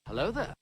Hello there.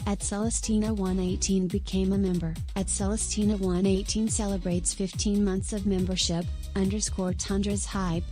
At Celestina 118 became a member. At Celestina 118 celebrates 15 months of membership, _Tundra's hype.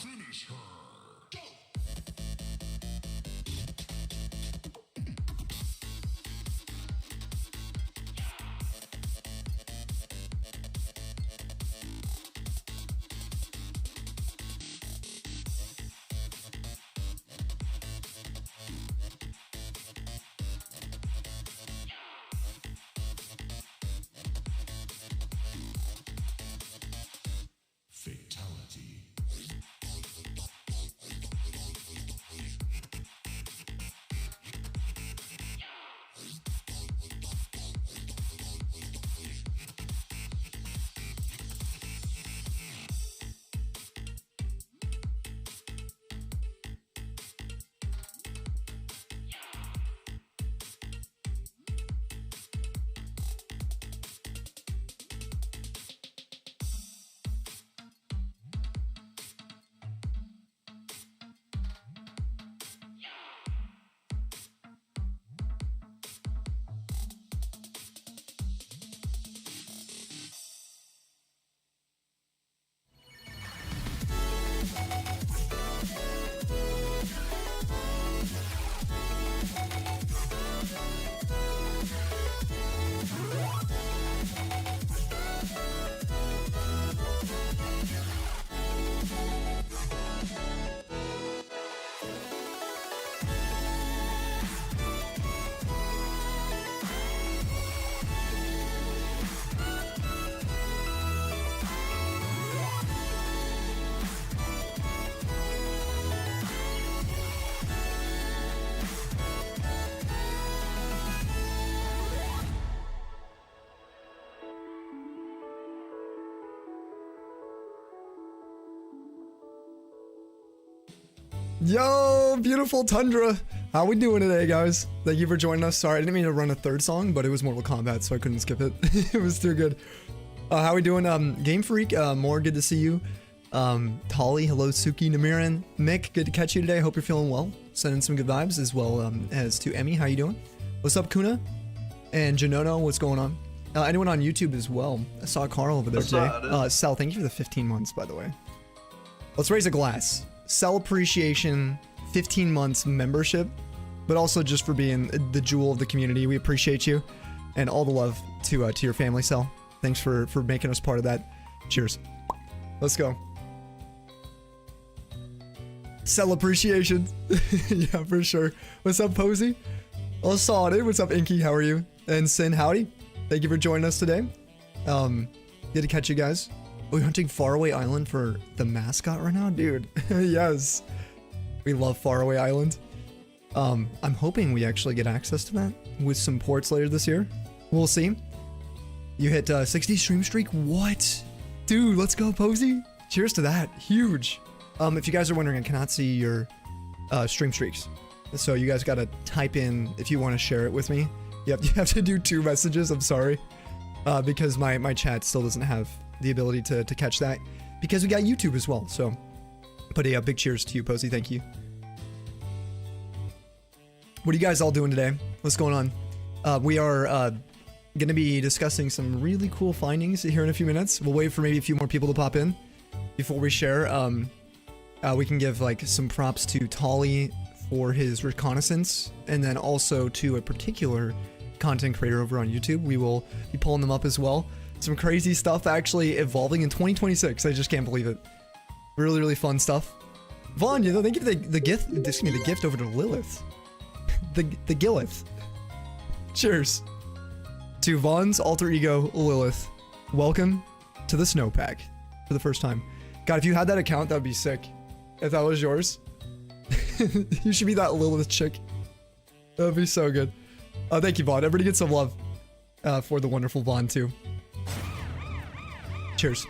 Finish her. Go! Fatality. Yo, beautiful Tundra. How we doing today, guys? Thank you for joining us. Sorry, I didn't mean to run a third song, but it was Mortal Kombat, so I couldn't skip it. It was too good. How we doing? Game Freak, more good to see you. Tolly, hello, Suki, Namiran, Mick, good to catch you today. Hope you're feeling well. Sending some good vibes, as well as to Emmy. How you doing? What's up, Kuna? And Janono, what's going on? Anyone on YouTube as well? I saw Carl over there today. Sal, thank you for the 15 months, by the way. Let's raise a glass. Cell appreciation, 15 months membership, but also just for being the jewel of the community. We appreciate you, and all the love to your family, Cell. Thanks for making us part of that. Cheers. Let's go. Cell appreciation. Yeah, for sure. What's up, Posey? Oh, Solid. What's up, Inky? How are you? And Sin, howdy. Thank you for joining us today. Good to catch you guys. Are we hunting Faraway Island for the mascot right now? Dude, yes. We love Faraway Island. I'm hoping we actually get access to that with some ports later this year. We'll see. You hit 60 stream streak? What? Dude, let's go, Posey. Cheers to that. Huge. If you guys are wondering, I cannot see your stream streaks. So you guys gotta type in if you want to share it with me. You have to do 2 messages. I'm sorry. because my chat still doesn't have the ability to catch that, because we got YouTube as well. So, but yeah, big cheers to you, Posey. Thank you. What are you guys all doing today? What's going on? We are going to be discussing some really cool findings here in a few minutes. We'll wait for maybe a few more people to pop in before we share. We can give like some props to Tolly for his reconnaissance, and then also to a particular content creator over on YouTube. We will be pulling them up as well. Some crazy stuff actually evolving in 2026. I just can't believe it. Really, really fun stuff. Vaughn, you know, they give the gift. Excuse me, the gift over to Lilith. the Gillith. Cheers to Vaughn's alter ego Lilith. Welcome to the snowpack for the first time. God, if you had that account, that would be sick. If that was yours, you should be that Lilith chick. That would be so good. Thank you, Vaughn. Everybody get some love for the wonderful Vaughn too. Cheers.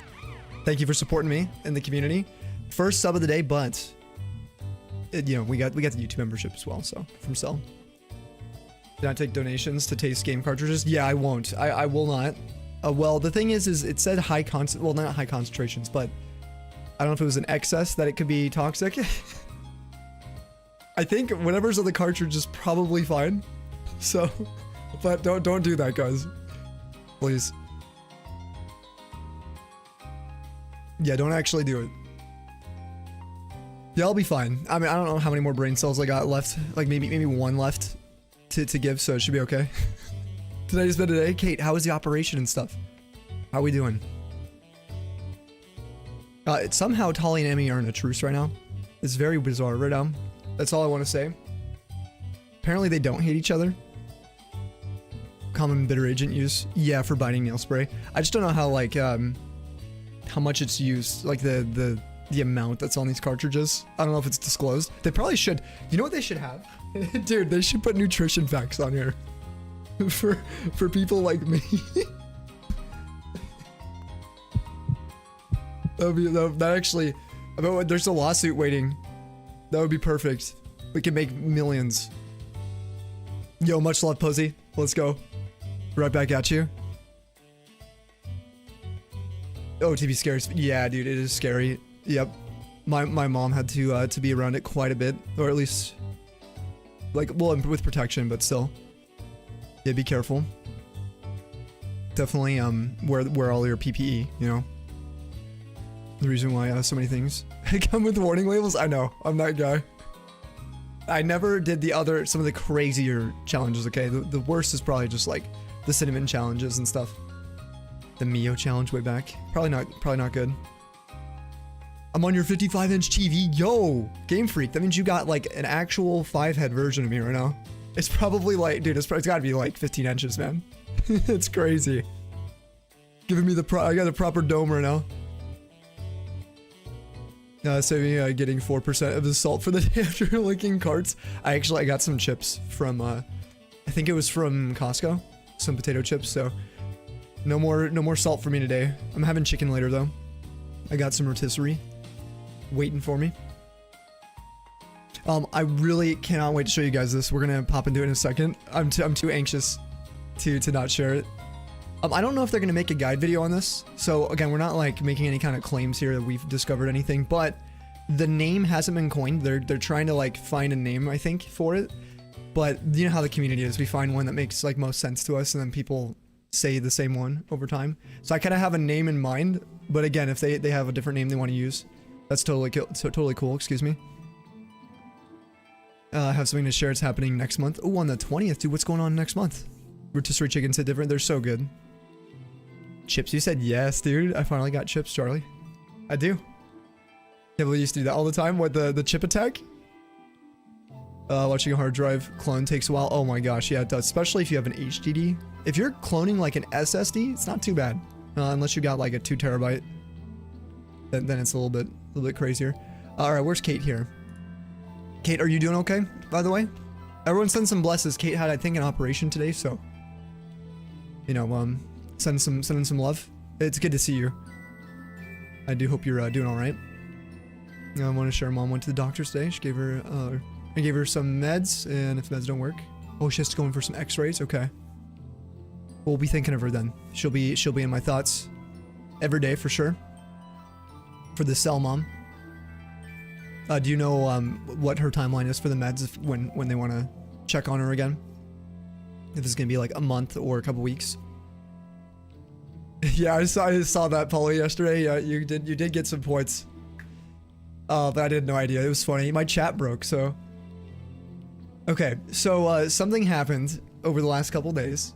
Thank you for supporting me in the community. First sub of the day, but you know, we got the YouTube membership as well. So from Cell. Did I take donations to taste game cartridges? Yeah, I won't. I will not. Well, the thing is it said high well, not high concentrations, but I don't know if it was an excess that it could be toxic. I think whatever's on the cartridge is probably fine. So, but don't do that, guys. Please. Yeah, don't actually do it. Yeah, I'll be fine. I mean, I don't know how many more brain cells I got left. Like maybe one left to give, so it should be okay. Today's been today. Kate, how was the operation and stuff? How are we doing? Somehow Tolly and Emmy are in a truce right now. It's very bizarre right now. That's all I want to say. Apparently they don't hate each other. Common bitter agent use. Yeah, for biting nail spray. I just don't know how like how much it's used, like the amount that's on these cartridges. I don't know if it's disclosed. They probably should. You know what they should have? Dude, they should put nutrition facts on here. for people like me. That actually, there's a lawsuit waiting. That would be perfect. We can make millions. Yo, much love, Posey. Let's go. Right back at you. Oh, TV scares. Yeah, dude, it is scary. Yep. My mom had to be around it quite a bit, or at least like, well, with protection, but still. Yeah, be careful. Definitely wear all your PPE, you know. The reason why so many things come with warning labels. I know, I'm that guy. I never did some of the crazier challenges. Okay, the worst is probably just like the cinnamon challenges and stuff. The Mio challenge way back. Probably not good. I'm on your 55-inch TV. Yo, Game Freak. That means you got like an actual 5-head version of me right now. It's probably like, dude, it's got to be like 15 inches, man. It's crazy. Giving me I got the proper dome right now. Saving getting 4% of the salt for the day after licking carts. I got some chips from, I think it was from Costco. Some potato chips, so no more salt for me today. I'm having chicken later though. I got some rotisserie waiting for me. I really cannot wait to show you guys this. We're gonna pop into it in a second. I'm too anxious to not share it. I don't know if they're gonna make a guide video on this. So again, we're not like making any kind of claims here that we've discovered anything, but the name hasn't been coined. They're trying to like find a name, I think, for it. But you know how the community is. We find one that makes like most sense to us, and then people say the same one over time. So I kind of have a name in mind, but again, if they have a different name they want to use, that's totally cool. Excuse me. I have something to share. It's happening next month. Oh, on the 20th, dude. What's going on next month? Rotisserie chickens hit different. They're so good. Chips. You said yes, dude. I finally got chips, Charlie. I do. Can't believe you used to do that all the time. What, the chip attack? Watching a hard drive clone takes a while. Oh my gosh, yeah, it does. Especially if you have an HDD. If you're cloning like an SSD, it's not too bad. Unless you got like a 2 terabyte. Then it's a little bit crazier. All right, where's Kate here? Kate, are you doing okay, by the way? Everyone send some blesses. Kate had, I think, an operation today, so you know, send some love. It's good to see you. I do hope you're doing all right. I want to share. Mom went to the doctor today. She gave her I gave her some meds, and if meds don't work, oh, she has to go in for some X-rays. Okay. we'll be thinking of her then. She'll be in my thoughts every day for sure. For the cell mom. Do you know what her timeline is for the meds when they want to check on her again? If this is gonna be like a month or a couple weeks. Yeah, I saw that Polly yesterday. Yeah, you did get some points. But I had no idea. It was funny. My chat broke, so. Okay, so something happened over the last couple days.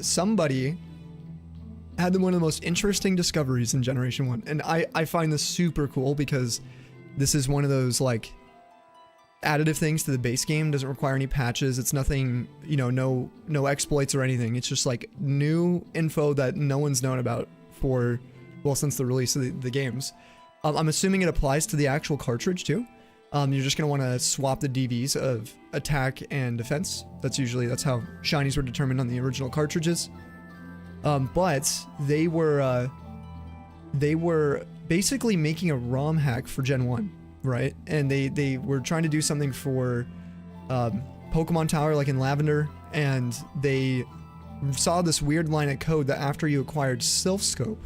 Somebody had one of the most interesting discoveries in Generation 1. And I find this super cool because this is one of those, like, additive things to the base game. Doesn't require any patches. It's nothing, you know, no exploits or anything. It's just, like, new info that no one's known about for, well, since the release of the games. I'm assuming it applies to the actual cartridge, too. You're just going to want to swap the DVs of attack and defense. That's how shinies were determined on the original cartridges. But they were basically making a ROM hack for Gen 1, right? And they were trying to do something for Pokemon Tower, like in Lavender, and they saw this weird line of code that after you acquired Silph Scope,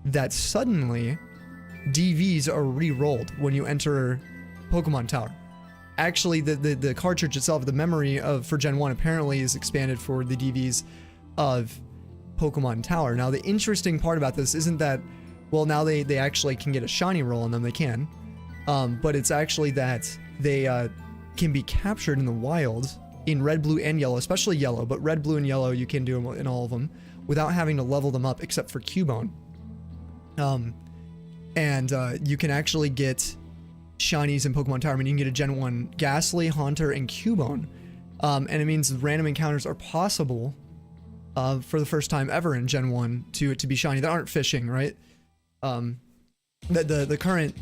that suddenly DVs are re-rolled when you enter Pokemon Tower. Actually, the cartridge itself, the memory for Gen 1 apparently is expanded for the DVs of Pokemon Tower. Now, the interesting part about this isn't that, well, now they actually can get a shiny roll on them, they can. But it's actually that they can be captured in the wild in red, blue, and yellow, especially yellow, but red, blue, and yellow you can do them in all of them without having to level them up except for Cubone. You can actually get shinies in Pokemon Tower. I mean, you can get a Gen 1 Ghastly, Haunter, and Cubone. And it means random encounters are possible for the first time ever in Gen 1 to be shiny that aren't fishing, right? The current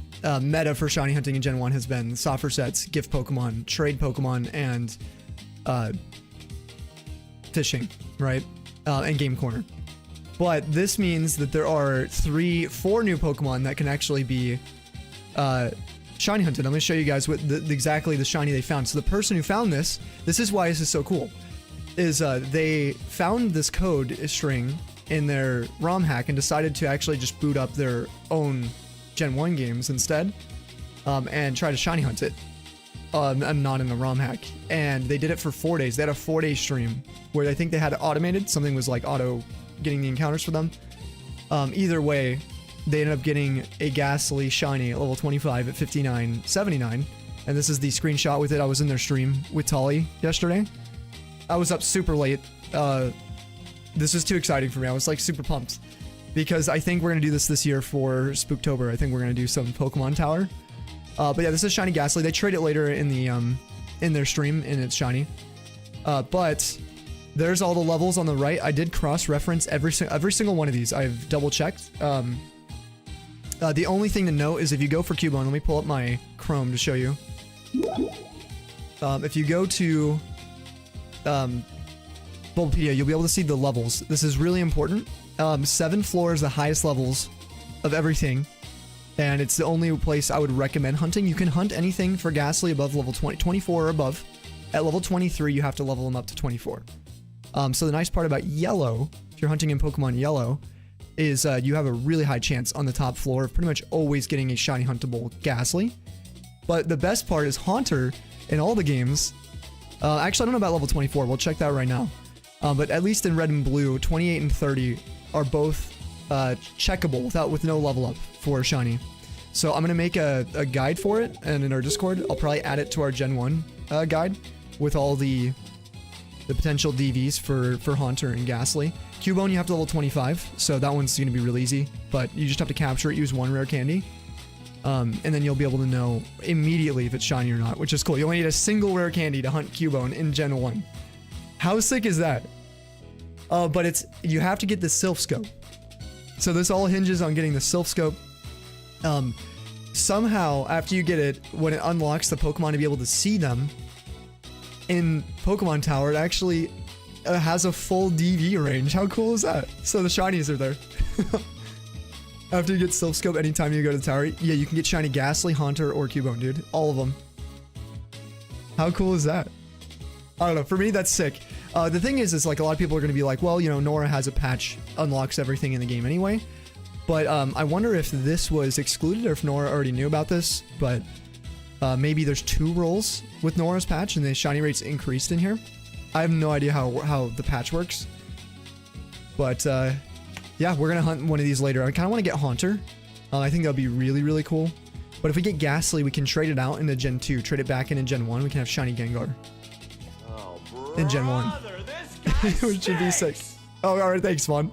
meta for shiny hunting in Gen 1 has been software sets, gift Pokemon, trade Pokemon, and fishing, right? And Game Corner. But this means that there are 4 new Pokemon that can actually be shiny hunted. I'm going to show you guys what exactly the shiny they found. So the person who found this is why this is so cool, is they found this code string in their ROM hack and decided to actually just boot up their own Gen 1 games instead and try to shiny hunt it. And not in the ROM hack. And they did it for 4 days. They had a 4-day stream where I think they had it automated. Something was like auto getting the encounters for them. Either way, they ended up getting a Ghastly shiny at level 25 at 59.79. And this is the screenshot with it. I was in their stream with Tolly yesterday. I was up super late. This is too exciting for me. I was like super pumped because I think we're going to do this year for Spooktober. I think we're going to do some Pokemon Tower. But yeah, this is shiny Ghastly. They trade it later in the in their stream and it's shiny. But there's all the levels on the right. I did cross-reference every single one of these. I've double-checked. The only thing to note is if you go for Cubone, let me pull up my Chrome to show you. If you go to Bulbapedia, you'll be able to see the levels. This is really important. 7th floor is the highest levels of everything. And it's the only place I would recommend hunting. You can hunt anything for Ghastly above level 24 or above. At level 23, you have to level them up to 24. So the nice part about Yellow, if you're hunting in Pokemon Yellow, is you have a really high chance on the top floor of pretty much always getting a shiny huntable Ghastly. But the best part is Haunter in all the games. Actually, I don't know about level 24. We'll check that right now. But at least in Red and Blue, 28 and 30 are both checkable with no level up for shiny. So I'm going to make a guide for it, and in our Discord, I'll probably add it to our Gen 1 guide with all the potential DVs for Haunter and Ghastly. Cubone, you have to level 25, so that one's going to be real easy, but you just have to capture it, use 1 rare candy, and then you'll be able to know immediately if it's shiny or not, which is cool. You only need a single rare candy to hunt Cubone in Gen 1. How sick is that? But you have to get the Silph Scope. So this all hinges on getting the Silph Scope. Somehow, after you get it, when it unlocks the Pokemon to be able to see them in Pokemon Tower, it actually has a full DV range. How cool is that? So the shinies are there. After you get Silph Scope, anytime you go to the tower, yeah, you can get shiny Ghastly, Haunter, or Cubone, dude. All of them. How cool is that? I don't know. For me, that's sick. The thing is like a lot of people are going to be like, well, you know, Nora has a patch, unlocks everything in the game anyway. But I wonder if this was excluded or if Nora already knew about this. But maybe there's 2 roles with Nora's patch and the shiny rates increased in here. I have no idea how the patch works. But yeah, we're going to hunt one of these later. I kind of want to get Haunter. I think that would be really, really cool. But if we get Ghastly, we can trade it out into Gen 2. Trade it back into Gen 1. We can have Shiny Gengar. Oh, In Gen 1. Which should be sick. Oh, alright, thanks, Mon.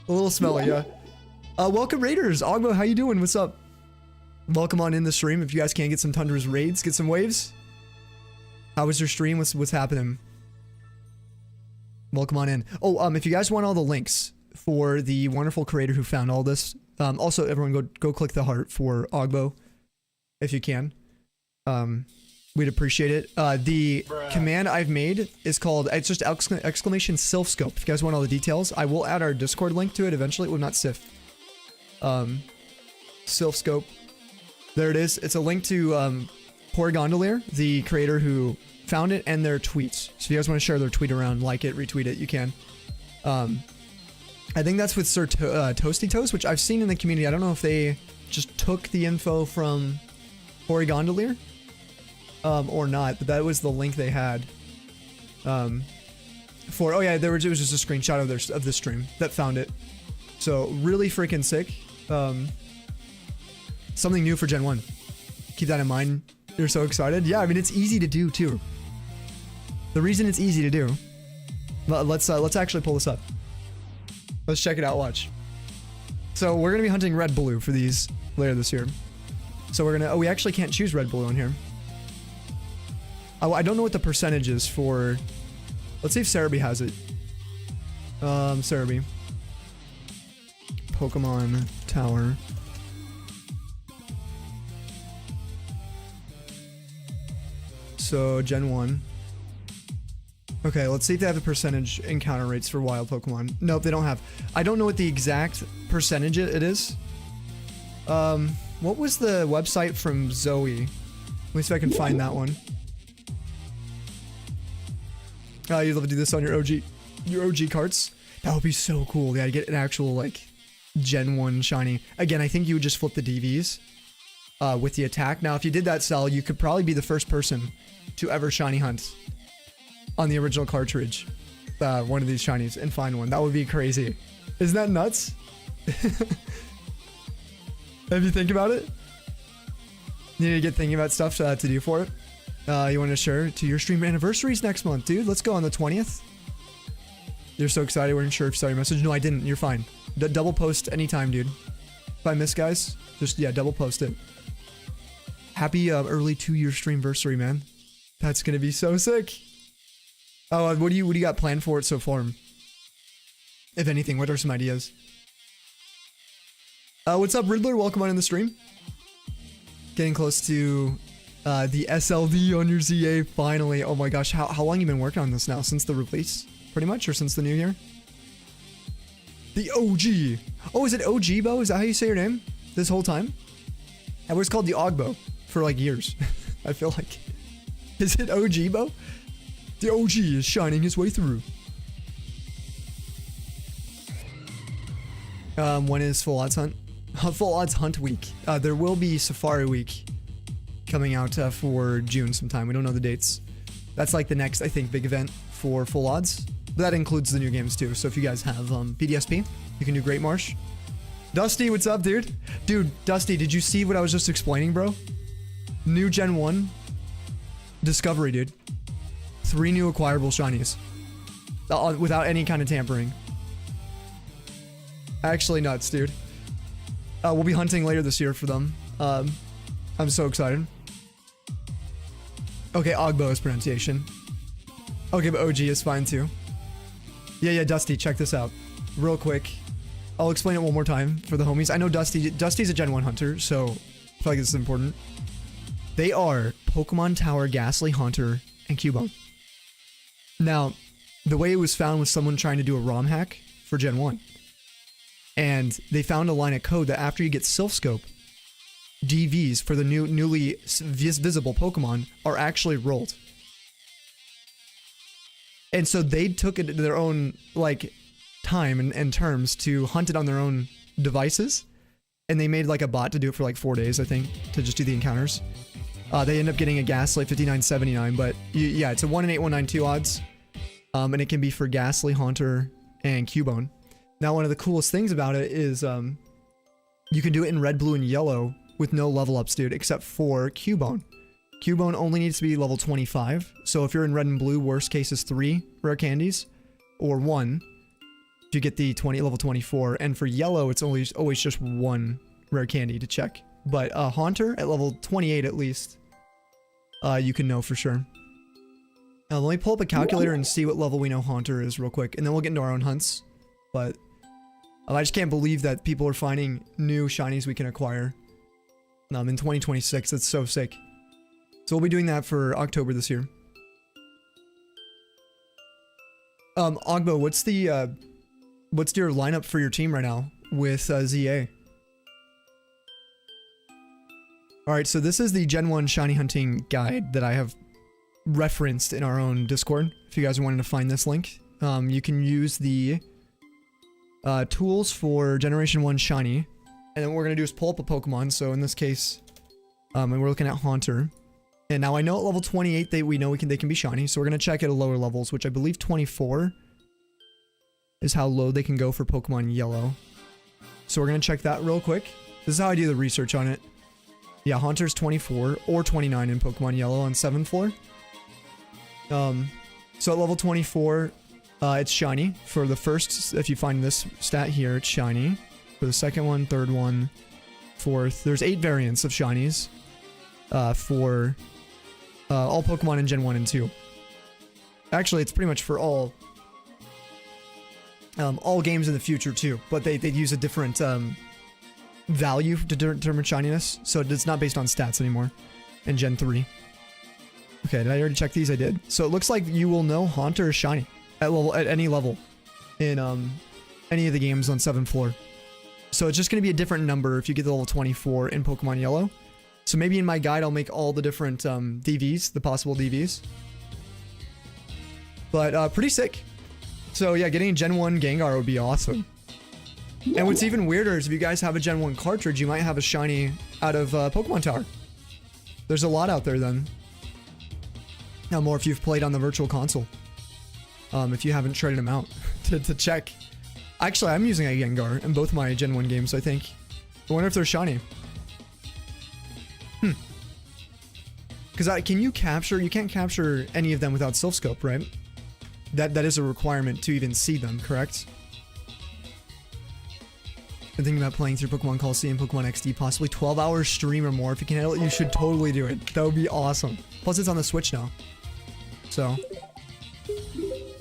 A little smelly, yeah. Welcome, Raiders. Ogbo, how you doing? What's up? Welcome on in the stream. If you guys can't get some Tundra's raids, get some waves. How was your stream? What's happening? Welcome on in. Oh, if you guys want all the links for the wonderful creator who found all this, also everyone go click the heart for Ogbo, if you can. We'd appreciate it. The command I've made is called, it's just exclamation Sylph Scope. If you guys want all the details, I will add our Discord link to it eventually. Well, not Sif. Sylph Scope. There it is. It's a link to Poor Gondolier, the creator who found it, and their tweets. So if you guys want to share their tweet around, like it, retweet it, you can. I think that's with Sir Toasty Toast, which I've seen in the community. I don't know if they just took the info from Poor Gondolier. Or not, but that was the link they had. For oh yeah, it was just a screenshot of the stream that found it. So really freaking sick. Something new for Gen 1. Keep that in mind. You're so excited. Yeah, I mean it's easy to do too. The reason it's easy to do. Let's actually pull this up. Let's check it out. Watch. So we're gonna be hunting red blue for these later this year. So we're gonna. Oh, we actually can't choose red blue on here. I don't know what the percentage is for. Let's see if Cerebi has it. Cerebi. Pokemon Tower. So Gen 1. Okay, let's see if they have the percentage encounter rates for wild Pokemon. Nope, they don't have. I don't know what the exact percentage it is. What was the website from Zoe? Let me see if I can find that one. Oh, you'd love to do this on your OG carts. That would be so cool. Yeah, to get an actual like Gen 1 shiny. Again, I think you would just flip the DVs with the attack. Now, if you did that, Cell, you could probably be the first person to ever shiny hunt on the original cartridge. One of these shinies and find one. That would be crazy. Isn't that nuts? If you think about it, you need to get thinking about stuff to do for it. You want to share to your stream anniversaries next month, dude? Let's go on the 20th. You're so excited. Weren't sure if you saw your message. No, I didn't. You're fine. Double post anytime, dude. If I miss, guys, just yeah, double post it. Happy early 2-year streamversary, man. That's gonna be so sick. Oh, what do you got planned for it so far? If anything, what are some ideas? What's up, Riddler? Welcome on in the stream. Getting close to the SLD on your ZA finally. Oh my gosh, how long you been working on this now? Since the release, pretty much, or since the new year? The OG. Oh, is it OG Bo? Is that how you say your name this whole time? I was called the Ogbo for like years. I feel like. Is it OG Bo? The OG is shining his way through. When is Full Odds Hunt? Full Odds Hunt Week. There will be Safari Week coming out for June sometime. We don't know the dates. That's like the next, I think, big event for Full Odds. But that includes the new games too. So if you guys have PDSP, you can do Great Marsh. Dusty, what's up, dude? Dude, Dusty, did you see what I was just explaining, bro? New Gen 1 Discovery, dude. 3 new acquirable shinies. Without any kind of tampering. Actually nuts, dude. We'll be hunting later this year for them. I'm so excited. Okay, Ogbo is pronunciation. Okay, but OG is fine too. Yeah, Dusty, check this out. Real quick. I'll explain it one more time for the homies. I know Dusty's a Gen 1 hunter, so I feel like this is important. They are Pokemon Tower, Ghastly, Haunter, and Cubone. Now, the way it was found was someone trying to do a ROM hack for Gen 1. And they found a line of code that after you get Sylph Scope, DVs for the newly visible Pokemon are actually rolled. And so they took it to their own like time and terms to hunt it on their own devices. And they made like a bot to do it for like 4 days, I think, to just do the encounters. They end up getting a Ghastly 5979, but yeah, it's a 1 in 8192 odds. And it can be for Ghastly, Haunter, and Cubone. Now, one of the coolest things about it is you can do it in red, blue, and yellow with no level ups, dude, except for Cubone. Cubone only needs to be level 25. So if you're in red and blue, worst case is 3 rare candies or 1 to get the level 24. And for yellow, it's always just 1 rare candy to check. But Haunter at level 28 at least, you can know for sure. Now, let me pull up a calculator and see what level we know Haunter is real quick, and then we'll get into our own hunts. But I just can't believe that people are finding new shinies we can acquire in 2026. That's so sick. So we'll be doing that for October this year. Ogbo, what's your lineup for your team right now with ZA? Alright, so this is the Gen 1 shiny hunting guide that I have referenced in our own Discord. If you guys are wanting to find this link, you can use the tools for Generation 1 shiny. And then what we're going to do is pull up a Pokemon. So in this case, and we're looking at Haunter. And now I know at level 28 they can be shiny, so we're gonna check at lower levels, which I believe 24 is how low they can go for Pokemon Yellow. So we're gonna check that real quick. This is how I do the research on it. Yeah, Haunter's 24 or 29 in Pokemon Yellow on 7th floor. So at level 24, it's shiny. For the first, if you find this stat here, it's shiny. For the second one, third one, fourth, there's 8 variants of shinies for all Pokemon in Gen 1 and 2. Actually, it's pretty much for all games in the future too, but they use a different value to determine shininess, so it's not based on stats anymore in Gen 3. Okay, did I already check these? I did. So it looks like you will know Haunter is shiny at any level in any of the games on 7th floor. So it's just going to be a different number if you get to level 24 in Pokemon Yellow. So maybe in my guide I'll make all the different DVs, the possible DVs. But pretty sick. So yeah, getting a Gen 1 Gengar would be awesome. And what's even weirder is if you guys have a Gen 1 cartridge, you might have a shiny out of Pokemon Tower. There's a lot out there then. Now more if you've played on the Virtual Console. If you haven't traded them out to check. Actually, I'm using a Gengar in both my Gen 1 games, I think. I wonder if they're shiny. Because you can't capture any of them without Silph Scope, right? That is a requirement to even see them, correct? I'm thinking about playing through Pokemon Coliseum, Pokemon XD, possibly 12-hour stream or more. If you can handle it, you should totally do it. That would be awesome. Plus, it's on the Switch now. So,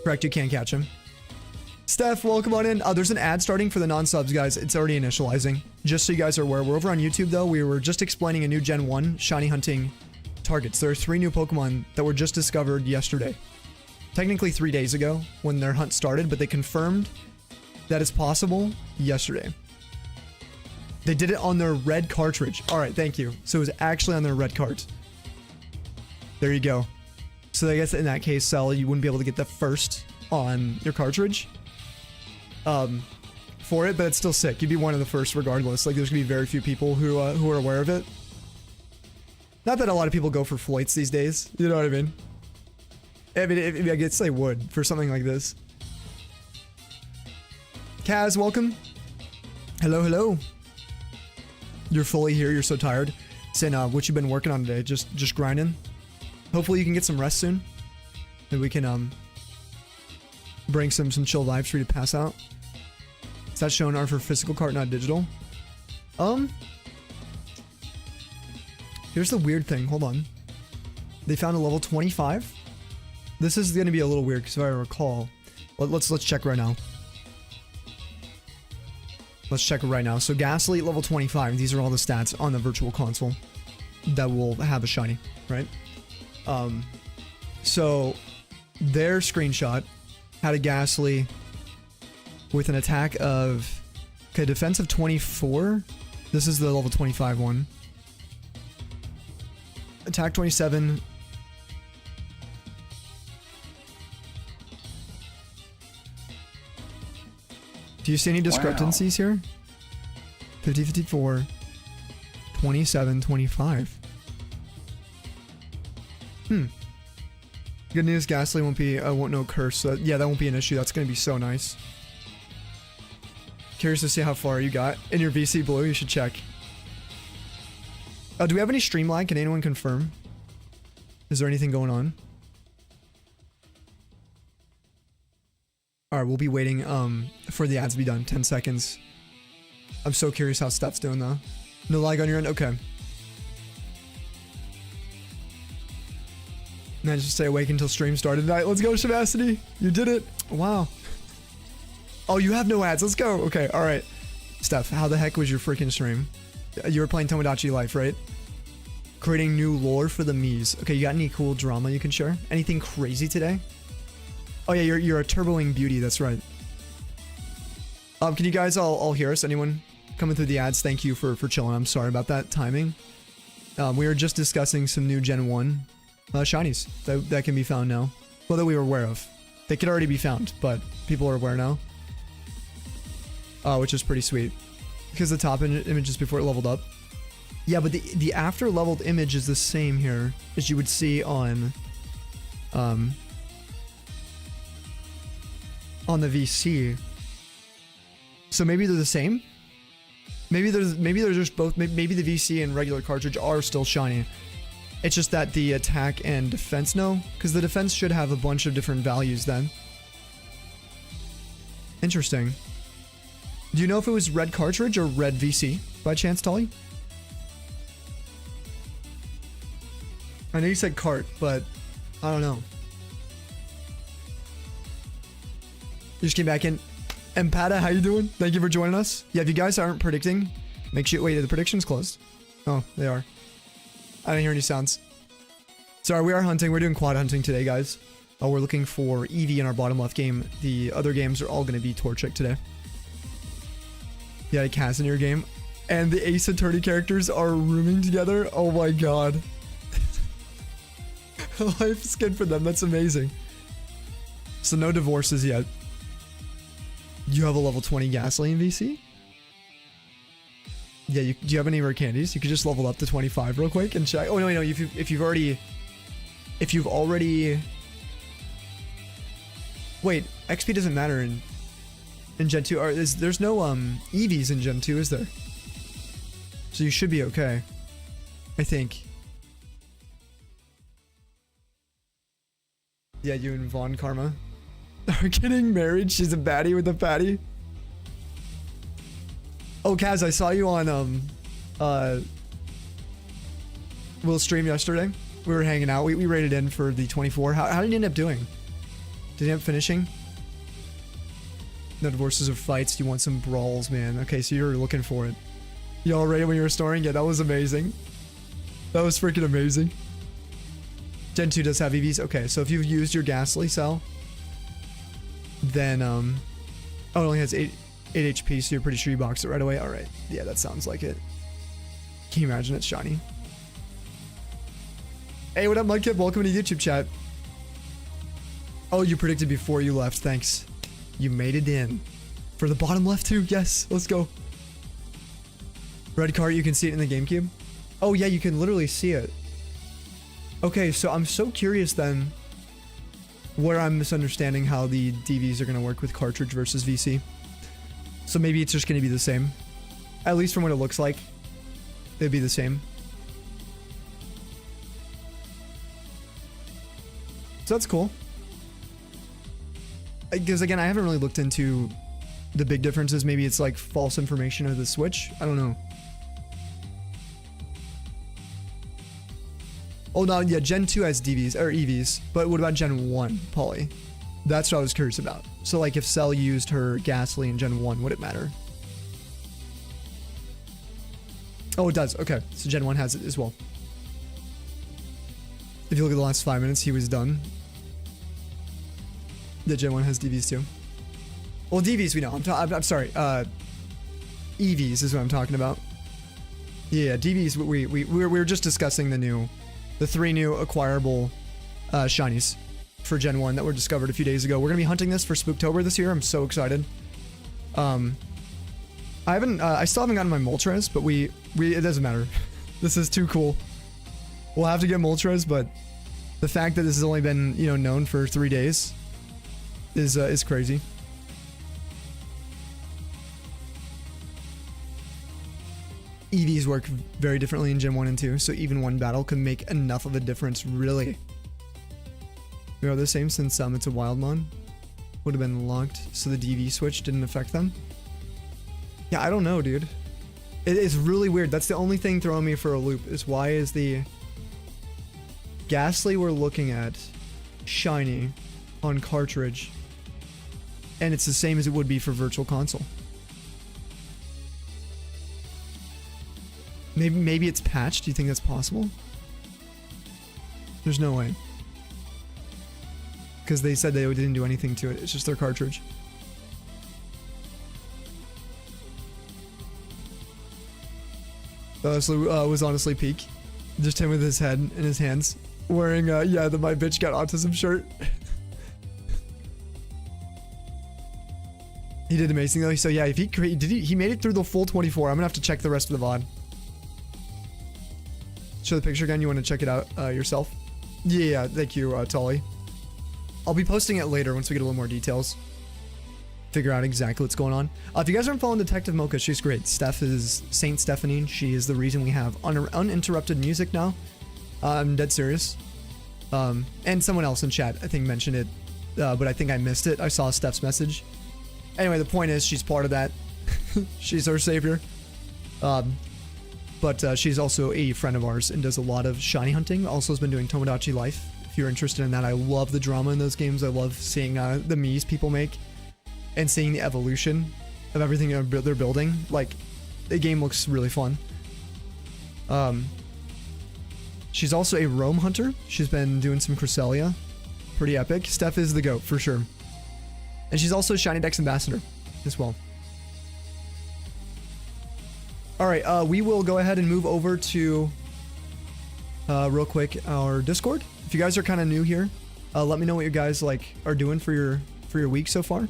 correct, you can't catch him. Steph, welcome on in. There's an ad starting for the non-subs, guys. It's already initializing. Just so you guys are aware. We're over on YouTube, though. We were just explaining a new Gen 1 shiny hunting targets. There are 3 new Pokemon that were just discovered yesterday. Technically 3 days ago when their hunt started, but they confirmed that it's possible yesterday. They did it on their red cartridge. All right, thank you. So it was actually on their red cart. There you go. So I guess in that case, Sal, you wouldn't be able to get the first on your cartridge for it, but it's still sick. You'd be one of the first regardless. Like, there's gonna be very few people who are aware of it. Not that a lot of people go for flights these days. You know what I mean? I guess they would for something like this. Kaz, welcome. Hello, hello. You're fully here. You're so tired. Saying what you've been working on today. Just grinding. Hopefully you can get some rest soon, and we can bring some chill vibes for you to pass out. Is that showing are for physical cart, not digital? Here's the weird thing. Hold on. They found a level 25. This is going to be a little weird because if I recall, let's check right now. Let's check it right now. So Ghastly level 25. These are all the stats on the Virtual Console that will have a shiny, right? So their screenshot had a Ghastly with an attack of defense of 24. This is the level 25 one. Attack 27. Do you see any discrepancies here? 50, 54, 27, 25. Good news, Ghastly won't no curse. So yeah, that won't be an issue. That's gonna be so nice. Curious to see how far you got in your VC Blue. You should check. Do we have any stream lag? Can anyone confirm? Is there anything going on? All right, we'll be waiting for the ads to be done. 10 seconds. I'm so curious how Steph's doing though. No lag on your end? Okay. Managed to stay awake until stream started. All right, let's go, Shavacity. You did it. Wow. Oh, you have no ads. Let's go. Okay, all right. Steph, how the heck was your freaking stream? You were playing Tomodachi Life, right? Creating new lore for the Miis. Okay, you got any cool drama you can share? Anything crazy today? Oh yeah, you're a turboing beauty. That's right. Can you guys all hear us? Anyone coming through the ads? Thank you for chilling. I'm sorry about that timing. We were just discussing some new Gen 1 shinies that can be found now. Well, that we were aware of. They could already be found, but people are aware now. Which is pretty sweet. Because the top image is before it leveled up. Yeah, but the after leveled image is the same here as you would see on the VC. So maybe they're the same. Maybe they're just both. Maybe the VC and regular cartridge are still shiny. It's just that the attack and defense, no, because the defense should have a bunch of different values then. Interesting. Do you know if it was red cartridge or red VC by chance, Tully? I know you said cart, but I don't know. You just came back in. Empada, how you doing? Thank you for joining us. Yeah, if you guys aren't predicting, make sure. Wait, are the predictions closed? Oh, they are. I didn't hear any sounds. Sorry, we are hunting. We're doing quad hunting today, guys. We're looking for Eevee in our bottom left game. The other games are all going to be Torchic today. Yeah, Kaz in your game. And the Ace Attorney characters are rooming together. Oh my god. Life is good for them. That's amazing. So no divorces yet. You have a level 20 gasoline VC? Yeah, do you have any rare candies? You could just level up to 25 real quick and check. Oh no, if you've already wait, XP doesn't matter in Gen 2. There's no EVs in Gen 2, is there? So you should be okay, I think. Yeah, you and Vaughn Karma are getting married. She's a baddie with a patty. Oh, Kaz, I saw you on Will's stream yesterday. We were hanging out. We rated in for the 24. How did you end up doing? Did you end up finishing? No divorces or fights. You want some brawls, man. Okay, so you're looking for it. You all ready when you were storing? Yeah, that was amazing. That was freaking amazing. Gen 2 does have EVs. Okay, so if you've used your Ghastly cell, then oh, it only has 8 HP, so you're pretty sure you boxed it right away. All right, yeah, that sounds like it. Can you imagine it's shiny? Hey, what up, Mudkip? Welcome to YouTube chat. Oh, you predicted before you left. Thanks. You made it in. For the bottom left too. Yes, let's go. Red card, you can see it in the GameCube. Oh yeah, you can literally see it. Okay, so I'm so curious then where I'm misunderstanding how the DVs are going to work with cartridge versus VC. So maybe it's just going to be the same. At least from what it looks like. It'd be the same. So that's cool. Because again, I haven't really looked into the big differences. Maybe it's like false information of the Switch. I don't know. Oh no, yeah, Gen 2 has DVs or EVs, but what about Gen 1, Polly? That's what I was curious about. So like if Cell used her Ghastly in Gen 1, would it matter? Oh, it does. Okay, so Gen 1 has it as well. If you look at the last 5 minutes, he was done. The Gen 1 has DVs too. Well, DVs we know. I'm sorry. EVs is what I'm talking about. Yeah, DVs. We were just discussing the 3 new acquirable shinies for Gen 1 that were discovered a few days ago. We're gonna be hunting this for Spooktober this year. I'm so excited. I still haven't gotten my Moltres, but it doesn't matter. This is too cool. We'll have to get Moltres, but the fact that this has only been, you know, known for 3 days is crazy. EVs work very differently in Gen 1 and 2, so even one battle can make enough of a difference, really. We are the same since it's a Wildmon. Would have been locked, so the DV switch didn't affect them. Yeah, I don't know, dude. It's really weird. That's the only thing throwing me for a loop, is why is the Ghastly we're looking at shiny on cartridge, and it's the same as it would be for Virtual Console. Maybe it's patched. Do you think that's possible? There's no way. Because they said they didn't do anything to it. It's just their cartridge. Was honestly peak. Just him with his head in his hands. Wearing, yeah, the My Bitch Got Autism shirt. He did amazing though. So yeah, if he made it through the full 24. I'm gonna have to check the rest of the VOD. Show the picture again. You want to check it out yourself? Yeah, thank you, Tully. I'll be posting it later once we get a little more details. Figure out exactly what's going on. If you guys aren't following Detective Mocha, she's great. Steph is Saint Stephanie. She is the reason we have uninterrupted music now. I'm dead serious. And someone else in chat, I think, mentioned it, but I think I missed it. I saw Steph's message. Anyway, the point is she's part of that. She's our savior. But she's also a friend of ours and does a lot of shiny hunting. Also has been doing Tomodachi Life. If you're interested in that, I love the drama in those games. I love seeing the Miis people make and seeing the evolution of everything they're building. Like, the game looks really fun. She's also a roam hunter. She's been doing some Cresselia. Pretty epic. Steph is the GOAT for sure. And she's also a Shiny Dex ambassador as well. Alright, we will go ahead and move over to, real quick, our Discord. If you guys are kind of new here, let me know what you guys are doing for your week so far.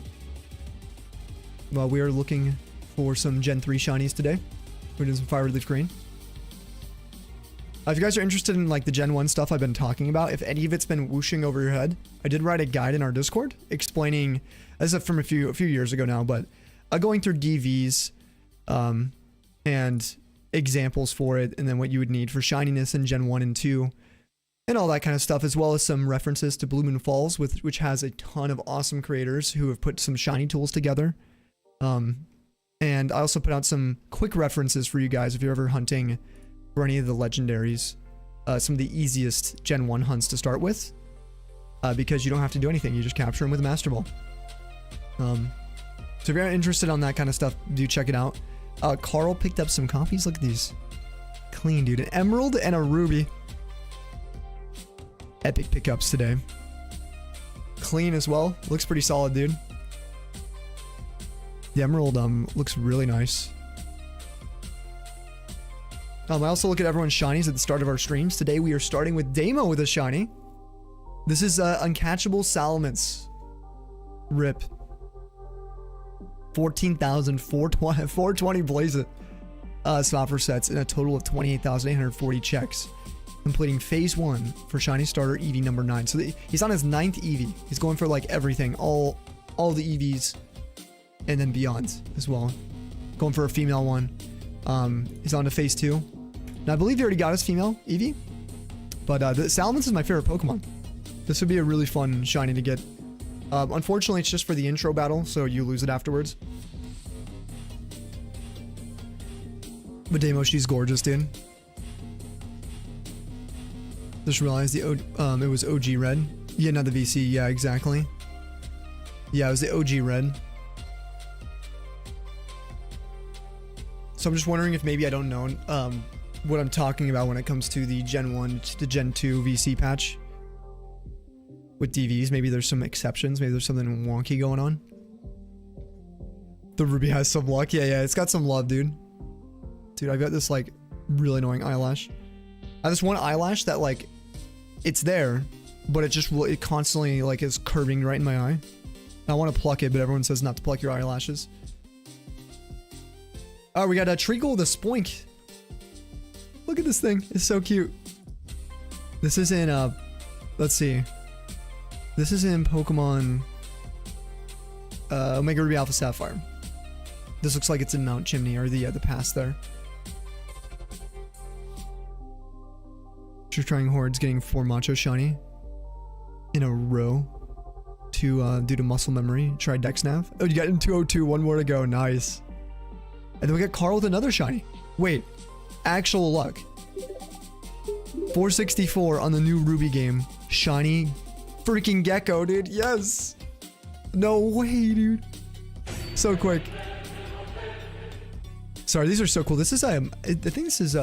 Well, we are looking for some Gen 3 shinies today. We're doing some Fire Leaf Green. If you guys are interested in the Gen 1 stuff I've been talking about, if any of it's been whooshing over your head, I did write a guide in our Discord explaining, as of from a few years ago now, but going through DVs, and examples for it, and then what you would need for shininess in Gen 1 and 2, and all that kind of stuff, as well as some references to Blue Moon Falls, which has a ton of awesome creators who have put some shiny tools together. And I also put out some quick references for you guys if you're ever hunting for any of the legendaries, some of the easiest Gen 1 hunts to start with, because you don't have to do anything, you just capture them with a Master Ball. So if you're interested on that kind of stuff, do check it out. Carl picked up some copies. Look at these. Clean, dude. An emerald and a ruby. Epic pickups today. Clean as well. Looks pretty solid, dude. The emerald looks really nice. I also look at everyone's shinies at the start of our streams. Today we are starting with Damo with a shiny. This is Uncatchable Salamence. RIP. 14,420 blaze it. Sapphire sets in a total of 28,840 checks. Completing phase 1 for shiny starter Eevee number 9. So he's on his 9th Eevee. He's going for everything. All the Eevees. And then beyond as well. Going for a female one. He's on to phase 2. Now I believe he already got his female Eevee. But the Salamence is my favorite Pokemon. This would be a really fun shiny to get. Unfortunately, it's just for the intro battle, so you lose it afterwards. But Damo, she's gorgeous, dude. Just realized it was OG Red. Yeah, not the VC. Yeah, exactly. Yeah, it was the OG Red. So I'm just wondering if maybe I don't know what I'm talking about when it comes to the Gen 1 to Gen 2 VC patch. With DVs, maybe there's some exceptions. Maybe there's something wonky going on. The Ruby has some luck. Yeah, it's got some love, dude. Dude, I've got this, really annoying eyelash. I have this one eyelash that, it's there, but it constantly, is curving right in my eye. I want to pluck it, but everyone says not to pluck your eyelashes. Oh, we got a Treacle the Spoink. Look at this thing. It's so cute. This is in, let's see. This is in Pokemon Omega Ruby Alpha Sapphire. This looks like it's in Mount Chimney, or the pass there. Just trying Hordes getting 4 Macho Shiny in a row to due to muscle memory. Try Dex Nav. Oh, you got in 202, 1 more to go. Nice. And then we got Carl with another shiny. Wait, actual luck. 464 on the new Ruby game. Shiny freaking Gecko, dude. Yes. No way, dude. So quick. Sorry, these are so cool. This is I think this is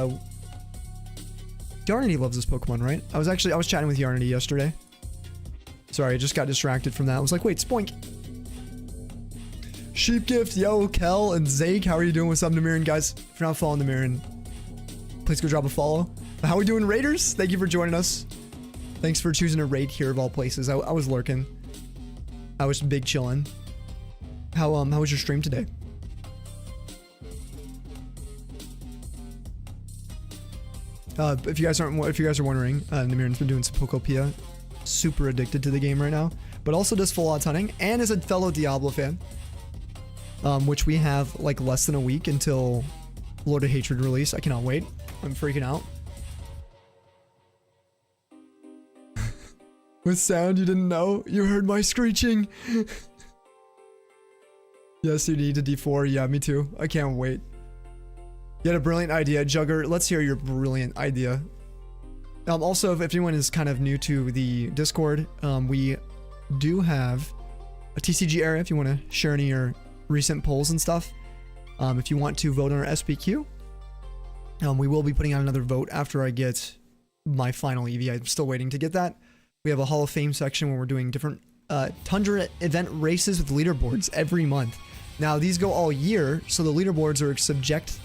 Yarnity loves this Pokemon, right? I was chatting with Yarnity yesterday. Sorry, I just got distracted from that. I was like, wait, Spoink. Sheep Gift, yo, Kel, and Zake. How are you doing? What's up, Namirin, guys? If you're not following Namirin, please go drop a follow. How are we doing, Raiders? Thank you for joining us. Thanks for choosing a raid here of all places. I was lurking. I was big chillin'. How was your stream today? If you guys are wondering, Namirin's been doing some Pokopia. Super addicted to the game right now, but also does full odds hunting and is a fellow Diablo fan. Which we have like less than a week until Lord of Hatred release. I cannot wait. I'm freaking out. With sound you didn't know? You heard my screeching. Yes, you need a D4. Yeah, me too. I can't wait. You had a brilliant idea, Jugger. Let's hear your brilliant idea. Also, if anyone is kind of new to the Discord, we do have a TCG area if you want to share any of your recent polls and stuff. If you want to vote on our SPQ, we will be putting out another vote after I get my final Eevee. I'm still waiting to get that. We have a Hall of Fame section where we're doing different Tundra event races with leaderboards every month. Now, these go all year, so the leaderboards are subject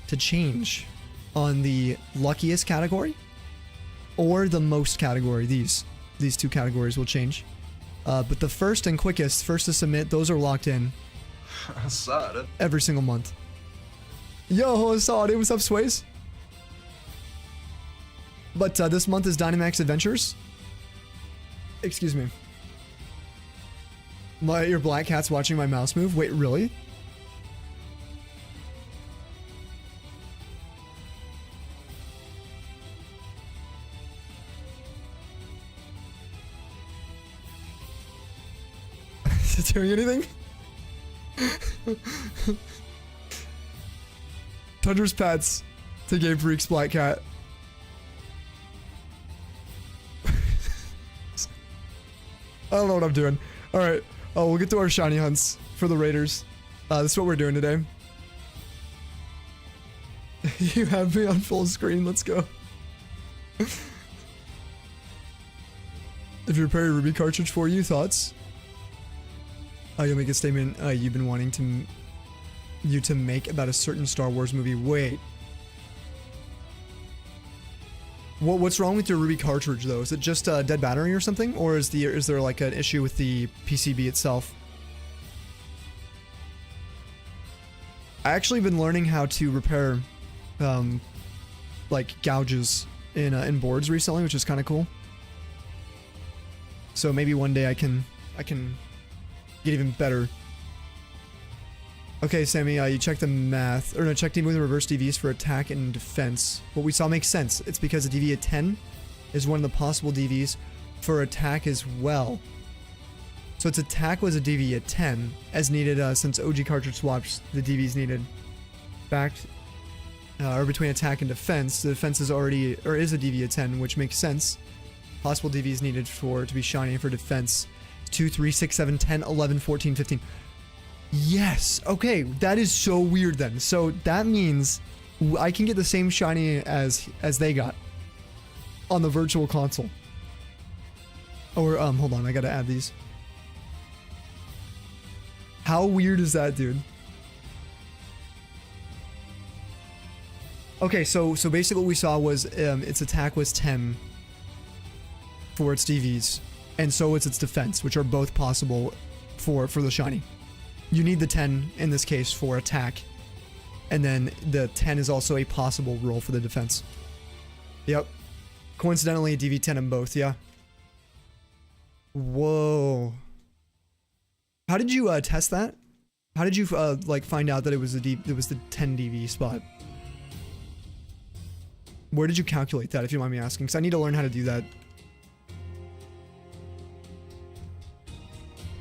to change on the luckiest category or the most category. These two categories will change. But the first and quickest, first to submit, those are locked in. Every single month. Yo, Asad, what's up, Sways? But this month is Dynamax Adventures. Excuse me. Your black cat's watching my mouse move. Wait, really? Is it doing anything? Tundra's pets to Game Freak's black cat. I don't know what I'm doing. Alright. Oh, we'll get to our shiny hunts for the Raiders. This is what we're doing today. You have me on full screen. Let's go. If you repair your Ruby cartridge for you, thoughts? You'll make a statement you've been wanting to make about a certain Star Wars movie. Wait. What's wrong with your Ruby cartridge though? Is it just a dead battery or something, or is there like an issue with the PCB itself? I actually been learning how to repair like gouges in boards recently, which is kind of cool. So maybe one day I can get even better. Okay, Sammy, you check the math, or no, check even with the reverse DVs for attack and defense. What we saw makes sense. It's because a DV at 10 is one of the possible DVs for attack as well. So its attack was a DV at 10, as needed since OG cartridge swaps, the DVs needed. Back, or between attack and defense, the defense is already, or is a DV at 10, which makes sense. Possible DVs needed to be shiny for defense. 2, 3, 6, 7, 10, 11, 14, 15. Yes. Okay, that is so weird then. So that means I can get the same shiny as they got on the virtual console. Or hold on, I gotta add these. How weird is that, dude? Okay, so basically what we saw was its attack was 10 for its DVs, and so it's its defense, which are both possible for the shiny. You need the 10 in this case for attack. And then the 10 is also a possible roll for the defense. Yep. Coincidentally, a DV10 in both, yeah. Whoa. How did you test that? How did you like find out that it was the 10 DV spot? Where did you calculate that, if you don't mind me asking? Because I need to learn how to do that.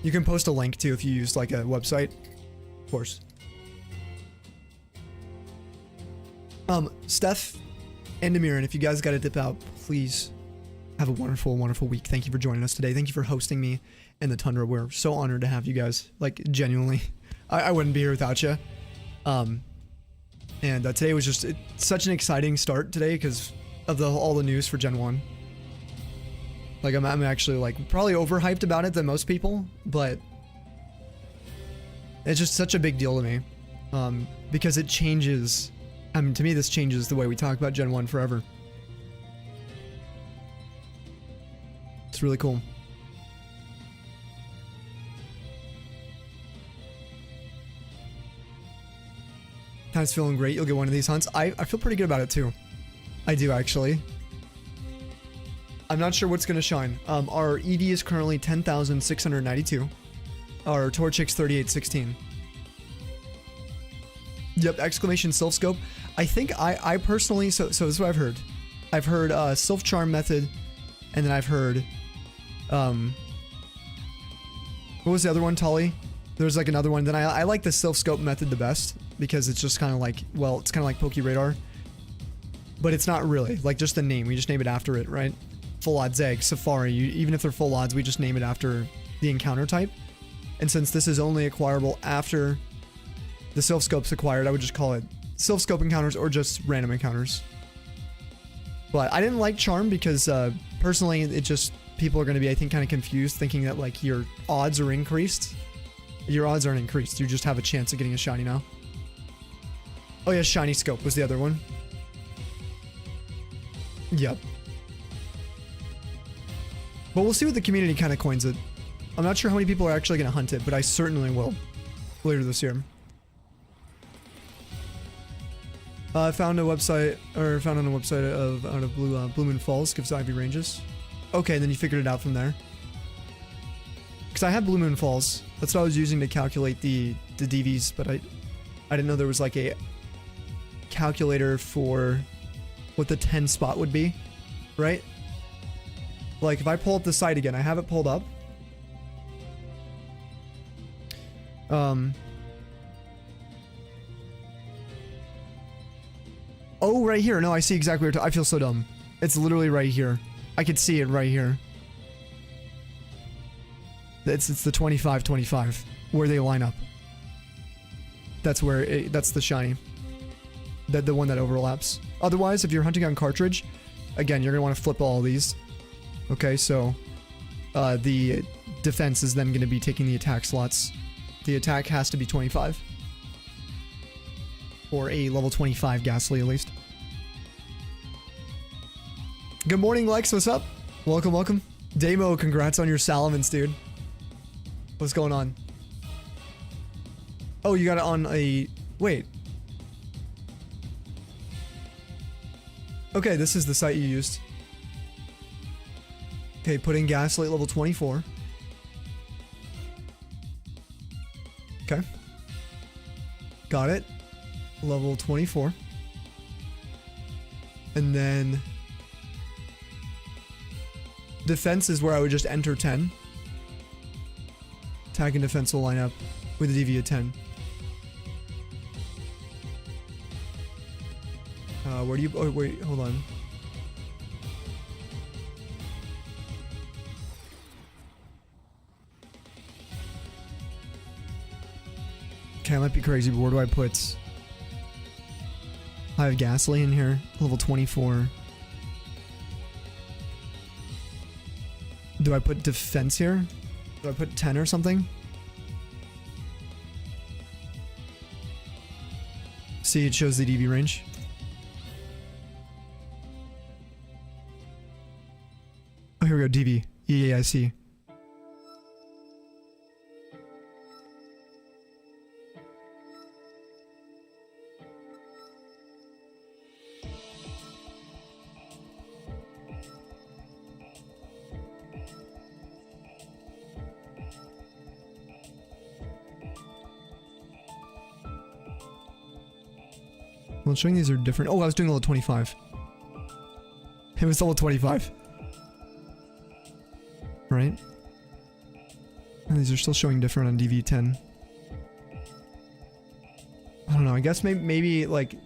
You can post a link too if you use like a website. Of course. Steph and Demiran, if you guys got to dip out, please have a wonderful, wonderful week. Thank you for joining us today. Thank you for hosting me and the Tundra. We're so honored to have you guys. Like, genuinely. I wouldn't be here without you. And today was just such an exciting start today because of all the news for Gen 1. Like, I'm actually, like, probably overhyped about it than most people, but it's just such a big deal to me. Because it changes, I mean, to me, this changes the way we talk about Gen 1 forever. It's really cool. Time's feeling great. You'll get one of these hunts. I feel pretty good about it too. I do actually. I'm not sure what's gonna shine. Our Eevee is currently 10,692. Our Torchic's 3816. Yep, exclamation Sylph Scope. I think I personally, so this is what I've heard. I've heard Sylph Charm method, and then I've heard what was the other one, Tully? There's like another one. Then I like the Sylph Scope method the best because it's just kind of like, well, it's kind of like Poke Radar, but it's not really like just the name. We just name it after it, right? Full odds egg, Safari. Even if they're full odds, we just name it after the encounter type. And since this is only acquirable after the Sylph Scope's acquired, I would just call it Sylph Scope encounters or just random encounters. But I didn't like Charm because personally, it just, people are going to be, I think, kind of confused thinking that like your odds are increased. Your odds aren't increased. You just have a chance of getting a shiny now. Oh yeah, Shiny Scope was the other one. Yep. But we'll see what the community kind of coins it. I'm not sure how many people are actually going to hunt it, but I certainly will later this year. I found a website, or found on a website out of Blue Moon Falls, gives Ivy ranges. Okay, then you figured it out from there. Because I had Blue Moon Falls. That's what I was using to calculate the DVs, but I didn't know there was like a calculator for what the 10 spot would be, right? Like if I pull up the site again, I have it pulled up. Oh, right here. No, I see exactly where I feel so dumb. It's literally right here. I could see it right here. It's the 25-25 where they line up. That's where that's the shiny. The one that overlaps. Otherwise, if you're hunting on cartridge, again, you're gonna want to flip all of these. Okay, so the defense is then gonna be taking the attack slots. The attack has to be 25. Or a level 25 Ghastly at least. Good morning, Lex. What's up? Welcome, welcome. Damo, congrats on your Salamence, dude. What's going on? Oh, you got it on a... Wait. Okay, this is the site you used. Okay, put in Gaslight level 24. Okay. Got it. Level 24. And then... Defense is where I would just enter 10. Attack and defense will line up with a DV of 10. Where do you... Oh, wait, hold on. Okay, I might be crazy, but where do I put... I have Ghastly in here. Level 24. Do I put defense here? Do I put 10 or something? See, it shows the DV range. Oh, here we go, DV. Yeah, I see. Well, showing these are different. Oh, I was doing level 25. It was level 25. Right? And these are still showing different on DV10. I don't know. I guess maybe like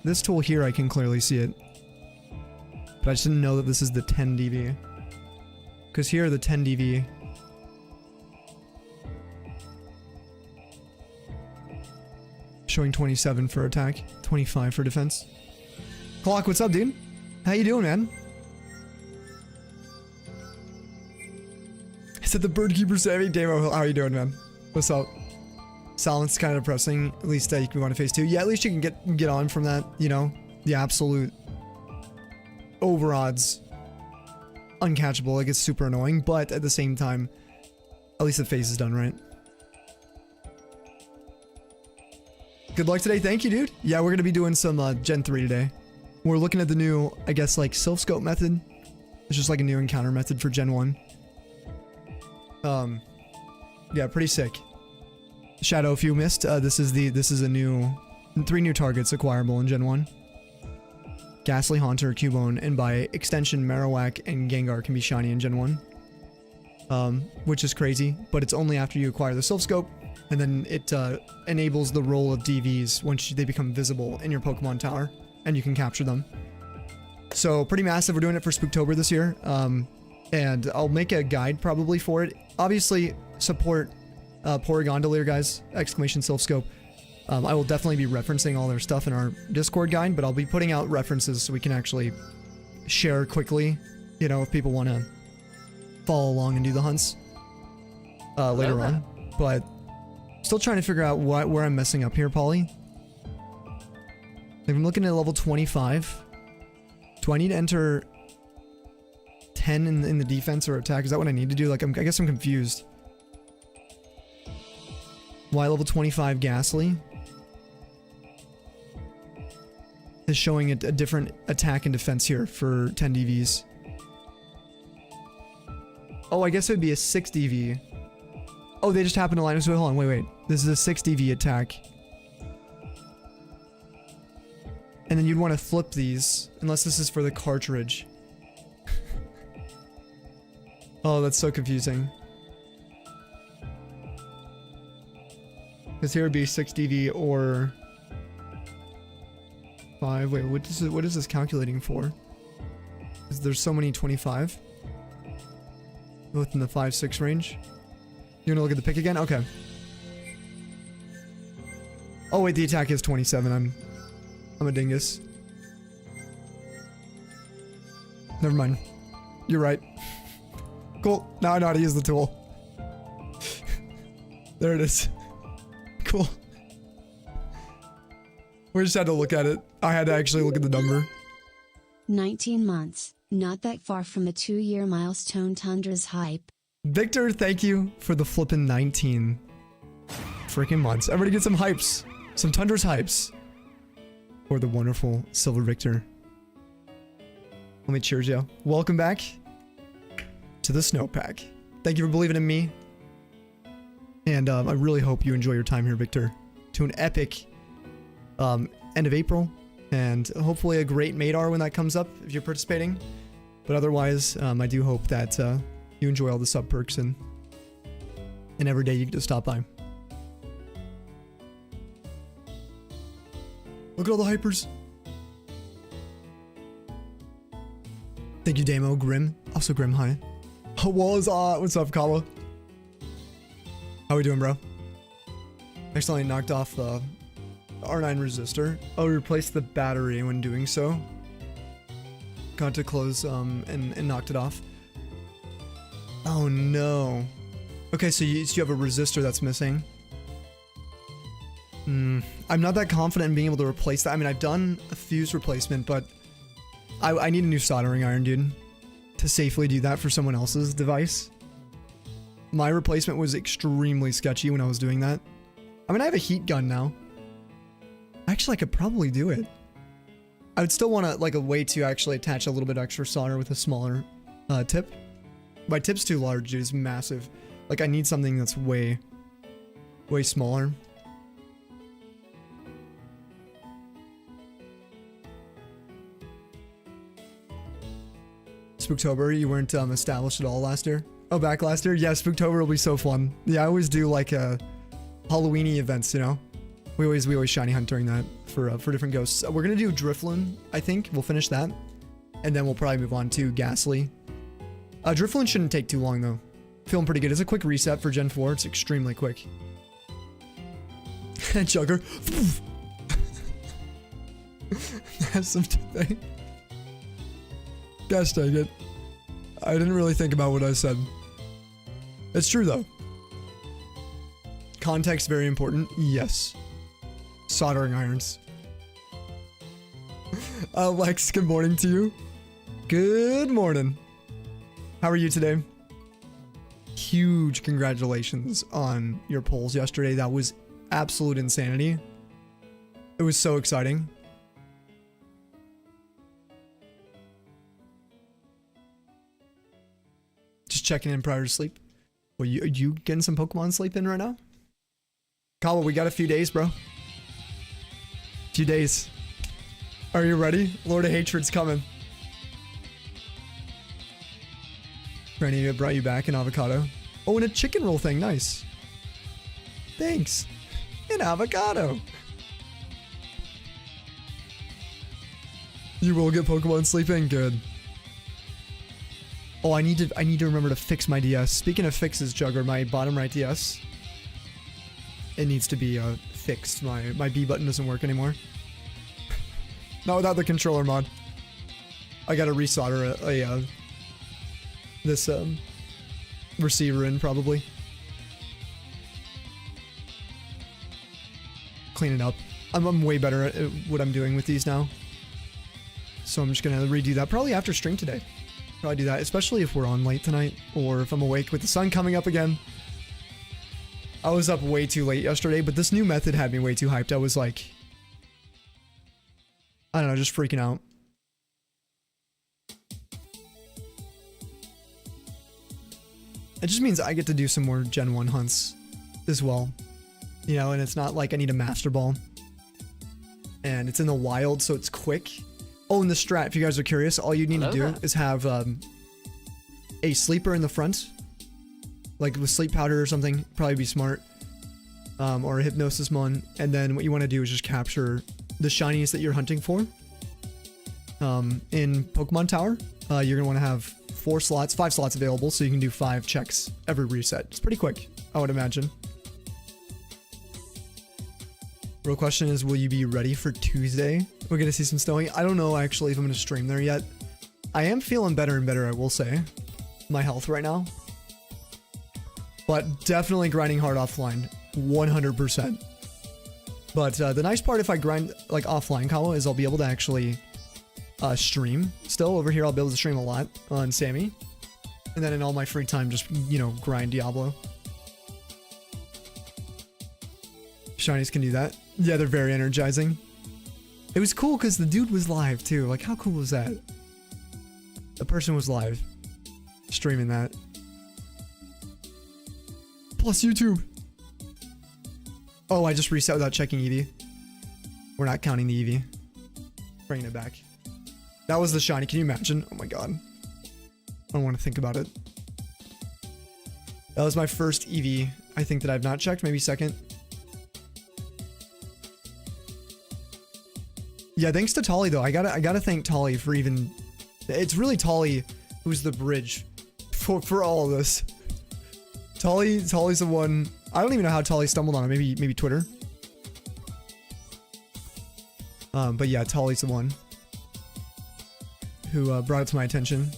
this tool here, I can clearly see it. But I just didn't know that this is the 10 DV. Because here, the 10 DV... showing 27 for attack, 25 for defense. Clock, what's up, dude? How you doing, man? Is it the bird keeper savvy? Damo, how you doing, man? What's up? Silence kind of depressing. At least you can move on to phase 2. Yeah, at least you can get on from that, you know? The absolute over odds. Uncatchable, like it's super annoying, but at the same time, at least the phase is done, right? Good luck today. Thank you, dude. Yeah, we're going to be doing some Gen 3 today. We're looking at the new, I guess, like, self-scope method. It's just like a new encounter method for Gen 1. Yeah, pretty sick. Shadow, if you missed, this is a new... 3 new targets acquirable in Gen 1. Ghastly, Haunter, Cubone, and by extension, Marowak and Gengar can be shiny in Gen 1. Which is crazy, but it's only after you acquire the self-scope. And then it enables the roll of DVs once they become visible in your Pokemon Tower, and you can capture them. So pretty massive. We're doing it for Spooktober this year, and I'll make a guide probably for it. Obviously, support Porygon guys! Exclamation Self-Scope. I will definitely be referencing all their stuff in our Discord guide, but I'll be putting out references so we can actually share quickly, you know, if people want to follow along and do the hunts later on. But still trying to figure out where I'm messing up here, Polly. Like I'm looking at level 25. Do I need to enter 10 in the defense or attack? Is that what I need to do? Like, I guess I'm confused. Why level 25 Ghastly is showing a different attack and defense here for 10 DVs. Oh, I guess it would be a 6 DV. Oh, they just happened to line up. So hold on, wait. This is a 6 DV attack. And then you'd want to flip these, unless this is for the cartridge. Oh, that's so confusing. Because here would be 6 DV or 5. Wait, what is this calculating for? Because there's so many 25. Both in the 5-6 range. You want to look at the pick again? Okay. Oh wait, the attack is 27. I'm a dingus. Never mind. You're right. Cool. Now I know how to use the tool. There it is. Cool. We just had to look at it. I had to actually look at the number. 19 months. Not that far from a 2-year milestone. Tundra's hype. Victor, thank you for the flippin' 19 freaking months. Everybody get some hypes. Some Tundra's hypes. For the wonderful Silver Victor. Let me cheers you. Welcome back to the Snowpack. Thank you for believing in me. And I really hope you enjoy your time here, Victor. To an epic end of April. And hopefully a great Madar when that comes up if you're participating. But otherwise, I do hope that you enjoy all the sub perks and every day you get to stop by. Look at all the hypers. Thank you, Damo. Grim. Also Grim, hi. What's up, Kawa? How we doing, bro? Accidentally knocked off the R9 resistor. Oh, replaced the battery when doing so. Got to close and knocked it off. Oh no. Okay, so you have a resistor that's missing. I'm not that confident in being able to replace that. I mean, I've done a fuse replacement, but I need a new soldering iron, dude, to safely do that for someone else's device. My replacement was extremely sketchy when I was doing that. I mean, I have a heat gun now. Actually, I could probably do it. I would still want a way to actually attach a little bit extra solder with a smaller tip. My tip's too large, dude. It's massive. Like, I need something that's way Spooktober, you weren't established at all last year. Oh, back last year? Yeah, Spooktober will be so fun. Yeah, I always do like Halloweeny events, you know? We always shiny hunt during that for different ghosts. We're gonna do Drifloon, I think. We'll finish that. And then we'll probably move on to Ghastly. Drifloon shouldn't take too long though. Feeling pretty good. It's a quick reset for Gen 4. It's extremely quick. Jugger. That's some thing. Gosh dang it. I didn't really think about what I said. It's true though. Context very important. Yes. Soldering irons. Lex, good morning to you. Good morning. How are you today? Huge congratulations on your polls yesterday. That was absolute insanity. It was so exciting. Just checking in prior to sleep. Well, you getting some Pokemon sleep in right now? Kawa, we got a few days, bro. Few days. Are you ready? Lord of Hatred's coming. Granny brought you back an avocado. Oh, and a chicken roll thing. Nice. Thanks. An avocado. You will get Pokemon sleeping. Good. Oh, I need to remember to fix my DS. Speaking of fixes, Jugger, my bottom right DS. It needs to be fixed. My B button doesn't work anymore. Not without the controller mod. I gotta resolder this receiver in probably. Clean it up. I'm way better at what I'm doing with these now. So I'm just gonna redo that probably after stream today. Probably do that, especially if we're on late tonight or if I'm awake with the sun coming up again. I was up way too late yesterday, but this new method had me way too hyped. I was like, I don't know, just freaking out. It just means I get to do some more Gen 1 hunts as well. You know, and it's not like I need a Master Ball. And it's in the wild, so it's quick. Oh, and the strat, if you guys are curious, all you need to do is have a sleeper in the front. Like with sleep powder or something, probably be smart. Or a hypnosis mon. And then what you want to do is just capture the shinies that you're hunting for. In Pokemon Tower, you're going to want to have 5 slots available, so you can do 5 checks every reset. It's pretty quick, I would imagine. Real question is, will you be ready for Tuesday? We're going to see some snowing. I don't know actually if I'm going to stream there yet. I am feeling better and better, I will say. My health right now. But definitely grinding hard offline. 100%. But the nice part if I grind like offline, Kawa, is I'll be able to actually stream. Still, over here I'll be able to stream a lot on Sammy. And then in all my free time, just, you know, grind Diablo. Shinies can do that. Yeah, they're very energizing. It was cool because the dude was live too. Like, how cool was that? The person was live. Streaming that. Plus YouTube. Oh, I just reset without checking Eevee. We're not counting the Eevee. Bringing it back. That was the shiny. Can you imagine? Oh my god. I don't want to think about it. That was my first Eevee, I think, that I've not checked. Maybe second. Yeah, thanks to Tolly though. I gotta thank Tolly for even. It's really Tolly who's the bridge for all of this. Tolly's the one. I don't even know how Tolly stumbled on it. Maybe Twitter. But yeah, Tolly's the one who brought it to my attention.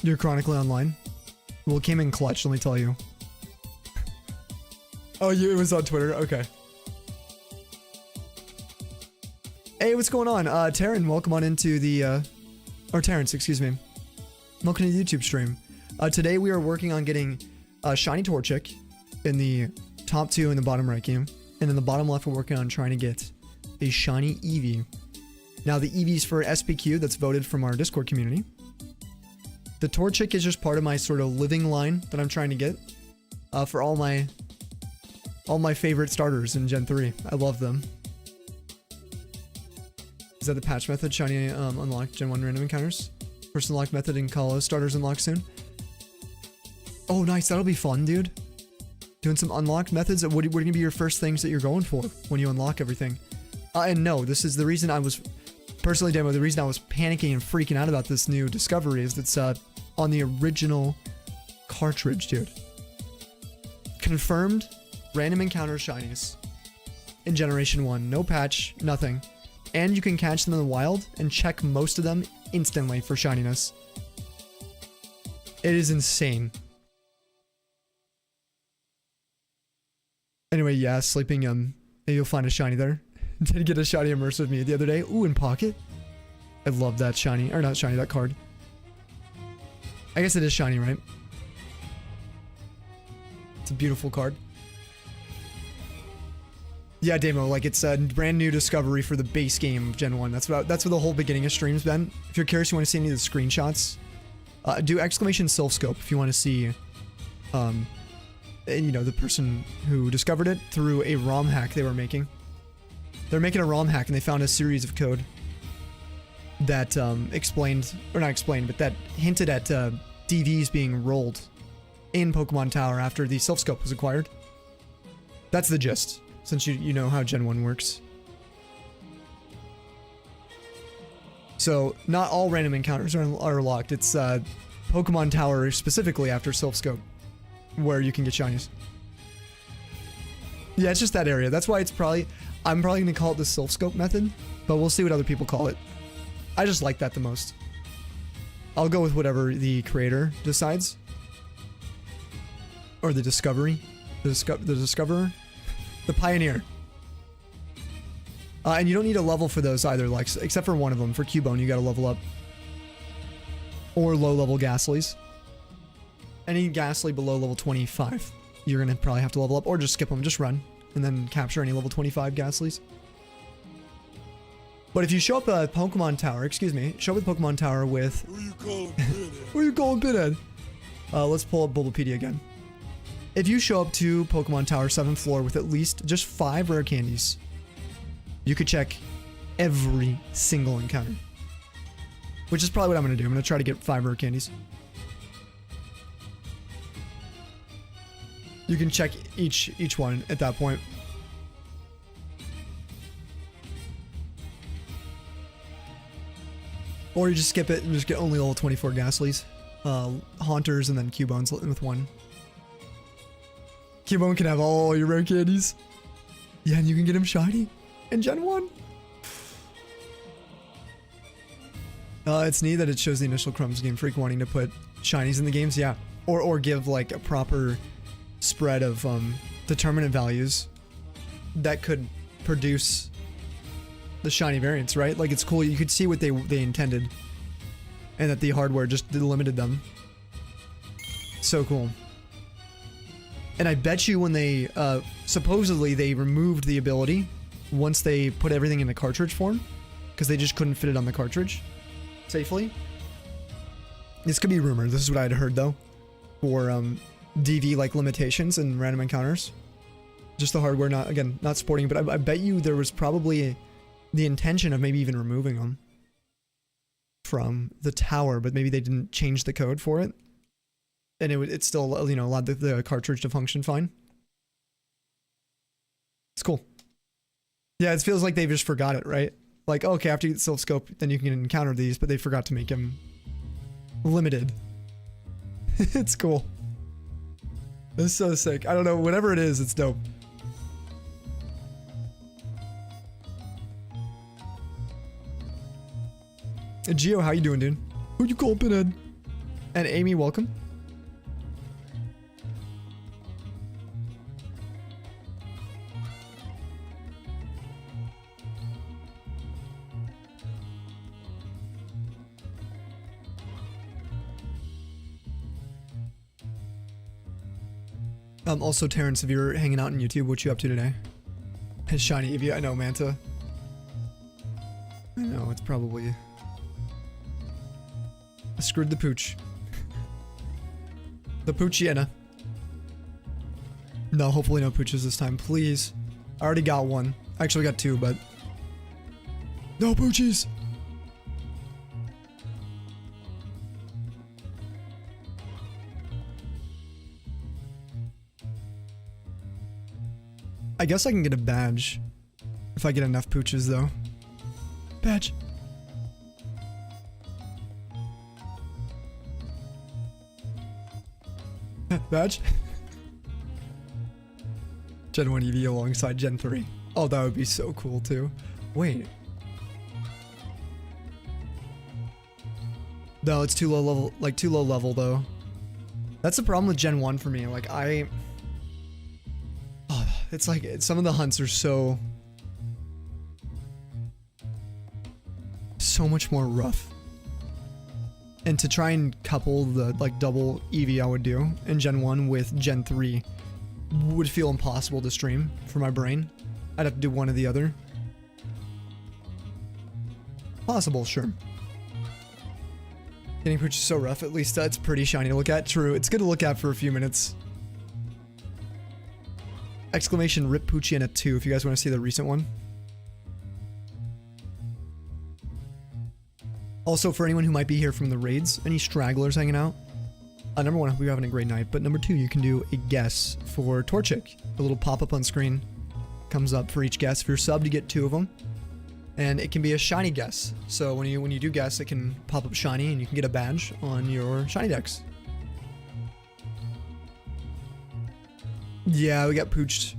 You're chronically online. Well, it came in clutch. Let me tell you. Oh, it was on Twitter? Okay. Hey, what's going on? Taryn, welcome on into the, or Terrence, excuse me. Welcome to the YouTube stream. Today we are working on getting Shiny Torchic in the top 2 in the bottom right game. And in the bottom left, we're working on trying to get a Shiny Eevee. Now, the Eevee's for SPQ that's voted from our Discord community. The Torchic is just part of my sort of living line that I'm trying to get for all my favorite starters in Gen 3. I love them. Is that the patch method? Shiny unlocked Gen 1 random encounters. First unlocked method in Call starters unlocked soon. Oh, nice. That'll be fun, dude. Doing some unlocked methods. What are going to be your first things that you're going for when you unlock everything? And no, this is the reason I was... Personally, Demo, the reason I was panicking and freaking out about this new discovery is it's on the original cartridge, dude. Confirmed random encounter shinies in Generation 1. No patch, nothing. And you can catch them in the wild and check most of them instantly for shininess. It is insane. Anyway, yeah, sleeping, maybe you'll find a shiny there. Did get a shiny immersive me the other day. Ooh, in pocket. I love that shiny, or not shiny, that card. I guess it is shiny, right? It's a beautiful card. Yeah, Demo, like it's a brand new discovery for the base game of Gen 1. That's what the whole beginning of stream's been. If you're curious, you want to see any of the screenshots, do exclamation self scope if you want to see, you know, the person who discovered it through a ROM hack they were making. They're making a ROM hack and they found a series of code that explained, or not explained, but that hinted at DVs being rolled in Pokemon Tower after the self scope was acquired. That's the gist, since you know how Gen 1 works. So not all random encounters are locked. It's Pokemon Tower specifically after self scope where you can get shinies. Yeah, it's just that area. That's why it's I'm probably going to call it the self scope method, but we'll see what other people call it. I just like that the most. I'll go with whatever the creator decides. Or the discovery. The discoverer. The pioneer. And you don't need a level for those either, like, except for one of them. For Cubone, you gotta level up. Or low-level Ghastlies. Any Ghastly below level 25, you're gonna probably have to level up, or just skip them, just run, and then capture any level 25 Ghastlies. But if you show up at Pokemon Tower, show up at Pokemon Tower with... Who are you calling Pinhead? Let's pull up Bulbapedia again. If you show up to Pokemon Tower 7th floor with at least just 5 rare candies, you could check every single encounter. Which is probably what I'm going to do. I'm going to try to get 5 rare candies. You can check each one at that point. Or you just skip it and just get only level 24 Ghastlies. Haunters and then Cubones with 1. Cubone can have all your rare candies. Yeah, and you can get him shiny in Gen 1. It's neat that it shows the initial crumbs Game Freak wanting to put shinies in the games, yeah. Or give like a proper spread of determinant values that could produce the shiny variants, right? Like it's cool, you could see what they intended. And that the hardware just limited them. So cool. And I bet you when they, supposedly they removed the ability once they put everything in the cartridge form, because they just couldn't fit it on the cartridge safely. This could be rumor. This is what I had heard though, for DV like limitations and random encounters. Just the hardware not supporting it, but I bet you there was probably the intention of maybe even removing them from the tower, but maybe they didn't change the code for it. And it still, you know, allowed the cartridge to function fine. It's cool. Yeah, it feels like they just forgot it, right? Like, okay, after you get Silph Scope, then you can encounter these, but they forgot to make him limited. It's cool. It's so sick. I don't know, whatever it is, it's dope. Hey, Gio, how you doing, dude? Who you call Pinhead? And Amy, welcome. Also, Terrence, if you're hanging out on YouTube, what you up to today? His shiny Eevee, I know, Manta. I know, it's probably... I screwed the pooch. The Poochiana. No, hopefully no pooches this time, please. I already got one. I actually got 2, but... No Poochies. I guess I can get a badge if I get enough Pooches though. Badge. Badge. Gen 1 Eevee alongside Gen 3. Oh, that would be so cool too. Wait. No, it's too low level, like too low level though. That's the problem with Gen 1 for me. Like it's like some of the hunts are so much more rough. And to try and couple the like double Eevee I would do in Gen 1 with Gen 3 would feel impossible to stream for my brain. I'd have to do one or the other. Possible, sure. Getting Pooch is so rough, at least it's pretty shiny to look at. True, it's good to look at for a few minutes. Exclamation rip Poochie at 2 if you guys want to see the recent one. Also, for anyone who might be here from the raids, any stragglers hanging out, number 1, I hope you're having a great night, but number 2, you can do a guess for Torchic. A little pop-up on screen comes up for each guess. If you're subbed, you get 2 of them. And it can be a shiny guess. So when you do guess, it can pop up shiny and you can get a badge on your shiny decks. Yeah, we got pooched.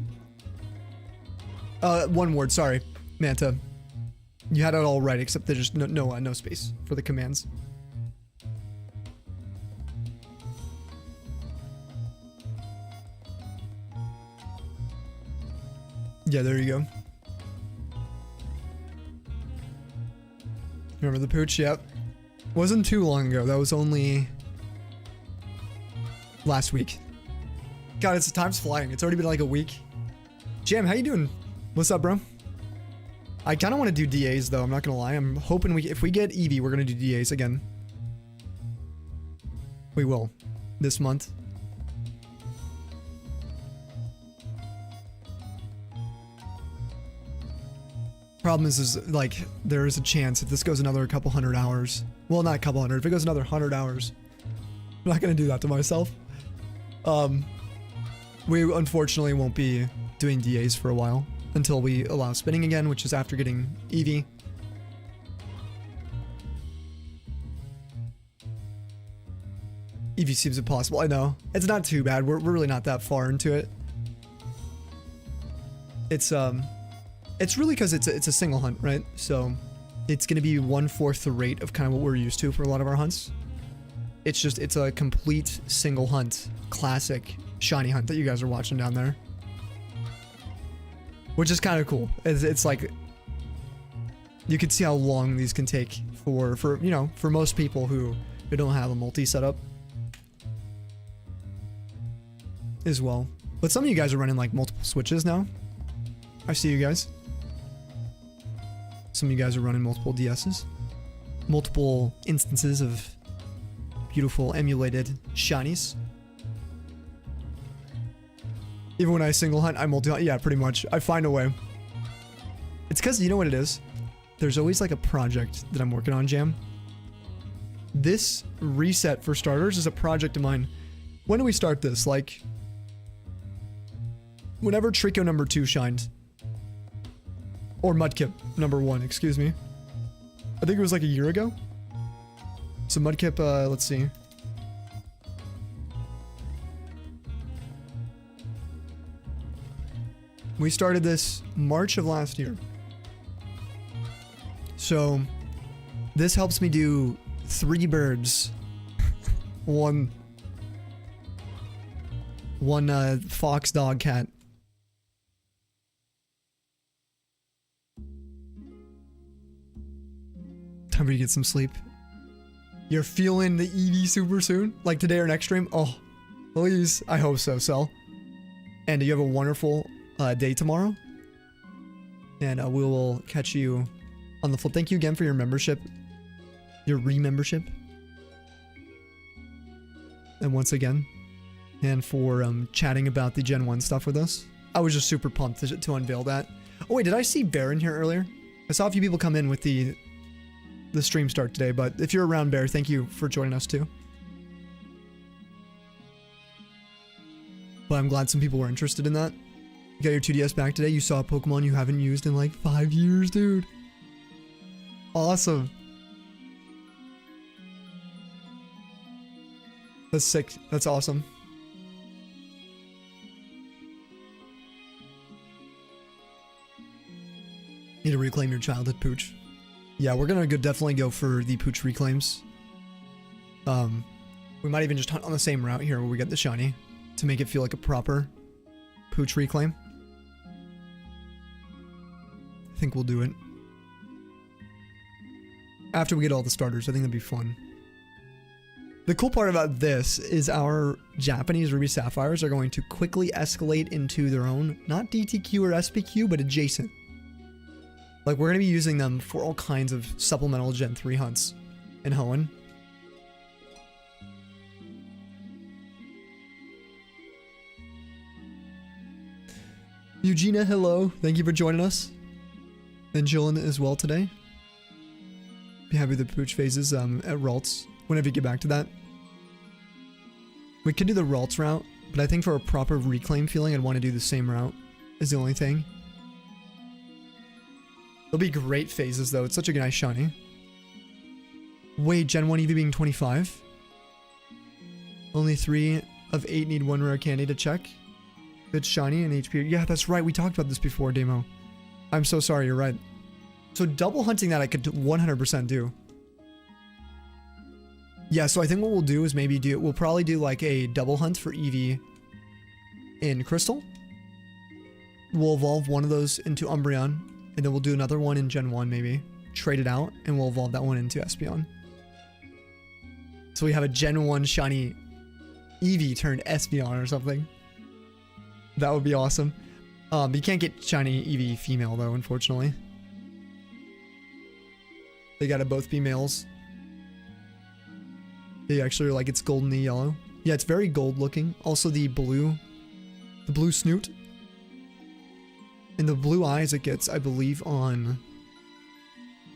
One word, sorry, Manta. You had it all right, except there's just no space for the commands. Yeah, there you go. Remember the pooch? Yep. Wasn't too long ago. That was only last week. God, it's time's flying. It's already been like a week. Jam, how you doing? What's up, bro? I kind of want to do DAs though. I'm not gonna lie. I'm hoping if we get Eevee, we're gonna do DAs again. We will this month. Problem is like there is a chance if this goes another couple hundred hours. Well, not a couple hundred. If it goes another 100 hours, I'm not gonna do that to myself. We unfortunately won't be doing DAs for a while until we allow spinning again, which is after getting Eevee. Eevee seems impossible. I know. It's not too bad. We're really not that far into it. It's really because it's a single hunt, right? So it's going to be 1/4 the rate of kind of what we're used to for a lot of our hunts. It's a complete single hunt, classic shiny hunt that you guys are watching down there, which is kind of cool. It's like you can see how long these can take for you know, for most people who don't have a multi setup as well. But some of you guys are running like multiple switches now. I see you guys. Some of you guys are running multiple DSs, multiple instances of beautiful emulated shinies. Even when I single hunt, I multi hunt. Yeah, pretty much. I find a way. It's because you know what it is? There's always like a project that I'm working on, Jam. This reset for starters is a project of mine. When do we start this? Like, whenever Trico number 2 shined. Or Mudkip number 1, excuse me. I think it was like a year ago. So Mudkip, let's see. We started this March of last year. So this helps me do 3 birds. one fox, dog, cat. Time for you to get some sleep. You're feeling the Eevee super soon? Like today or next stream? Oh, please. I hope so, Cell. And you have a wonderful day tomorrow. And we will catch you on the flip. Thank you again for your membership. Your re-membership. And once again. And for chatting about the Gen 1 stuff with us. I was just super pumped to unveil that. Oh wait, did I see Baron here earlier? I saw a few people come in with the stream start today, but if you're around, Bear, thank you for joining us too. But I'm glad some people were interested in that. You got your 2DS back today. You saw a Pokemon you haven't used in like 5 years, dude. Awesome. That's sick. That's awesome. Need to reclaim your childhood, Pooch. Yeah, we're gonna definitely go for the Pooch reclaims. We might even just hunt on the same route here where we get the shiny to make it feel like a proper Pooch reclaim. I think we'll do it. After we get all the starters, I think that'd be fun. The cool part about this is our Japanese Ruby Sapphires are going to quickly escalate into their own, not DTQ or SPQ, but adjacent. Like, we're going to be using them for all kinds of supplemental Gen 3 hunts in Hoenn. Eugenia, hello. Thank you for joining us. And Jillian as well today. Be happy with the Pooch phases at Ralts, whenever you get back to that. We could do the Ralts route, but I think for a proper reclaim feeling, I'd want to do the same route, is the only thing. They'll be great phases, though. It's such a nice shiny. Wait, Gen 1 Eevee being 25? Only 3 of 8 need 1 rare candy to check. Good shiny and HP. Yeah, that's right. We talked about this before, Demo. I'm so sorry. You're right. So double hunting that I could 100% do. Yeah, so I think what we'll do is we'll probably do like a double hunt for Eevee in Crystal. We'll evolve one of those into Umbreon. And then we'll do another one in Gen 1 maybe. Trade it out, and we'll evolve that one into Espeon. So we have a Gen 1 shiny Eevee turned Espeon or something. That would be awesome. You can't get shiny Eevee female though, unfortunately. They gotta both be males. They actually are like, it's golden yellow. Yeah, it's very gold looking. Also the blue snoot. And the blue eyes it gets, I believe, on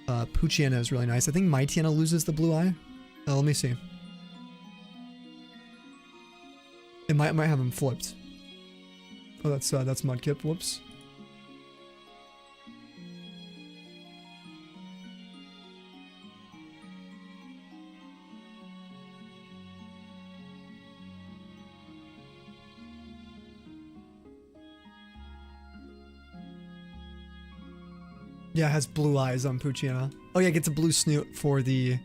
Poochyena is really nice. I think Mightyena loses the blue eye. Let me see. It might have them flipped. Oh, that's Mudkip. Whoops. Yeah, it has blue eyes on Poochyena. Oh yeah, it gets a blue snoot for the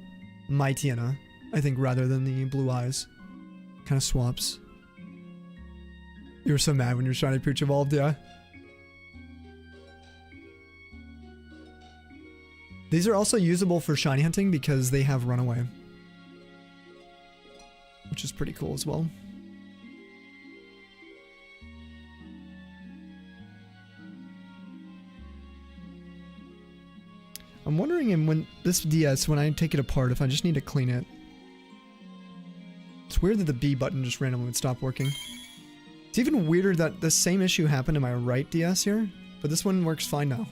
Mightyena, I think, rather than the blue eyes. Kind of swaps. You were so mad when your shiny Pooch evolved, yeah. These are also usable for shiny hunting because they have runaway, which is pretty cool as well. I'm wondering when this DS, when I take it apart, if I just need to clean it. It's weird that the B button just randomly would stop working. It's even weirder that the same issue happened to my right DS here, but this one works fine now.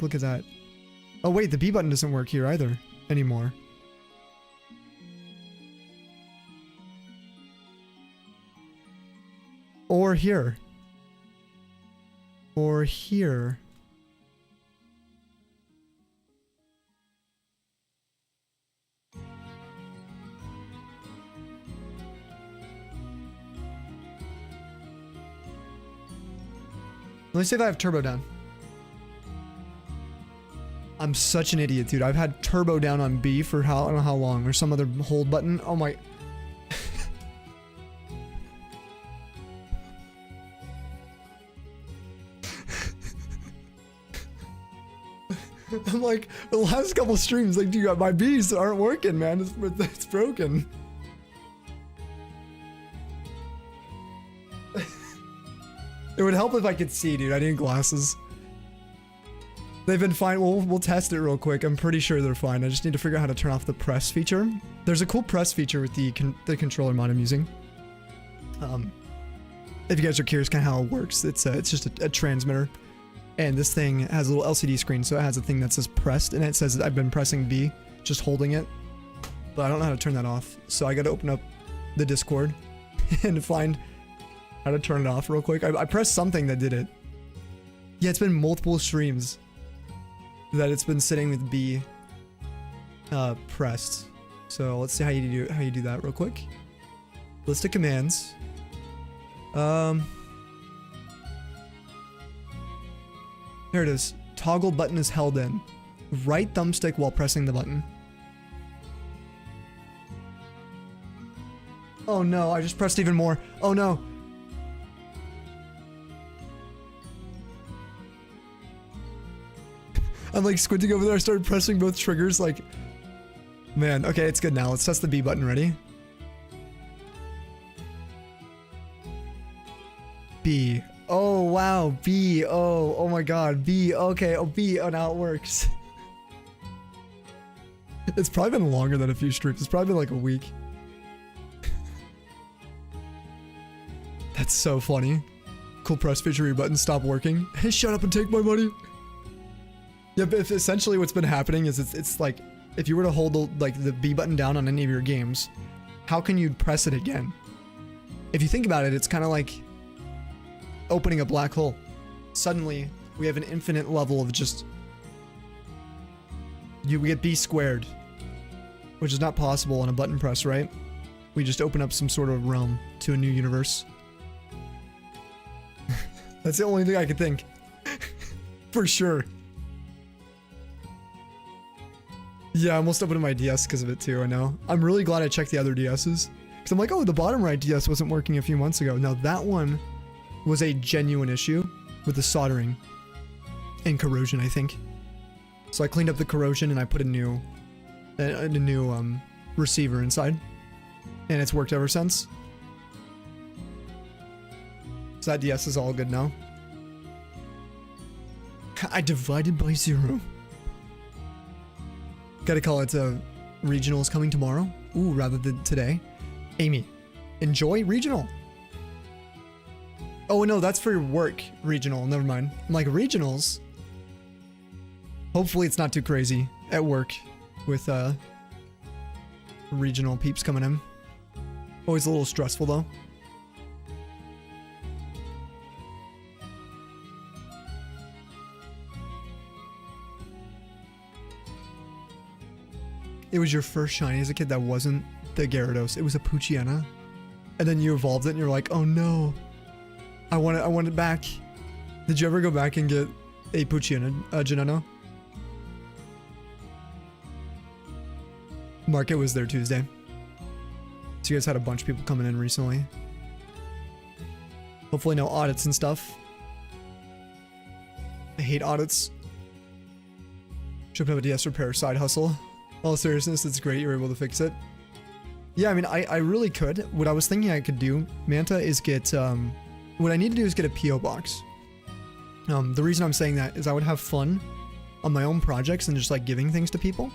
Look at that. Oh wait, the B button doesn't work here either anymore. Or here. Or here. Let me see if I have turbo down. I'm such an idiot, dude. I've had turbo down on B for I don't know how long, or some other hold button. Oh my. I'm like, the last couple streams, like, dude, my Bs aren't working, man. It's broken. It would help if I could see, dude. I need glasses. They've been fine. We'll test it real quick. I'm pretty sure they're fine. I just need to figure out how to turn off the press feature. There's a cool press feature with the controller mod I'm using. If you guys are curious kind of how it works, it's just a transmitter. And this thing has a little LCD screen, so it has a thing that says pressed, and it says I've been pressing B, just holding it. But I don't know how to turn that off, so I gotta open up the Discord and find how to turn it off real quick. I pressed something that did it. Yeah, it's been multiple streams that it's been sitting with B pressed. So let's see how you do that real quick. List of commands. There it is. Toggle button is held in. Right thumbstick while pressing the button. Oh no, I just pressed even more. Oh no. I'm like squinting over there. I started pressing both triggers like... Man, okay, it's good now. Let's test the B button. Ready? B. Oh, wow. B. Oh my god. B. Okay. Oh, B. Oh, now it works. It's probably been longer than a few streams. It's probably been like a week. That's so funny. Cool press feature where your buttons stop working. Hey, shut up and take my money. Yeah, but if essentially what's been happening is it's like, if you were to hold the B button down on any of your games, how can you press it again? If you think about it, it's kind of like opening a black hole. Suddenly, we have an infinite level of just... we get B squared, which is not possible on a button press, right? We just open up some sort of realm to a new universe. That's the only thing I could think. For sure. Yeah, I almost opened my DS because of it too, I know. I'm really glad I checked the other DSs. Because I'm like, oh, the bottom right DS wasn't working a few months ago. Now that one was a genuine issue with the soldering and corrosion, I think. So I cleaned up the corrosion and I put a new receiver inside. And it's worked ever since. So that DS is all good now. I divided by 0. Gotta call it regionals coming tomorrow. Ooh, rather than today. Amy, enjoy regional. Oh no, that's for work regional. Never mind. I'm like, regionals? Hopefully it's not too crazy at work with regional peeps coming in. Always a little stressful though. It was your first shiny as a kid that wasn't the Gyarados. It was a Poochyena. And then you evolved it and you're like, oh no. I want it back. Did you ever go back and get a Poochyena, Janeno? Market was there Tuesday. So you guys had a bunch of people coming in recently. Hopefully no audits and stuff. I hate audits. Should have a DS repair side hustle. All seriousness, it's great you were able to fix it. Yeah, I mean, I really could. What I was thinking I could do, Manta, is get, what I need to do is get a P.O. box. The reason I'm saying that is I would have fun on my own projects and just like giving things to people.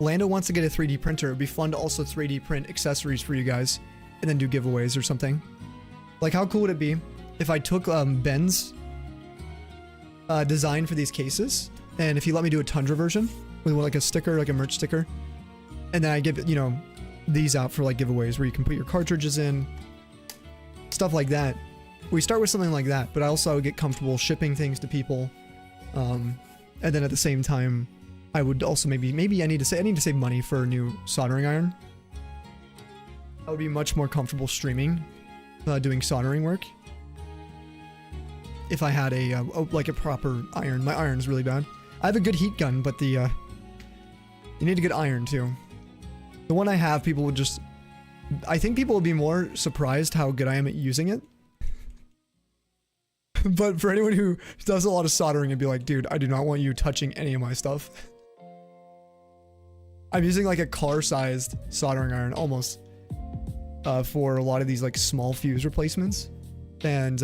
Lando wants to get a 3D printer. It'd be fun to also 3D print accessories for you guys and then do giveaways or something. Like, how cool would it be if I took Ben's design for these cases, and if he let me do a Tundra version with like a sticker, like a merch sticker, and then I give, you know, these out for like giveaways where you can put your cartridges in, stuff like that. We start with something like that, but I also would get comfortable shipping things to people, and then at the same time, I would also maybe I need to save money for a new soldering iron. I would be much more comfortable streaming, doing soldering work, if I had like a proper iron. My iron's really bad. I have a good heat gun, but you need a good iron too. The one I have, people would just... I think people would be more surprised how good I am at using it. But for anyone who does a lot of soldering, it'd be like, dude, I do not want you touching any of my stuff. I'm using like a car-sized soldering iron, almost, for a lot of these like small fuse replacements. And,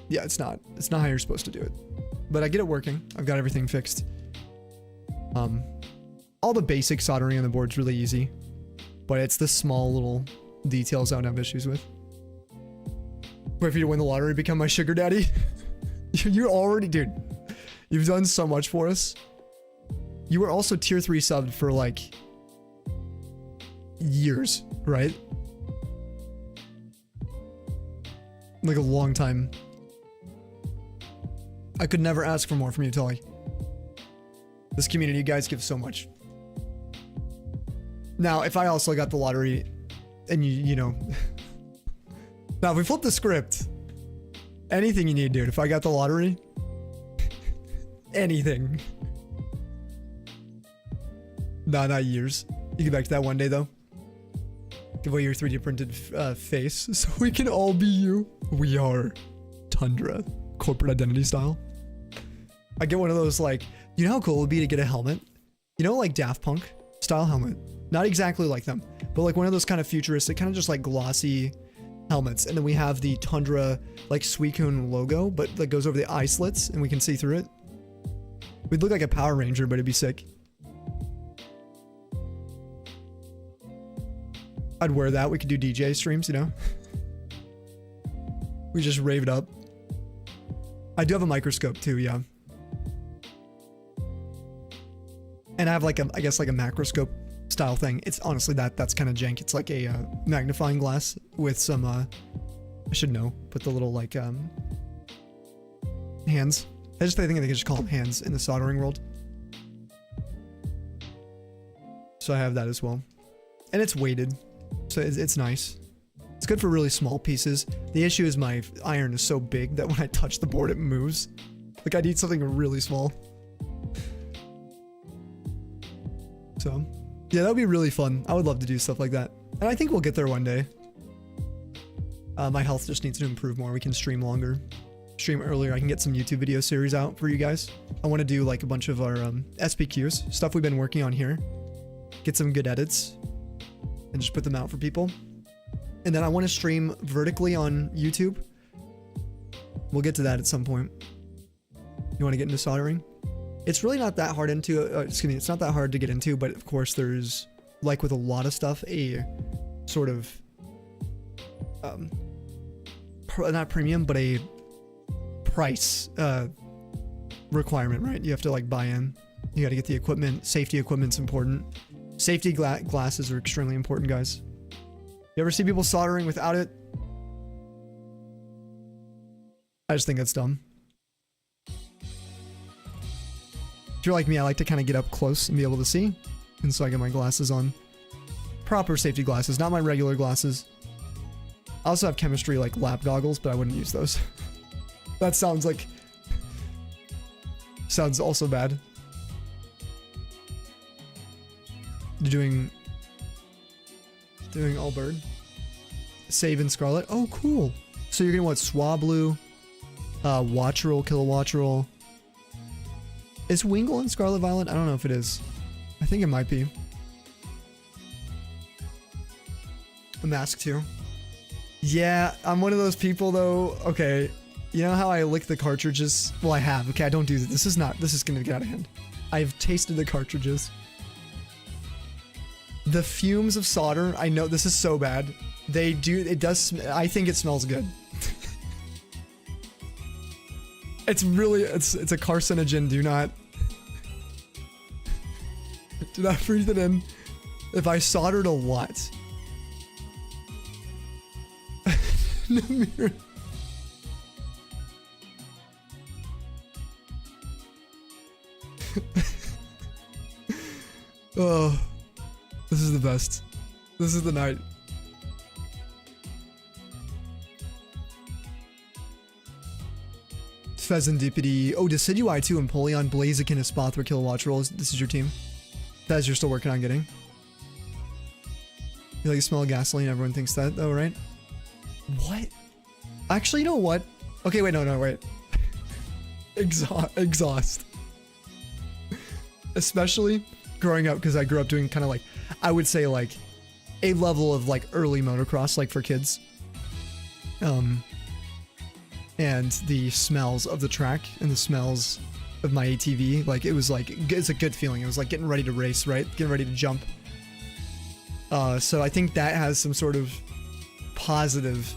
yeah, it's not how you're supposed to do it. But I get it working. I've got everything fixed. All the basic soldering on the board's really easy, but it's the small little details I don't have issues with. Wait for you to win the lottery, become my sugar daddy. You're already, dude. You've done so much for us. You were also tier 3 subbed for like years, right? Like a long time. I could never ask for more from you, Tully. This community, you guys give so much. Now, if I also got the lottery, and you know... Now, if we flip the script, anything you need, dude. If I got the lottery, anything. Nah, not years. You get back to that one day, though. Give away your 3D printed face so we can all be you. We are Tundra. Corporate identity style. I get one of those, like, you know how cool it would be to get a helmet? You know, like Daft Punk style helmet? Not exactly like them, but like one of those kind of futuristic, kind of just like glossy helmets. And then we have the Tundra, like Suicune logo, but that goes over the eye slits and we can see through it. We'd look like a Power Ranger, but it'd be sick. I'd wear that. We could do DJ streams, you know? We just rave it up. I do have a microscope too, yeah. And I have like a, I guess like a macroscope style thing. It's honestly that's kind of jank. It's like a magnifying glass with some, I should know, put the little like hands. I think they can just call them hands in the soldering world. So I have that as well. And it's weighted, so it's nice. It's good for really small pieces. The issue is my iron is so big that when I touch the board, it moves. Like I need something really small. So, yeah, that would be really fun. I would love to do stuff like that. And I think we'll get there one day. My health just needs to improve more. We can stream longer. Stream earlier. I can get some YouTube video series out for you guys. I want to do like a bunch of our SPQs. Stuff we've been working on here. Get some good edits. And just put them out for people. And then I want to stream vertically on YouTube. We'll get to that at some point. You want to get into soldering? It's really not that hard it's not that hard to get into, but of course there's, like with a lot of stuff, a sort of, not premium, but a price requirement, right? You have to like buy in. You got to get the equipment. Safety equipment's important. Safety glasses are extremely important, guys. You ever see people soldering without it? I just think that's dumb. If you're like me, I like to kind of get up close and be able to see. And so I get my glasses on. Proper safety glasses, not my regular glasses. I also have chemistry like lab goggles, but I wouldn't use those. That sounds like... Sounds also bad. You're doing all bird. Save in Scarlet. Oh, cool. So you're gonna what? Swablu, Watchroll, Kilowatchroll. Is Wingull in Scarlet Violet? I don't know if it is. I think it might be. A mask too. Yeah, I'm one of those people though. Okay, you know how I lick the cartridges? Well, I have. Okay, I don't do that. This is gonna get out of hand. I've tasted the cartridges. The fumes of solder, I know this is so bad. I think it smells good. It's a carcinogen. Do not breathe it in. If I soldered a lot. No mirror. Oh, this is the best. This is the night. Pheasantipity. Oh, Decidueye too, Empoleon, Blaziken, Espathra, Kilowatchroll. This is your team. That you're still working on getting. You like the smell of gasoline? Everyone thinks that, though, right? What? Actually, you know what? Okay, wait, no, wait. Exhaust. Especially growing up, because I grew up doing kind of like, I would say like a level of like early motocross, like for kids. And the smells of the track and the smells of my ATV, like it was like, it's a good feeling. It was like getting ready to race, right? Getting ready to jump. So I think that has some sort of positive,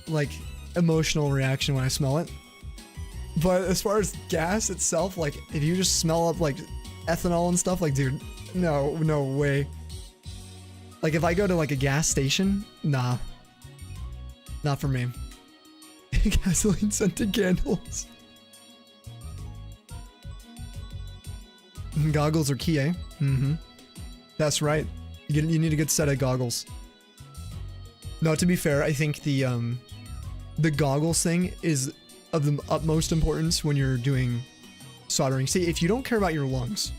like emotional reaction when I smell it. But as far as gas itself, like if you just smell up like ethanol and stuff, like dude, no way. Like if I go to like a gas station, nah, not for me. Gasoline scented candles. Goggles are key, eh? Mm-hmm. That's right. You need a good set of goggles. No, to be fair, I think the goggles thing is of the utmost importance when you're doing soldering. See, if you don't care about your lungs,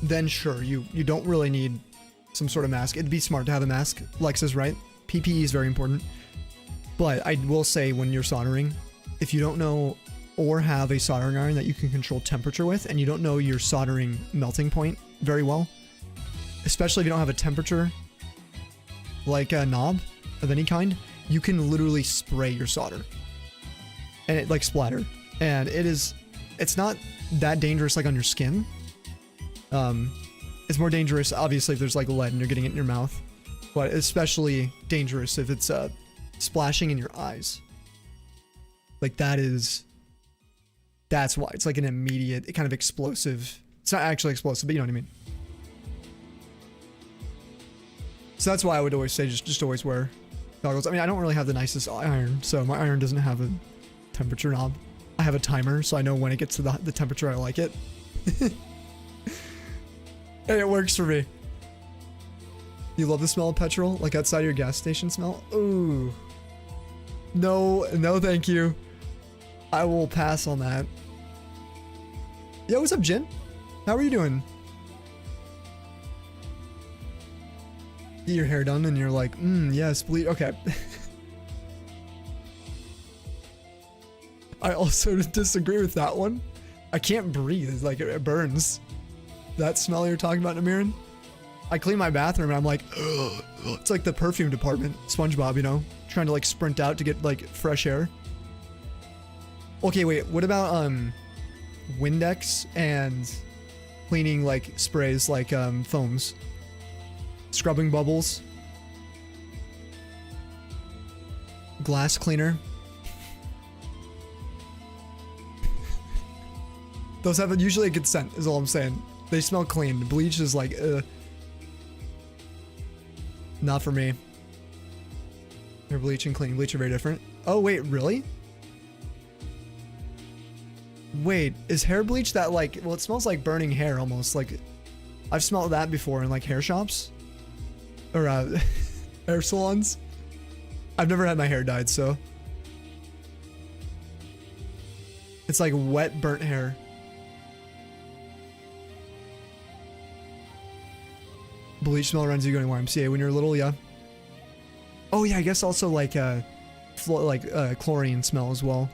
then sure, you don't really need some sort of mask. It'd be smart to have a mask. Lex is right. PPE is very important. But I will say when you're soldering, if you don't know or have a soldering iron that you can control temperature with, and you don't know your soldering melting point very well, especially if you don't have a temperature like a knob of any kind, you can literally spray your solder and it like splatter, and it's not that dangerous like on your skin. It's more dangerous obviously if there's like lead and you're getting it in your mouth, but especially dangerous if it's splashing in your eyes. Like that's why it's like an immediate kind of explosive. It's not actually explosive, but you know what I mean. So that's why I would always say just always wear goggles. I mean, I don't really have the nicest iron, so my iron doesn't have a temperature knob. I have a timer, so I know when it gets to the temperature I like it. And it works for me. You love the smell of petrol? Like outside your gas station smell? Ooh. No, thank you. I will pass on that. Yo, what's up, Jin? How are you doing? Get your hair done and you're like, yes, bleed. Okay. I also disagree with that one. I can't breathe. It's like it burns. That smell you're talking about, Namiran? I clean my bathroom and I'm like, ugh. It's like the perfume department. SpongeBob, you know? Trying to like sprint out to get like fresh air. Okay, wait. What about Windex and cleaning like sprays like foams? Scrubbing bubbles. Glass cleaner. Those have usually a good scent, is all I'm saying. They smell clean. Bleach is like, not for me. They're bleach and clean. Bleach are very different. Oh, wait, really? Wait, is hair bleach that like, well, it smells like burning hair almost. Like, I've smelled that before in like hair shops. Or hair salons. I've never had my hair dyed, so. It's like wet, burnt hair. Bleach smell runs you going to YMCA when you're little, yeah. Oh yeah, I guess also like chlorine smell as well.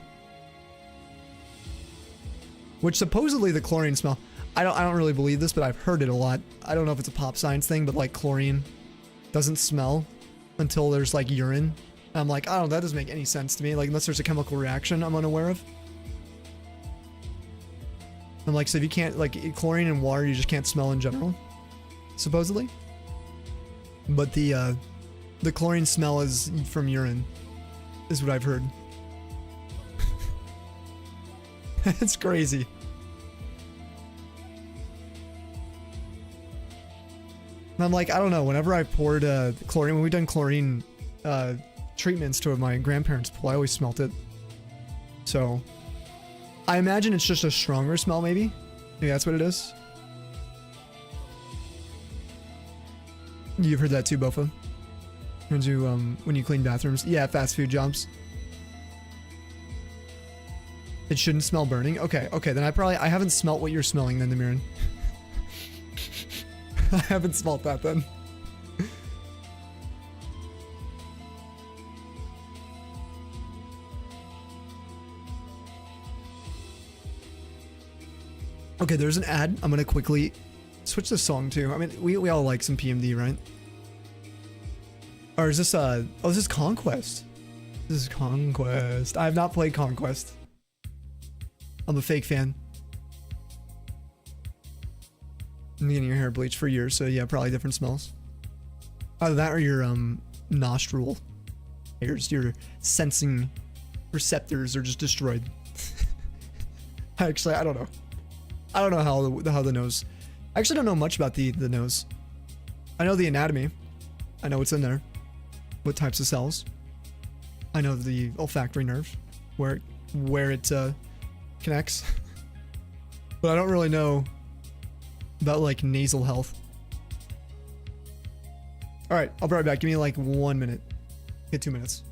Which supposedly the chlorine smell, I don't really believe this, but I've heard it a lot. I don't know if it's a pop science thing, but like chlorine doesn't smell until there's like urine. And I'm like, oh, that doesn't make any sense to me. Like unless there's a chemical reaction I'm unaware of. I'm like, so if you can't like chlorine and water, you just can't smell in general. Supposedly, but the chlorine smell is from urine, is what I've heard. It's crazy. And I'm like, I don't know. Whenever I poured chlorine, when we've done chlorine treatments to my grandparents' pool, I always smelt it. So I imagine it's just a stronger smell, maybe. Maybe that's what it is. You've heard that too, Bofa. When you clean bathrooms. Yeah, fast food jobs. It shouldn't smell burning. Okay, then I haven't smelt what you're smelling then, Namiran. I haven't smelt that then. Okay, there's an ad. I'm gonna quickly switch the song too. I mean, we all like some PMD, right? Or is this oh, this is Conquest. This is Conquest. I have not played Conquest. I'm a fake fan. I'm getting your hair bleached for years, so yeah, probably different smells. Either that or your nostril hairs, your sensing receptors are just destroyed. Actually, I don't know. I don't know how the nose. I actually don't know much about the nose. I know the anatomy. I know what's in there. What types of cells. I know the olfactory nerve, where it connects. But I don't really know about like nasal health. All right, I'll be right back. Give me like 1 minute. Get 2 minutes.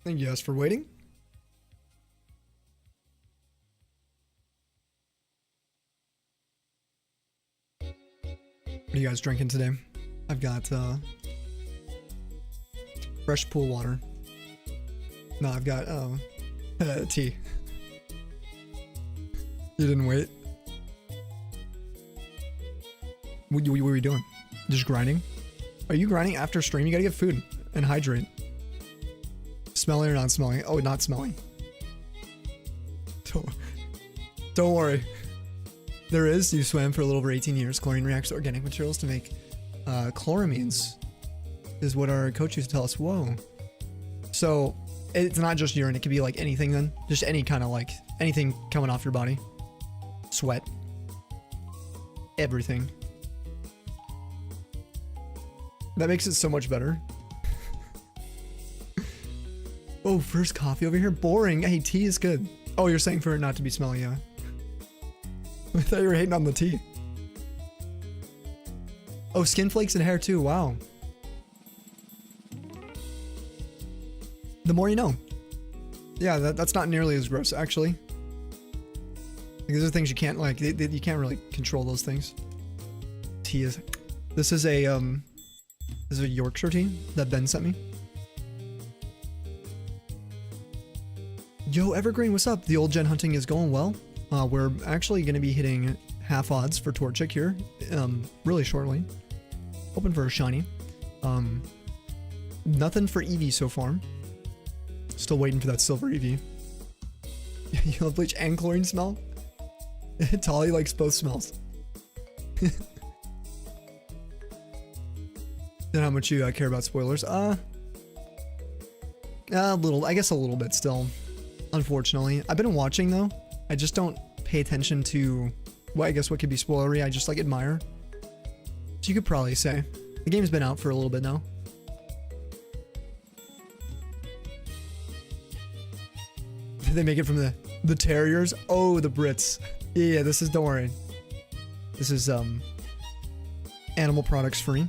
Thank you guys for waiting. What are you guys drinking today? I've got fresh pool water. No, I've got tea. You didn't wait? What were you doing? Just grinding? Are you grinding after stream? You gotta get food and hydrate. Smelling or not smelling? Oh, not smelling. Don't worry. There is. You swam for a little over 18 years. Chlorine reacts to organic materials to make chloramines, is what our coach used to tell us. Whoa. So it's not just urine. It could be like anything then. Just any kind of like anything coming off your body. Sweat. Everything. That makes it so much better. Oh, first coffee over here? Boring. Hey, tea is good. Oh, you're saying for it not to be smelly, yeah. I thought you were hating on the tea. Oh, skin flakes and hair too. Wow. The more you know. Yeah, that's not nearly as gross, actually. These are things you can't, like, you can't really control those things. Tea is... This is a Yorkshire tea that Ben sent me. Yo, Evergreen, what's up? The old gen hunting is going well. We're actually going to be hitting half odds for Torchic here really shortly. Hoping for a shiny. Nothing for Eevee so far. Still waiting for that silver Eevee. You love bleach and chlorine smell? Tolly likes both smells. Then how much you care about spoilers? A little, I guess a little bit still, unfortunately. I've been watching though. I just don't pay attention to, well, I guess what could be spoilery. I just like admire. So you could probably say. The game's been out for a little bit now. Did they make it from the Terriers? Oh, the Brits. Yeah, this is, don't worry. This is, animal products free.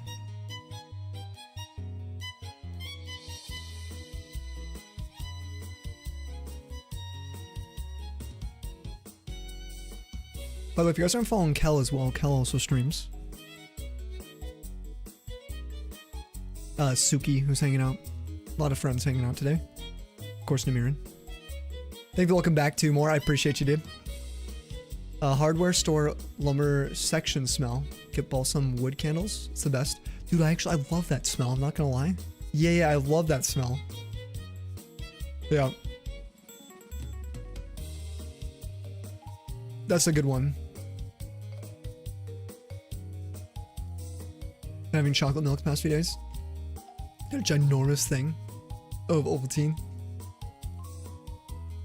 By the way, if you guys aren't following Kel as well, Kel also streams. Suki, who's hanging out. A lot of friends hanging out today. Of course, Namirin. Thank you for welcome back to more. I appreciate you, dude. Hardware store lumber section smell. Get balsam wood candles. It's the best. Dude, I love that smell. I'm not gonna lie. Yeah, I love that smell. Yeah. That's a good one. Having chocolate milk the past few days. Got a ginormous thing of Ovaltine.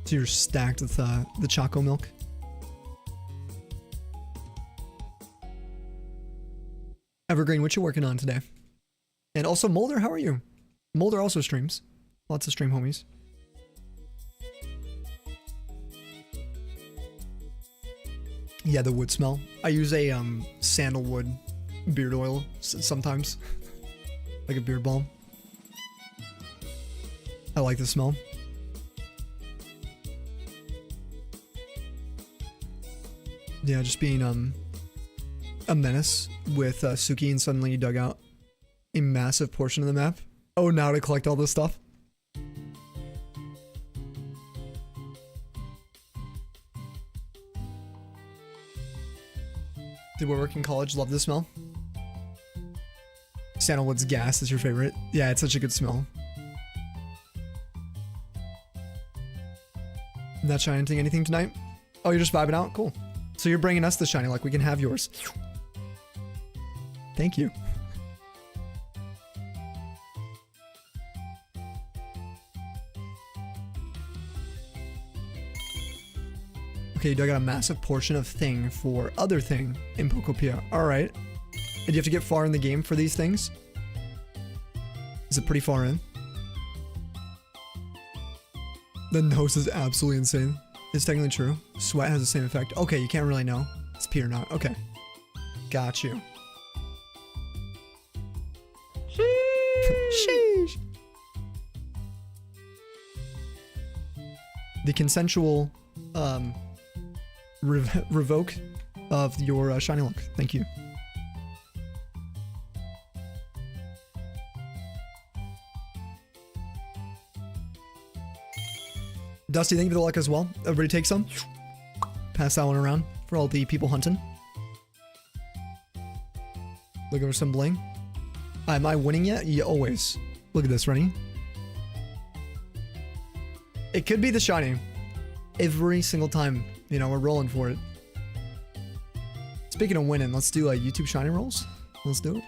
So you're stacked with the choco milk. Evergreen, what you working on today? And also Mulder, how are you? Mulder also streams. Lots of stream homies. Yeah, the wood smell. I use a sandalwood beard oil sometimes. Like a beard balm. I like the smell. Yeah, just being a menace with Suki, and suddenly you dug out a massive portion of the map. Oh, now to collect all this stuff. Did we work in college? Love the smell. Sandalwood's gas is your favorite. Yeah, it's such a good smell. Not shinyhunting anything tonight? Oh, you're just vibing out? Cool. So you're bringing us the shiny luck. We can have yours. Thank you. Okay, you dug out a massive portion of thing for other thing in Pokopia. Alright. And do you have to get far in the game for these things? Is it pretty far in? The nose is absolutely insane. It's technically true. Sweat has the same effect. Okay, you can't really know. It's pee or not. Okay. Got you. Sheesh. The consensual revoke of your shiny luck. Thank you. Dusty, thank you for the luck as well. Everybody take some. Pass that one around for all the people hunting. Looking for some bling. Am I winning yet? Yeah, always. Look at this, ready? It could be the shiny. Every single time, you know, we're rolling for it. Speaking of winning, let's do YouTube shiny rolls. Let's do it.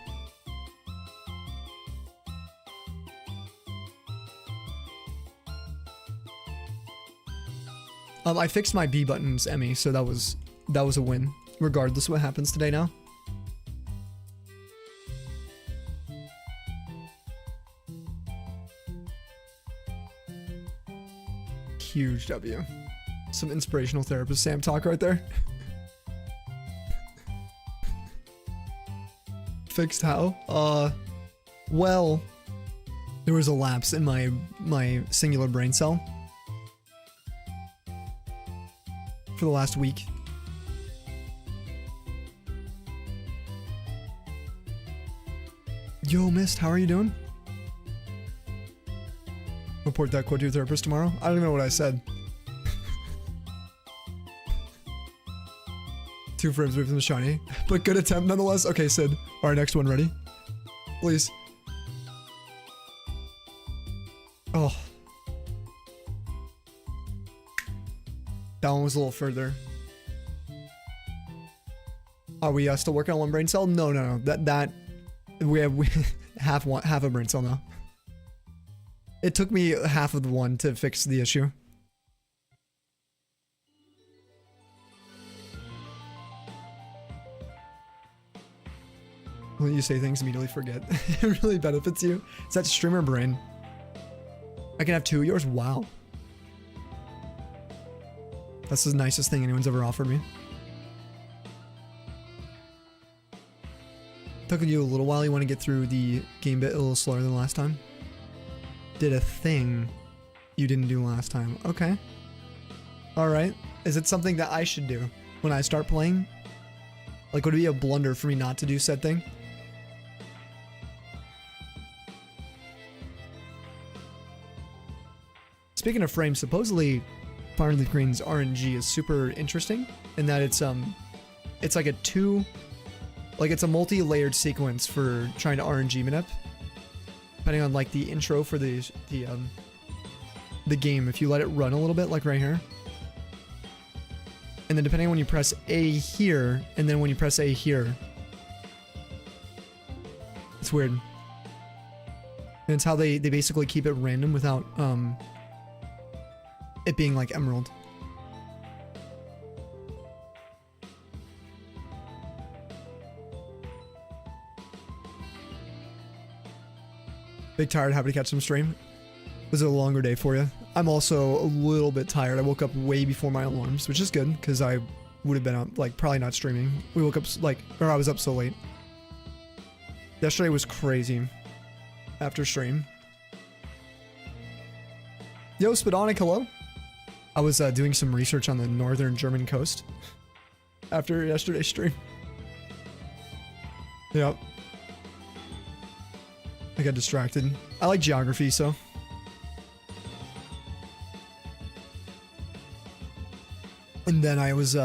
I fixed my B buttons, Emmy, so that was a win, regardless of what happens today now. Huge W. Some inspirational therapist Sam talk right there. Fixed how? Well, there was a lapse in my singular brain cell for the last week. Yo, Mist, how are you doing? Report that quote to your therapist tomorrow. I don't even know what I said. 2 frames away from the shiny, but good attempt nonetheless. Okay, Sid. All right, next one, ready? Please. Oh. That one was a little further. Are we still working on one brain cell? No. We half a brain cell now. It took me half of the one to fix the issue. When you say things, immediately forget. It really benefits you. It's that streamer brain. I can have 2 of yours? Wow. That's the nicest thing anyone's ever offered me. Took you a little while. You want to get through the game bit a little slower than last time? Did a thing you didn't do last time. Okay. Alright. Is it something that I should do when I start playing? Like, would it be a blunder for me not to do said thing? Speaking of frames, supposedly Fire Leaf Green's RNG is super interesting in that it's like it's a multi-layered sequence for trying to RNG manip. Depending on like the intro for the game, if you let it run a little bit, like right here. And then depending on when you press A here, and then when you press A here. It's weird. And it's how they basically keep it random without it being like Emerald. Big tired, happy to catch some stream. Was it a longer day for you? I'm also a little bit tired. I woke up way before my alarms, which is good because I would have been up, like, probably not streaming. We woke up or I was up so late. Yesterday was crazy after stream. Yo, Spadonic, hello. I was doing some research on the northern German coast after yesterday's stream. Yep. I got distracted. I like geography, so. And then I was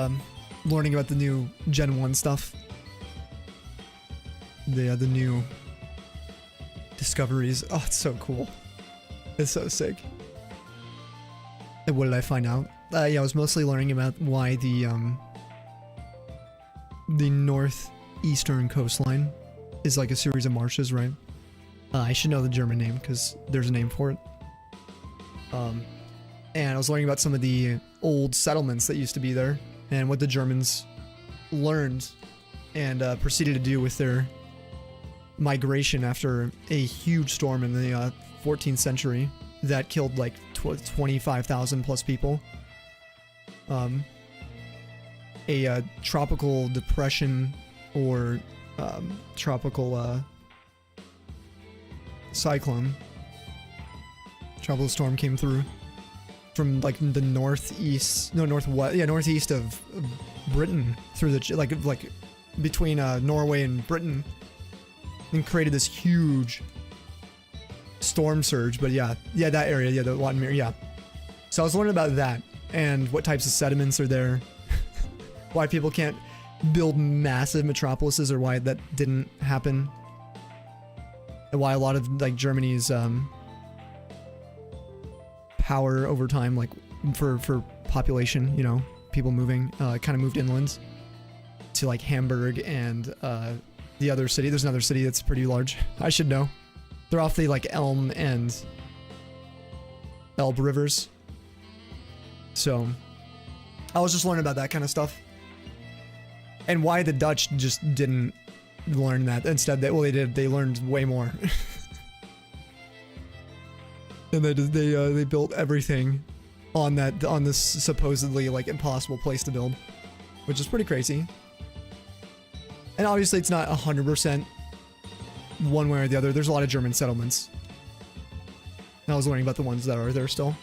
learning about the new Gen 1 stuff. The new discoveries. Oh, it's so cool. It's so sick. And what did I find out? Yeah, I was mostly learning about why the northeastern coastline is like a series of marshes, right? I should know the German name because there's a name for it. And I was learning about some of the old settlements that used to be there and what the Germans learned and proceeded to do with their migration after a huge storm in the 14th century that killed like 25,000 plus people. A tropical depression or tropical cyclone, tropical storm came through from like the northeast of Britain through the like between Norway and Britain, and created this huge storm surge. But yeah, that area, the Wattenmeer, yeah. So I was learning about that and what types of sediments are there, why people can't build massive metropolises or why that didn't happen, and why a lot of like Germany's power over time, like for population, you know, people moving, kind of moved inlands to like Hamburg and the other city. There's another city that's pretty large. I should know. They're off the like Elm and Elbe rivers. So I was just learning about that kind of stuff and why the Dutch just didn't learn that. Instead, they did. They learned way more. And they built everything on this supposedly like impossible place to build, which is pretty crazy. And obviously it's not 100% one way or the other. There's a lot of German settlements. And I was learning about the ones that are there still.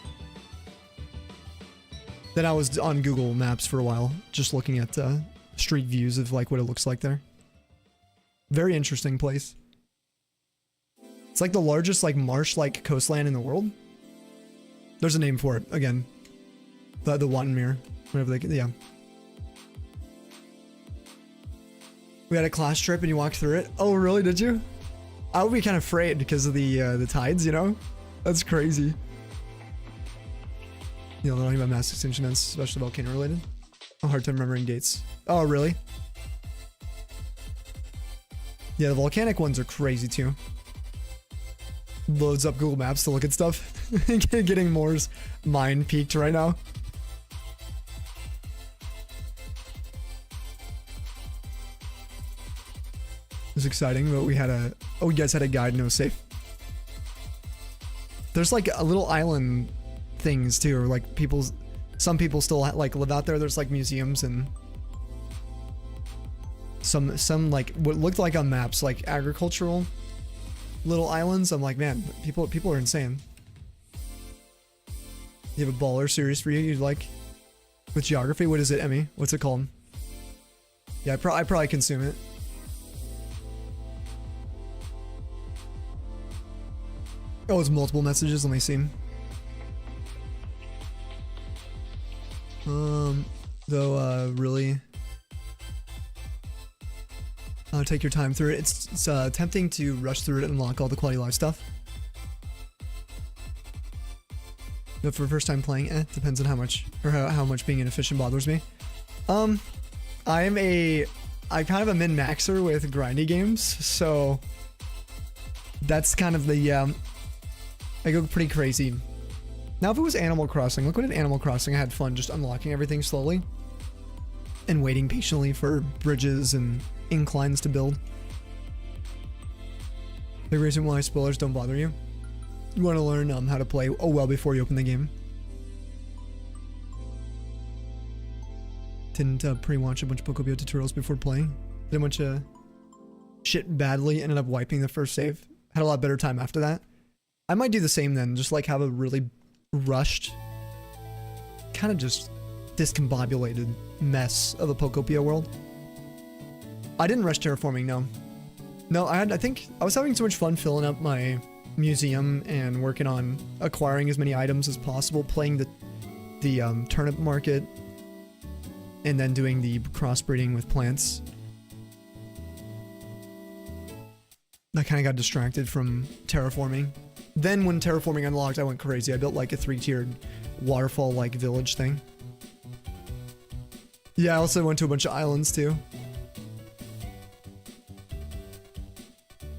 Then I was on Google Maps for a while, just looking at street views of like what it looks like there. Very interesting place. It's like the largest like marsh-like coastline in the world. There's a name for it again. The Wattenmeer, whatever they, yeah. We had a class trip and you walked through it. Oh, really? Did you? I would be kind of afraid because of the tides, you know? That's crazy. You know, learning about mass extinction events, especially volcano related. A hard time remembering dates. Oh, really? Yeah, the volcanic ones are crazy too. loads up Google Maps to look at stuff. Getting Moore's mind peaked right now. It was exciting, but we had a... Oh, you guys had a guide and it was safe. There's like a little island things too, or like people's... Some people still like live out there. There's like museums and... Some like what looked like on maps, like agricultural little islands. I'm like, man, people are insane. You have a baller series for you you'd like with geography? What is it, Emmy? What's it called? Yeah, I probably consume it. Oh, it's multiple messages. Let me see. Really. Take your time through it. It's tempting to rush through it and unlock all the quality life stuff. But for first time playing, depends on how much or how much being inefficient bothers me. I'm kind of a min-maxer with grindy games, so that's kind of the I go pretty crazy. Now if it was Animal Crossing, look what in Animal Crossing I had fun just unlocking everything slowly and waiting patiently for bridges and inclines to build. The reason why spoilers don't bother you. You want to learn how to play well before you open the game. Didn't pre-watch a bunch of Pokemon tutorials before playing. Did a bunch of shit badly, ended up wiping the first save. Had a lot better time after that. I might do the same then, just like have a really rushed, kind of just discombobulated mess of a Pokopia world. I didn't rush terraforming, no. No, I think I was having so much fun filling up my museum and working on acquiring as many items as possible, playing the turnip market, and then doing the crossbreeding with plants. I kind of got distracted from terraforming. Then when terraforming unlocked, I went crazy. I built like a 3-tiered waterfall-like village thing. Yeah, I also went to a bunch of islands too.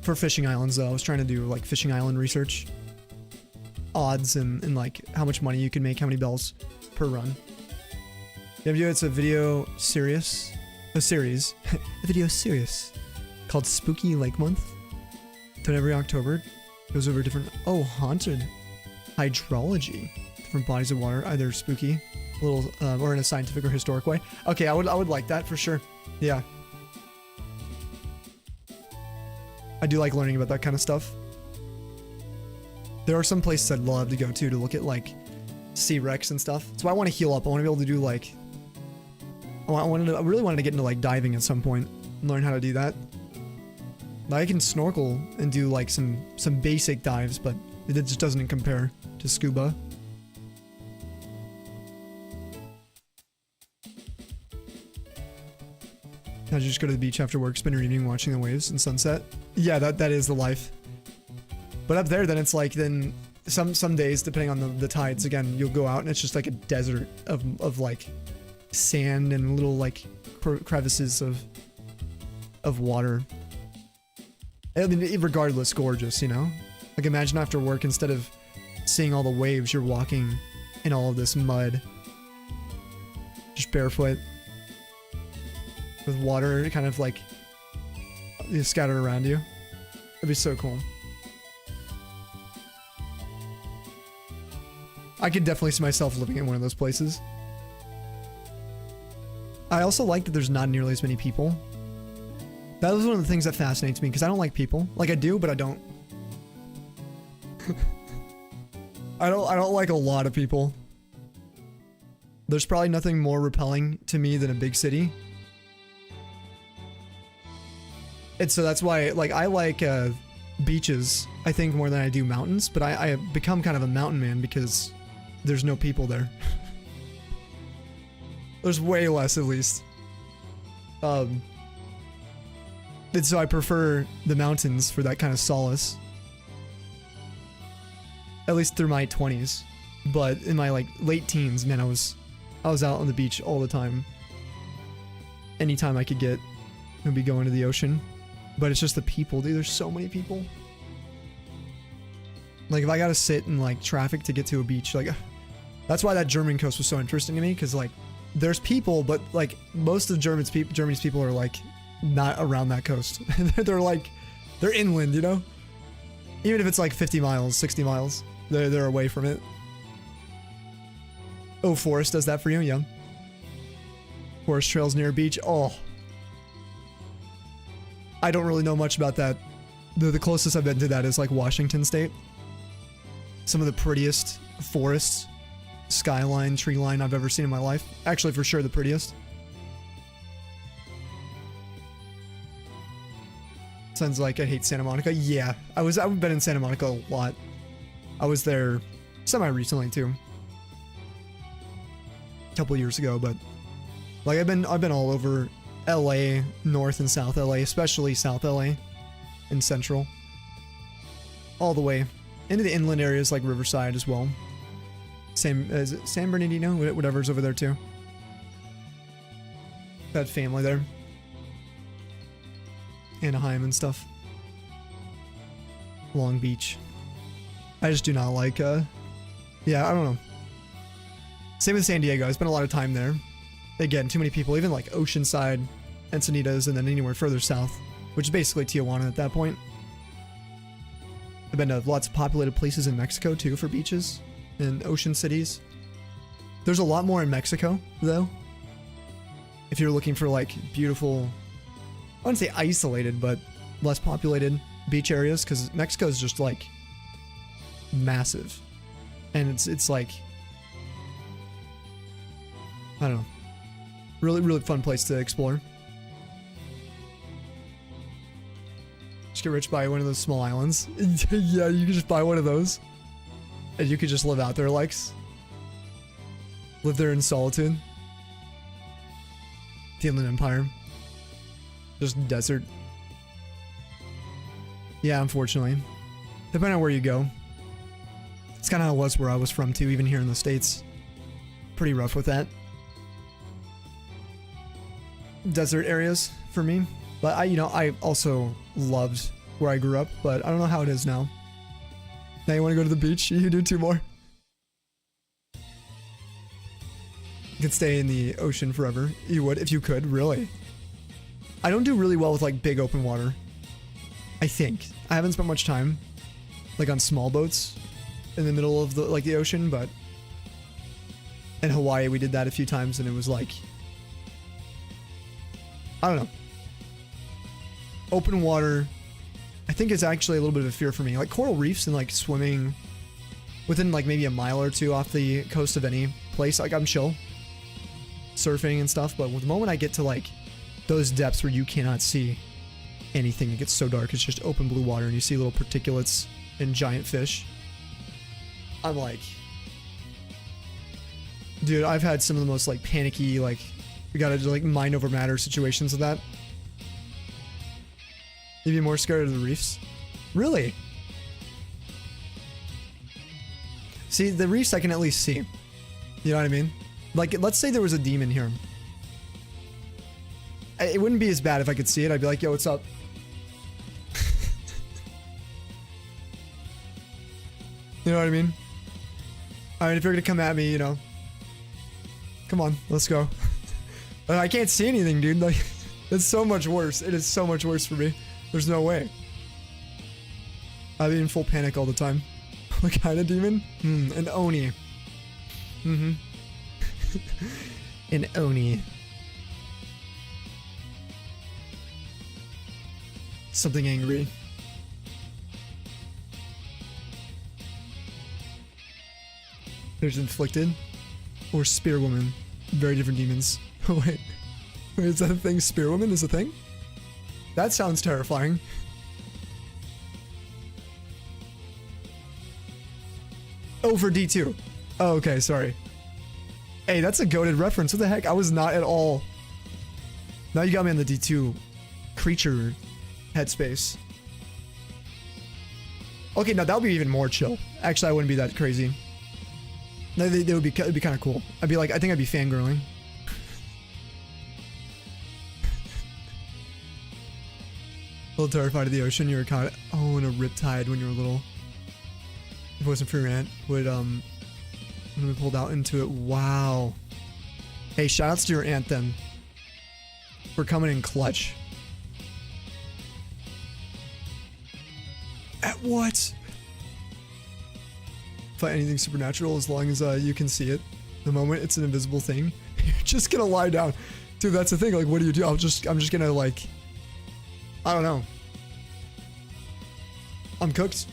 For fishing islands though, I was trying to do like fishing island research. Odds and like how much money you can make, how many bells per run. Yeah, it's a video series. A series. A video series. Called Spooky Lake Month. Done every October. Goes over different... Oh, haunted. Hydrology. Different bodies of water. Either spooky, a little, or in a scientific or historic way. Okay, I would like that for sure. Yeah. I do like learning about that kind of stuff. There are some places I'd love to go to look at like sea wrecks and stuff. So I want to heal up. I want to be able to do like... I really wanted to get into like diving at some point and learn how to do that. I can snorkel and do like some basic dives, but it just doesn't compare to scuba. Now you just go to the beach after work, spend your evening watching the waves and sunset. Yeah, that is the life. But up there, then it's like, then some days, depending on the tides, again, you'll go out and it's just like a desert of like sand and little like crevices of water. I mean, regardless, gorgeous, you know? Like imagine after work, instead of seeing all the waves, you're walking in all of this mud. Just barefoot. With water kind of like scattered around you. That'd be so cool. I could definitely see myself living in one of those places. I also like that there's not nearly as many people. That was one of the things that fascinates me, because I don't like people. Like I do, but I don't. I don't like a lot of people. There's probably nothing more repelling to me than a big city. And so that's why, like, I like beaches, I think, more than I do mountains, but I become kind of a mountain man because there's no people there. There's way less, at least. And so I prefer the mountains for that kind of solace. At least through my 20s. But in my, like, late teens, man, I was out on the beach all the time. Anytime I could get, I'd be going to the ocean. But it's just the people, dude. There's so many people. Like if I gotta sit in like traffic to get to a beach, like that's why that German coast was so interesting to me, because like there's people, but like most of Germany's people are like not around that coast. they're inland, you know? Even if it's like 50 miles, 60 miles, they're away from it. Oh, Forest does that for you, yeah. Forest trails near a beach. Oh. I don't really know much about that. The closest I've been to that is like Washington State. Some of the prettiest forests, skyline, tree line I've ever seen in my life. Actually, for sure, the prettiest. Sounds like I hate Santa Monica. Yeah, I've been in Santa Monica a lot. I was there semi-recently too. A couple years ago, but like I've been all over LA, North and South LA, especially South LA and Central. All the way into the inland areas like Riverside as well. Same as San Bernardino, whatever's over there too. Got family there. Anaheim and stuff. Long Beach. I just do not like, yeah, I don't know. Same with San Diego. I spent a lot of time there. Again, too many people, even like Oceanside, Encinitas, and then anywhere further south, which is basically Tijuana at that point. I've been to lots of populated places in Mexico too for beaches and ocean cities. There's a lot more in Mexico though. If you're looking for like beautiful, I wouldn't say isolated, but less populated beach areas, because Mexico is just like massive, and it's like, I don't know, really fun place to explore. Just get rich by one of those small islands. Yeah, you could just buy one of those, and you could just live out there, likes. Live there in solitude. The Inland Empire. Just desert. Yeah, unfortunately. Depending on where you go. It's kind of how it was where I was from too, even here in the States. Pretty rough with that. Desert areas for me. But I also loved where I grew up, but I don't know how it is now. Now you want to go to the beach? You do 2 more. You could stay in the ocean forever. You would if you could, really. I don't do really well with like big open water. I think. I haven't spent much time like on small boats in the middle of the ocean, but in Hawaii we did that a few times and it was like, I don't know. Open water, I think it's actually a little bit of a fear for me. Like coral reefs and like swimming within like maybe a mile or 2 off the coast of any place, like I'm chill. Surfing and stuff, but the moment I get to like those depths where you cannot see anything, it gets so dark, it's just open blue water and you see little particulates and giant fish. I'm like, dude, I've had some of the most like panicky, like we gotta do like mind over matter situations with that. You'd be more scared of the reefs? Really? See, the reefs I can at least see. You know what I mean? Like, let's say there was a demon here. It wouldn't be as bad if I could see it. I'd be like, yo, what's up? You know what I mean? I mean, if you're gonna come at me, come on, let's go. I can't see anything, dude. Like, it's so much worse. It is so much worse for me. There's no way. I'd be in full panic all the time. What kind of demon? An Oni. Mm-hmm. An Oni. Something angry. There's Inflicted. Or Spearwoman. Very different demons. Oh, wait. Wait, is that a thing? Spearwoman is a thing? That sounds terrifying. Oh, for D2. Oh, okay, sorry. Hey, that's a goated reference. What the heck? I was not at all. Now you got me on the D2 creature headspace. Okay, now that would be even more chill. Actually, I wouldn't be that crazy. No, it'd be kind of cool. I'd be like, I think I'd be fangirling. A little terrified of the ocean. You were caught, in a riptide when you were little. If it wasn't for your aunt, would when we pulled out into it. Wow. Hey, shoutouts to your aunt then. For coming in clutch. At what? Fight anything supernatural as long as you can see it. The moment it's an invisible thing, you're just gonna lie down. Dude, that's the thing. Like, what do you do? I'm just gonna like, I don't know. I'm cooked.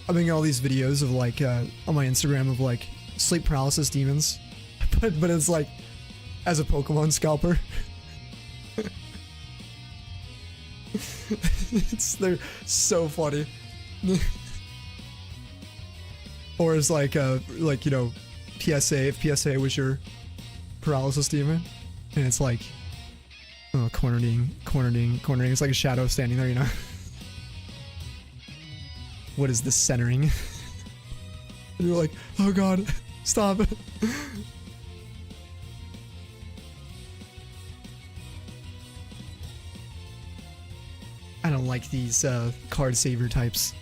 I'm making all these videos of like on my Instagram of like sleep paralysis demons, but it's like as a Pokemon scalper. They're so funny. Or it's like you know, PSA, if PSA was your paralysis demon, and it's like, oh, cornering. It's like a shadow standing there, you know. What is this centering? And you're like, oh god, stop. I don't like these card saver types.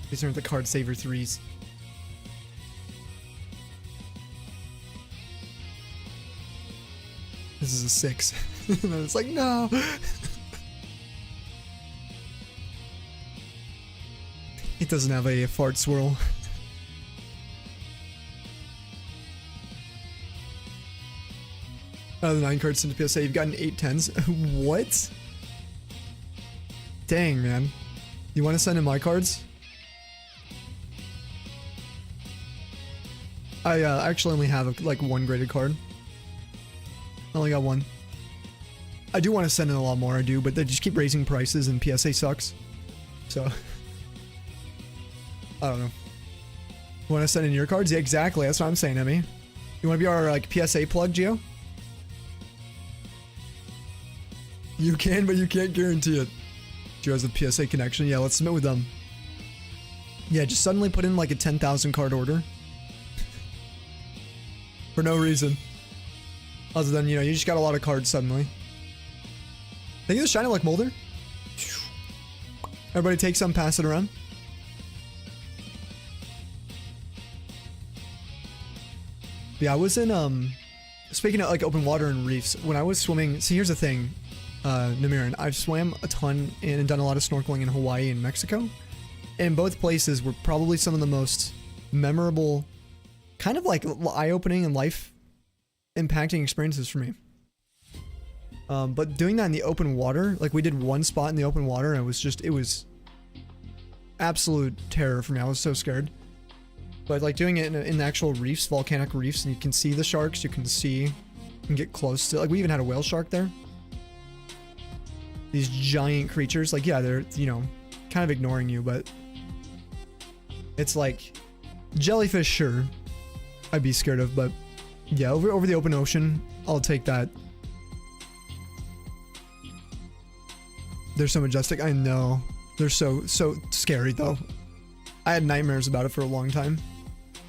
These aren't the card saver 3s. This is a 6. And then it's like, no. It doesn't have a fart swirl. The 9 cards into PSA, you've gotten 8 10s. What? Dang, man. You want to send in my cards? I actually only have like 1 graded card. I only got 1. I do want to send in a lot more, I do, but they just keep raising prices and PSA sucks. So, I don't know. You want to send in your cards? Yeah, exactly. That's what I'm saying, Emmy. You want to be our like PSA plug, Gio? You can, but you can't guarantee it. Gio has a PSA connection. Yeah, let's submit with them. Yeah, just suddenly put in like a 10,000 card order. For no reason. Other than, you know, you just got a lot of cards suddenly. Think of the shiny like Molder? Everybody take some, pass it around. Yeah, I was in, speaking of like open water and reefs, when I was swimming, see here's the thing, Namiran, I've swam a ton and done a lot of snorkeling in Hawaii and Mexico. And both places were probably some of the most memorable, kind of like eye-opening and life-impacting experiences for me. But doing that in the open water, like we did one spot in the open water and it was absolute terror for me. I was so scared. But like doing it in the actual reefs, volcanic reefs, and you can see the sharks, you can get close to, like we even had a whale shark there. These giant creatures, like yeah, they're, you know, kind of ignoring you, but it's like jellyfish, sure, I'd be scared of, but yeah, over the open ocean, I'll take that. They're so majestic. I know. They're so scary though. I had nightmares about it for a long time.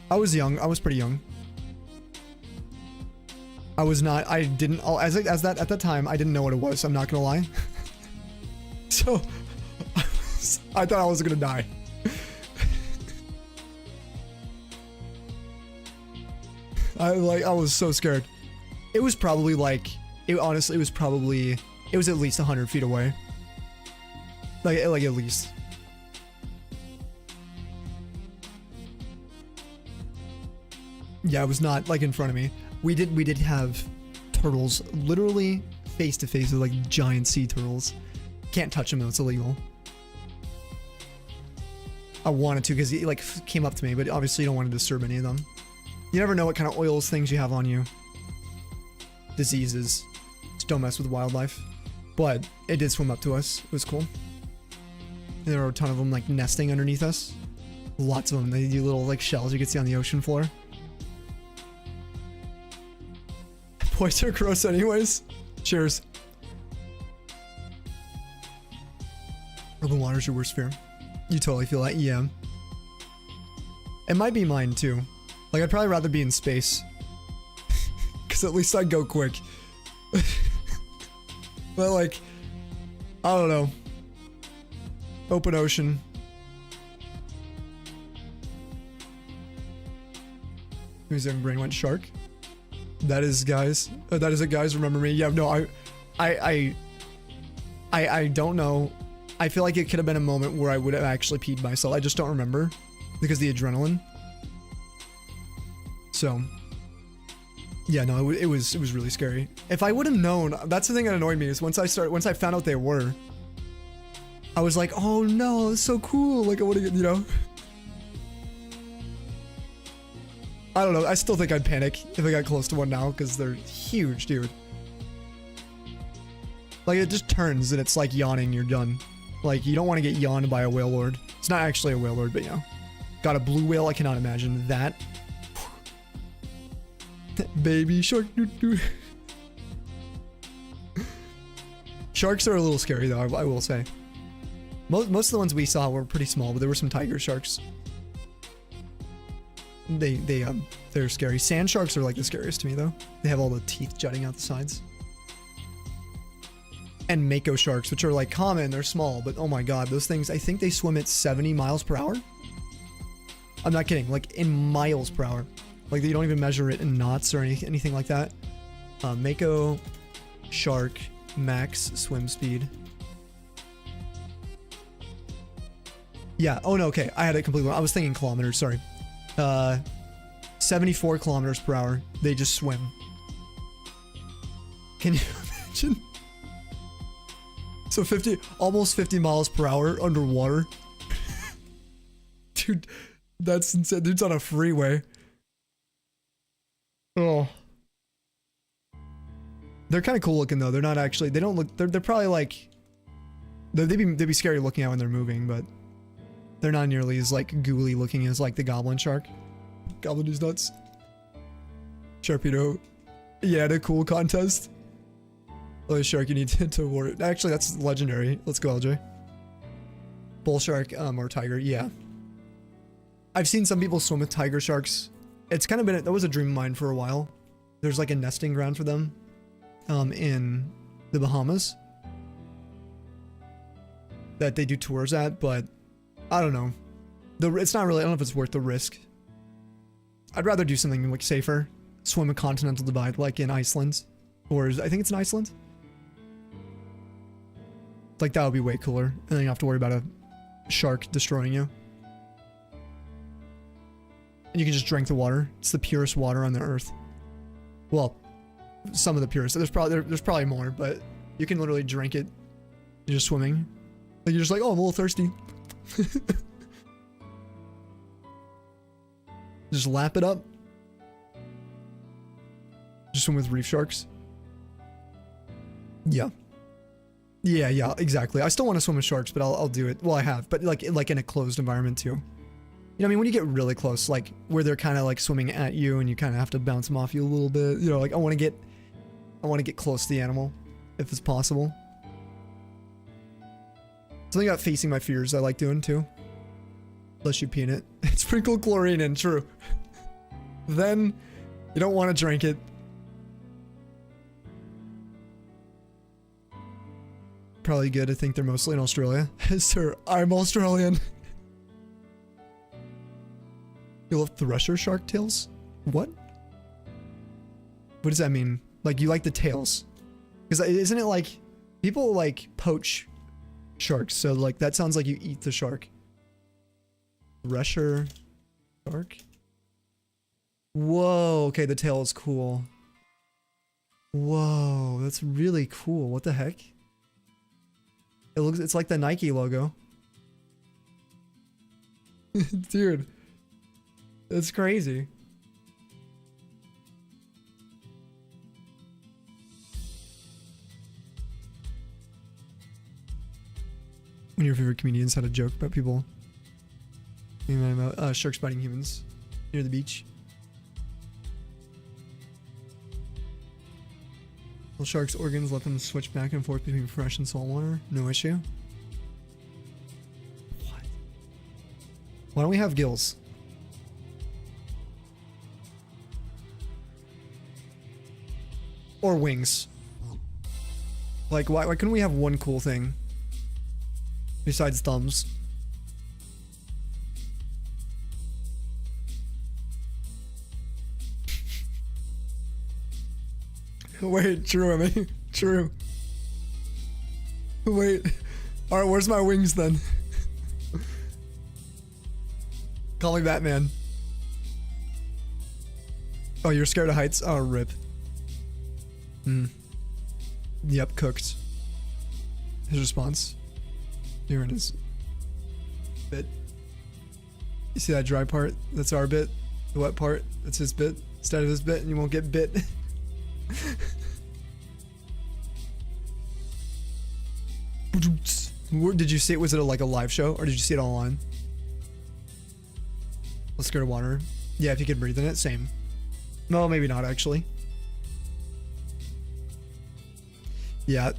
I was young. I was pretty young. I was not. I didn't. At that time, I didn't know what it was. I'm not gonna lie. So, I thought I was gonna die. I was so scared. It was probably like, honestly, it was at least 100 feet away. Like at least. Yeah, it was not like in front of me. We did have turtles literally face to face with like giant sea turtles. Can't touch them though, it's illegal. I wanted to because he like came up to me, but obviously you don't want to disturb any of them. You never know what kind of oils things you have on you. Diseases. Just don't mess with wildlife. But it did swim up to us. It was cool. And there were a ton of them like nesting underneath us. Lots of them. They do little like shells you can see on the ocean floor. Boys are gross anyways. Cheers. Open water's your worst fear. You totally feel that? Yeah. It might be mine too. Like I'd probably rather be in space. Cause at least I'd go quick. But like, I don't know. Open ocean. Museum brain went shark. That is, guys. That is it, guys. Remember me? Yeah. No. I don't know. I feel like it could have been a moment where I would have actually peed myself. I just don't remember because of the adrenaline. So. Yeah. No. It was really scary. If I would have known, that's the thing that annoyed me is once I found out they were, I was like, oh no, it's so cool. Like I would have, you know. I don't know. I still think I'd panic if I got close to one now because they're huge, dude. Like it just turns and it's like yawning. You're done. Like you don't want to get yawned by a whale lord. It's not actually a whale lord, but you know, got a blue whale. I cannot imagine that. Baby shark. Sharks are a little scary though. I will say. Most of the ones we saw were pretty small, but there were some tiger sharks. They're scary. Sand sharks are like the scariest to me though. They have all the teeth jutting out the sides. And mako sharks, which are like common, they're small, but oh my god, those things, I think they swim at 70 miles per hour. I'm not kidding, like in miles per hour. Like they don't even measure it in knots or anything like that. Mako shark max swim speed. Yeah, oh no, okay, I had it completely wrong. I was thinking kilometers, sorry. 74 kilometers per hour. They just swim. Can you imagine? So almost 50 miles per hour underwater. Dude, that's insane. Dude's on a freeway. Oh. They're kind of cool looking though. They're not actually, they don't look, they're probably like, they'd be scary looking at when they're moving, but they're not nearly as like ghouly looking as like the goblin shark. Goblin is nuts. Sharpedo. Yeah, the cool contest. Oh, shark, you need to worry. Actually, that's legendary. Let's go, LJ. Bull shark, or tiger. Yeah. I've seen some people swim with tiger sharks. It's kind of been, that was a dream of mine for a while. There's like a nesting ground for them, in the Bahamas that they do tours at, but I don't know. It's not really, I don't know if it's worth the risk. I'd rather do something like safer. Swim a continental divide like in Iceland. Or I think it's in Iceland. Like that would be way cooler. And then you don't have to worry about a shark destroying you. And you can just drink the water. It's the purest water on the earth. Well, some of the purest. There's probably more, but you can literally drink it. You're just swimming. Like you're just like, oh, I'm a little thirsty. Just lap it up. Just swim with reef sharks. Yeah. Yeah, exactly. I still want to swim with sharks, but I'll do it. Well, I have, but like in a closed environment too. You know what I mean? When you get really close, like where they're kind of like swimming at you and you kind of have to bounce them off you a little bit. You know, like I want to get close to the animal if it's possible. Something about facing my fears I like doing too. Unless you pee in it. Sprinkle chlorine in, true. Then you don't want to drink it. Probably good. I think they're mostly in Australia. Sir, I'm Australian. You love thresher shark tails? What? What does that mean? Like you like the tails? Because isn't it like people like poach sharks? So like that sounds like you eat the shark. Thresher shark. Whoa. Okay, the tail is cool. Whoa, that's really cool. What the heck? It's like the Nike logo. Dude. That's crazy. One of your favorite comedians had a joke about people. About sharks biting humans near the beach. Well, sharks' organs let them switch back and forth between fresh and salt water. No issue. What? Why don't we have gills? Or wings. Like, why couldn't we have one cool thing? besides thumbs. Wait, true, I mean, true. Wait. Alright, where's my wings then? Call me Batman. Oh, you're scared of heights? Oh, rip. Yep, cooked. His response. You're in his bit. You see that dry part? That's our bit. The wet part? That's his bit. Instead of his bit, and you won't get bit. Did you see it? Was it like a live show, or did you see it online? Let's go to water. Yeah, if you could breathe in it, same. No, maybe not actually. Yeah.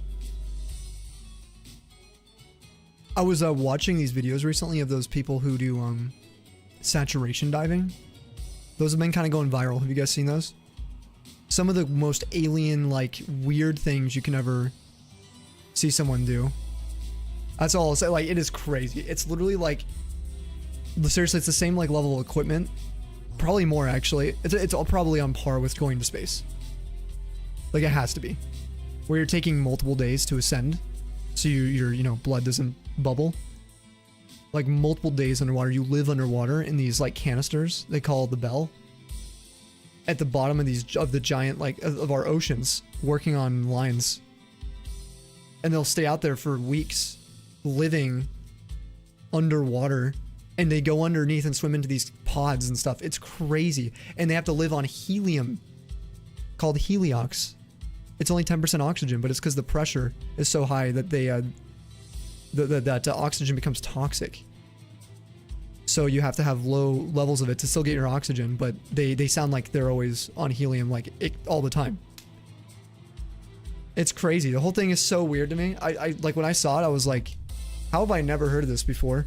I was watching these videos recently of those people who do saturation diving. Those have been kind of going viral. Have you guys seen those? Some of the most alien, like, weird things you can ever see someone do. That's all I'll say. Like, it is crazy. It's literally like, seriously, it's the same like level of equipment. Probably more actually. It's all probably on par with going to space. Like, it has to be. Where you're taking multiple days to ascend, so your you know, blood doesn't bubble. Like, multiple days underwater. You live underwater in these like canisters they call the bell. At the bottom of the giant, like, of our oceans, working on lines. And they'll stay out there for weeks, living underwater, and they go underneath and swim into these pods and stuff. It's crazy. And they have to live on helium, called heliox. It's only 10% oxygen, but it's because the pressure is so high that they that oxygen becomes toxic. So you have to have low levels of it to still get your oxygen, but they sound like they're always on helium, like, all the time. It's crazy. The whole thing is so weird to me. I like, when I saw it, I was like, how have I never heard of this before?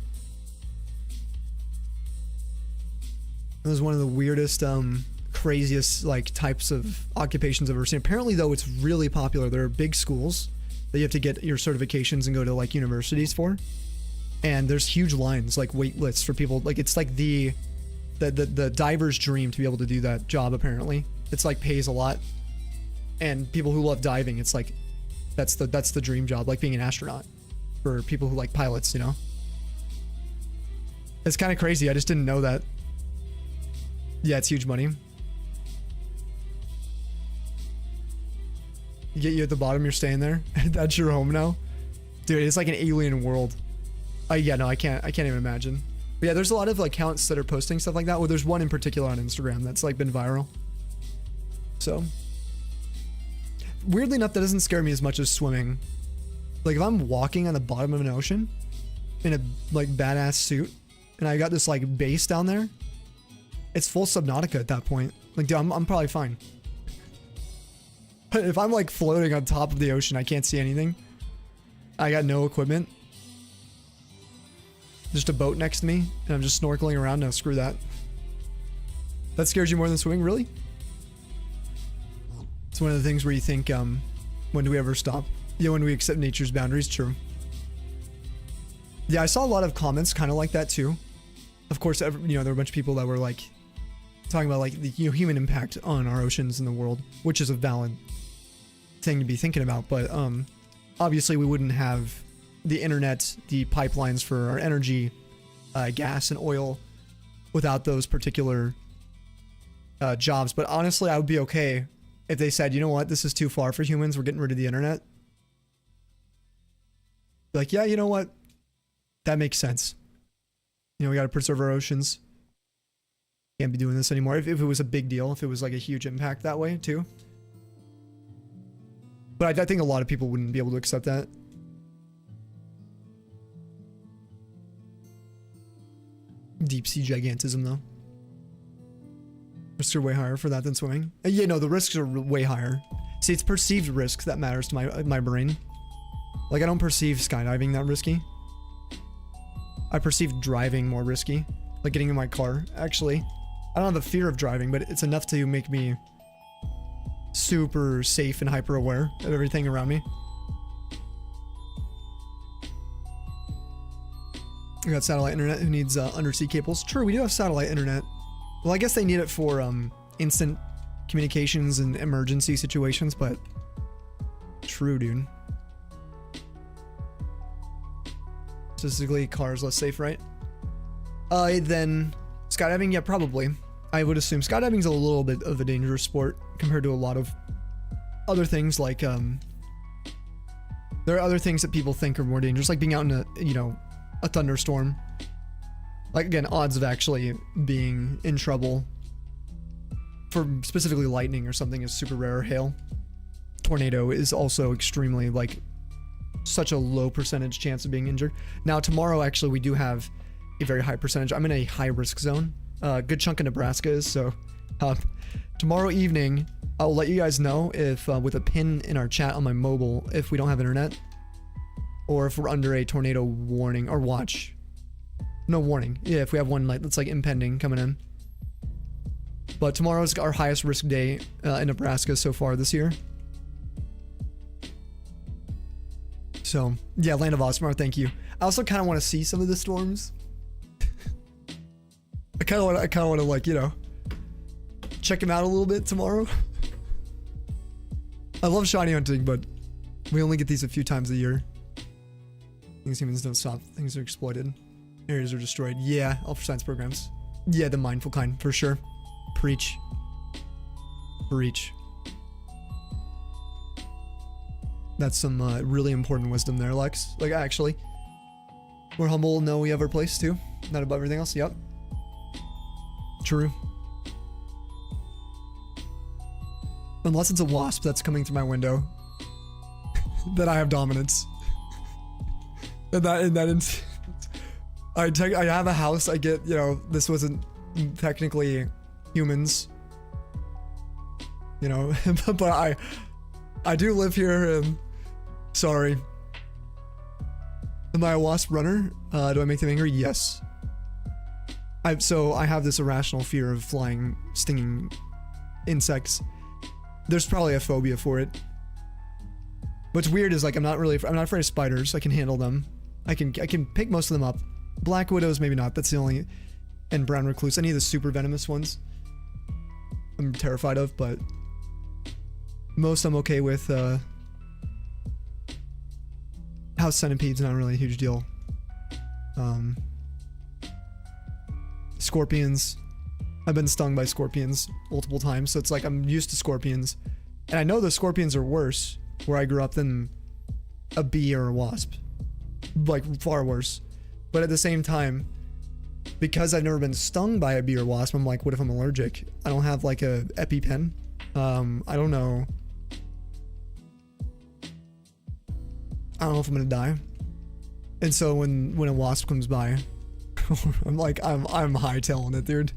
It was one of the weirdest, craziest, like, types of occupations I've ever seen. Apparently, though, it's really popular. There are big schools that you have to get your certifications and go to, like, universities for. And there's huge lines, like, wait lists for people. Like, it's like the diver's dream to be able to do that job, apparently. It's like, pays a lot. And people who love diving, it's like, that's the dream job, like being an astronaut for people who like pilots, you know? It's kind of crazy. I just didn't know that. Yeah, it's huge money. You get you at the bottom, you're staying there. That's your home now. Dude, it's like an alien world. Yeah, no, I can't even imagine. But yeah, there's a lot of like accounts that are posting stuff like that. Well, there's one in particular on Instagram that's like been viral. So, weirdly enough, that doesn't scare me as much as swimming. Like, if I'm walking on the bottom of an ocean in a like badass suit and I got this like base down there, it's full Subnautica at that point. Like, dude, I'm probably fine. But if I'm like floating on top of the ocean, I can't see anything, I got no equipment, just a boat next to me, and I'm just snorkeling around, no, screw that. That scares you more than swimming, really? It's one of the things where you think, when do we ever stop? Yeah, when we accept nature's boundaries, true. Yeah, I saw a lot of comments kind of like that too. Of course, you know, there were a bunch of people that were like, talking about like the, you know, human impact on our oceans and the world, which is a valid thing to be thinking about. But obviously we wouldn't have the internet, the pipelines for our energy, gas and oil without those particular jobs. But honestly, I would be okay if they said, you know what, this is too far for humans, we're getting rid of the internet. Like, yeah, you know what, that makes sense. You know, we got to preserve our oceans. Can't be doing this anymore. If it was a big deal, if it was like a huge impact that way too. But I think a lot of people wouldn't be able to accept that. Deep sea gigantism though. Risks are way higher for that than swimming. Yeah, no, the risks are way higher. See, it's perceived risks that matters to my brain. Like, I don't perceive skydiving that risky. I perceive driving more risky. Like getting in my car, actually. I don't have a fear of driving, but it's enough to make me super safe and hyper aware of everything around me. We got satellite internet. Who needs undersea cables? True, we do have satellite internet. Well, I guess they need it for instant communications and emergency situations, but true, dude. Statistically, cars less safe, right? Then skydiving, yeah, probably. I would assume skydiving's a little bit of a dangerous sport compared to a lot of other things. Like, there are other things that people think are more dangerous, like being out in a, you know, a thunderstorm. Like, again, odds of actually being in trouble for specifically lightning or something is super rare. Hail. Tornado is also extremely, like, such a low percentage chance of being injured. Now, tomorrow, actually, we do have a very high percentage. I'm in a high risk zone. Good chunk of Nebraska is, so tomorrow evening, I'll let you guys know if, with a pin in our chat on my mobile, if we don't have internet, or if we're under a tornado warning or watch. No warning. Yeah, if we have one that's like impending coming in. But tomorrow's our highest risk day in Nebraska so far this year. So yeah, Land of Osmar, thank you. I also kind of want to see some of the storms. I kind of want to like, you know, check them out a little bit tomorrow. I love shiny hunting, but we only get these a few times a year. Things humans don't stop. Things are exploited. Areas are destroyed. Yeah, all for science programs. Yeah, the mindful kind, for sure. Preach. Preach. That's some really important wisdom there, Lex. Like, actually. We're humble, know we have our place, too. Not above everything else. Yep. True. Unless it's a wasp that's coming through my window. Then I have dominance. In that instance, I have a house. I get, you know, this wasn't technically humans, you know, but I do live here, and sorry. Am I a wasp runner? Do I make them angry? Yes. So I have this irrational fear of flying, stinging insects. There's probably a phobia for it. What's weird is, like, I'm not afraid of spiders. I can handle them. I can pick most of them up. Black widows, maybe not. That's the only, and brown recluse. Any of the super venomous ones, I'm terrified of. But most I'm okay with. House centipede's not really a huge deal. Scorpions. I've been stung by scorpions multiple times, so it's like I'm used to scorpions, and I know the scorpions are worse where I grew up than a bee or a wasp. Like, far worse. But at the same time, because I've never been stung by a bee or wasp, I'm like, what if I'm allergic? I don't have like a EpiPen. I don't know. I don't know if I'm gonna die. And so when a wasp comes by, I'm like, I'm hightailing it, dude.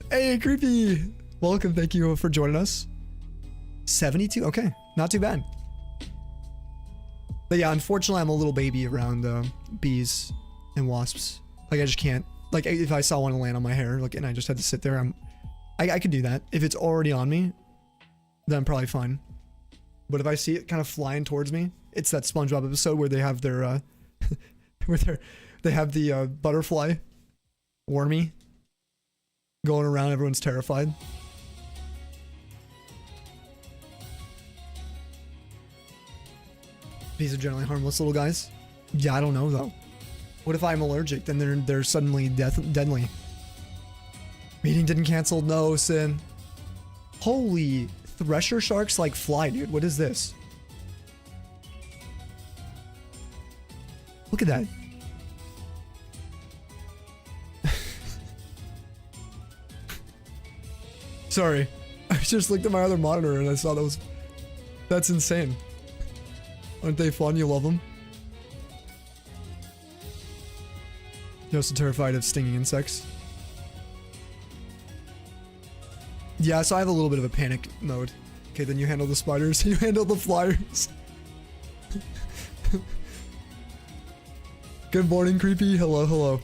Hey, Creepy! Welcome, thank you for joining us. 72? Okay, not too bad. But yeah, unfortunately, I'm a little baby around bees and wasps. Like, I just can't. Like, if I saw one land on my hair, like, and I just had to sit there, I could do that. If it's already on me, then I'm probably fine. But if I see it kind of flying towards me, it's that SpongeBob episode where they have their, they have the butterfly, wormy, going around. Everyone's terrified. Bees are generally harmless little guys. Yeah, I don't know though. What if I'm allergic? Then they're suddenly deadly. Meeting didn't cancel. No, Sin. Holy, thresher sharks like fly, dude. What is this? Look at that. Sorry, I just looked at my other monitor and I saw those. That's insane. Aren't they fun? You love them? You're also terrified of stinging insects. Yeah, so I have a little bit of a panic mode. Okay, then you handle the spiders, you handle the flyers. Good morning, Creepy. Hello, hello.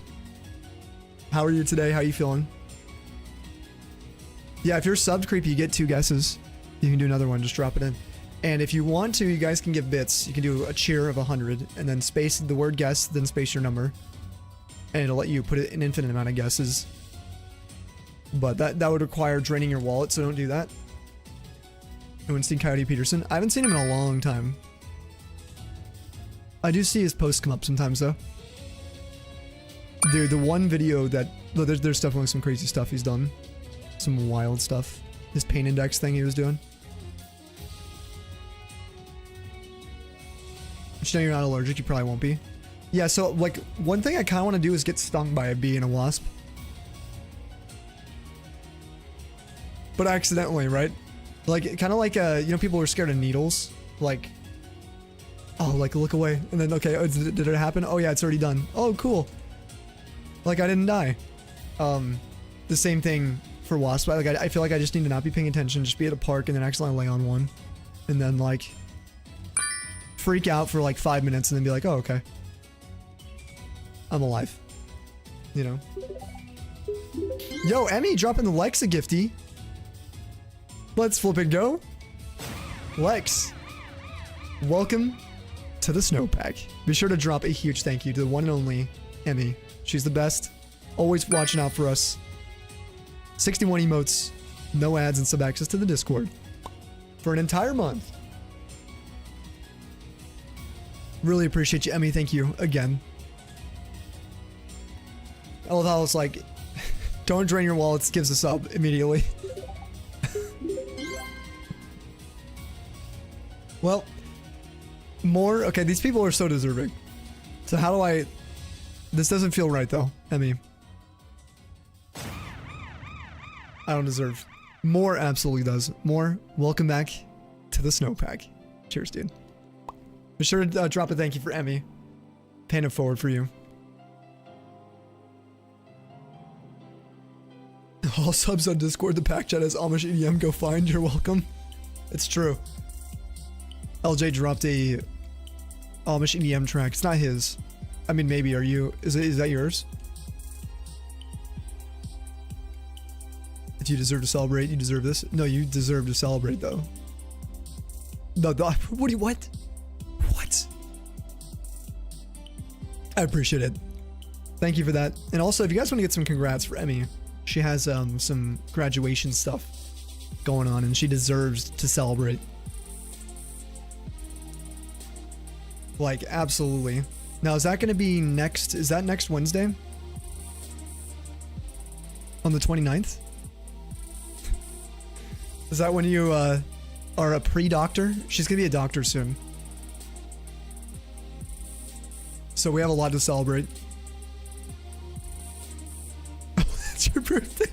How are you today? How are you feeling? Yeah, if you're subbed, Creepy, you get 2 guesses. You can do another one, just drop it in. And if you want to, you guys can give bits. You can do a cheer of 100, and then space the word guess, then space your number. and it'll let you put it an infinite amount of guesses. But that would require draining your wallet, so don't do that. Anyone seen Coyote Peterson? I haven't seen him in a long time. I do see his posts come up sometimes though. Dude, the one video that there's definitely some crazy stuff he's done. Some wild stuff. His pain index thing he was doing. But you know you're not allergic, you probably won't be. Yeah, so like one thing I kind of want to do is get stung by a bee and a wasp. But accidentally, right? Like kind of like you know, people who are scared of needles, like, oh, like look away, and then okay, oh, did it happen? Oh yeah, it's already done. Oh cool. Like I didn't die. The same thing for wasps. Like I feel like I just need to not be paying attention, just be at a park and then accidentally lay on one, and then like freak out for like 5 minutes and then be like, oh okay, I'm alive. You know. Yo, Emmy dropping the Lexa gifty. Let's flip and go. Lex, welcome to the snowpack. Be sure to drop a huge thank you to the one and only Emmy. She's the best. Always watching out for us. 61 emotes, no ads, and sub access to the Discord for an entire month. Really appreciate you, Emmy. Thank you again. I love how it's like, don't drain your wallets, gives us up immediately. Well, more. Okay, these people are so deserving. So how do I... This doesn't feel right though, Emmy. I don't deserve. More absolutely does. More, welcome back to the snowpack. Cheers, dude. Be sure to drop a thank you for Emmy. Paying it forward for you. All subs on Discord, the pack chat has Amish EDM. Go find, you're welcome. It's true. LJ dropped a Amish EDM track. It's not his. I mean, maybe. Are you? Is that yours? If you deserve to celebrate, you deserve this. No, you deserve to celebrate though. No, what do you? What? What? I appreciate it. Thank you for that. And also, if you guys want to get some congrats for Emmy, she has some graduation stuff going on, and she deserves to celebrate. Like, absolutely. Now, is that going to be next? Is that next Wednesday? On the 29th? Is that when you are a pre-doctor? She's going to be a doctor soon. So we have a lot to celebrate. Oh, that's your birthday.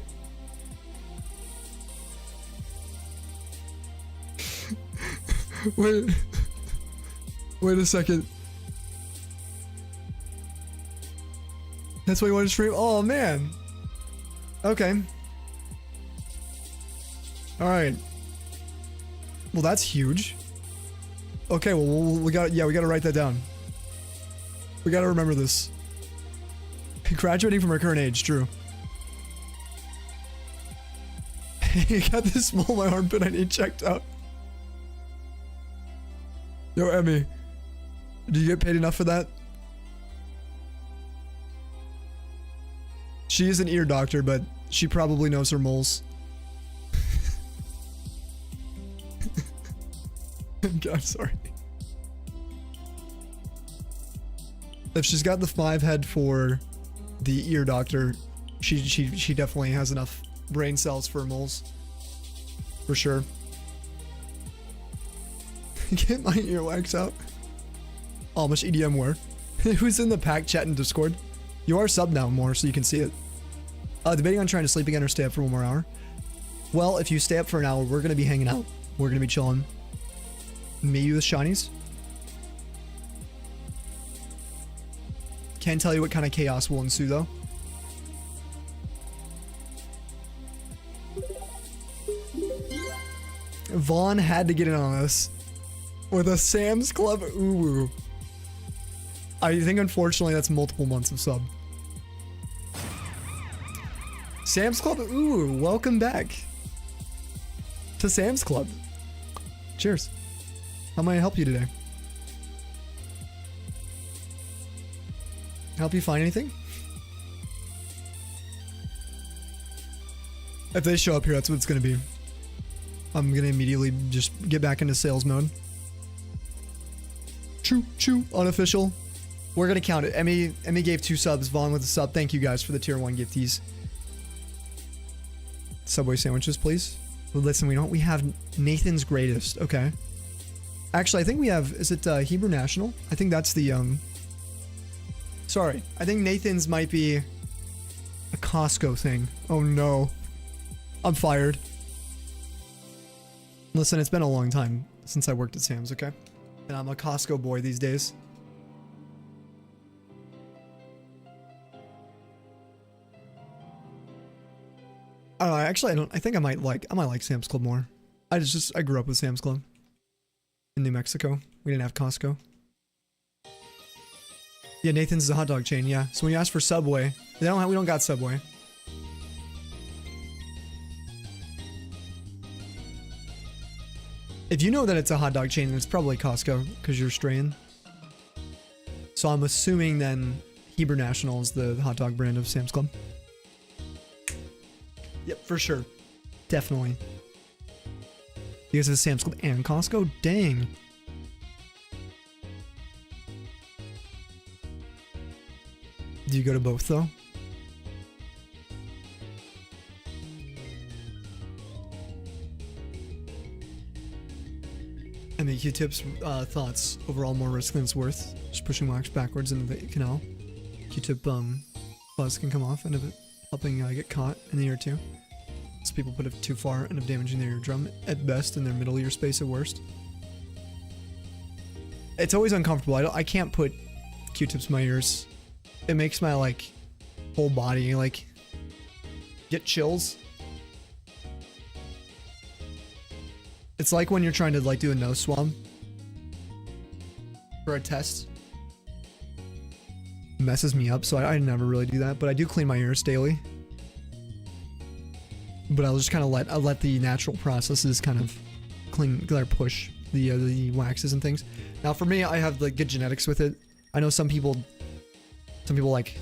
Wait a second. That's why you want to stream? Oh, man. Okay. Alright. Well, that's huge. Okay, well, we got to write that down. We got to remember this. Graduating from her current age, true. You got this small my armpit I need checked out. Yo, Emmy. Do you get paid enough for that? She is an ear doctor, but she probably knows her moles. I'm sorry. If she's got the 5 head for the ear doctor, she definitely has enough brain cells for moles. For sure. Get my earwax out. Almost EDM wear. Who's in the pack chat in Discord? You are sub now more, so you can see it. Debating on trying to sleep again or stay up for one more hour. Well, if you stay up for an hour, we're gonna be hanging out. We're gonna be chilling. Me, you, the shinies. Can't tell you what kind of chaos will ensue though. Vaughn had to get in on this with a Sam's Club Uwu. I think unfortunately that's multiple months of sub. Sam's Club Uwu, welcome back to Sam's Club. Cheers. How may I help you today? Help you find anything? If they show up here, that's what it's gonna be. I'm gonna immediately just get back into sales mode. Choo choo, unofficial. We're gonna count it. Emmy gave 2 subs. Vaughn with a sub. Thank you guys for the tier 1 gifties. Subway sandwiches, please. Well, listen, we have Nathan's Greatest. Okay. Actually, I think we have, is it Hebrew National? I think that's the, sorry. I think Nathan's might be a Costco thing. Oh no. I'm fired. Listen, it's been a long time since I worked at Sam's, okay? And I'm a Costco boy these days. I don't know, actually, I think I might like Sam's Club more. I grew up with Sam's Club. In New Mexico. We didn't have Costco. Yeah, Nathan's is a hot dog chain, yeah. So when you ask for Subway, we don't got Subway. If you know that it's a hot dog chain, then it's probably Costco, because you're Australian. So I'm assuming then Hebrew National is the hot dog brand of Sam's Club. Yep, for sure. Definitely. You guys have Sam's Club and Costco? Dang. Do you go to both, though? I mean, Q-tips, thoughts. Overall, more risk than it's worth. Just pushing wax backwards into the canal. Q-tip, buzz can come off, end of it helping get caught in the ear, too. So people put it too far, end up damaging their eardrum at best and their middle ear space at worst. It's always uncomfortable. I can't put Q-tips in my ears. It makes my, like, whole body, like, get chills. It's like when you're trying to, like, do a nose swab for a test. It messes me up, so I never really do that, but I do clean my ears daily. But I'll just kind of let the natural processes kind of clean, or push the waxes and things. Now for me, I have like good genetics with it. I know some people like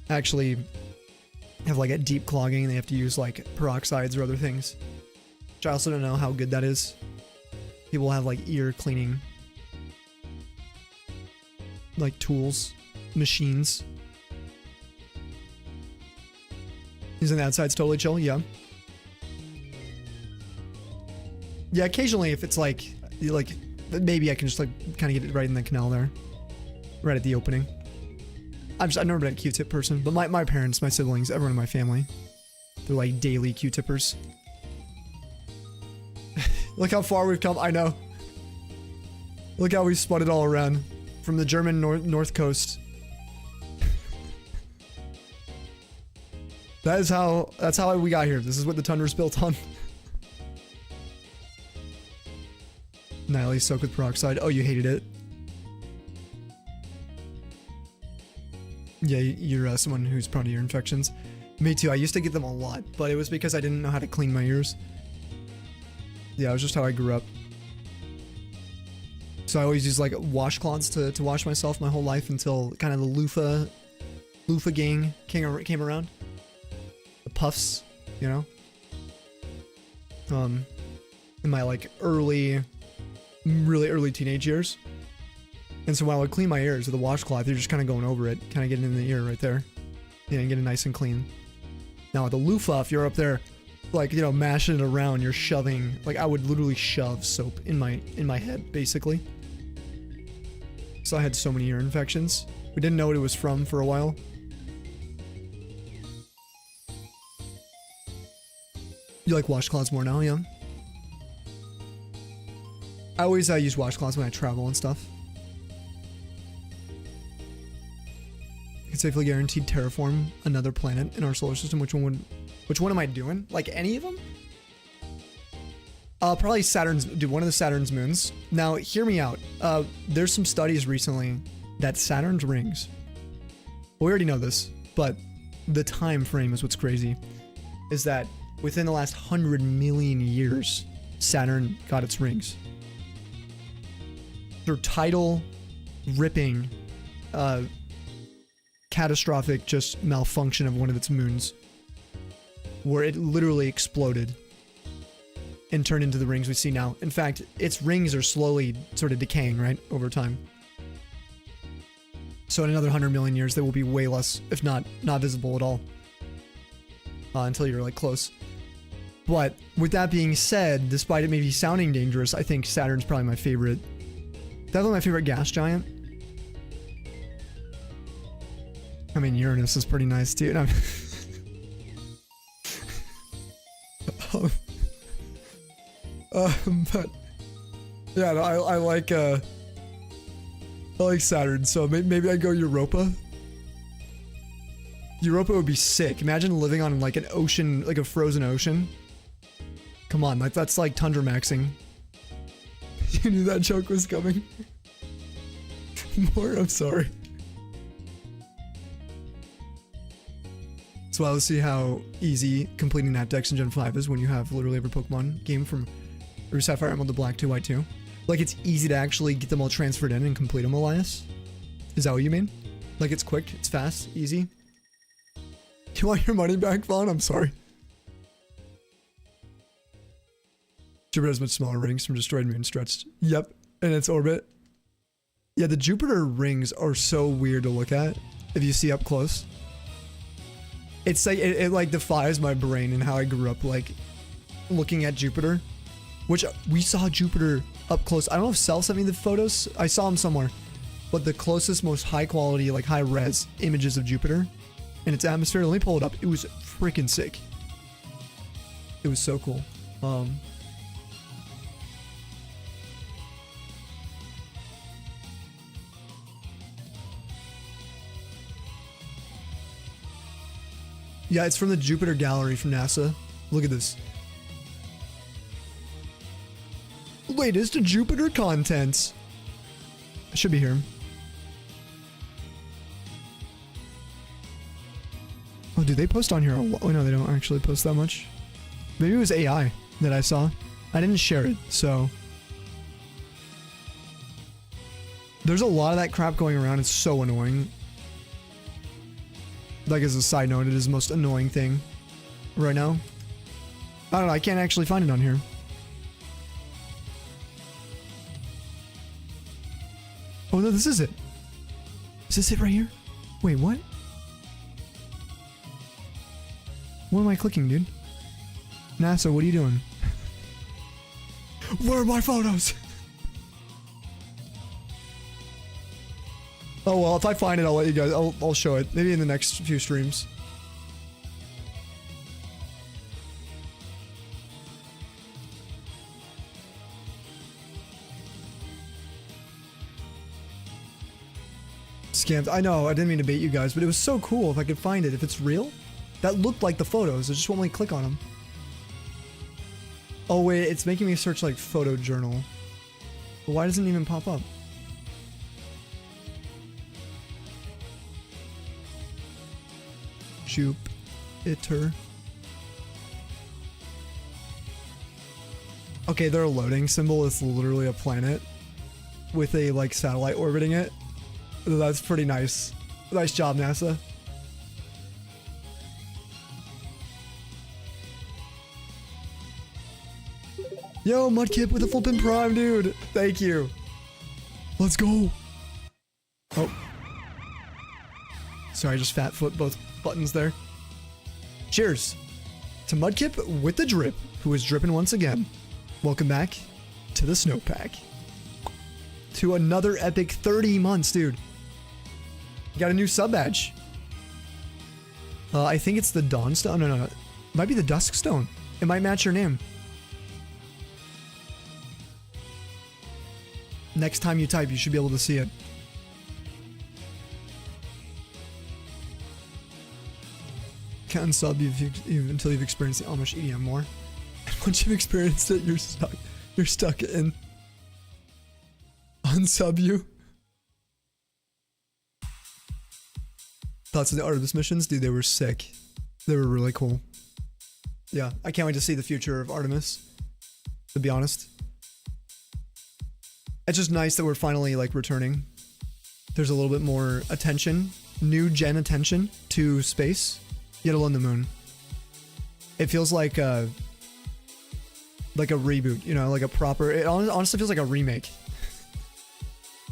actually have like a deep clogging and they have to use like peroxides or other things. Which I also don't know how good that is. People have like ear cleaning like tools, machines. Using the outside's totally chill, yeah. Yeah, occasionally if it's like maybe I can just like kind of get it right in the canal there. Right at the opening. I've never been a Q-tip person, but my parents, my siblings, everyone in my family, they're like daily Q-tippers. Look how far we've come, I know. Look how we spun it all around. From the German north coast. That's how we got here. This is what the Tundra's built on. Nightly soaked with peroxide. Oh, you hated it. Yeah, you're someone who's prone to ear infections. Me too. I used to get them a lot, but it was because I didn't know how to clean my ears. Yeah, it was just how I grew up. So I always used like washcloths to wash myself my whole life until kind of the loofah gang came around. The puffs, you know. In my like really early teenage years. And so when I would clean my ears with a washcloth, you're just kind of going over it, kind of getting in the ear right there. Yeah, and getting nice and clean. Now with the loofah, if you're up there, like, you know, mashing it around, you're shoving, like I would literally shove soap in my head, basically. So I had so many ear infections. We didn't know what it was from for a while. You like washcloths more now, yeah? I always use washcloths when I travel and stuff. I can safely guaranteed terraform another planet in our solar system. Which one am I doing? Like any of them? Probably Saturn's, dude, one of the Saturn's moons. Now, hear me out. There's some studies recently that Saturn's rings. Well, we already know this, but the time frame is what's crazy. Is that within the last 100 million years, Saturn got its rings. Through tidal ripping, catastrophic just malfunction of one of its moons. where it literally exploded and turned into the rings we see now. In fact, its rings are slowly sort of decaying, right, over time. So in another 100 million years, they will be way less, if not visible at all, until you're like close. But with that being said, despite it maybe sounding dangerous, I think Saturn's probably my favorite. Definitely my favorite gas giant. I mean, Uranus is pretty nice too. But yeah, no, I like Saturn, so maybe I go Europa. Europa would be sick. Imagine living on like an ocean, like a frozen ocean. Come on, that's like tundra maxing. You knew that joke was coming. More, I'm sorry. So let's see how easy completing that Dex in Gen 5 is when you have literally every Pokemon game from Sapphire, Emerald to Black 2, White 2. Like, it's easy to actually get them all transferred in and complete them, Elias? Is that what you mean? Like, it's quick, it's fast, easy? Do you want your money back, Vaughn? I'm sorry. Jupiter has much smaller rings from destroyed moon stretched. Yep, in its orbit. Yeah, the Jupiter rings are so weird to look at if you see up close. It's like, it like defies my brain and how I grew up, like, looking at Jupiter. Which, we saw Jupiter up close. I don't know if Cell sent me the photos. I saw them somewhere. But the closest, most high quality, like high res images of Jupiter and its atmosphere. Let me pull it up. It was freaking sick. It was so cool. Yeah, it's from the Jupiter Gallery from NASA. Look at this. Latest Jupiter content. It should be here. Oh, do they post on here a lot? Oh, no, they don't actually post that much. Maybe it was AI that I saw. I didn't share it, so. There's a lot of that crap going around. It's so annoying. Like, as a side note, it is the most annoying thing right now. I don't know. I can't actually find it on here. Oh no, this is it. Is this it right here? Wait, what? What am I clicking, dude? NASA, what are you doing? Where are my photos? Oh well, if I find it, I'll let you guys. I'll show it. Maybe in the next few streams. Scammed. I know, I didn't mean to bait you guys, but it was so cool if I could find it. If it's real, that looked like the photos. I just won't let me click on them. Oh wait, it's making me search like photo journal. But why doesn't it even pop up? Jupiter. Okay, their loading symbol is literally a planet with a like satellite orbiting it. That's pretty nice. Nice job, NASA. Yo, Mudkip with a flippin' prime, dude. Thank you. Let's go. Oh. Sorry, I just fat foot both buttons there. Cheers to Mudkip with the drip, who is dripping once again. Welcome back to the snowpack. To another epic 30 months, dude. You got a new sub badge. I think it's the Dawnstone. No. It might be the Duskstone. It might match your name. Next time you type, you should be able to see it. Can't unsub until you've experienced the Amish EDM more. And once you've experienced it, you're stuck. You're stuck in. Unsub you. Thoughts of the Artemis missions? Dude, they were sick. They were really cool. Yeah, I can't wait to see the future of Artemis, to be honest. It's just nice that we're finally, like, returning. There's a little bit more attention, new gen attention to space, yet alone the moon. it feels like a reboot, you know, like a proper, it honestly feels like a remake.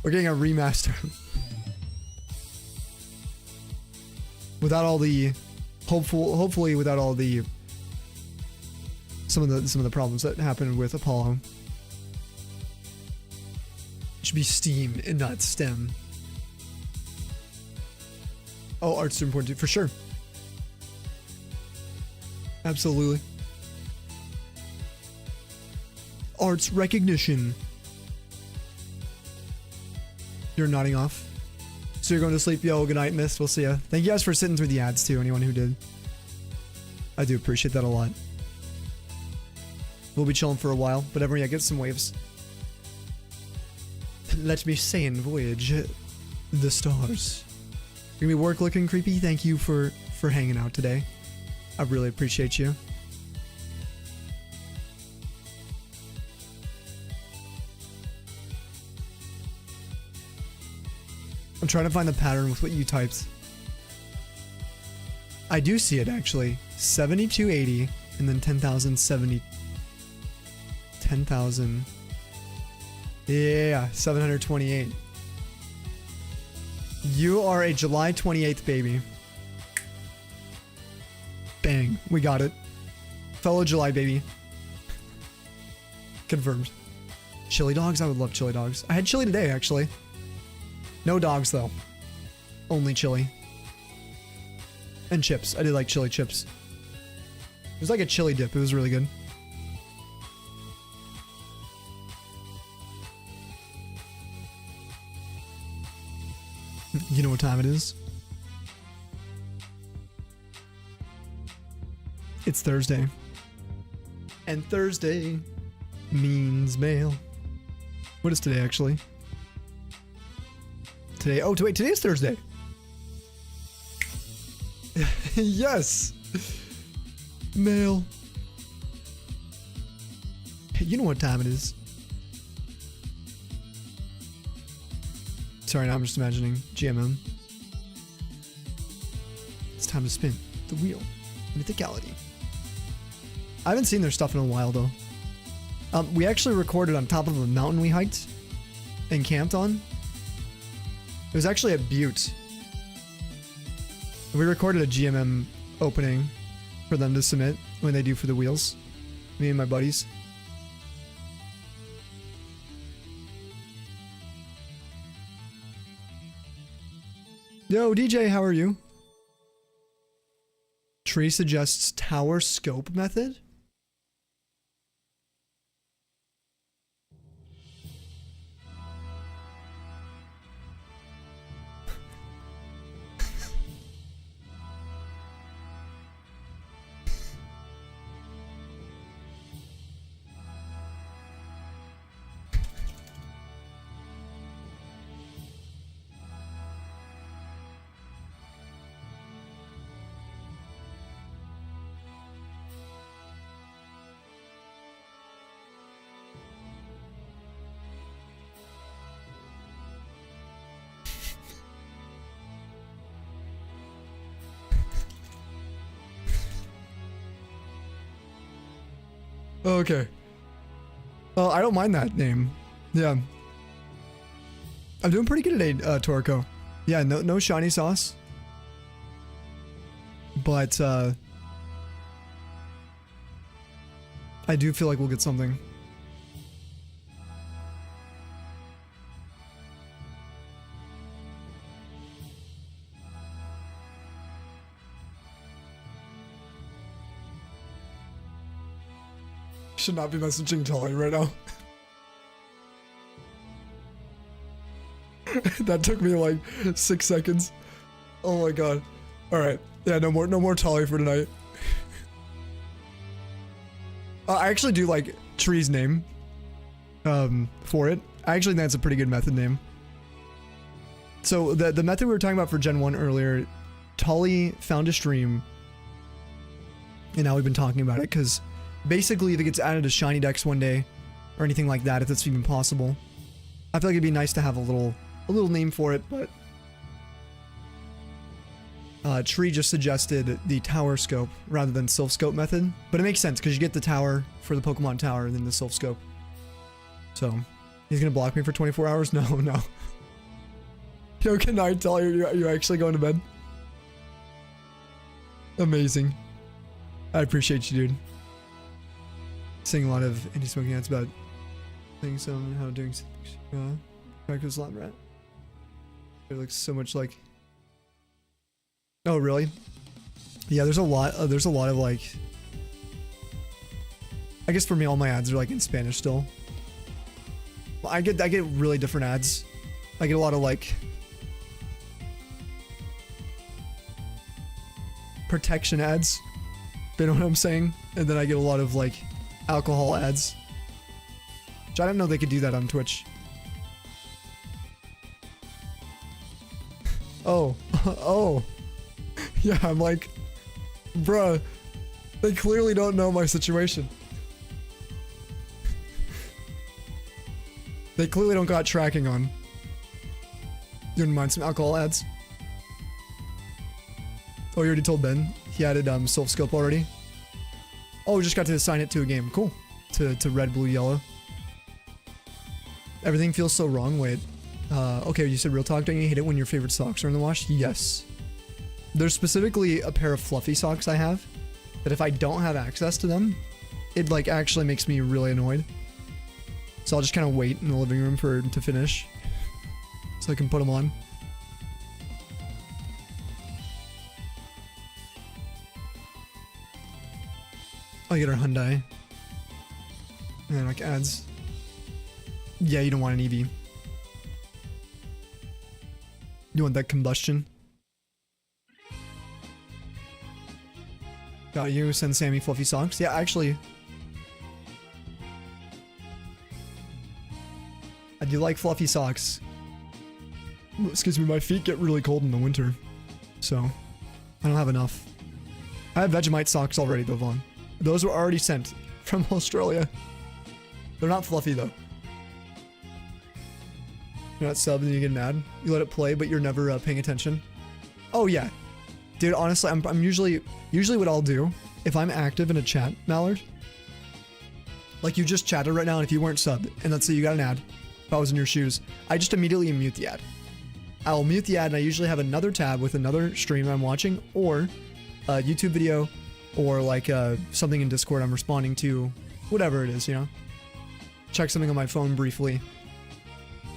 We're getting a remaster. Without all the, hopefully without all the, some of the problems that happened with Apollo. It should be Steam and not STEM. Oh, art's super important too, for sure. Absolutely. Arts recognition. You're nodding off. So you're going to sleep. Yo, good night, miss. We'll see ya. Thank you guys for sitting through the ads too, anyone who did. I do appreciate that a lot. We'll be chilling for a while, but yeah, get some waves. Let me say in Voyage the stars. You're gonna be work looking creepy. Thank you for hanging out today. I really appreciate you. I'm trying to find the pattern with what you typed. I do see it actually. 7280 and then 10,070. 10,000. Yeah, 728. You are a July 28th baby. Bang, we got it. Fellow July baby. Confirmed. Chili dogs? I would love chili dogs. I had chili today, actually. No dogs, though. Only chili. And chips. I did like chili chips. It was like a chili dip. It was really good. You know what time it is? It's Thursday. And Thursday means mail. What is today, actually? Today, oh, wait, today is Thursday. Yes. Mail. Hey, you know what time it is. Sorry, now I'm just imagining GMM. It's time to spin the wheel. Mythicality. I haven't seen their stuff in a while, though. We actually recorded on top of a mountain we hiked and camped on. It was actually at Butte. We recorded a GMM opening for them to submit when they do for the wheels. Me and my buddies. Yo, DJ, how are you? Tree suggests tower scope method. Okay. Well, I don't mind that name. Yeah. I'm doing pretty good today, Torco. Yeah, no shiny sauce. But, I do feel like we'll get something. Should not be messaging Tolly right now. That took me like 6 seconds. Oh my god. Alright. Yeah, no more Tolly for tonight. I actually do like Tree's name. For it. I actually think that's a pretty good method name. So the method we were talking about for Gen 1 earlier, Tolly found a stream. And now we've been talking about it because basically, if it gets added to shiny decks one day, or anything like that, if that's even possible, I feel like it'd be nice to have a little name for it. But Tree just suggested the tower scope rather than sylph scope method, but it makes sense because you get the tower for the Pokemon tower and then the sylph scope. So he's gonna block me for 24 hours? No, no. Yo, can I tell you're actually going to bed? Amazing. I appreciate you, dude. Seeing a lot of anti-smoking ads about things on how doing practice lab rat. It looks so much like. Oh really? Yeah, there's a lot of like. I guess for me, all my ads are like in Spanish still. I get really different ads. I get a lot of like protection ads. You know what I'm saying? And then I get a lot of like alcohol ads. Which I didn't know they could do that on Twitch. Oh, oh. Yeah, I'm like, bruh, they clearly don't know my situation. They clearly don't got tracking on. You wouldn't mind some alcohol ads? Oh, you already told Ben? He added Sylph Scope already? Oh, we just got to assign it to a game. Cool. To red, blue, yellow. Everything feels so wrong. Wait. Okay, you said real talk. Don't you hate it when your favorite socks are in the wash? Yes. There's specifically a pair of fluffy socks I have that if I don't have access to them, it like actually makes me really annoyed. So I'll just kind of wait in the living room for it to finish so I can put them on. Oh, you get our Hyundai. And then like ads. Yeah, you don't want an Eevee. You want that combustion? Got you. Send Sammy fluffy socks. Yeah, actually. I do like fluffy socks. Excuse me, my feet get really cold in the winter. So, I don't have enough. I have Vegemite socks already though, Vaughn. Those were already sent from Australia. They're not fluffy though. You're not subbed and you get an ad. You let it play, but you're never paying attention. Oh yeah. Dude, honestly, I'm usually what I'll do, if I'm active in a chat, Mallard, like you just chatted right now, and if you weren't subbed, and let's say you got an ad, if I was in your shoes, I just immediately mute the ad. I'll mute the ad, and I usually have another tab with another stream I'm watching, or a YouTube video, or like something in Discord I'm responding to, whatever it is, you know? Check something on my phone briefly.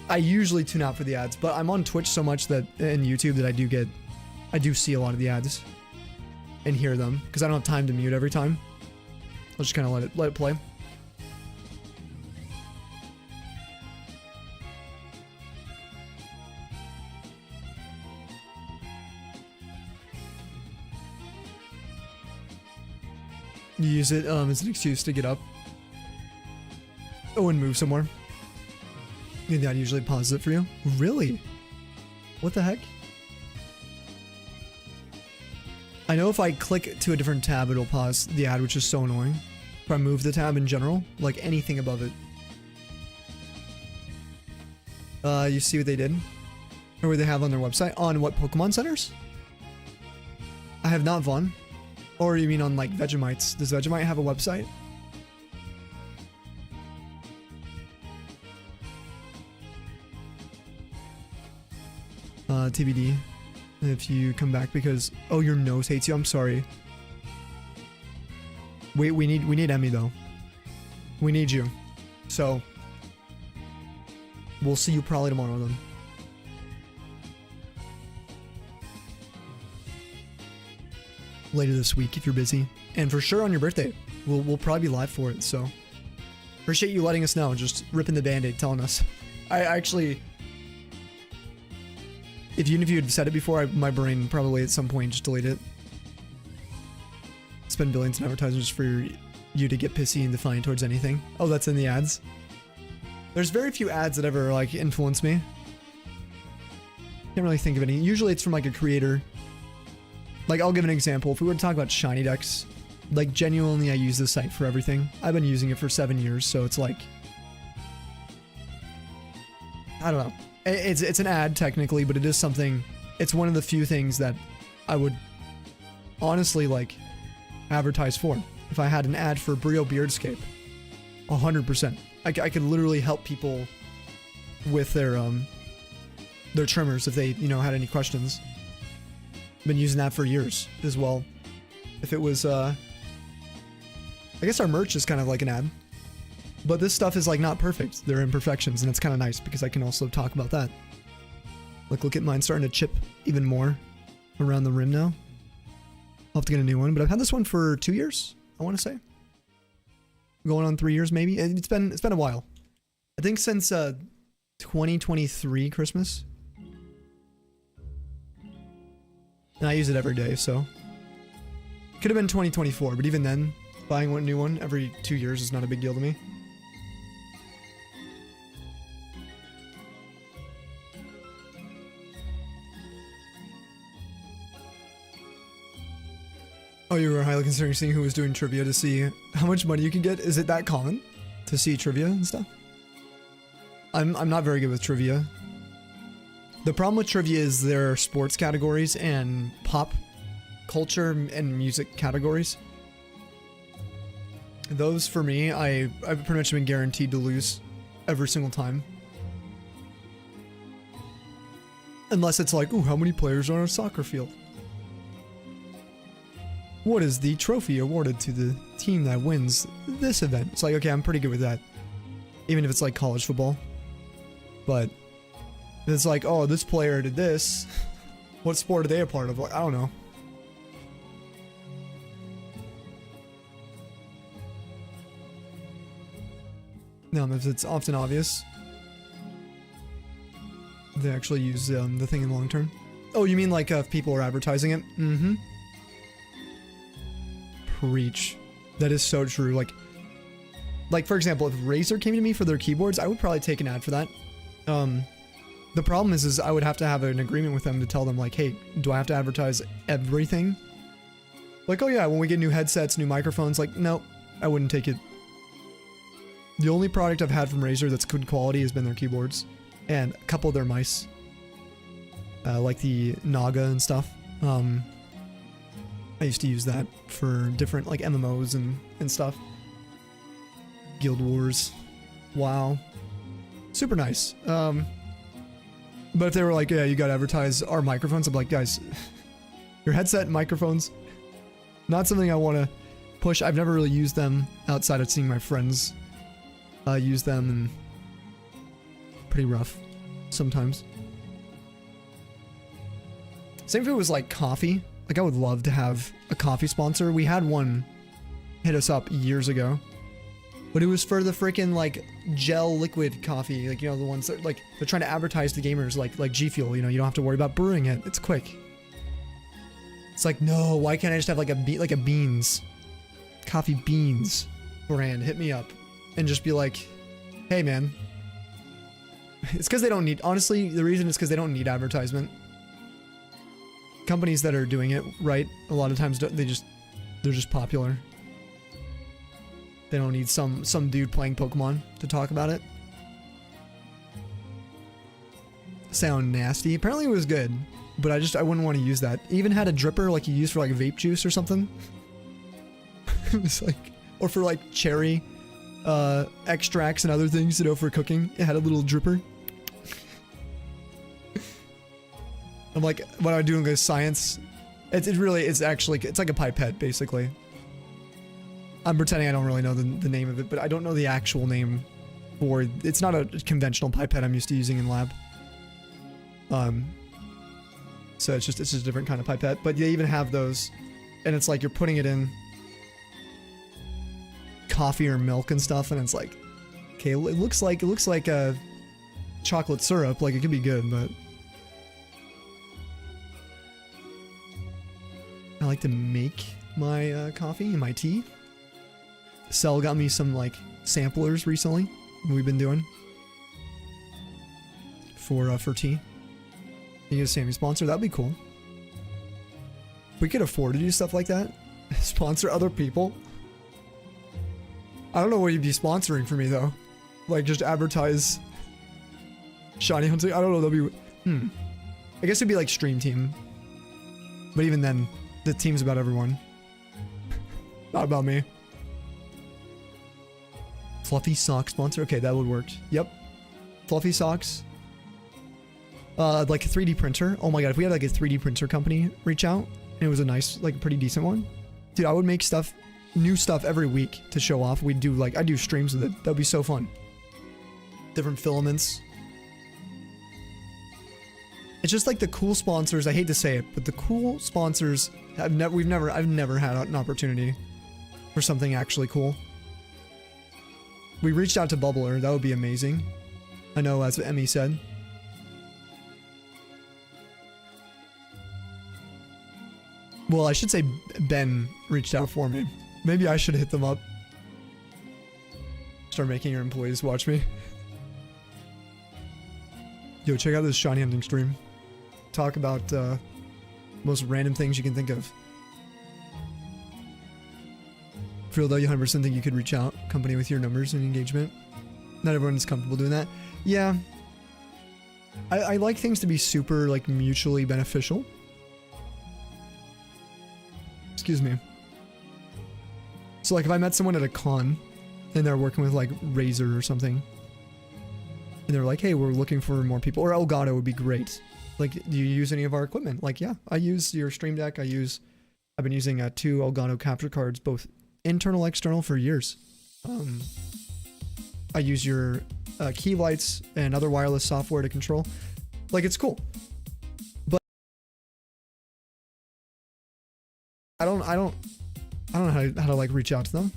I usually tune out for the ads, but I'm on Twitch so much that, and YouTube, that I do see a lot of the ads and hear them because I don't have time to mute every time. I'll just kind of let it play. You use it as an excuse to get up. Oh, and move somewhere. And that usually pauses it for you. Really? What the heck? I know if I click to a different tab, it'll pause the ad, which is so annoying. If I move the tab in general, like anything above it. You see what they did? Or what they have on their website? On what, Pokemon centers? I have not, Vaughn. Or you mean on like Vegemites? Does Vegemite have a website? TBD. If you come back because oh your nose hates you, I'm sorry. Wait, we need Emmy though. We need you. So we'll see you probably tomorrow then. Later this week if you're busy. And for sure on your birthday. We'll probably be live for it, so appreciate you letting us know, just ripping the band-aid, telling us. I actually, even if you had said it before, my brain probably at some point just deleted it. Spend billions in advertising just for you to get pissy and defiant towards anything. Oh, that's in the ads. There's very few ads that ever like influence me. Can't really think of any. Usually it's from like a creator. Like I'll give an example. If we were to talk about shiny decks, like genuinely I use this site for everything. I've been using it for 7 years, so it's like, I don't know. It's an ad technically, but it is something, it's one of the few things that I would honestly like advertise for. If I had an ad for Brio Beardscape, 100%. I could literally help people with their trimmers if they, you know, had any questions. Been using that for years as well. If it was, I guess our merch is kind of like an ad. But this stuff is like not perfect. There are imperfections, and it's kind of nice because I can also talk about that. Like, look at mine starting to chip even more around the rim now. I'll have to get a new one, but I've had this one for 2 years, I want to say. Going on 3 years maybe. And it's been a while. I think since 2023 Christmas. And I use it every day, so could have been 2024, but even then, buying one new one every 2 years is not a big deal to me. Oh, you were highly considering seeing who was doing trivia to see how much money you can get? Is it that common to see trivia and stuff? I'm not very good with trivia. The problem with trivia is there are sports categories and pop culture and music categories. Those, for me, I've pretty much been guaranteed to lose every single time. Unless it's like, ooh, how many players are on a soccer field? What is the trophy awarded to the team that wins this event? It's like, okay, I'm pretty good with that. Even if it's like college football. But it's like, oh, this player did this. What sport are they a part of? Like, I don't know. No, it's often obvious. They actually use the thing in the long term. Oh, you mean like if people are advertising it? Mm-hmm. Preach. That is so true. Like for example, if Razer came to me for their keyboards, I would probably take an ad for that. The problem is I would have to have an agreement with them to tell them like, hey, do I have to advertise everything? Like, oh yeah, when we get new headsets, new microphones, like, no, I wouldn't take it. The only product I've had from Razer that's good quality has been their keyboards and a couple of their mice, like the Naga and stuff. I used to use that for different like MMOs and stuff. Guild Wars. WoW. Super nice. But if they were like, yeah, you gotta advertise our microphones, I'm like, guys, your headset and microphones, not something I want to push. I've never really used them outside of seeing my friends use them, and pretty rough sometimes. Same if it was like coffee. Like, I would love to have a coffee sponsor. We had one hit us up years ago, but it was for the freaking like gel liquid coffee, like, you know, the ones that like they're trying to advertise to gamers, like G Fuel. You know, you don't have to worry about brewing it. It's quick. It's like, no, why can't I just have like a beans, coffee beans brand? Hit me up and just be like, hey man. It's because they don't need. Honestly, the reason is because they don't need advertisement. Companies that are doing it right, a lot of times they're just popular. They don't need some dude playing Pokemon to talk about it. Sound nasty. Apparently it was good, but I wouldn't want to use that. It even had a dripper like you use for like vape juice or something. It was like, or for like cherry extracts and other things, you know, for cooking. It had a little dripper. I'm like, what I'm doing is science. It's like a pipette, basically. I'm pretending I don't really know the name of it, but I don't know the actual name for. It's not a conventional pipette I'm used to using in lab. So it's just a different kind of pipette, but they even have those, and it's like you're putting it in coffee or milk and stuff, and it's like, okay, it looks like a chocolate syrup, like it could be good, but. I like to make my coffee and my tea. Cell got me some like samplers recently. We've been doing for tea. You get a Sammy sponsor, that'd be cool. We could afford to do stuff like that. Sponsor other people. I don't know what you'd be sponsoring for me though. Like just advertise shiny hunting. I don't know. That'd be. I guess it'd be like Stream Team. But even then, the team's about everyone. Not about me. Fluffy sock sponsor. Okay, that would work. Yep. Fluffy socks. Like a 3D printer. Oh my god, if we had like a 3D printer company reach out and it was a nice, like pretty decent one. Dude, I would make stuff, new stuff every week to show off. We'd do like, I'd do streams with it. That'd be so fun. Different filaments. It's just like the cool sponsors. I hate to say it, but the cool sponsors I've never had an opportunity for something actually cool. We reached out to Bubbler. That would be amazing. I know, as Emmy said. Well, I should say Ben reached out for me. Maybe I should hit them up. Start making your employees watch me. Yo, check out this shiny hunting stream. Talk about most random things you can think of. Feel though, you 100% think you could reach out company with your numbers and engagement. Not everyone's comfortable doing that. Yeah. I like things to be super like mutually beneficial. Excuse me. So like if I met someone at a con and they're working with like Razer or something and they're like, hey, we're looking for more people, or Elgato would be great. Like, do you use any of our equipment? Like, yeah, I use your Stream Deck. I've been using 2 Elgato capture cards, both internal, external, for years. I use your key lights and other wireless software to control. Like, it's cool. But I don't know how to like reach out to them.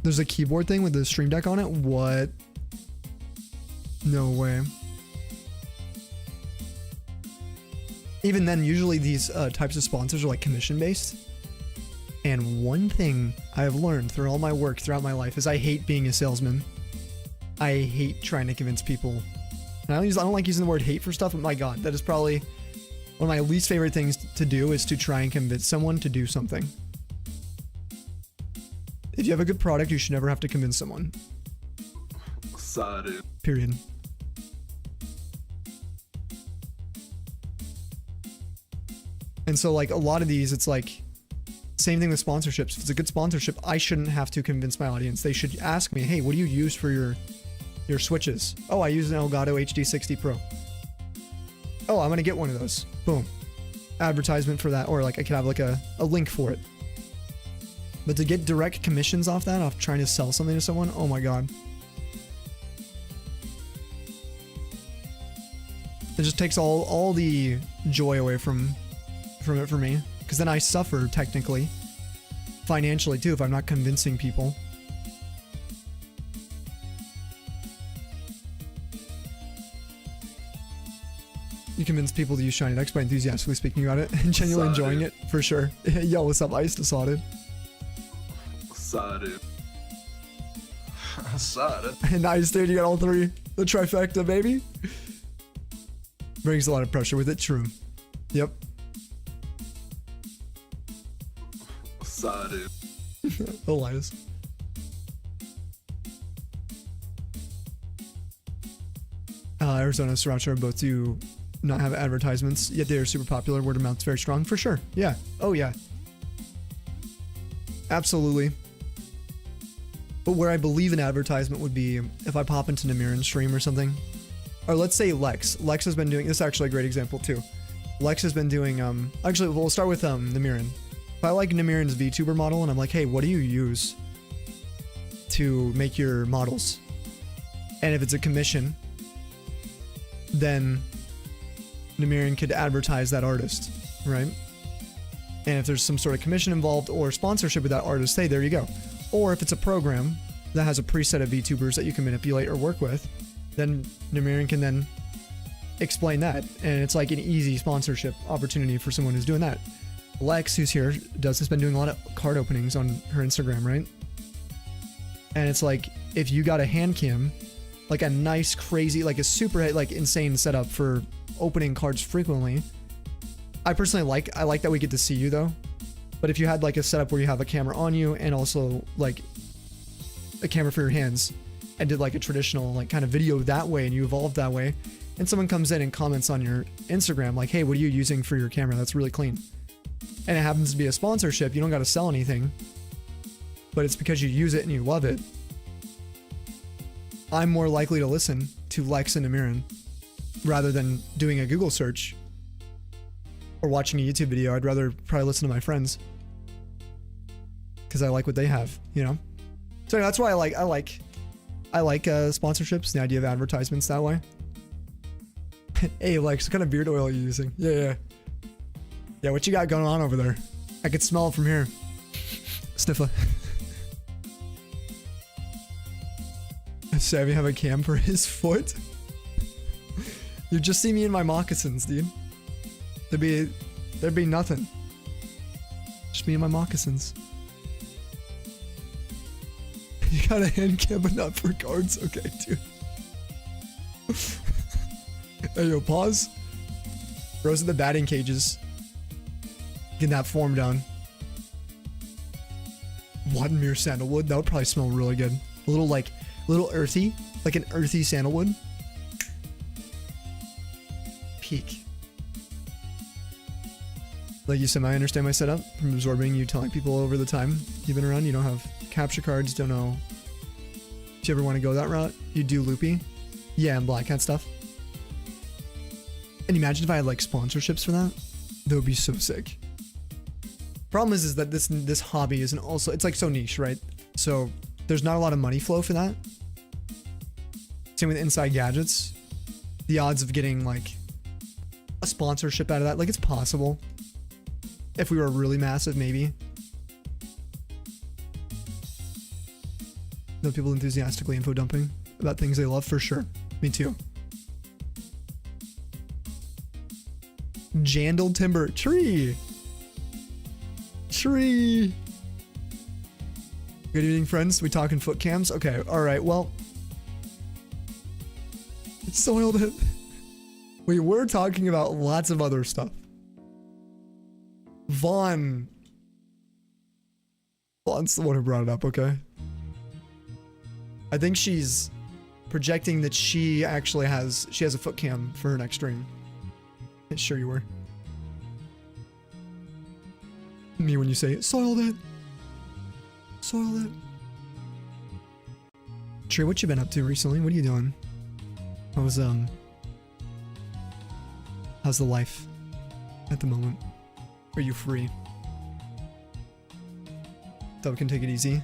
There's a keyboard thing with the Stream Deck on it. What? No way. Even then, usually these types of sponsors are like commission based. And one thing I have learned through all my work throughout my life is I hate being a salesman. I hate trying to convince people. And I don't like using the word hate for stuff, but my god, that is probably one of my least favorite things to do, is to try and convince someone to do something. If you have a good product, you should never have to convince someone. Sorry. Period. And so like a lot of these, it's like same thing with sponsorships. If it's a good sponsorship, I shouldn't have to convince my audience. They should ask me, hey, what do you use for your switches? Oh, I use an Elgato HD60 Pro. Oh, I'm gonna get one of those. Boom. Advertisement for that, or like I could have like a link for it. But to get direct commissions off that, off trying to sell something to someone, oh my god. It just takes all the joy away from it for me, because then I suffer technically financially too if I'm not convincing people. You convince people to use Shiny Dex by enthusiastically speaking about it and genuinely enjoying it, for sure. Yo, what's up, Ice Decided? Sorry. Sorry. Nice, dude, you got all three. The trifecta, baby. Brings a lot of pressure with it, true. Yep. Sorry. Elias. Arizona, Sriracha both do not have advertisements, yet they are super popular. Word of mouth's very strong, for sure. Yeah. Oh, yeah. Absolutely. But where I believe an advertisement would be if I pop into Namiran's stream or something. Or let's say Lex. Lex has been doing, this is actually a great example too. Lex has been doing, actually we'll start with Namiran. If I like Namiran's VTuber model and I'm like, hey, what do you use to make your models? And if it's a commission, then Namiran could advertise that artist, right? And if there's some sort of commission involved or sponsorship with that artist, hey, there you go. Or if it's a program that has a preset of VTubers that you can manipulate or work with, then Namiran can then explain that. And it's like an easy sponsorship opportunity for someone who's doing that. Lex, who's here, has been doing a lot of card openings on her Instagram, right? And it's like, if you got a hand cam, like a nice, crazy, like a super, like insane setup for opening cards frequently. I personally like that we get to see you though. But if you had like a setup where you have a camera on you and also like a camera for your hands and did like a traditional like kind of video that way and you evolved that way, and someone comes in and comments on your Instagram like, hey, what are you using for your camera? That's really clean. And it happens to be a sponsorship. You don't got to sell anything, but it's because you use it and you love it. I'm more likely to listen to Lex and Amiran rather than doing a Google search or watching a YouTube video. I'd rather probably listen to my friends because I like what they have, you know? So that's why I like sponsorships, the idea of advertisements that way. Hey, Lex, what kind of beard oil are you using? Yeah, what you got going on over there? I could smell it from here. Sniffa. Savvy have a cam for his foot? You just see me in my moccasins, dude. There'd be nothing. Just me and my moccasins. You got a hand cam but not for cards? Okay, dude. Hey, yo, pause. Rose at the batting cages. Getting that form down. Wadmere sandalwood. That would probably smell really good. A little earthy. Like an earthy sandalwood. Peak. Like you said, I understand my setup from absorbing you telling people over the time you've been around. You don't have capture cards, don't know. Do you ever want to go that route? You do loopy? Yeah, and black hat stuff. And imagine if I had like sponsorships for that. That would be so sick. Problem is that this hobby isn't also, it's like so niche, right? So there's not a lot of money flow for that. Same with Inside Gadgets. The odds of getting like a sponsorship out of that, like it's possible. If we were really massive, maybe. No, people enthusiastically info dumping about things they love, for sure. Me too. Jandal timber tree. Good evening, friends. We talking foot cams? Okay, all right. Well, it soiled it. We were talking about lots of other stuff. Vaughn's the one who brought it up. Okay. I think she's projecting that she has a foot cam for her next stream. Sure you were. Me when you say soiled it. Trey, what you been up to recently? What are you doing? How's the life at the moment? Are you free? Thought we can take it easy.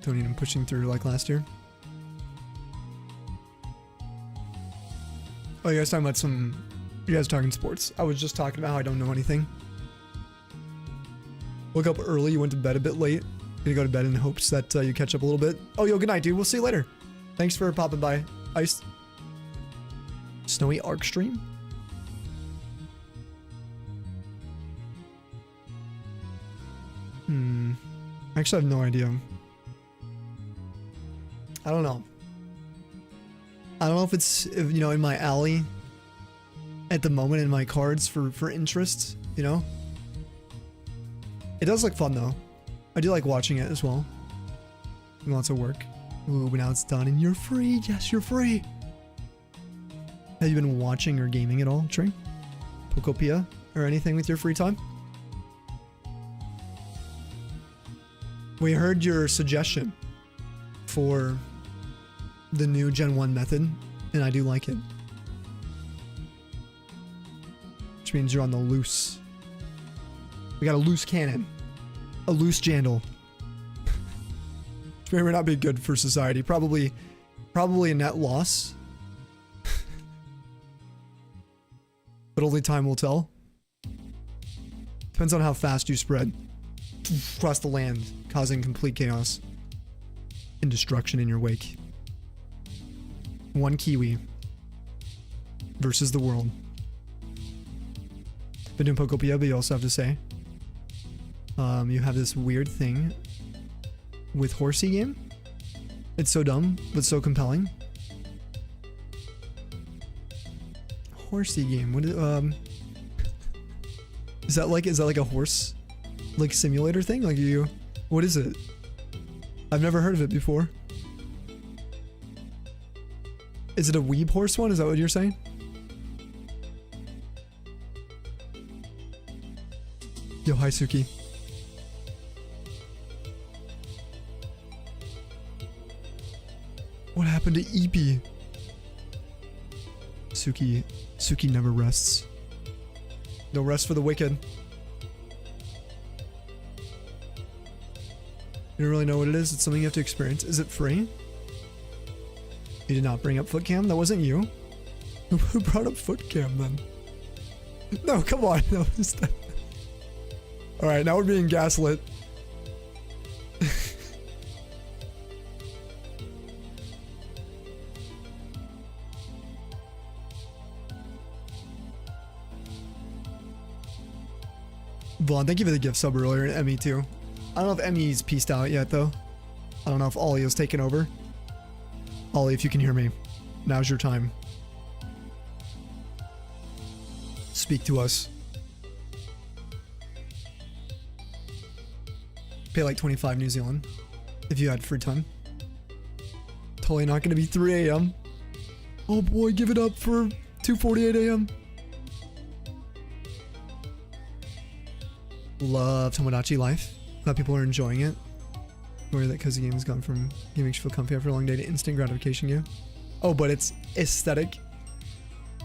Don't need him pushing through like last year. Oh, you guys talking about you guys talking sports? I was just talking about how I don't know anything. Woke up early, you went to bed a bit late. Gonna go to bed in hopes that you catch up a little bit. Oh, yo, good night, dude. We'll see you later. Thanks for popping by. Ice. Snowy Arc stream? Actually, I have no idea. I don't know. I don't know if it's, you know, in my alley at the moment in my cards for interest, you know? It does look fun though. I do like watching it as well. Lots of work. Ooh, but now it's done and you're free. Yes, you're free. Have you been watching or gaming at all, Trey? Pokopia or anything with your free time? We heard your suggestion for the new Gen 1 method, and I do like it. Which means you're on the loose. We got a loose cannon. A loose Jandal. Which may or may not be good for society. Probably a net loss. But only time will tell. Depends on how fast you spread across the land, causing complete chaos and destruction in your wake. One Kiwi versus the world. Been doing Pokopia, but you also have to say, you have this weird thing with Horsey game. It's so dumb, but so compelling. Horsey game. What is that like a horse like simulator thing? Like what is it? I've never heard of it before. Is it a weeb horse one? Is that what you're saying? hi Suki. What happened to Eevee? Suki never rests. No rest for the wicked. You don't really know what it is. It's something you have to experience. Is it free? You did not bring up foot cam? That wasn't you? Who brought up foot cam then? No, come on. No, alright, now we're being gaslit. Vaughn, thank you for the gift sub earlier, and Emmy too. I don't know if Emmy's pieced out yet though. I don't know if Ollie has taken over. Ollie, if you can hear me, now's your time. Speak to us. Pay like 25 New Zealand if you had free time. Totally not gonna be 3 a.m. Oh boy, give it up for 2:48 a.m. Love Tomodachi Life. Glad people are enjoying it. Worry that cozy game has gone from game makes you feel comfy after a long day to instant gratification game. Oh, but it's aesthetic.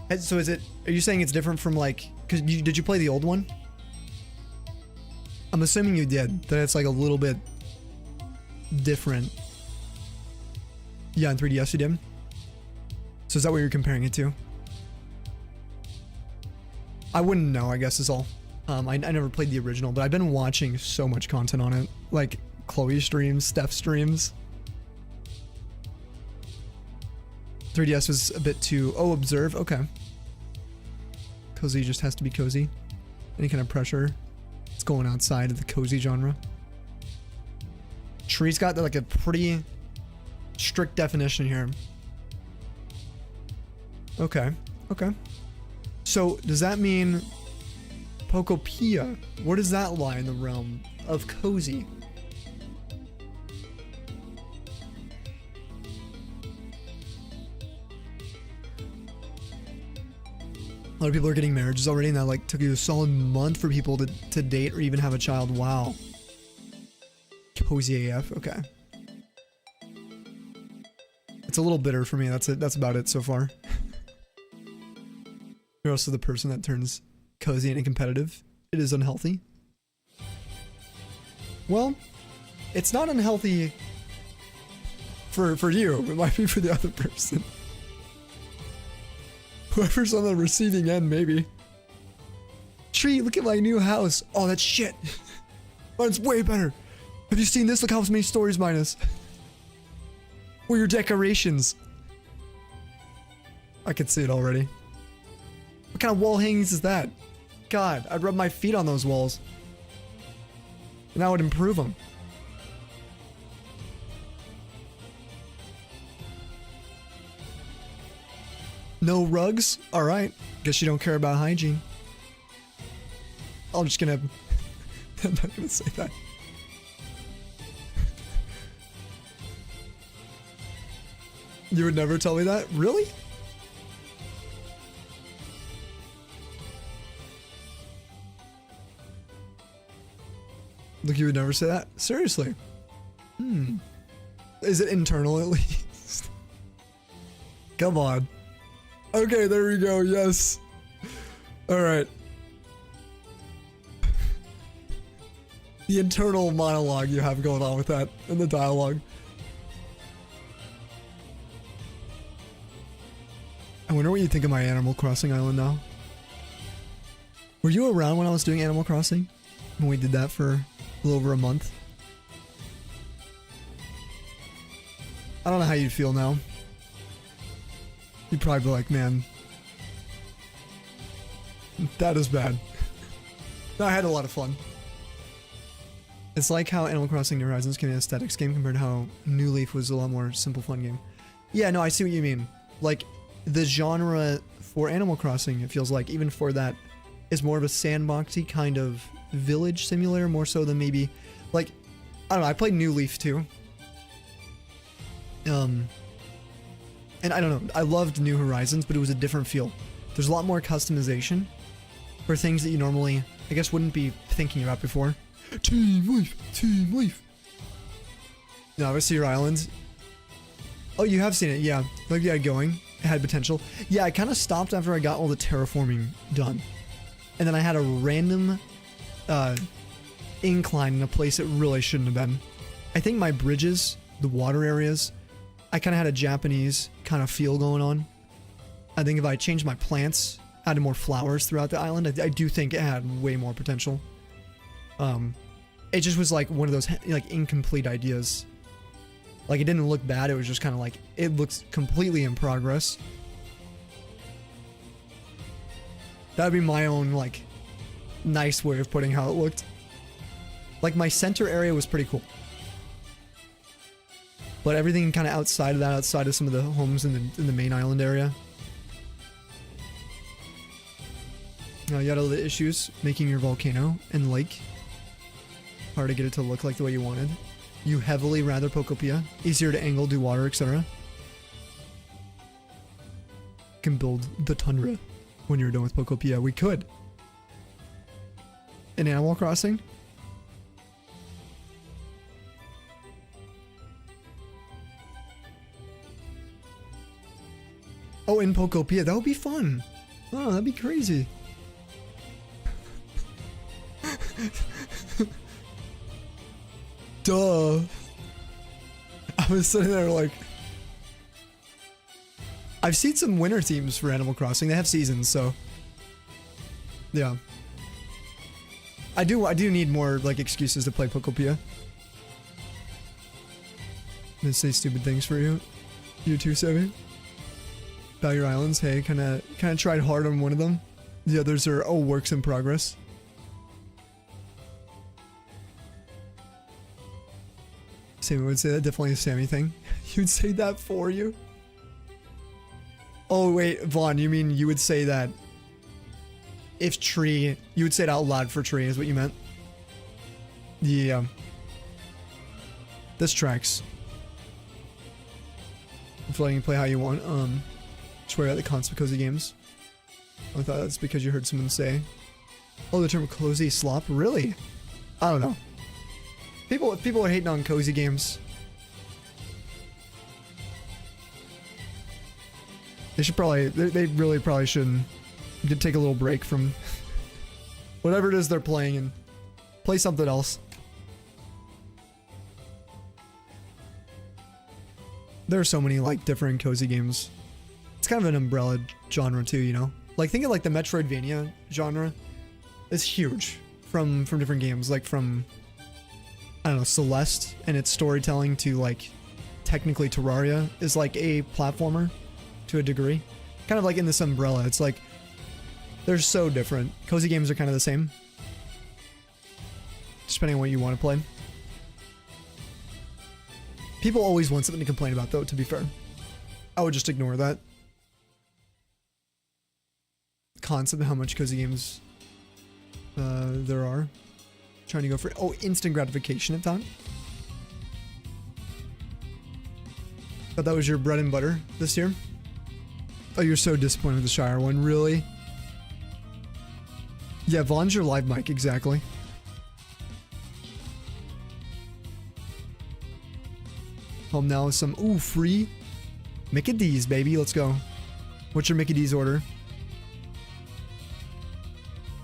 And so is it, are you saying it's different from like, cause did you play the old one? I'm assuming you did, that it's like a little bit different. Yeah, in 3DS you did. So is that what you're comparing it to? I wouldn't know, I guess is all. I never played the original, but I've been watching so much content on it. Like Chloe streams, Steph streams. 3DS was a bit too... Oh, observe? Okay. Cozy just has to be cozy. Any kind of pressure, it's going outside of the cozy genre. Tree's got like a pretty strict definition here. Okay. Okay. So, does that mean... Pokopia, where does that lie in the realm of cozy? A lot of people are getting marriages already, and that like took you a solid month for people to date or even have a child. Wow. Cozy AF, okay. It's a little bitter for me, that's it. That's about it so far. You're also the person that turns cozy and competitive. It is unhealthy. Well, it's not unhealthy for you. It might be for the other person. Whoever's on the receiving end, maybe. Tree, look at my new house. Oh, that's shit. Mine's way better. Have you seen this? Look how many stories mine is. Where are your decorations? I can see it already. What kind of wall hangings is that? God, I'd rub my feet on those walls. And that would improve them. No rugs? Alright. Guess you don't care about hygiene. I'm just gonna... I'm not gonna say that. You would never tell me that? Really? Look, you would never say that? Seriously? Is it internal at least? Come on. Okay, there we go. Yes. Alright. The internal monologue you have going on with that in the dialogue. I wonder what you think of my Animal Crossing island now. Were you around when I was doing Animal Crossing? When we did that for a little over a month? I don't know how you'd feel now. You'd probably be like, man, that is bad. No, I had a lot of fun. It's like how Animal Crossing New Horizons can be an aesthetics game compared to how New Leaf was a lot more simple fun game. Yeah, no, I see what you mean. Like, the genre for Animal Crossing, it feels like, even for that, is more of a sandboxy kind of village simulator, more so than maybe, like, I don't know, I played New Leaf too. And I don't know, I loved New Horizons, but it was a different feel. There's a lot more customization for things that you normally I guess wouldn't be thinking about before. Team Leaf, Team Leaf. No, I see your island. Oh, you have seen it, yeah. Like you had going, it had potential. Yeah, I kind of stopped after I got all the terraforming done. And then I had a random incline in a place it really shouldn't have been. I think my bridges, the water areas, I kind of had a Japanese kind of feel going on. I think if I changed my plants, added more flowers throughout the island, I do think it had way more potential. It just was like one of those like incomplete ideas. Like it didn't look bad, it was just kind of like, it looks completely in progress. That'd be my own like nice way of putting how it looked. Like my center area was pretty cool. But everything kind of outside of that, outside of some of the homes in the main island area. Now you had all the issues making your volcano and lake. Hard to get it to look like the way you wanted. You heavily rather Pokopia. Easier to angle, do water, etc. Can build the tundra when you're done with Pokopia. We could. In Animal Crossing? Oh, in Pokopia. That would be fun. Oh, that'd be crazy. Duh. I was sitting there like... I've seen some winter themes for Animal Crossing. They have seasons, so... Yeah. I do need more, like, excuses to play Pokopia. I'm gonna say stupid things for you. You too, Savvy. About your islands. Hey, kinda tried hard on one of them. The others are, oh, works in progress. Sammy would say that, definitely a Sammy thing. You'd say that for you? Oh wait, Vaughn, you mean you would say that if Tree, you would say it out loud for Tree is what you meant? Yeah. This tracks. If letting you play how you want, swear at the cons of cozy games. I thought that's because you heard someone say, oh, the term cozy slop? Really? I don't know. People are hating on cozy games. They should probably, they really probably shouldn't. You could take a little break from whatever it is they're playing and play something else. There are so many like different cozy games. It's kind of an umbrella genre too, you know? Like think of like the Metroidvania genre. It's huge from different games, like from I don't know, Celeste and its storytelling to like technically Terraria is like a platformer to a degree. Kind of like in this umbrella. It's like they're so different. Cozy games are kind of the same. Depending on what you want to play. People always want something to complain about though, to be fair. I would just ignore that concept of how much cozy games there are. Trying to go for, oh, instant gratification at that. Thought that was your bread and butter this year. Oh, you're so disappointed with the Shire one, really? Yeah, Vaughn's your live mic, exactly. Home now with some, ooh, free Mickey D's, baby. Let's go. What's your Mickey D's order?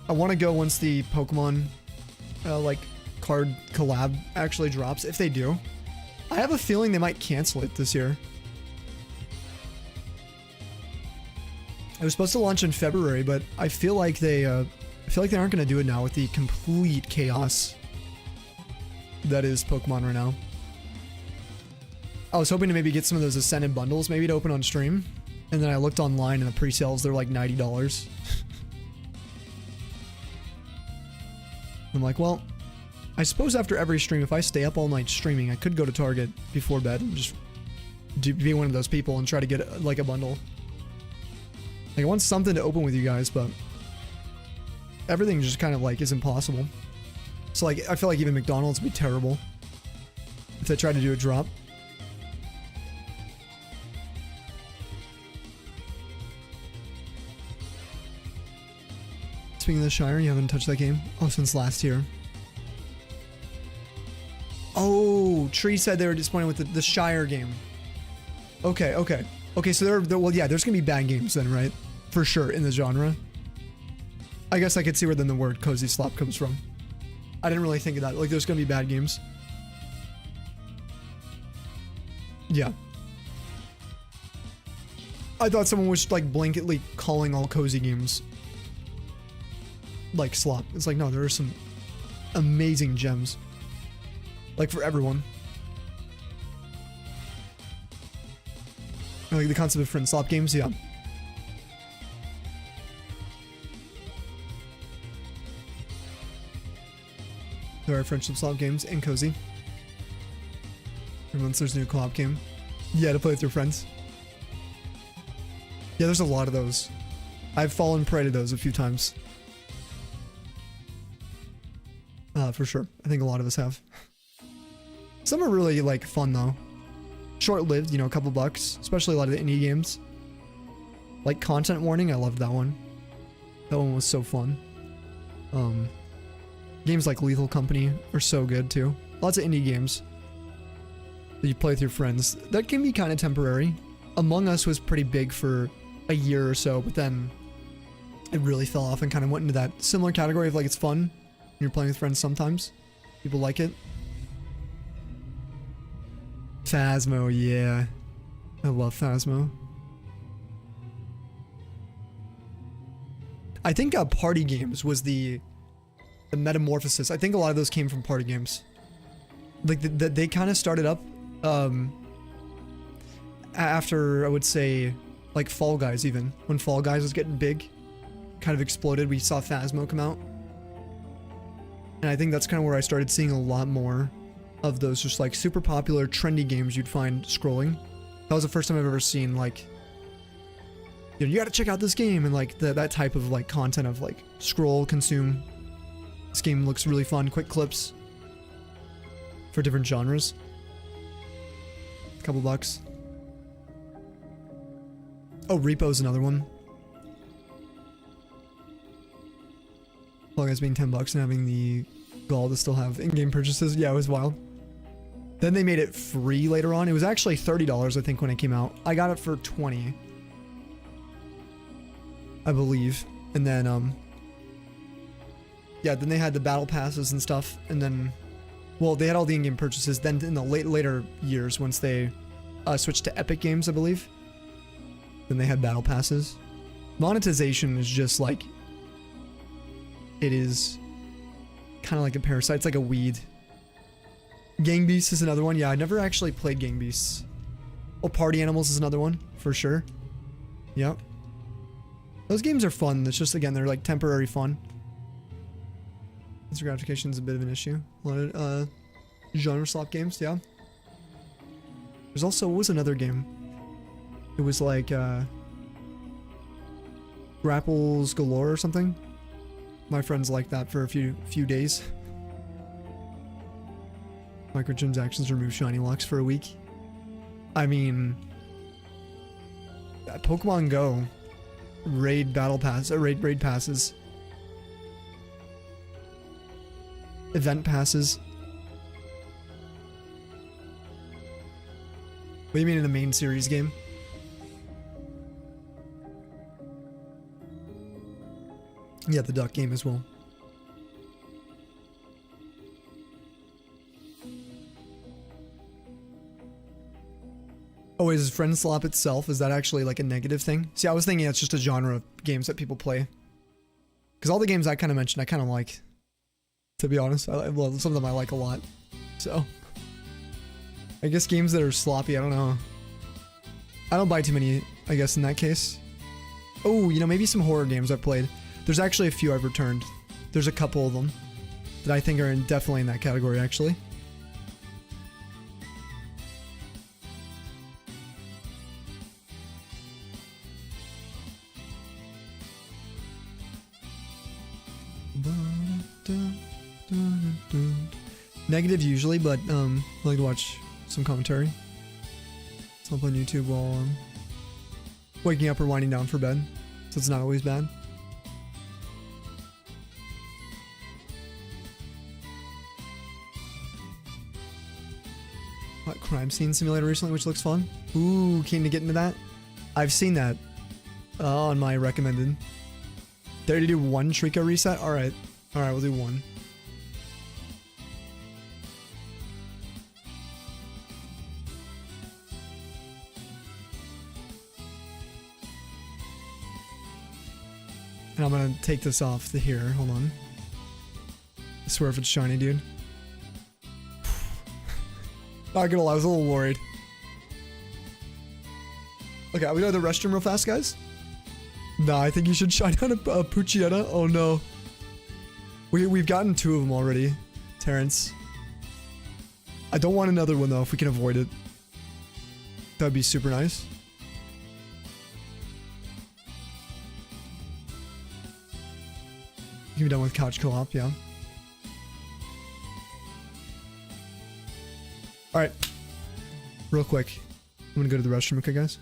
I want to go once the Pokemon like card collab actually drops, if they do. I have a feeling they might cancel it this year. It was supposed to launch in February, but I feel like they aren't going to do it now with the complete chaos that is Pokemon right now. I was hoping to maybe get some of those Ascended bundles maybe to open on stream, and then I looked online and the pre-sales, they're like $90. I'm like, well, I suppose after every stream, if I stay up all night streaming, I could go to Target before bed and just be one of those people and try to get like a bundle. Like I want something to open with you guys, but everything just kind of like is impossible. So like, I feel like even McDonald's would be terrible if they tried to do a drop. Speaking of the Shire, you haven't touched that game? Oh, since last year. Oh, Tree said they were disappointed with the Shire game. Okay, okay. Okay, so well, yeah, there's gonna be bad games then, right? For sure, in the genre. I guess I could see where then the word cozy slop comes from. I didn't really think of that. Like, there's gonna be bad games. Yeah. I thought someone was like blanketly calling all cozy games like slop. It's like, no, there are some amazing gems. Like, for everyone. I like the concept of friend slop games, yeah. There are friendship slop games and cozy. And once there's a new co-op game. Yeah, to play with your friends. Yeah, there's a lot of those. I've fallen prey to those a few times. For sure. I think a lot of us have. Some are really, like, fun, though. Short-lived, you know, a couple bucks. Especially a lot of the indie games. Like, Content Warning, I loved that one. That one was so fun. Games like Lethal Company are so good, too. Lots of indie games that you play with your friends. That can be kind of temporary. Among Us was pretty big for a year or so, but then it really fell off and kind of went into that similar category of, like, it's fun. You're playing with friends sometimes. People like it. Phasmo, yeah. I love Phasmo. I think Party Games was the metamorphosis. I think a lot of those came from Party Games. Like, they kind of started up after, I would say, like Fall Guys even. When Fall Guys was getting big, kind of exploded, we saw Phasmo come out. And I think that's kind of where I started seeing a lot more of those just like super popular, trendy games you'd find scrolling. That was the first time I've ever seen like, you know, you gotta check out this game, and like that type of like content of like scroll, consume. This game looks really fun, quick clips for different genres. A couple bucks. Oh, Repo's another one. Fall Guys being 10 bucks and having the gall to still have in-game purchases. Yeah, it was wild. Then they made it free later on. It was actually $30, I think, when it came out. I got it for $20. I believe. And then, yeah, then they had the battle passes and stuff. And then, well, they had all the in-game purchases. Then in the later years, once they switched to Epic Games, I believe, then they had battle passes. Monetization is just like, it is kind of like a parasite. It's like a weed. Gang Beasts is another one. Yeah, I never actually played Gang Beasts. Oh, Party Animals is another one, for sure. Yep. Those games are fun. It's just, again, they're like temporary fun. Instant gratification is a bit of an issue. A lot of genre slop games, yeah. There's also, what was another game? It was like Grapples Galore or something. My friends liked that for a few days. Microtransactions remove shiny locks for a week. I mean, Pokemon Go raid battle pass, raid passes, event passes. What do you mean in a main series game? Yeah, the duck game as well. Oh, is friend slop itself, is that actually like a negative thing? See, I was thinking it's just a genre of games that people play. Because all the games I kind of mentioned, I kind of like. To be honest, well, some of them I like a lot. So, I guess games that are sloppy, I don't know. I don't buy too many, I guess, in that case. Oh, you know, maybe some horror games I've played. There's actually a few I've returned. There's a couple of them that I think are definitely in that category, actually. Negative usually, but I like to watch some commentary. So I'll play on YouTube while I'm waking up or winding down for bed, so it's not always bad. Crime Scene Simulator recently, which looks fun. Ooh, keen to get into that. I've seen that on my recommended. Dare to do one Trico reset? Alright. Alright, we'll do one. And I'm gonna take this off to here. Hold on. I swear if it's shiny, dude. Not gonna lie, I was a little worried. Okay, are we go to the restroom real fast, guys? Nah, I think you should shine on a Poochyena. Oh no. We've gotten 2 of them already, Terrence. I don't want another one though, if we can avoid it. That'd be super nice. You can be done with couch co-op, yeah. Alright. Real quick. I'm gonna go to the restroom, okay, guys?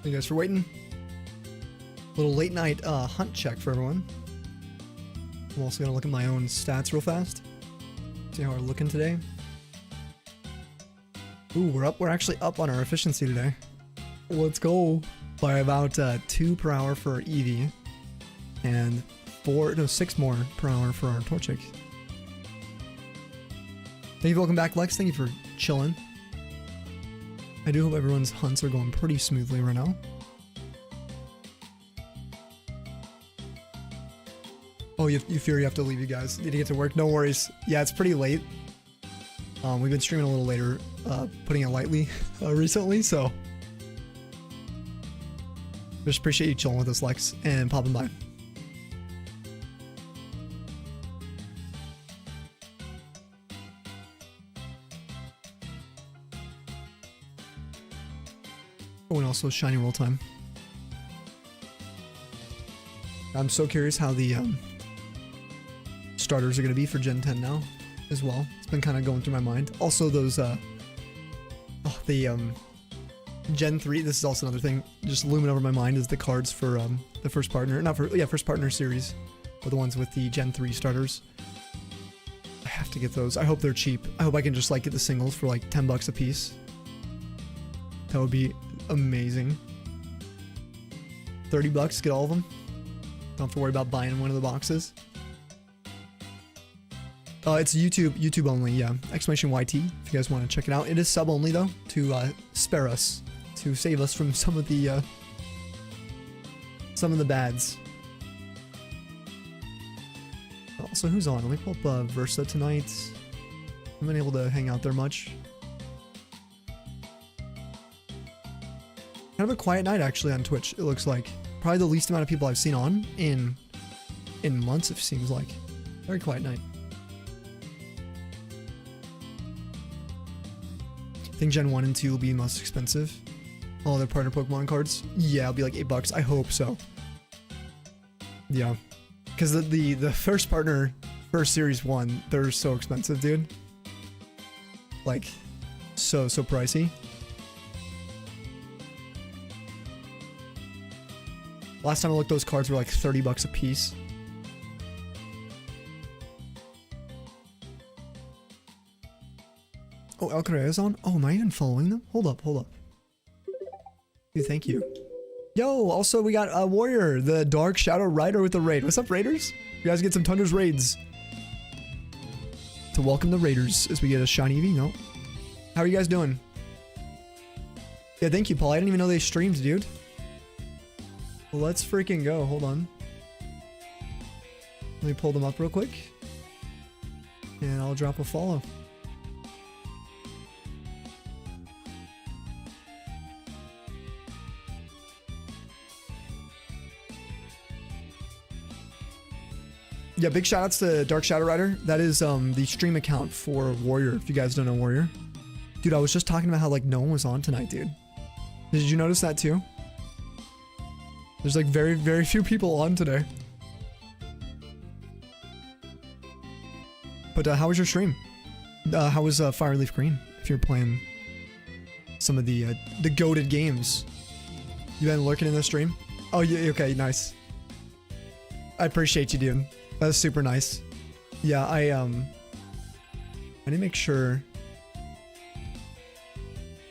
Thank you guys for waiting. Little late night hunt check for everyone. I'm also gonna look at my own stats real fast. See how we're looking today. Ooh, we're actually up on our efficiency today. Let's go. By about 2 per hour for our Eevee. And 6 more per hour for our Torchic. Thank you for welcome back, Lex. Thank you for chilling. I do hope everyone's hunts are going pretty smoothly right now. Oh, you fear you have to leave, you guys. Need to get to work. No worries. Yeah, it's pretty late. We've been streaming a little later, putting it lightly, recently, so. Just appreciate you chilling with us, Lex, and popping by. Oh, and also shiny roll time. I'm so curious how the starters are going to be for Gen 10 now as well. It's been kind of going through my mind. Also those Gen 3, this is also another thing just looming over my mind, is the cards for the first partner series, or the ones with the Gen 3 starters. I have to get those. I hope they're cheap. I hope I can just like get the singles for like 10 bucks a piece. That would be amazing. 30 bucks, get all of them. Don't have to worry about buying one of the boxes. It's YouTube only, yeah. Exclamation YT, if you guys want to check it out. It is sub only though, to spare us, to save us from some of the bads. Also, who's on? Let me pull up Versa tonight. I haven't been able to hang out there much. Kind of a quiet night actually on Twitch, it looks like. Probably the least amount of people I've seen on in months, it seems like. Very quiet night. I think Gen 1 and 2 will be most expensive. All their partner Pokemon cards. Yeah, it'll be like $8. I hope so. Yeah. Because the first partner, first series 1, they're so expensive, dude. Like, so pricey. Last time I looked, those cards were like $30 a piece. Oh, El Correa's on? Oh, am I even following them? Hold up. Dude, thank you. Yo, also we got a Warrior, the Dark Shadow Rider with the raid. What's up, Raiders? You guys get some Tundra's raids. To welcome the Raiders as we get a shiny Eevee. No. How are you guys doing? Yeah, thank you, Paul. I didn't even know they streamed, dude. Well, let's freaking go. Hold on. Let me pull them up real quick. And I'll drop a follow. Yeah, big shout outs to Dark Shadow Rider. That is the stream account for Warrior, if you guys don't know Warrior. Dude, I was just talking about how like no one was on tonight, dude. Did you notice that too? There's like very, very few people on today. But how was your stream? How was Fireleaf Green? If you're playing some of the goated games. You been lurking in the stream? Oh, yeah, okay, nice. I appreciate you, dude. That's super nice. Yeah, I need to make sure.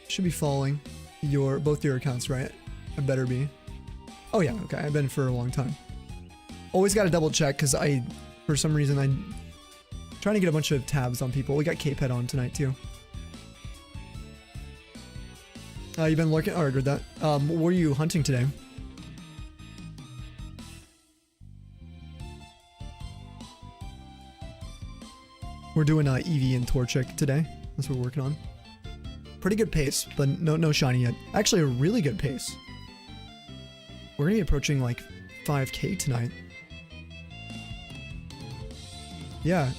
Should be following both your accounts, right? I better be. Oh yeah, okay. I've been for a long time. Always got to double check because for some reason, I'm trying to get a bunch of tabs on people. We got K-Pet on tonight too. You've been lurking. Oh, I heard that. What were you hunting today? We're doing Eevee and Torchic today. That's what we're working on. Pretty good pace, but no shiny yet. Actually, a really good pace. We're gonna be approaching like 5K tonight. Yeah,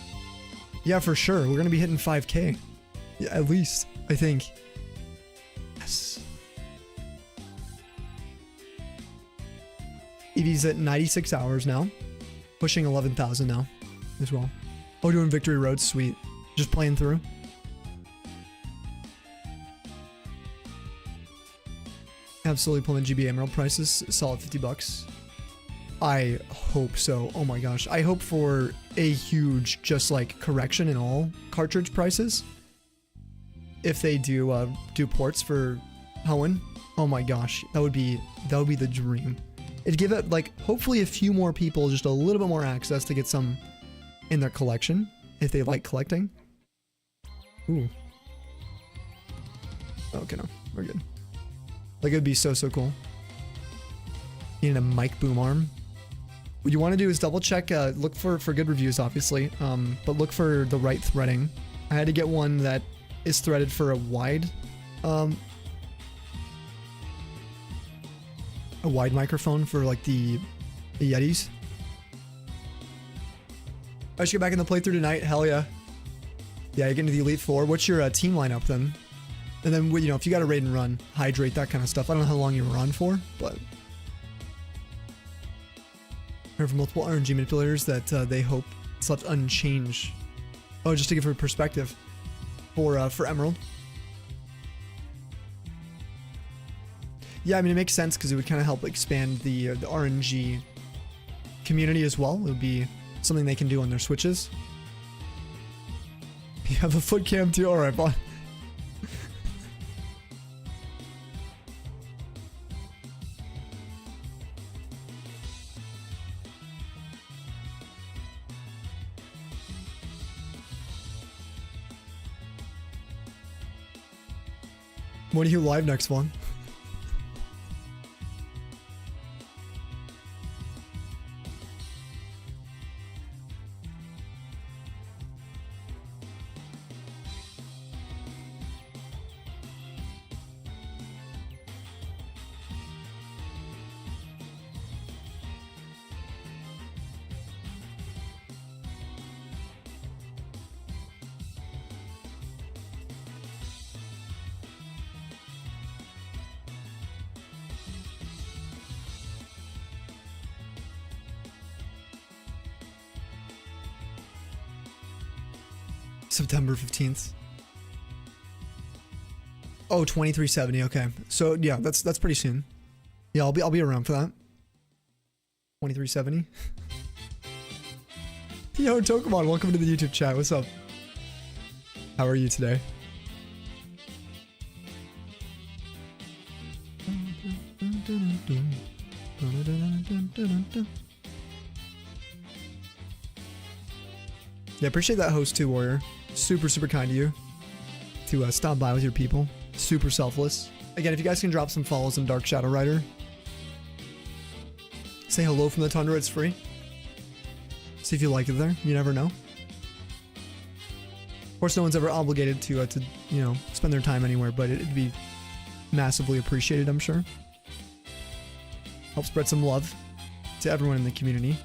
for sure. We're gonna be hitting 5K. Yeah, at least I think. Yes. Eevee's at 96 hours now, pushing 11,000 now as well. Oh, doing Victory Road, sweet. Just playing through. Absolutely pulling GBA Emerald prices, solid $50. I hope so. Oh my gosh. I hope for a huge just like correction in all cartridge prices. If they do ports for Hoenn. Oh my gosh. That would be the dream. It'd give it like hopefully a few more people just a little bit more access to get some in their collection if they like collecting. Ooh. Okay, no, we're good. Like, it'd be so cool. You need a mic boom arm. What you want to do is double check, look for good reviews, obviously, but look for the right threading. I had to get one that is threaded for a wide microphone for like the Yetis. I should get back in the playthrough tonight. Hell yeah. Yeah, you get into the Elite Four. What's your team lineup then? And then, you know, if you got a raid and run, hydrate, that kind of stuff. I don't know how long you were on for, but I heard from multiple RNG manipulators that they hope it's left unchanged. Oh, just to give her perspective for Emerald. Yeah, I mean, it makes sense because it would kind of help expand the RNG community as well. It would be something they can do on their Switches. You have a foot cam too? Alright, bye. When are you live next one? September 15th. Oh, 2370. Okay. So yeah, that's pretty soon. Yeah, I'll be around for that. 2370. Yo, Pokemon, welcome to the YouTube chat. What's up? How are you today? Yeah, appreciate that host too, Warrior. Super kind of you to stop by with your people. Super selfless. Again, if you guys can drop some follows in Dark Shadow Rider. Say hello from the Tundra, it's free. See if you like it there. You never know. Of course, no one's ever obligated to you know, spend their time anywhere, but it'd be massively appreciated, I'm sure. Help spread some love to everyone in the community.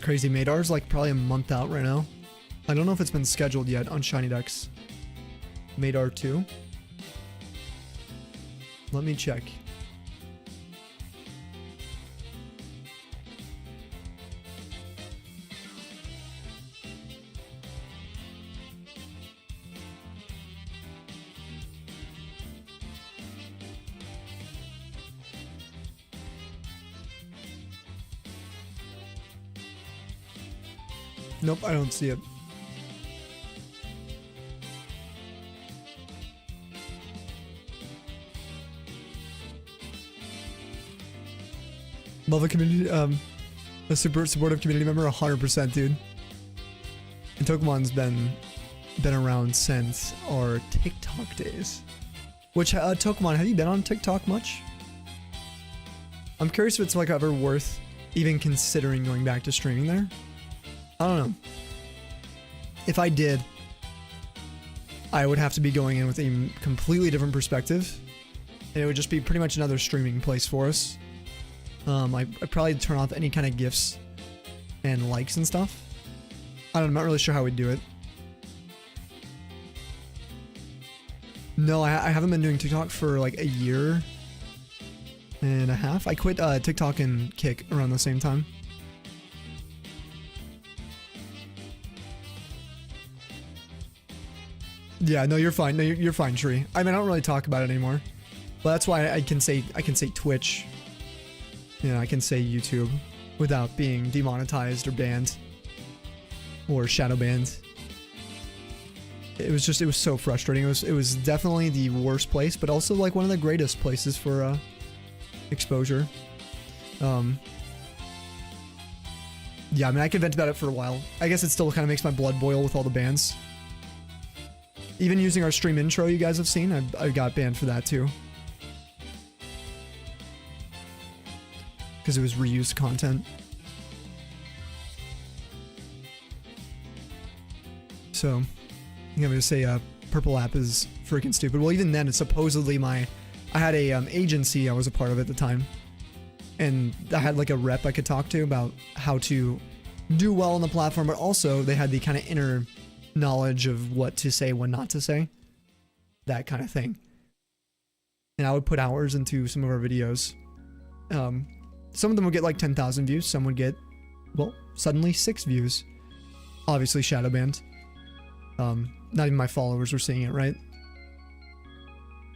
Crazy. Madar's like probably a month out right now. I don't know if it's been scheduled yet on Shiny Dex. Madar 2. Let me check. Nope, I don't see it. Love a community, a super supportive community member, 100%, dude. And Pokemon's been around since our TikTok days. Which, Pokemon, have you been on TikTok much? I'm curious if it's like ever worth even considering going back to streaming there. I don't know. If I did, I would have to be going in with a completely different perspective. And it would just be pretty much another streaming place for us. I'd probably turn off any kind of gifts and likes and stuff. I don't know, I'm not really sure how we'd do it. No, I haven't been doing TikTok for like a year and a half. I quit TikTok and Kick around the same time. Yeah, no, you're fine. No, you're fine, Tree. I mean, I don't really talk about it anymore. But that's why I can say Twitch. You know, I can say YouTube without being demonetized or banned or shadow banned. It was so frustrating. It was definitely the worst place, but also like one of the greatest places for exposure. Yeah, I mean, I could vent about it for a while. I guess it still kind of makes my blood boil with all the bans. Even using our stream intro you guys have seen, I got banned for that too. Because it was reused content. So, I'm gonna say Purple App is freaking stupid. Well, even then, it's supposedly I had a agency I was a part of at the time. And I had like a rep I could talk to about how to do well on the platform, but also they had the kind of inner knowledge of what to say, what not to say. That kind of thing. And I would put hours into some of our videos. Some of them would get like 10,000 views. Some would get, well, suddenly 6 views. Obviously shadow banned. Not even my followers were seeing it, right?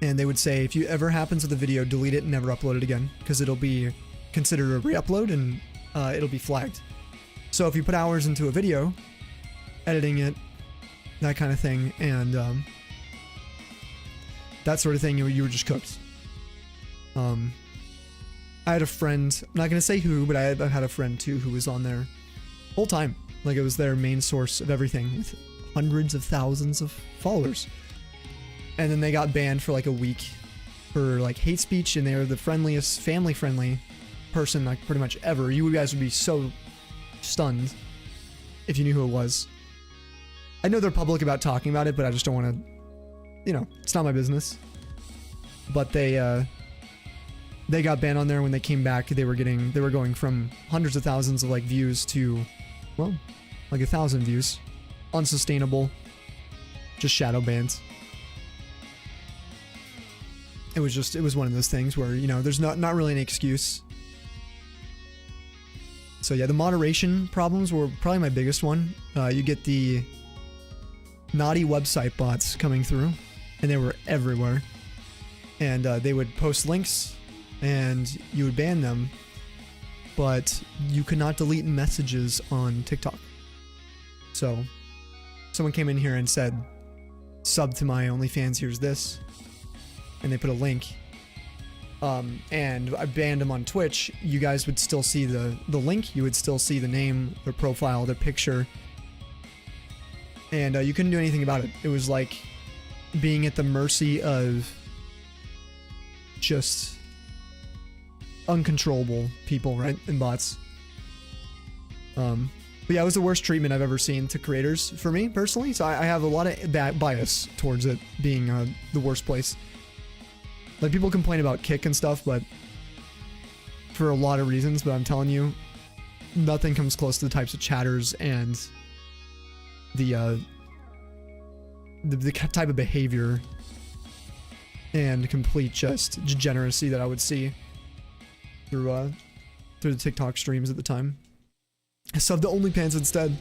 And they would say, if you ever happens with the video, delete it and never upload it again, because it'll be considered a re-upload and it'll be flagged. So if you put hours into a video, editing it, that kind of thing, and that sort of thing, you were just cooked. I had a friend, I'm not going to say who, but I've had a friend too who was on there full time. Like, it was their main source of everything, with hundreds of thousands of followers. And then they got banned for like a week for like hate speech, and they were the friendliest, family-friendly person like pretty much ever. You guys would be so stunned if you knew who it was. I know they're public about talking about it, but I just don't want to, you know, it's not my business. But they got banned on there. When they came back, they were going from hundreds of thousands of like views to, well, like 1,000 views. Unsustainable. Just shadow bans. It was one of those things where, you know, there's not really an excuse. So yeah, the moderation problems were probably my biggest one. You get the naughty website bots coming through, and they were everywhere. And they would post links, and you would ban them, but you could not delete messages on TikTok. So someone came in here and said, sub to my OnlyFans, here's this. And they put a link. And I banned them on Twitch. You guys would still see the link. You would still see the name, their profile, their picture. And you couldn't do anything about it. It was like being at the mercy of just uncontrollable people, right? And bots. But yeah, it was the worst treatment I've ever seen to creators for me personally. So I have a lot of bias towards it being the worst place. Like, people complain about Kick and stuff, but for a lot of reasons, but I'm telling you, nothing comes close to the types of chatters and the type of behavior and complete just degeneracy that I would see through the TikTok streams at the time. I subbed to OnlyFans instead.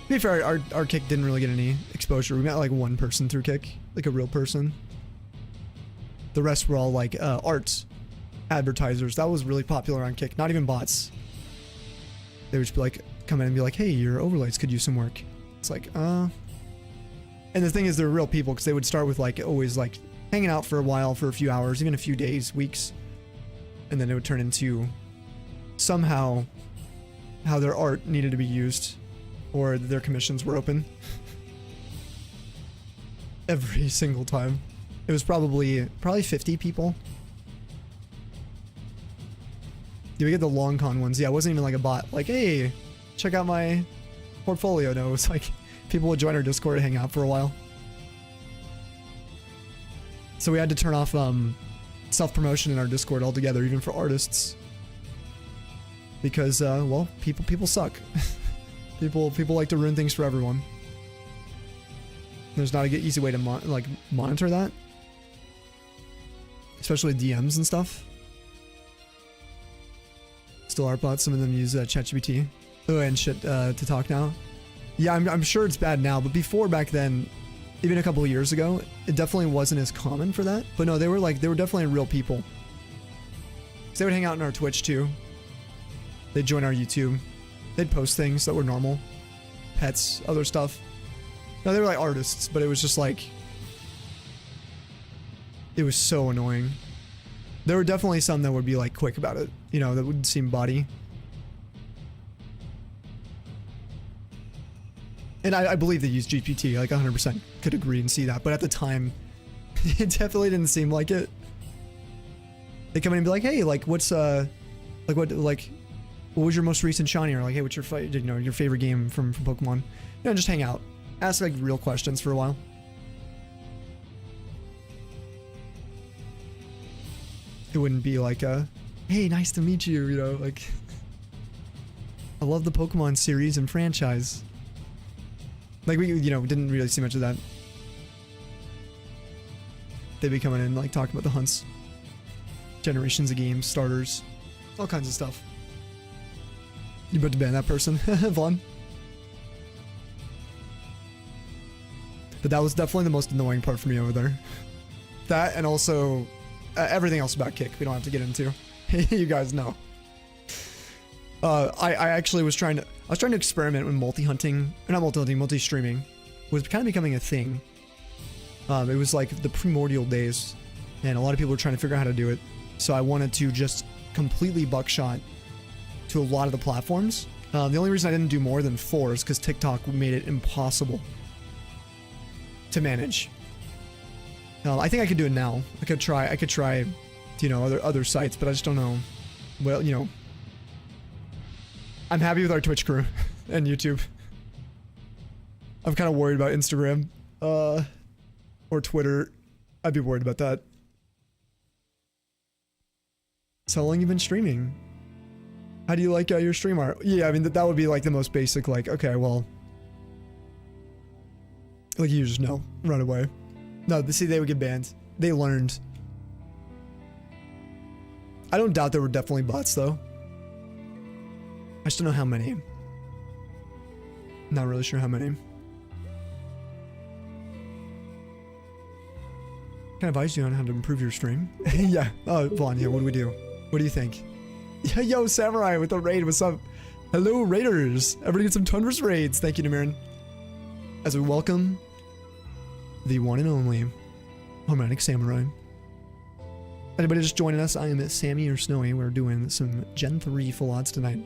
To be fair, our Kick didn't really get any exposure. We met like one person through Kick, like a real person. The rest were all like arts advertisers. That was really popular on Kick. Not even bots. They would just be like, come in and be like, hey, your overlays could use some work. It's like, And the thing is, they're real people, because they would start with like always like hanging out for a while, for a few hours, even a few days, weeks, and then it would turn into somehow how their art needed to be used, or their commissions were open. Every single time. It was probably 50 people. Yeah, we get the long con ones. Yeah, it wasn't even like a bot. Like, hey, check out my portfolio. No, it was like people would join our Discord and hang out for a while. So we had to turn off self-promotion in our Discord altogether, even for artists. Because, well, people suck. people like to ruin things for everyone. There's not an easy way to monitor that. Especially DMs and stuff. Still art bots. Some of them use ChatGPT. Oh, and shit to talk now. Yeah, I'm sure it's bad now, but before, back then, even a couple of years ago, it definitely wasn't as common for that. But no, they were definitely real people. So they would hang out in our Twitch too. They'd join our YouTube. They'd post things that were normal. Pets, other stuff. No, they were like artists, but it was just like, it was so annoying. There were definitely some that would be like quick about it, you know, that would seem body. And I believe they use GPT, like 100% could agree and see that. But at the time, it definitely didn't seem like it. They come in and be like, hey, like what's what was your most recent shiny? Or like, hey, what's your your favorite game from Pokemon? You know, just hang out, ask like real questions for a while. It wouldn't be like hey, nice to meet you, you know, like I love the Pokemon series and franchise. Like we, you know, didn't really see much of that. They'd be coming in like talking about the hunts, generations of games, starters, all kinds of stuff. You about to ban that person, Vaughn? But that was definitely the most annoying part for me over there. That and also everything else about Kick we don't have to get into. You guys know. I actually was trying to experiment with multi-hunting, or not multi-hunting, multi-streaming was kind of becoming a thing. It was like the primordial days, and a lot of people were trying to figure out how to do it. So I wanted to just completely buckshot to a lot of the platforms. The only reason I didn't do more than 4 is because TikTok made it impossible to manage. I think I could do it now. I could try, you know, other sites, but I just don't know. Well, you know, I'm happy with our Twitch crew and YouTube. I'm kind of worried about Instagram, or Twitter. I'd be worried about that. So how long you been streaming? How do you like your stream art? Yeah, I mean that would be like the most basic. Like, okay, well, like you just know right away. No, see, they would get banned. They learned. I don't doubt there were definitely bots, though. I just don't know how many. Not really sure how many. Can I advise you on how to improve your stream? Yeah. Oh, Vaughn, yeah, what do we do? What do you think? Yo, Samurai with the raid. What's up? Hello, Raiders. Everybody get some Tundra's raids. Thank you, Namiran. As we welcome the one and only Harmonic Samurai. Anybody just joining us? I am Sammy or Snowy. We're doing some Gen 3 full odds tonight.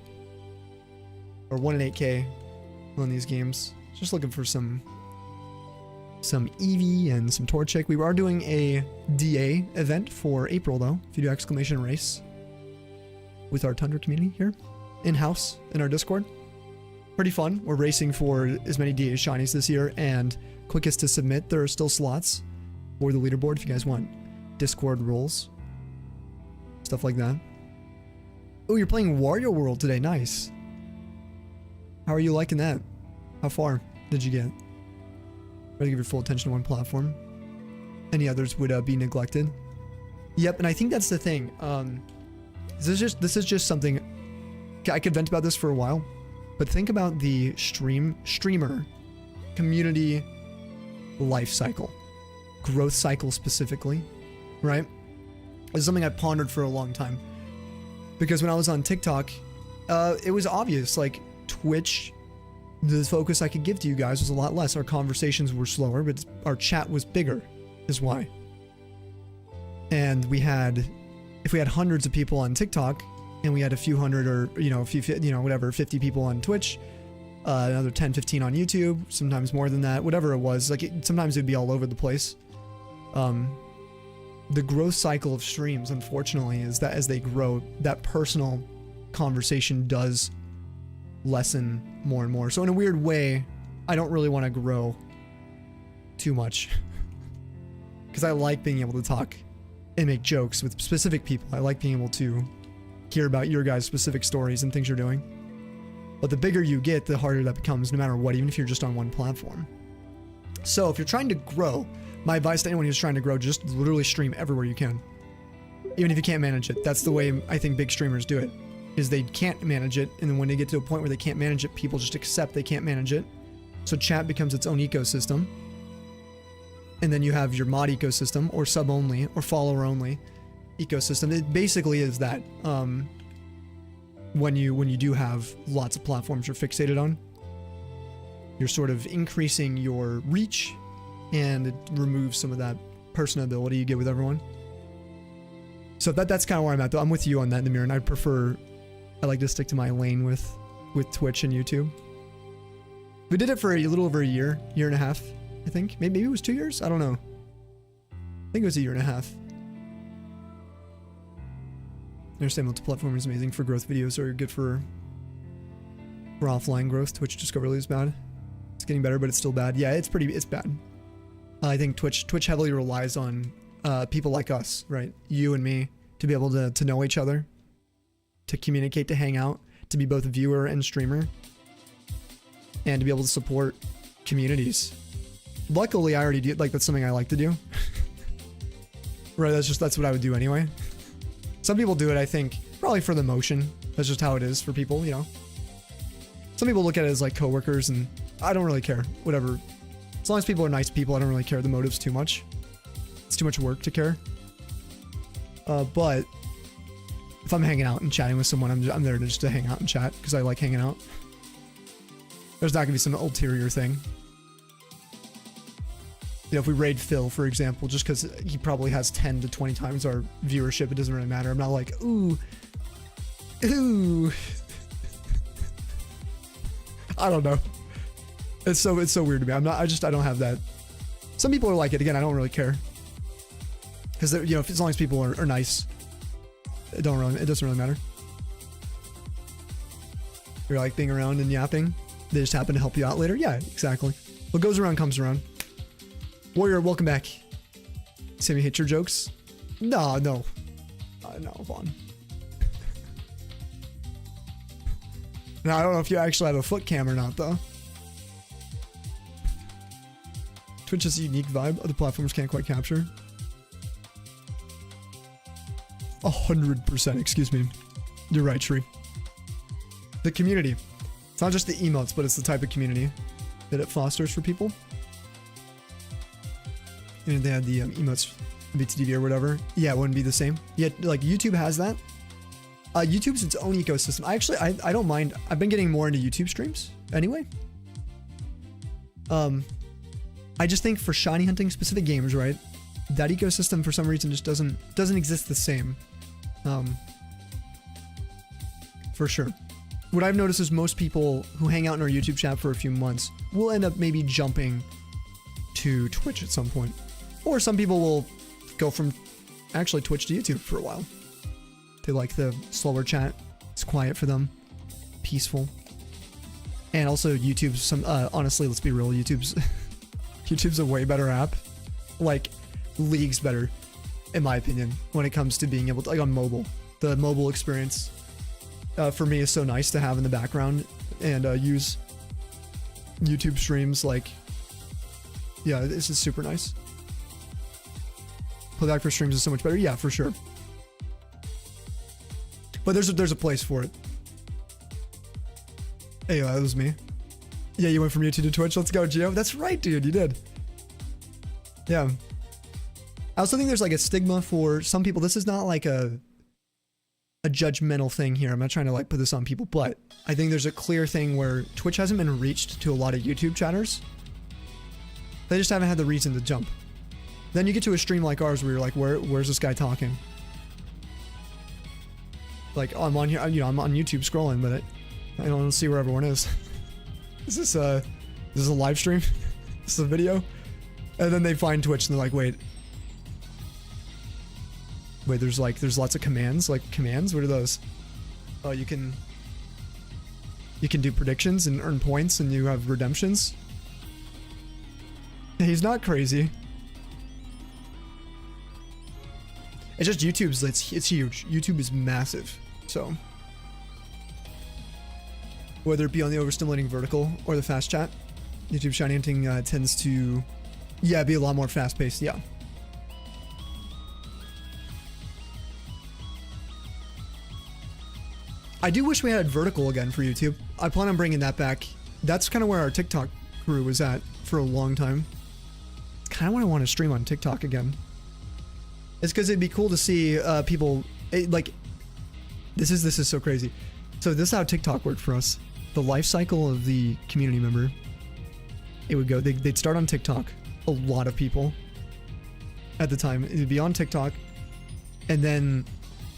Or 1 in 8K on these games. Just looking for some Eevee and some Torchic. We are doing a DA event for April though. If you do exclamation race with our Tundra community here in-house in our Discord. Pretty fun. We're racing for as many DA shinies this year, and quickest to submit. There are still slots for the leaderboard if you guys want Discord rules. Stuff like that. Oh, you're playing Wario World today. Nice. How are you liking that? How far did you get? Try to give your full attention to one platform. Any others would be neglected. Yep, and I think that's the thing. This is just something I could vent about this for a while, but think about the streamer community life cycle, growth cycle specifically, right? It's something I pondered for a long time, because when I was on TikTok, it was obvious, like Twitch, the focus I could give to you guys was a lot less. Our conversations were slower, but our chat was bigger, is why. And if we had hundreds of people on TikTok, and we had a few hundred or, whatever, 50 people on Twitch, another 10, 15 on YouTube, sometimes more than that, whatever it was, like sometimes it'd be all over the place. The growth cycle of streams, unfortunately, is that as they grow, that personal conversation does lessen more and more. So in a weird way, I don't really want to grow too much because I like being able to talk and make jokes with specific people. I like being able to hear about your guys' specific stories and things you're doing. But the bigger you get, the harder that becomes, no matter what, even if you're just on one platform. So if you're trying to grow, my advice to anyone who's trying to grow, just literally stream everywhere you can. Even if you can't manage it. That's the way I think big streamers do it, is they can't manage it, and then when they get to a point where they can't manage it, people just accept they can't manage it. So chat becomes its own ecosystem. And then you have your mod ecosystem, or sub only, or follower only ecosystem. It basically is that when you do have lots of platforms you're fixated on, you're sort of increasing your reach, and it removes some of that personability you get with everyone. So that's kind of where I'm at, though. I'm with you on that, Namir, and I like to stick to my lane with Twitch and YouTube. We did it for a little over a year and a half, I think. Maybe it was 2 years? I don't know. I think it was a year and a half. I understand multi-platform is amazing for growth videos, or good for offline growth. Twitch discoverly is bad. It's getting better, but it's still bad. Yeah, it's bad. I think Twitch heavily relies on people like us, right? You and me, to be able to know each other, to communicate, to hang out, to be both viewer and streamer, and to be able to support communities. Luckily, I already do, like, that's something I like to do. Right, that's what I would do anyway. Some people do it, I think, probably for the motion. That's just how it is for people, you know? Some people look at it as like coworkers, and I don't really care. Whatever. As long as people are nice people, I don't really care the motives too much. It's too much work to care. But if I'm hanging out and chatting with someone, I'm there just to hang out and chat because I like hanging out. There's not gonna be some ulterior thing. You know, if we raid Phil, for example, just because he probably has 10 to 20 times our viewership, it doesn't really matter. I'm not like, ooh. I don't know. It's so weird to me. I don't have that. Some people are like it. Again, I don't really care. Because, you know, as long as people are nice, it doesn't really matter. You're like being around and yapping. They just happen to help you out later. Yeah, exactly. What goes around comes around. Warrior, welcome back. Sammy, hate your jokes? No. No, Vaughn. Now, I don't know if you actually have a foot cam or not, though. Twitch has a unique vibe other platforms can't quite capture. 100%, excuse me. You're right, Shree. The community. It's not just the emotes, but it's the type of community that it fosters for people. And they had the emotes, BTTV or whatever. Yeah, it wouldn't be the same. Yeah, like YouTube has that. YouTube's its own ecosystem. I don't mind. I've been getting more into YouTube streams anyway. I just think for shiny hunting specific games, right? That ecosystem for some reason just doesn't exist the same. For sure. What I've noticed is most people who hang out in our YouTube chat for a few months will end up maybe jumping to Twitch at some point. Or some people will go from actually Twitch to YouTube for a while. They like the slower chat. It's quiet for them. Peaceful. And also YouTube's honestly, let's be real, YouTube's a way better app. Like, leagues better, in my opinion, when it comes to being able to, like, on mobile. The mobile experience, for me, is so nice to have in the background and use YouTube streams. Like, yeah, this is super nice. Playback for streams is so much better. Yeah, for sure. But there's a place for it. Hey, that was me. Yeah, you went from YouTube to Twitch. Let's go, Gio. That's right, dude. You did. Yeah. I also think there's like a stigma for some people. This is not like a judgmental thing here. I'm not trying to like put this on people, but I think there's a clear thing where Twitch hasn't been reached to a lot of YouTube chatters. They just haven't had the reason to jump. Then you get to a stream like ours where you're like, where's this guy talking? Like, I'm on here, you know, I'm on YouTube scrolling, but I don't see where everyone is. Is this a live stream? This is a video? And then they find Twitch and they're like, wait, there's lots of commands. Like, commands? What are those? Oh, you can do predictions and earn points, and you have redemptions. He's not crazy. It's just it's huge. YouTube is massive. So whether it be on the overstimulating vertical or the fast chat, YouTube shiny hunting tends to, yeah, be a lot more fast paced. Yeah. I do wish we had vertical again for YouTube. I plan on bringing that back. That's kind of where our TikTok crew was at for a long time. It's kind of what I want to stream on TikTok again. It's because it'd be cool to see people, like, this is so crazy. So this is how TikTok worked for us. The life cycle of the community member, it would go, they'd start on TikTok. A lot of people at the time, it'd be on TikTok, And then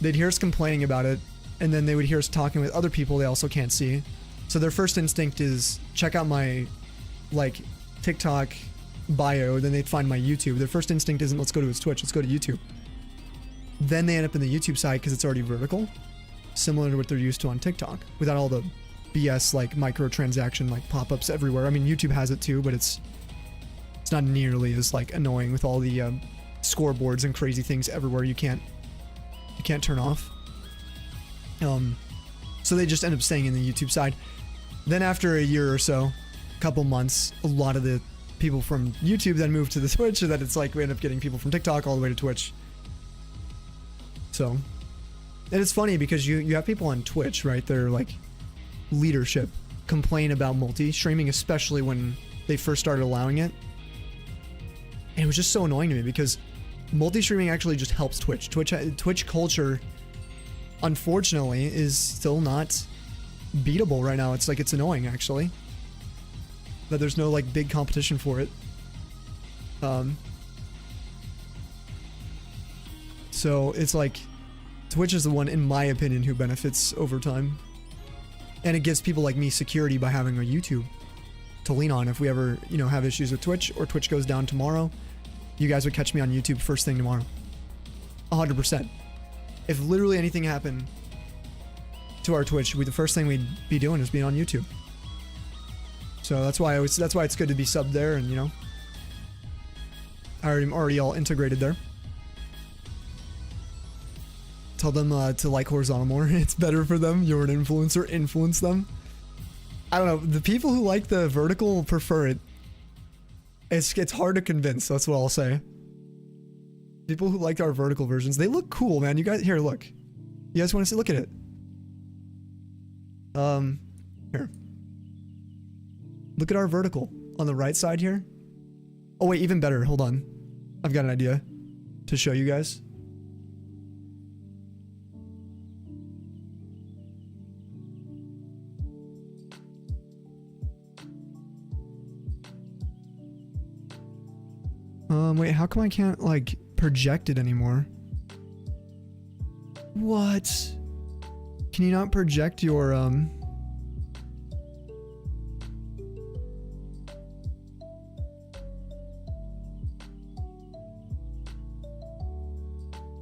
they'd hear us complaining about it, and then they would hear us talking with other people they also can't see. So their first instinct is check out my like TikTok bio, then they'd find my YouTube. Their first instinct isn't let's go to his Twitch, let's go to YouTube. Then they end up in the YouTube side because it's already vertical, similar to what they're used to on TikTok, without all the BS like microtransaction like pop-ups everywhere. I mean, YouTube has it too, but it's not nearly as like annoying with all the scoreboards and crazy things everywhere you can't turn off. So they just end up staying in the YouTube side. Then after a year or so, a couple months, a lot of the people from YouTube then move to the Twitch, so that it's like we end up getting people from TikTok all the way to Twitch. So, and it's funny because you have people on Twitch, right? They're like leadership complain about multi-streaming, especially when they first started allowing it. And it was just so annoying to me because multi-streaming actually just helps Twitch. Twitch culture, unfortunately, is still not beatable right now. It's like, it's annoying actually that there's no like big competition for it. So it's like Twitch is the one, in my opinion, who benefits over time. And it gives people like me security by having a YouTube to lean on if we ever, you know, have issues with Twitch or Twitch goes down tomorrow. You guys would catch me on YouTube first thing tomorrow. 100%. If literally anything happened to our Twitch, the first thing we'd be doing is being on YouTube. So that's why it's good to be subbed there, and you know, I'm already all integrated there. Tell them to like horizontal more. It's better for them. You're an influencer. Influence them. I don't know. The people who like the vertical prefer it. It's hard to convince. That's what I'll say. People who liked our vertical versions, they look cool, man. You guys, here, look. You guys want to see? Look at it. Here. Look at our vertical on the right side here. Oh wait, even better. Hold on. I've got an idea to show you guys. Wait, how come I can't, like, project it anymore? What? Can you not project your,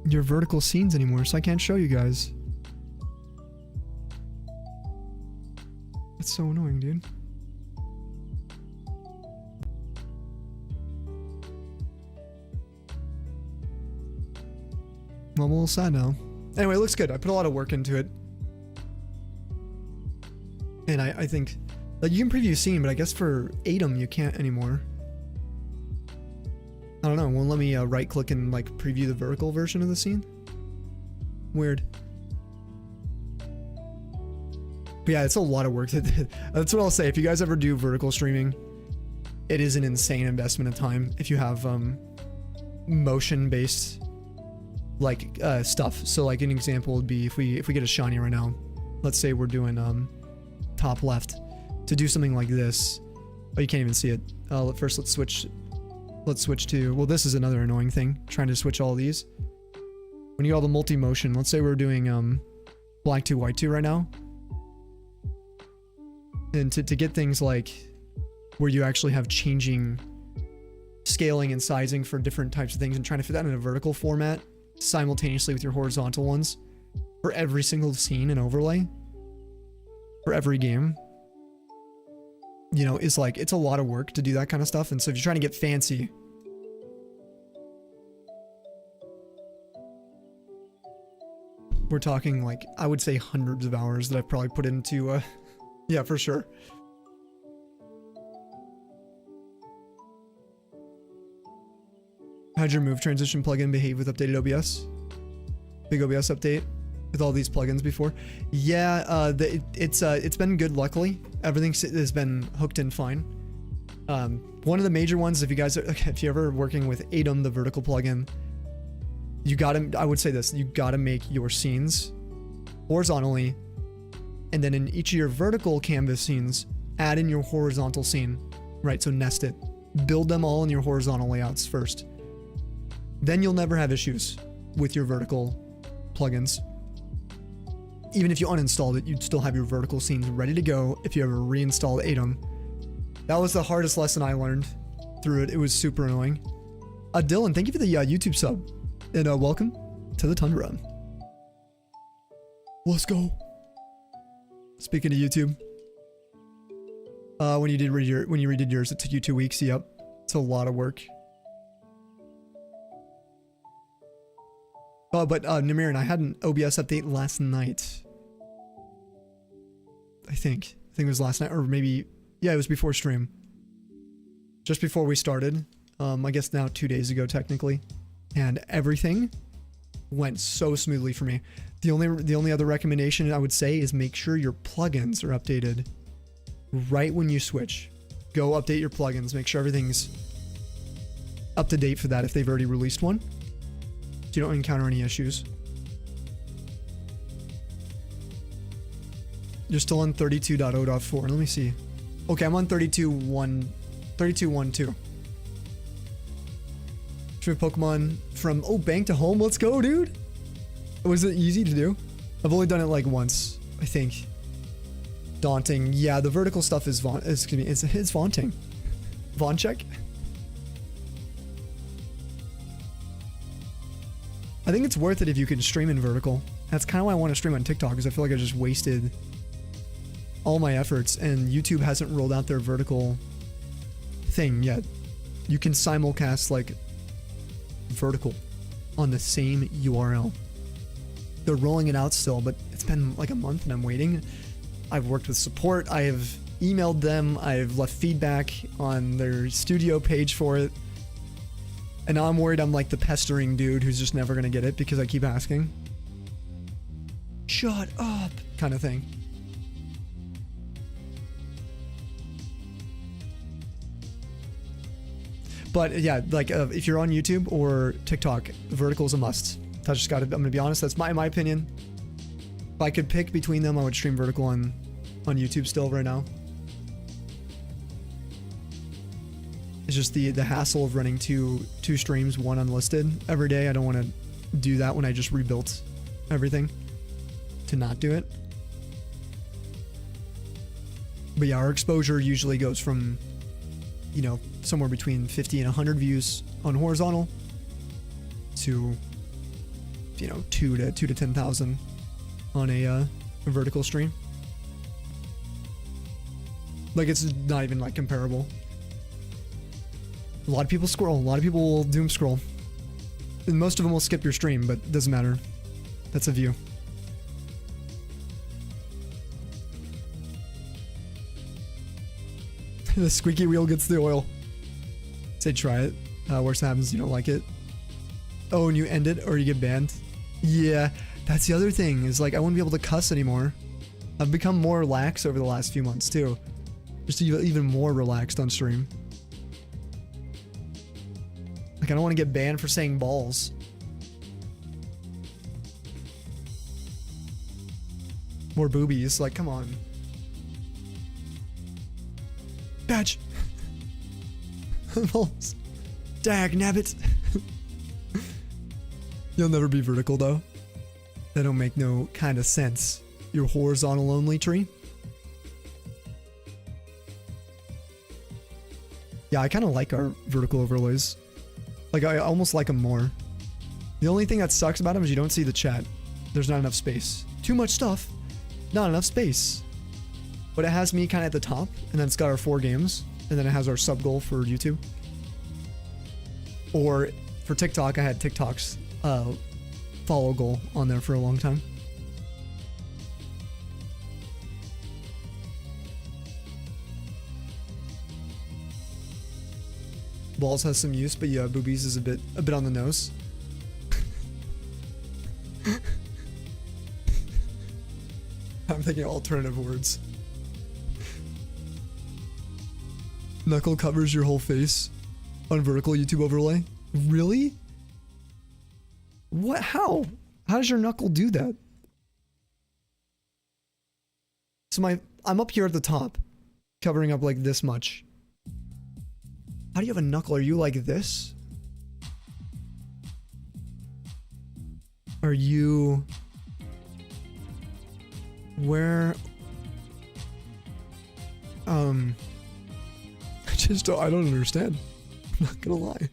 your vertical scenes anymore, so I can't show you guys. That's so annoying, dude. Well, I'm a little sad now. Anyway, it looks good. I put a lot of work into it. And I think, like, you can preview a scene, but I guess for Atom you can't anymore. I don't know, it won't let me right click and like preview the vertical version of the scene. Weird. But yeah, it's a lot of work. That's what I'll say. If you guys ever do vertical streaming, it is an insane investment of time if you have motion based like stuff. So like an example would be if we get a shiny right now, let's say we're doing top left, to do something like this. Oh, you can't even see it. First let's switch to, well, this is another annoying thing, trying to switch all these. When you got all the multi-motion, let's say we're doing black 2 white 2 right now, and to get things like where you actually have changing scaling and sizing for different types of things and trying to fit that in a vertical format simultaneously with your horizontal ones for every single scene and overlay for every game, you know, is like, it's a lot of work to do that kind of stuff. And so if you're trying to get fancy, we're talking like, I would say hundreds of hours that I've probably put into yeah, for sure. How'd your move transition plugin behave with updated OBS? Big OBS update with all these plugins before? Yeah, it's been good, luckily. Everything has been hooked in fine. One of the major ones, if you're ever working with Atom, the vertical plugin, you gotta, I would say this, you gotta make your scenes horizontally, and then in each of your vertical canvas scenes, add in your horizontal scene, right? So nest it. Build them all in your horizontal layouts first. Then you'll never have issues with your vertical plugins. Even if you uninstalled it, you'd still have your vertical scenes ready to go if you ever reinstalled Atom. That was the hardest lesson I learned through it. It was super annoying. Dylan, thank you for the YouTube sub. And welcome to the Tundra. Let's go. Speaking of YouTube, when you redid yours, it took you 2 weeks. Yep, it's a lot of work. But Namiran, I had an OBS update last night. I think it was last night, or maybe, yeah, it was before stream. Just before we started. I guess now 2 days ago technically, and everything went so smoothly for me. The only other recommendation I would say is make sure your plugins are updated right when you switch. Go update your plugins. Make sure everything's up to date for that if they've already released one, so you don't encounter any issues. You're still on 32.0.4. Let me see. Okay, I'm on 32.1.2. Stream Pokemon from bank to home. Let's go, dude. Was it easy to do? I've only done it like once, I think. Daunting. Yeah, the vertical stuff is it's vaunting. Voncheck? I think it's worth it if you can stream in vertical. That's kind of why I want to stream on TikTok, because I feel like I just wasted all my efforts, and YouTube hasn't rolled out their vertical thing yet. You can simulcast like vertical on the same URL. They're rolling it out still, but it's been like a month and I'm waiting. I've worked with support. I have emailed them. I've left feedback on their studio page for it. And now I'm worried I'm like the pestering dude who's just never going to get it because I keep asking. Shut up, kind of thing. But yeah, like if you're on YouTube or TikTok, vertical is a must. That's just gotta, I'm gonna be honest, that's my opinion. If I could pick between them, I would stream vertical on YouTube still right now. It's just the hassle of running two streams, one unlisted every day. I don't want to do that when I just rebuilt everything to not do it. But yeah, our exposure usually goes from, you know, somewhere between 50 and 100 views on horizontal to, you know, 2 to 10,000 on a vertical stream. Like, it's not even like comparable. A lot of people scroll. A lot of people will doom scroll. And most of them will skip your stream, but it doesn't matter. That's a view. The squeaky wheel gets the oil. Say try it. Worst happens, you don't like it. Oh, and you end it or you get banned. Yeah, that's the other thing, is like I wouldn't be able to cuss anymore. I've become more relaxed over the last few months too. Just even more relaxed on stream. Like, I don't want to get banned for saying balls. More boobies, like, come on. Badge! Balls. Dag nabbit! You'll never be vertical, though. That don't make no kind of sense. Your horizontal only tree? Yeah, I kind of like our vertical overlays. Like, I almost like them more. The only thing that sucks about them is you don't see the chat. There's not enough space. Too much stuff. Not enough space. But it has me kind of at the top, and then it's got our 4 games, and then it has our sub goal for YouTube. Or for TikTok, I had TikTok's follow goal on there for a long time. Balls has some use, but yeah, boobies is a bit on the nose. I'm thinking alternative words. Knuckle covers your whole face on vertical YouTube overlay. Really? What? How? How does your knuckle do that? So I'm up here at the top, covering up like this much. How do you have a knuckle? Are you like this? Are you... Where... I don't understand. I'm not gonna lie.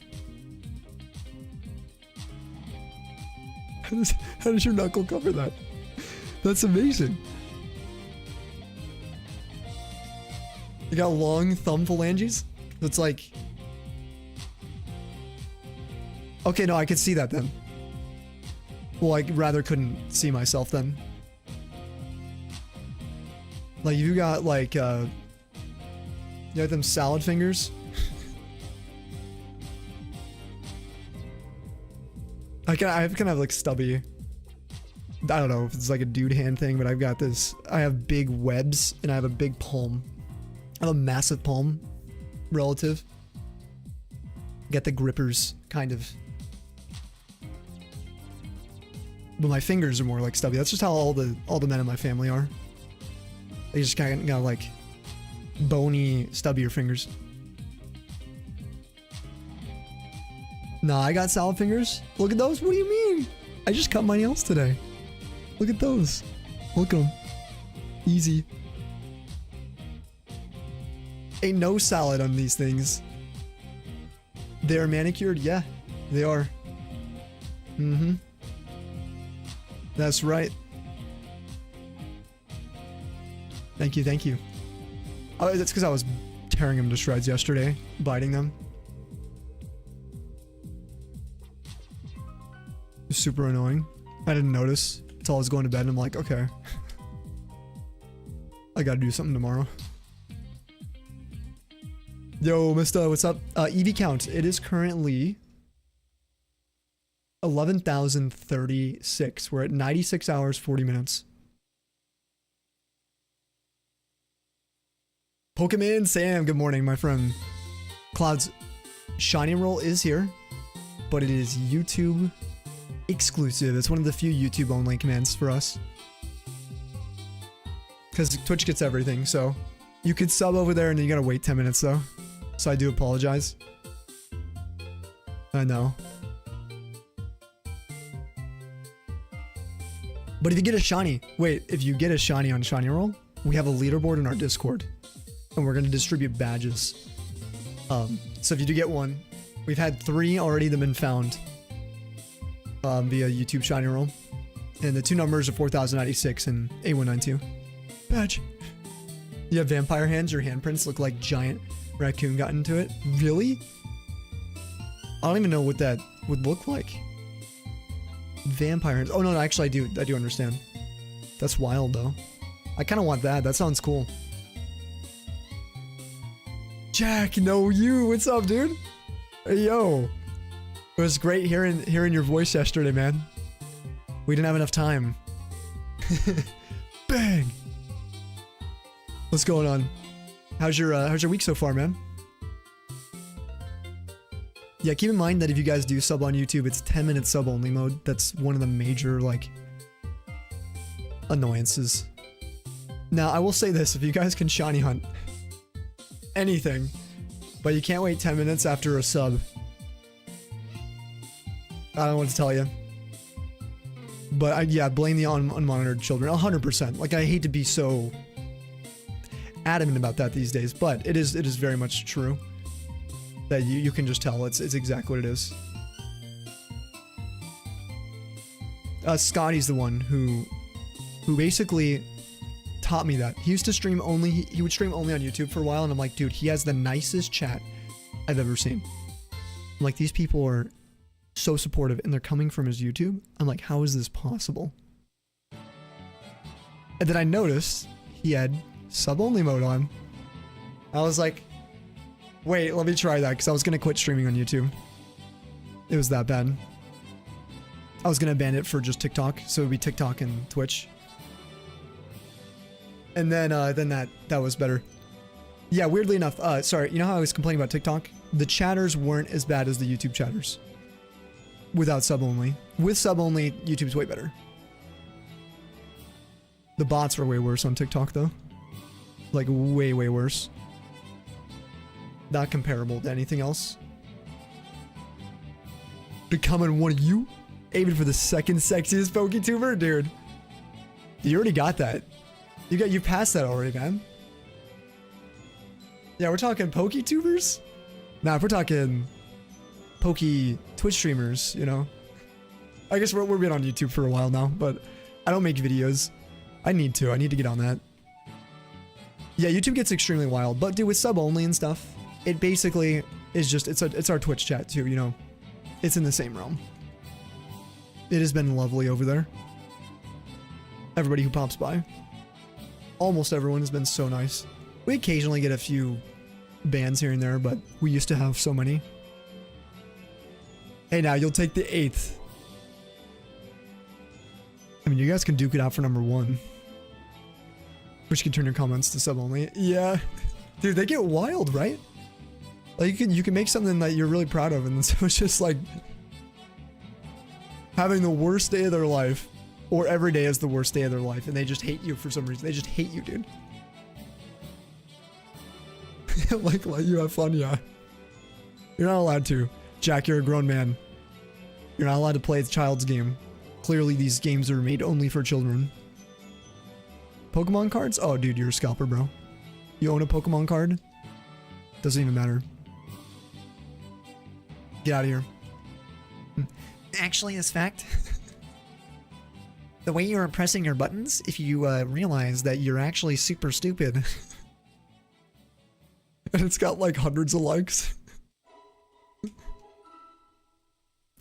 How does your knuckle cover that? That's amazing. You got long thumb phalanges? That's like... Okay, no, I could see that then. Well, I rather couldn't see myself then. Like, you got like, you got them salad fingers? I kind of have like stubby. I don't know if it's like a dude hand thing, but I've got this. I have big webs and I have a big palm. I have a massive palm relative. Get the grippers, kind of. But my fingers are more like stubby. That's just how all the men in my family are. They just kind of got like bony, stubbier fingers. Nah, I got salad fingers. Look at those. What do you mean? I just cut my nails today. Look at those. Look at them. Easy. Ain't no salad on these things. They're manicured? Yeah, they are. Mm-hmm. That's right. Thank you, thank you. Oh, that's because I was tearing them to shreds yesterday, biting them. Super annoying. I didn't notice until I was going to bed and I'm like, okay. I gotta do something tomorrow. Yo, Mr. What's up? Eevee count. It is currently 11,036. We're at 96 hours, 40 minutes. Pokemon Sam, good morning, my friend. Cloud's Shiny Roll is here, but it is YouTube exclusive. It's one of the few YouTube only commands for us. Because Twitch gets everything, so you could sub over there and then you gotta wait 10 minutes though. So I do apologize. I know. But if you get a shiny, wait, if you get a shiny on Shiny Roll, we have a leaderboard in our Discord. And we're going to distribute badges. So if you do get one, we've had 3 already that have been found via YouTube Shiny Roll. And the 2 numbers are 4096 and 8192. Badge. You have vampire hands, your handprints look like giant raccoon got into it. Really? I don't even know what that would look like. Vampire hands. Oh no, no, actually I do understand. That's wild though. I kind of want that. That sounds cool. Jack, no you. What's up, dude? Hey, yo. It was great hearing your voice yesterday, man. We didn't have enough time. Bang. What's going on? How's your week so far, man? Yeah, keep in mind that if you guys do sub on YouTube, it's 10-minute sub only mode. That's one of the major like annoyances. Now, I will say this, if you guys can shiny hunt anything, but you can't wait 10 minutes after a sub, I don't know what to tell you. But yeah, blame the unmonitored children 100%. Like, I hate to be so adamant about that these days, but it is very much true that you can just tell it's exactly what it is. Scotty's the one who basically taught me that. He used to stream only, he would stream only on YouTube for a while, and I'm like, dude, he has the nicest chat I've ever seen. I'm like, these people are so supportive and they're coming from his YouTube. I'm like, how is this possible? And then I noticed he had sub-only mode on. I was like, wait, let me try that, because I was going to quit streaming on YouTube. It was that bad. I was going to ban it for just TikTok, so it would be TikTok and Twitch. And then that was better. Yeah, weirdly enough, sorry, you know how I was complaining about TikTok? The chatters weren't as bad as the YouTube chatters. Without sub-only. With sub-only, YouTube's way better. The bots were way worse on TikTok, though. Like, way, way worse. Not comparable to anything else. Becoming one of you? Aiming for the second sexiest PokeTuber? Dude. You already got that. You passed that already, man. Yeah, we're talking PokeTubers? Nah, if we're talking Poke Twitch streamers, you know. I guess we've been on YouTube for a while now, but I don't make videos. I need to get on that. Yeah, YouTube gets extremely wild, but dude, with sub only and stuff, it basically is just, it's our Twitch chat too, you know. It's in the same realm. It has been lovely over there. Everybody who pops by. Almost everyone has been so nice. We occasionally get a few bans here and there, but we used to have so many. Hey, now you'll take the 8th. I mean, you guys can duke it out for number 1. Which can turn your comments to sub only. Yeah. Dude, they get wild, right? Like you can make something that you're really proud of, and so it's just like having the worst day of their life, or every day is the worst day of their life, and they just hate you for some reason. They just hate you, dude. like you have fun, yeah. You're not allowed to. Jack, you're a grown man. You're not allowed to play a child's game. Clearly these games are made only for children. Pokemon cards? Oh, dude, you're a scalper, bro. You own a Pokemon card? Doesn't even matter. Get out of here. Actually, this fact, the way you're pressing your buttons, if you realize that you're actually super stupid. And it's got like hundreds of likes.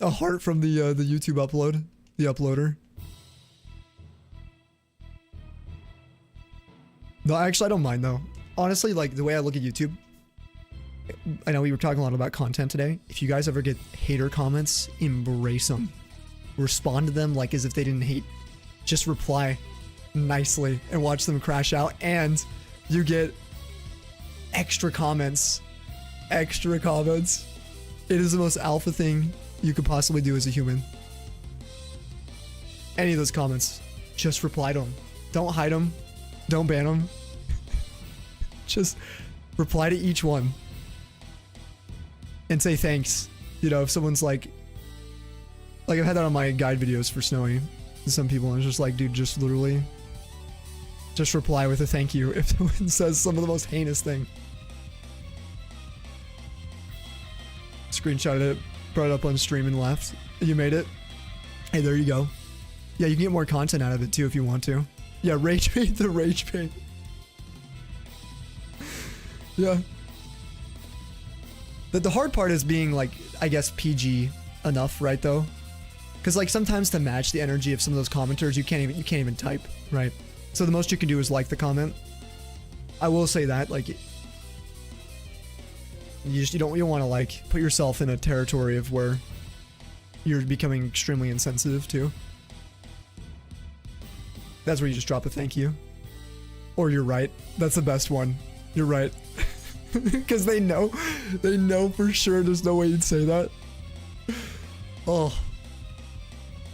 A heart from the YouTube upload, the uploader. No, actually, I don't mind though. Honestly, like the way I look at YouTube, I know we were talking a lot about content today. If you guys ever get hater comments, embrace them. Respond to them like as if they didn't hate. Just reply nicely and watch them crash out, and you get extra comments. Extra comments. It is the most alpha thing you could possibly do as a human. Any of those comments, just reply to them. Don't hide them. Don't ban them. Just reply to each one. And say thanks. You know, if someone's like I've had that on my guide videos for Snowy. Some people, and it's just like, dude, just literally just reply with a thank you if someone says some of the most heinous thing. Screenshotted it, brought it up on stream and left. You made it. Hey, there you go. Yeah, you can get more content out of it too if you want to. Yeah, rage bait, the rage bait. Yeah. The hard part is being like, I guess, PG enough, right though? Because like sometimes to match the energy of some of those commenters, you can't even type, right? So the most you can do is like the comment. I will say that, like, you don't want to like put yourself in a territory of where you're becoming extremely insensitive too. That's where you just drop a thank you. Or you're right. That's the best one. You're right. Because they know for sure there's no way you'd say that. Oh.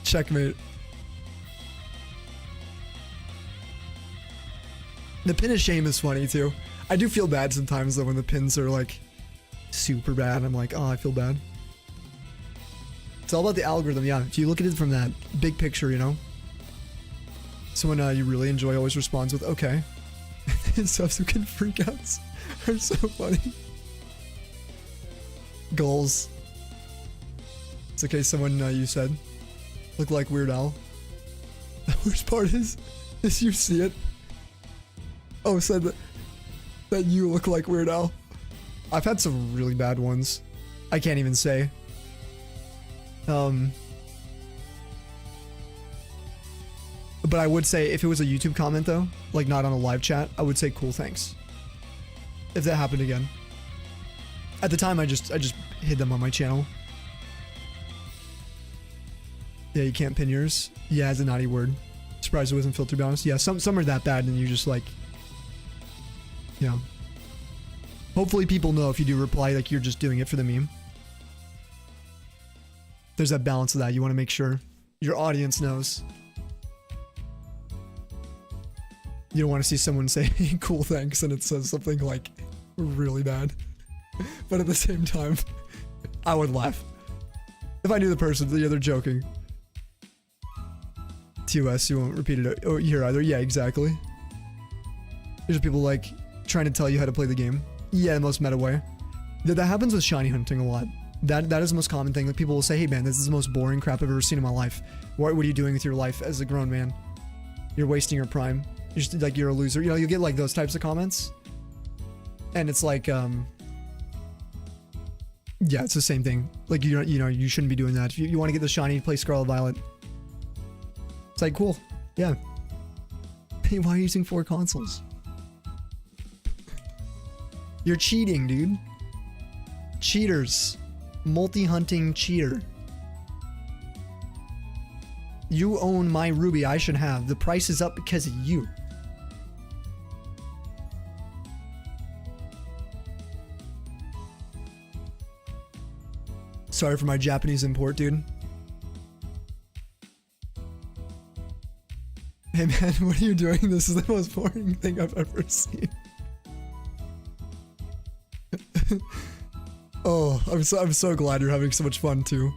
Checkmate. The pin of shame is funny too. I do feel bad sometimes though when the pins are like super bad. I'm like, oh, I feel bad. It's all about the algorithm, yeah. If you look at it from that big picture, you know. Someone you really enjoy always responds with, okay. Subsequent freakouts are so funny. Goals. It's okay, someone you said look like Weird Al. The worst part is you see it. Oh, said that you look like Weird Al. I've had some really bad ones. I can't even say. But I would say if it was a YouTube comment though, like not on a live chat, I would say cool thanks. If that happened again. At the time I just hid them on my channel. Yeah, you can't pin yours. Yeah, it's a naughty word. Surprised it wasn't filtered, to be honest. Yeah, some are that bad and you just like, yeah. Hopefully people know if you do reply like you're just doing it for the meme. There's that balance of that. You want to make sure your audience knows. You don't want to see someone say, hey, cool, thanks, and it says something like really bad. But at the same time, I would laugh. If I knew the person, yeah, they're joking. TOS, you won't repeat it here either. Yeah, exactly. There's people like trying to tell you how to play the game. Yeah, the most meta way. That happens with shiny hunting a lot. That is the most common thing. Like people will say, hey man, this is the most boring crap I've ever seen in my life. What are you doing with your life as a grown man? You're wasting your prime. You're just like, you're a loser. You know, you get like those types of comments. And it's like, yeah, it's the same thing. Like, you know, you shouldn't be doing that. If you want to get the shiny, play Scarlet Violet. It's like, cool. Yeah. Hey, why are you using 4 consoles? You're cheating, dude. Cheaters. Multi-hunting cheater. You own my ruby I should have. The price is up because of you. Sorry for my Japanese import, dude. Hey man, what are you doing? This is the most boring thing I've ever seen. Oh, I'm so glad you're having so much fun too.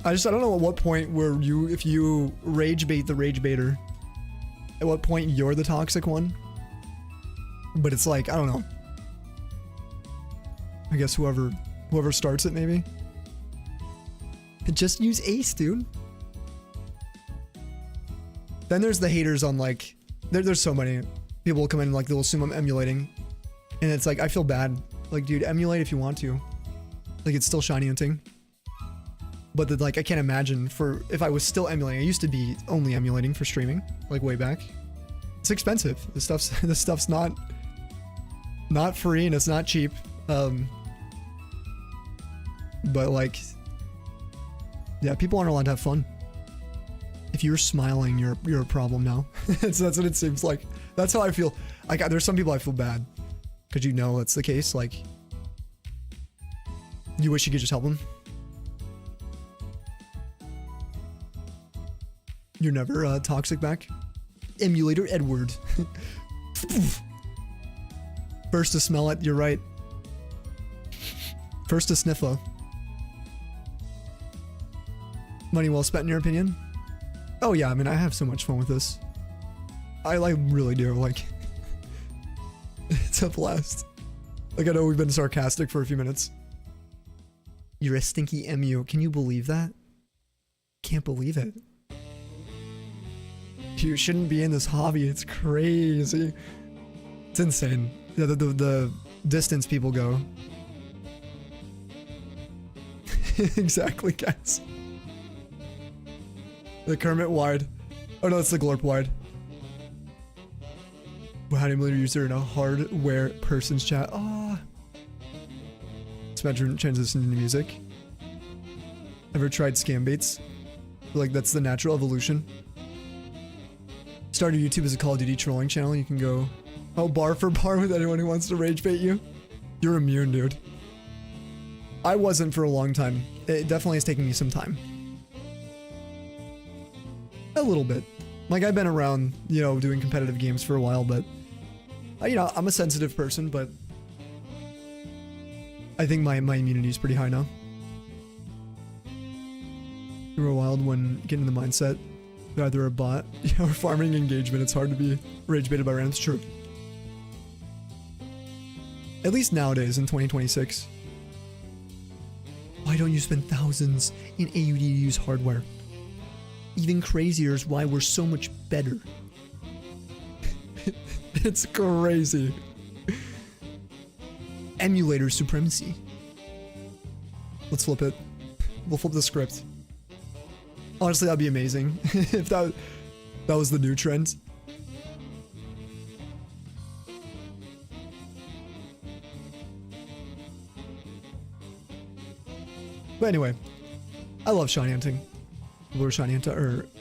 I don't know at what point where if you rage bait the rage baiter, at what point you're the toxic one. But it's like, I don't know. I guess whoever starts it, maybe. Just use Ace, dude. Then there's the haters on like, there's so many people will come in and like they'll assume I'm emulating, and it's like I feel bad. Like, dude, emulate if you want to. Like, it's still shiny hunting. But like, I can't imagine if I was still emulating. I used to be only emulating for streaming, like way back. It's expensive. This stuff's not free and it's not cheap. But like, yeah, people aren't allowed to have fun. If you're smiling, you're a problem now. That's what it seems like. That's how I feel. Like, there's some people I feel bad because you know that's the case. Like, you wish you could just help them. You're never toxic back. Emulator Edward. First to smell it, you're right. First to sniff a. Money well spent in your opinion? Oh yeah, I mean, I have so much fun with this. I like really do, like, it's a blast. Like, I know we've been sarcastic for a few minutes. You're a stinky MU. Can you believe that? Can't believe it. You shouldn't be in this hobby. It's crazy. It's insane. Yeah, the distance people go. Exactly, guys. The Kermit wide. Oh no, it's the Glorp wide. How do emulator user in a hardware person's chat? Ah. Oh. Imagine transition into music. Ever tried scam baits? Like, that's the natural evolution. Start your YouTube as a Call of Duty trolling channel. You can go, oh, bar for bar with anyone who wants to rage bait you. You're immune, dude. I wasn't for a long time. It definitely is taking me some time. A little bit. Like, I've been around, you know, doing competitive games for a while, but, you know, I'm a sensitive person, but I think my immunity is pretty high now. You were wild when getting in the mindset. You're either a bot, or farming engagement. It's hard to be rage baited by randoms. True. At least nowadays in 2026. Why don't you spend thousands in AUD to use hardware? Even crazier is why we're so much better. It's crazy. Emulator supremacy. Let's flip it. We'll flip the script. Honestly, that'd be amazing if that was the new trend. But anyway, I love shiny hunting. People are shiny hunting,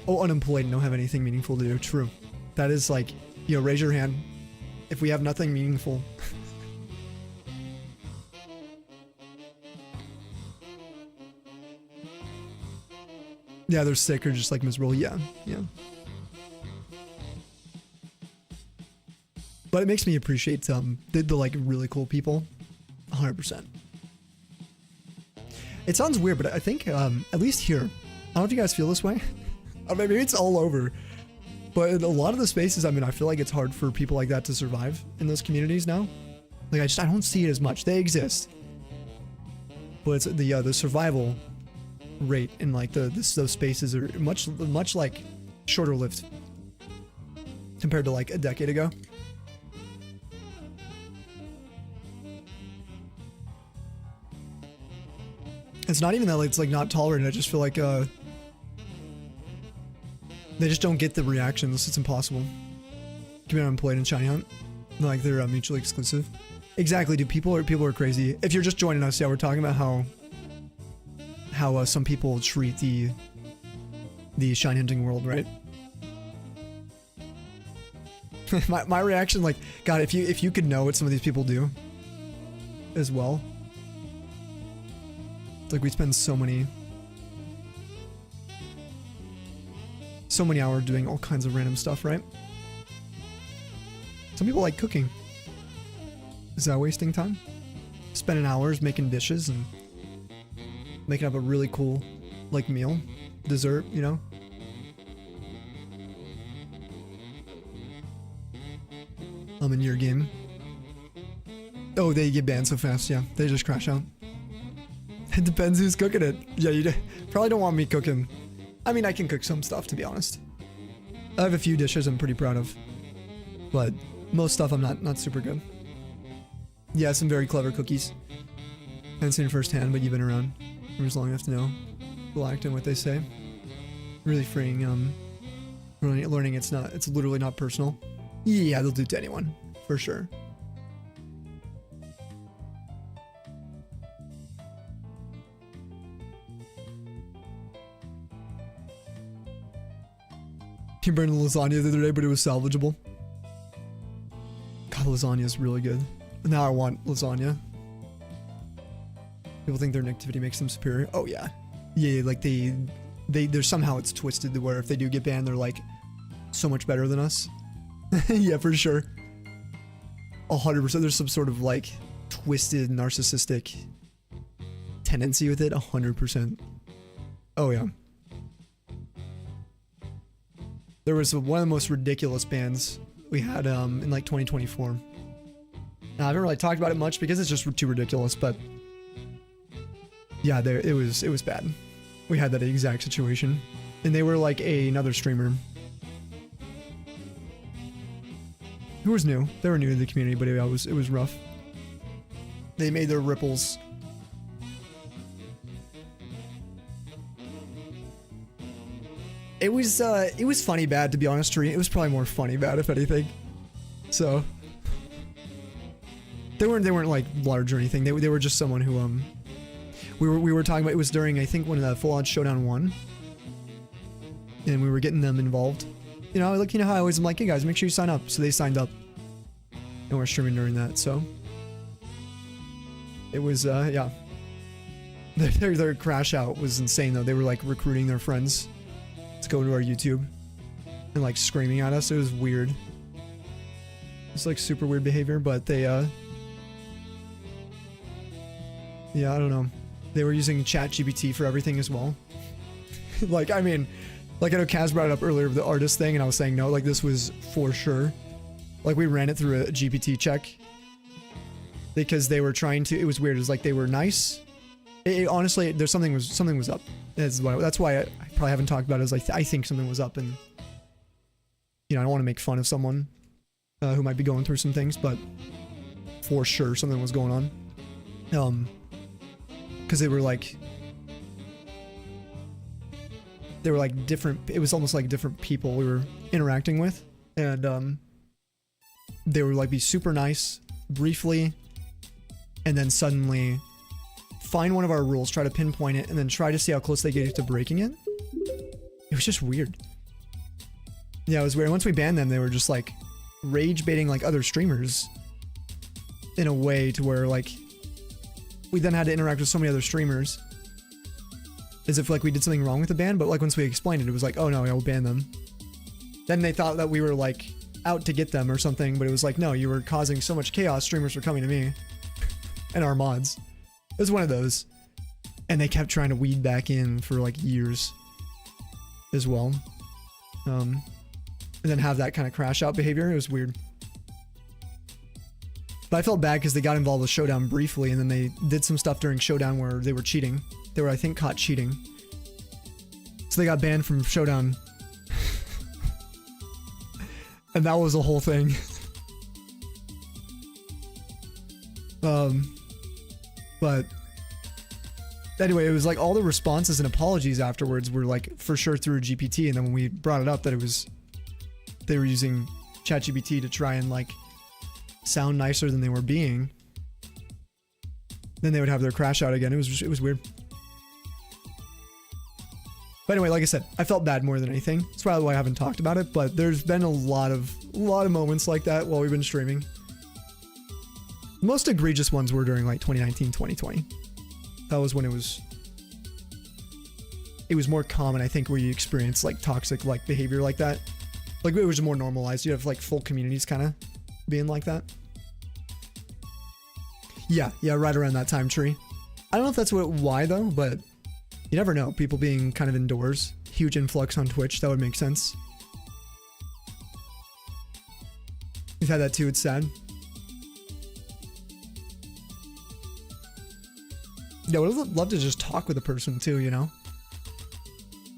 or unemployed and don't have anything meaningful to do. True. That is like, you know, raise your hand if we have nothing meaningful. Yeah, they're sick or just like miserable. Yeah, yeah. But it makes me appreciate the like really cool people. 100%. It sounds weird, but I think at least here, I don't know if you guys feel this way. I mean, maybe it's all over. But in a lot of the spaces, I mean, I feel like it's hard for people like that to survive in those communities now. Like, I don't see it as much. They exist. But it's the survival rate in like those spaces are much like shorter lived compared to like a decade ago. It's not even that like, it's like not tolerated. I just feel like they just don't get the reactions. It's impossible. Community unemployed and Shiny Hunt, like they're mutually exclusive. Exactly, dude. People are crazy. If you're just joining us, yeah, we're talking about how some people treat the shiny hunting world, right? my reaction, like, God, if you could know what some of these people do, as well. It's like we spend so many hours doing all kinds of random stuff, right? Some people like cooking. Is that wasting time? Spending hours making dishes and making up a really cool, like, meal, dessert, you know? I'm in your game. Oh, they get banned so fast, yeah. They just crash out. It depends who's cooking it. Yeah, you probably don't want me cooking. I mean, I can cook some stuff, to be honest. I have a few dishes I'm pretty proud of. But most stuff I'm not super good. Yeah, some very clever cookies. I haven't seen it firsthand, but you've been around for as long enough to know. People act in what they say. Really freeing, learning it's literally not personal. Yeah, they'll do it to anyone, for sure. You burned lasagna the other day, but it was salvageable. God, lasagna is really good. Now I want lasagna. People think their negativity makes them superior. Oh yeah, yeah. Like they're somehow it's twisted to where if they do get banned, they're like so much better than us. Yeah, for sure. 100%. There's some sort of like twisted narcissistic tendency with it. 100%. Oh yeah. There was one of the most ridiculous bans we had in like 2024. Now, I haven't really talked about it much because it's just too ridiculous, but yeah, it was bad. We had that exact situation, and they were like another streamer who was new. They were new to the community, but it was rough. They made their ripples. It was funny bad, to be honest. It was probably more funny bad, if anything. So they weren't like large or anything. They were just someone who we were talking about. It was during, I think, when the Full On Showdown 1, and we were getting them involved. You know, like, you know how I always am like, hey guys, make sure you sign up. So they signed up, and we're streaming during that. So it was yeah. Their crash out was insane though. They were like recruiting their friends to go to our YouTube and like screaming at us. It was weird. It's like super weird behavior, but they yeah, I don't know. They were using ChatGPT for everything as well. Like, I mean, like I know Kaz brought it up earlier with the artist thing, and I was saying no, like this was for sure. Like we ran it through a GPT check because they were trying to. It was weird. It was like they were nice. Honestly, there's something was up. That's why I probably haven't talked about it. Is like I think something was up, and you know I don't want to make fun of someone who might be going through some things, but for sure something was going on. Because they were like different. It was almost like different people we were interacting with, and they were like be super nice briefly, and then suddenly find one of our rules, try to pinpoint it, and then try to see how close they get to breaking it. It was just weird. Yeah, it was weird. Once we banned them, they were just like rage baiting like other streamers in a way to where like we then had to interact with so many other streamers as if like we did something wrong with the ban, but like once we explained it, it was like, oh no, yeah, we'll ban them. Then they thought that we were like out to get them or something, but it was like, no, you were causing so much chaos, streamers were coming to me and our mods. It was one of those. And they kept trying to weed back in for like years. as well. And then have that kind of crash out behavior. It was weird. But I felt bad because they got involved with Showdown briefly, and then they did some stuff during Showdown where they were cheating. They were, I think, caught cheating. So they got banned from Showdown. And that was a whole thing. But anyway, it was like all the responses and apologies afterwards were like for sure through GPT, and then when we brought it up that it was they were using ChatGPT to try and like sound nicer than they were being, then they would have their crash out again. It was weird. But anyway, like I said, I felt bad more than anything. That's probably why I haven't talked about it, but there's been a lot of moments like that while we've been streaming. Most egregious ones were during like 2019, 2020. That was when it was more common, I think, where you experience like toxic like behavior like that. Like it was more normalized. You have like full communities kind of being like that. Yeah, right around that time tree. I don't know if that's why though, but you never know. People being kind of indoors, huge influx on Twitch, that would make sense. We've had that too, it's sad. Yeah, I would love to just talk with a person too, you know?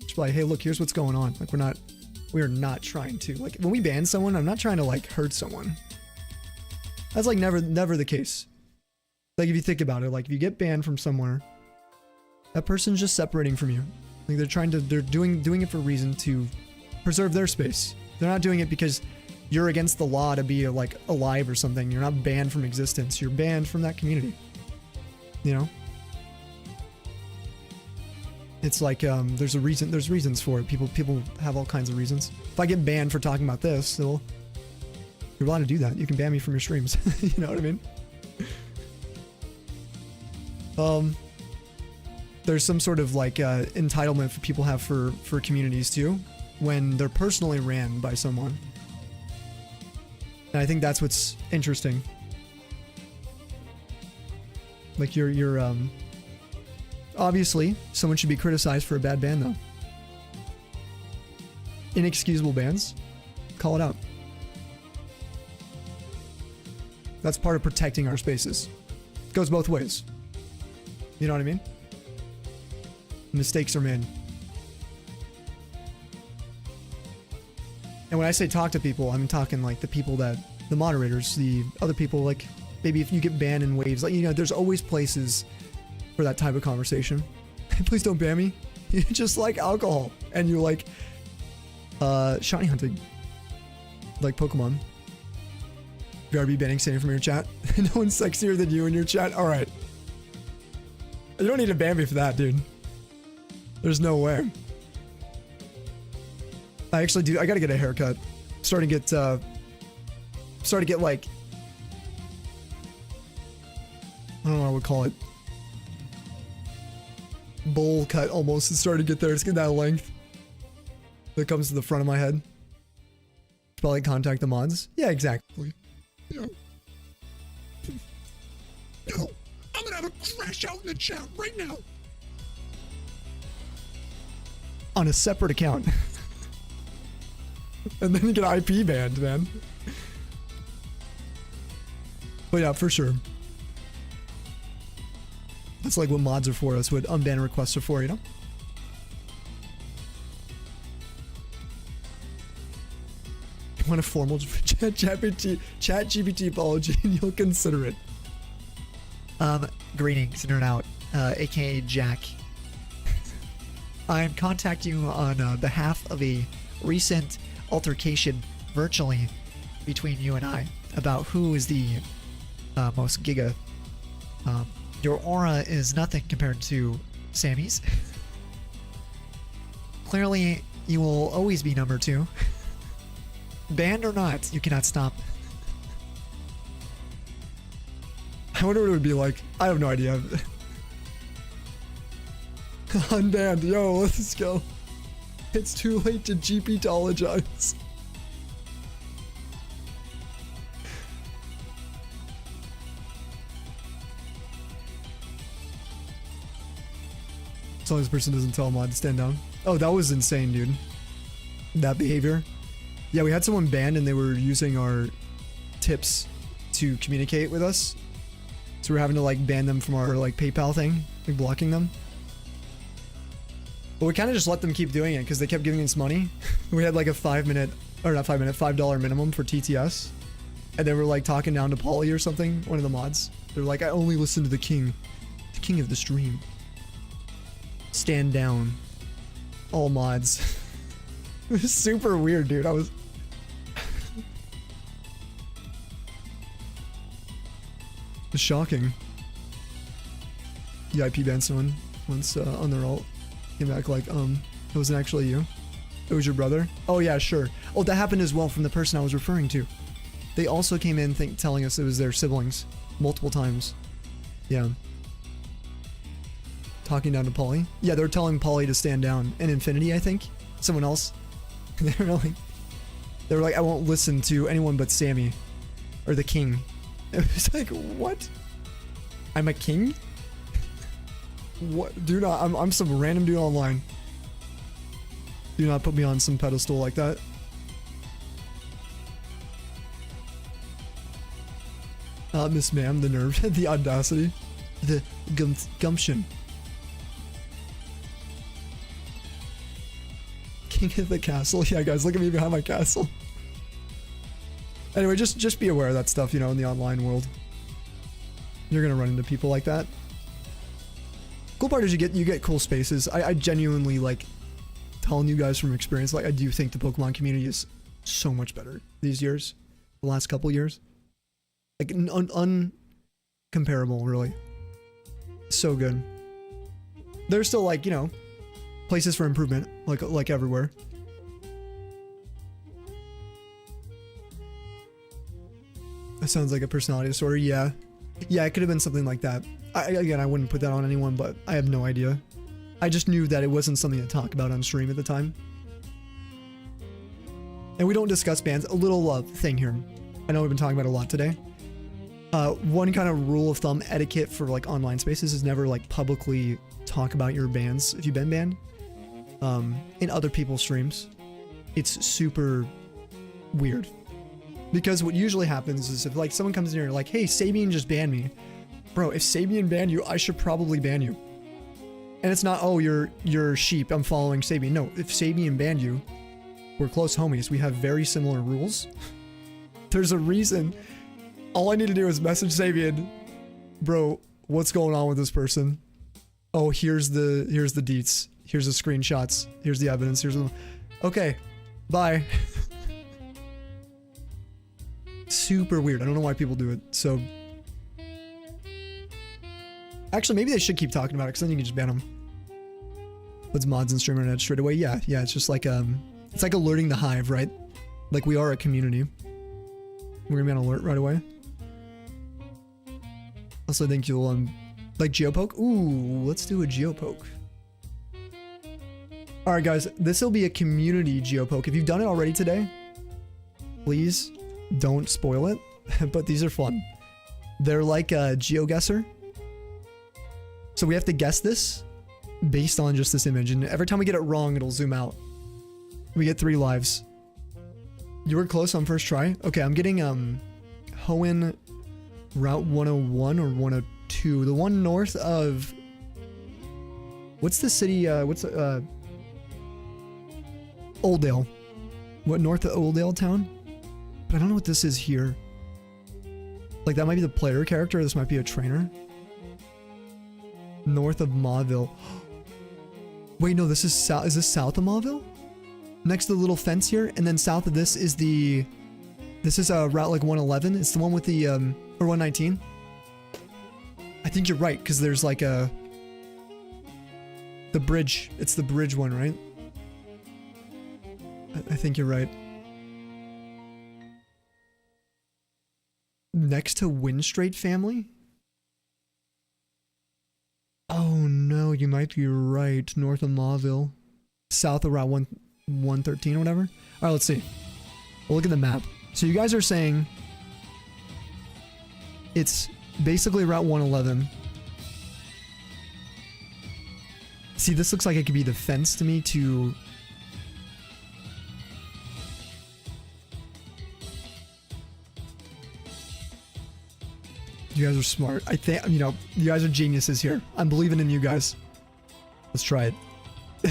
Just be like, hey, look, here's what's going on. Like, we are not trying to, like, when we ban someone, I'm not trying to, like, hurt someone. That's, like, never the case. Like, if you think about it, like, if you get banned from somewhere, that person's just separating from you. Like, they're doing it for a reason to preserve their space. They're not doing it because you're against the law to be, like, alive or something. You're not banned from existence. You're banned from that community. You know? It's like, there's reasons for it. People have all kinds of reasons. If I get banned for talking about this, you're allowed to do that. You can ban me from your streams. You know what I mean? There's some sort of like entitlement for people have for communities too, when they're personally ran by someone. And I think that's what's interesting. Like you're obviously, someone should be criticized for a bad ban, though. Inexcusable bans, call it out. That's part of protecting our spaces. It goes both ways. You know what I mean? Mistakes are made. And when I say talk to people, I'm talking like the moderators, the other people, like maybe if you get banned in waves, like, you know, there's always places for that type of conversation. Please don't ban me. You just like alcohol and you like shiny hunting, like Pokemon. BRB banning Sandy from your chat. No one's sexier than you in your chat. All right, you don't need to ban me for that, dude. There's no way. I actually do. I gotta get a haircut. Starting to get like, I don't know what I would call it. Bowl cut almost. It's starting to get there. It's getting that length that comes to the front of my head. Probably contact the mods. Yeah, exactly. Yo, I'm gonna have a crash out in the chat right now. On a separate account. And then you get IP banned, man. But yeah, for sure. That's like what mods are for. That's what unban requests are for, you know? You want a formal ChatGPT apology and you'll consider it. Greetings, Internet, aka Jack. I'm contacting you on behalf of a recent altercation virtually between you and I about who is the most giga. Your aura is nothing compared to Sammy's. Clearly, you will always be number 2. Banned or not, you cannot stop. I wonder what it would be like. I have no idea. Unbanned. Yo, let's go. It's too late to GP-tologize. As long as the person doesn't tell a mod to stand down. Oh, that was insane, dude. That behavior. Yeah, we had someone banned and they were using our tips to communicate with us. So we're having to like ban them from our like PayPal thing, like blocking them. But we kind of just let them keep doing it because they kept giving us money. We had like a $5 minimum for TTS. And they were like talking down to Polly or something, one of the mods. They're like, I only listen to the king of the stream. Stand down. All mods. It was super weird, dude. I was... It's shocking. The IP banned someone once on their alt. Came back like, it wasn't actually you. It was your brother? Oh yeah, sure. Oh, that happened as well from the person I was referring to. They also came in telling us it was their siblings. Multiple times. Yeah. Talking down to Polly. Yeah, they were telling Polly to stand down. And Infinity, I think. Someone else. They were like, I won't listen to anyone but Sammy. Or the king. It was like, what? I'm a king? What? Do not. I'm some random dude online. Do not put me on some pedestal like that. Miss Ma'am, the nerve, the audacity, the gumption. King of the castle. Yeah, guys, look at me behind my castle. Anyway, just be aware of that stuff, you know, in the online world. You're gonna run into people like that. Cool part is you get cool spaces. I genuinely like telling you guys from experience. Like, I do think the Pokemon community is so much better these years, the last couple years. Like uncomparable, really. So good. There's still like, you know, places for improvement, like everywhere. That sounds like a personality disorder. Yeah, it could have been something like that. Again, I wouldn't put that on anyone, but I have no idea. I just knew that it wasn't something to talk about on stream at the time. And we don't discuss bans. A little thing here. I know we've been talking about it a lot today. One kind of rule of thumb etiquette for like online spaces is never like publicly talk about your bans if you've been banned in other people's streams. It's super weird because what usually happens is if like someone comes in here like, hey, Sabian just banned me. Bro, if Sabian banned you, I should probably ban you. And it's not, oh, you're sheep, I'm following Sabian. No, if Sabian banned you, we're close homies. We have very similar rules. There's a reason. All I need to do is message Sabian. Bro, what's going on with this person? Oh, here's the deets. Here's the screenshots. Here's the evidence. Here's the... Okay, bye. Super weird. I don't know why people do it. So... Actually, maybe they should keep talking about it, because then you can just ban them. Puts mods and streamer net straight away. Yeah, it's just like, it's like alerting the hive, right? Like, we are a community. We're gonna be on alert right away. Also, I think you'll, like Geopoke? Ooh, let's do a Geopoke. Alright, guys, this will be a community Geopoke. If you've done it already today, please don't spoil it, but these are fun. They're like a GeoGuessr. So we have to guess this based on just this image, and every time we get it wrong, it'll zoom out. We get 3 lives. You were close on first try? Okay, I'm getting, Hoenn Route 101 or 102. The one north of... What's the city, Oldale. What, north of Oldale town? But I don't know what this is here. Like, that might be the player character, or this might be a trainer. North of Mauville. Wait, no, this is south. Is this south of Mauville? Next to the little fence here, and then south of this is the... This is route like 111. It's the one with the, or 119. I think you're right, because there's like a... The bridge. It's the bridge one, right? I think you're right. Next to Windstrait family? Oh no, you might be right. North of Mauville. South of Route 113 or whatever. Alright, let's see. We'll look at the map. So you guys are saying it's basically Route 111. See, this looks like it could be the fence to me to... You guys are smart. I think, you know, you guys are geniuses here. I'm believing in you guys. Let's try it.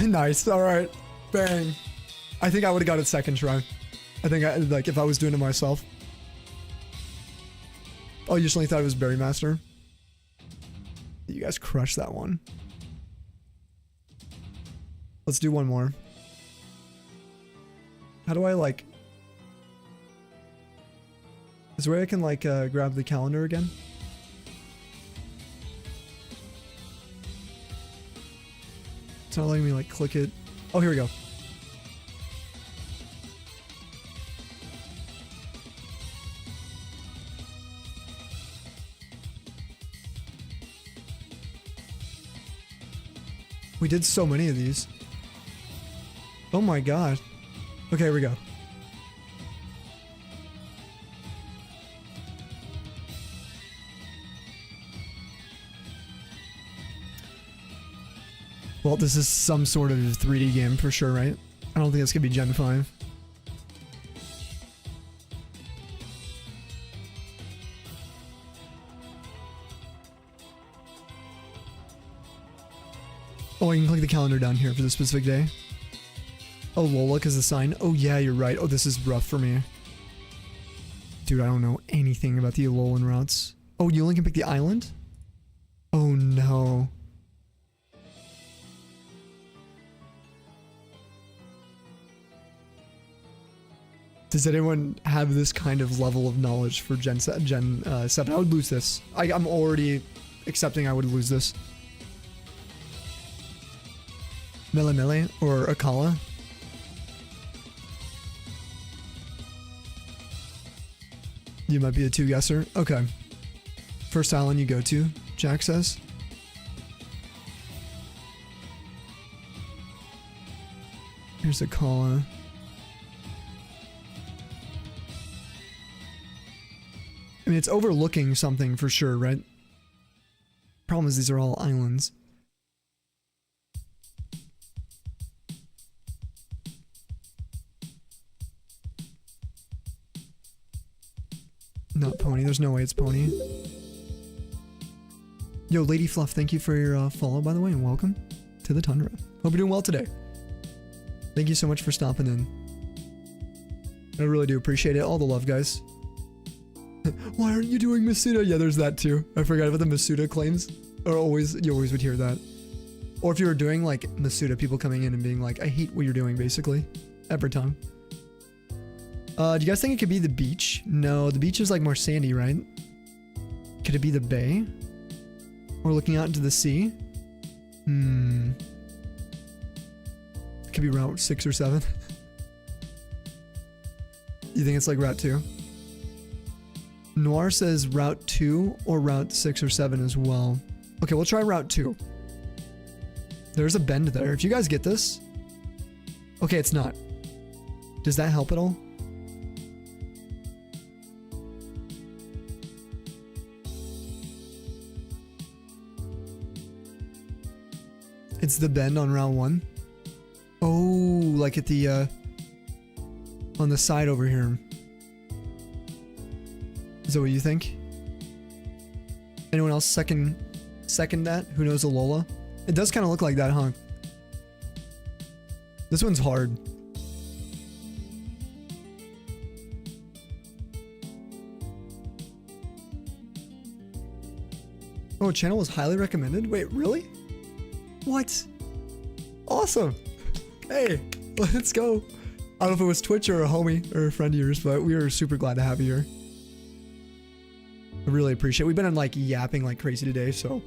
Nice. All right. Bang. I think I would have got it second try. I think, like, if I was doing it myself. Oh, you just thought it was Berry Master? You guys crushed that one. Let's do one more. How do I, like... Is there a way I can, like, grab the calendar again? It's not letting me, like, click it. Oh, here we go. We did so many of these. Oh my god. Okay, here we go. Well, this is some sort of 3D game for sure, right? I don't think it's gonna be Gen 5. Oh, I can click the calendar down here for the specific day. Oh, Lolak is the sign. Oh, yeah, you're right. Oh, this is rough for me. Dude, I don't know anything about the Alolan routes. Oh, you only can pick the island? Oh, no. Does anyone have this kind of level of knowledge for Gen 7? I would lose this. I'm already accepting I would lose this. Melemele or Akala? You might be a two-guesser. Okay. First island you go to, Jack says. Here's Akala. I mean, it's overlooking something for sure, right? Problem is these are all islands. Not Pony. There's no way it's Pony. Yo, Lady Fluff, thank you for your follow, by the way, and welcome to the Tundra. Hope you're doing well today. Thank you so much for stopping in. I really do appreciate it. All the love, guys. Why aren't you doing Masuda? Yeah, there's that too. I forgot about the Masuda claims. Or you always would hear that. Or if you were doing like Masuda, people coming in and being like, I hate what you're doing, basically. Every time. Do you guys think it could be the beach? No, the beach is like more sandy, right? Could it be the bay? Or looking out into the sea? It could be Route 6 or 7. You think it's like Route 2? Noir says Route 2 or Route 6 or 7 as well. Okay, we'll try Route 2. There's a bend there. If you guys get this... Okay, it's not. Does that help at all? It's the bend on Route 1. Oh, like at the, on the side over here. Is that what you think? Anyone else second that? Who knows Alola? It does kind of look like that, huh? This one's hard. Oh, channel was highly recommended? Wait, really? What? Awesome. Hey, let's go. I don't know if it was Twitch or a homie or a friend of yours, but we are super glad to have you here. I really appreciate it. We've been like yapping like crazy today, so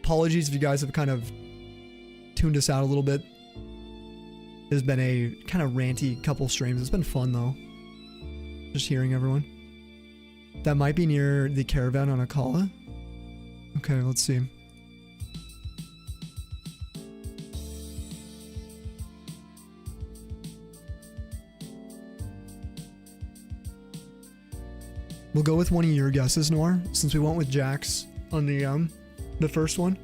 apologies if you guys have kind of tuned us out a little bit. It's been a kind of ranty couple streams. It's been fun though. Just hearing everyone. That might be near the caravan on Akala. Okay, let's see. We'll go with one of your guesses, Noir, since we went with Jax on the first one.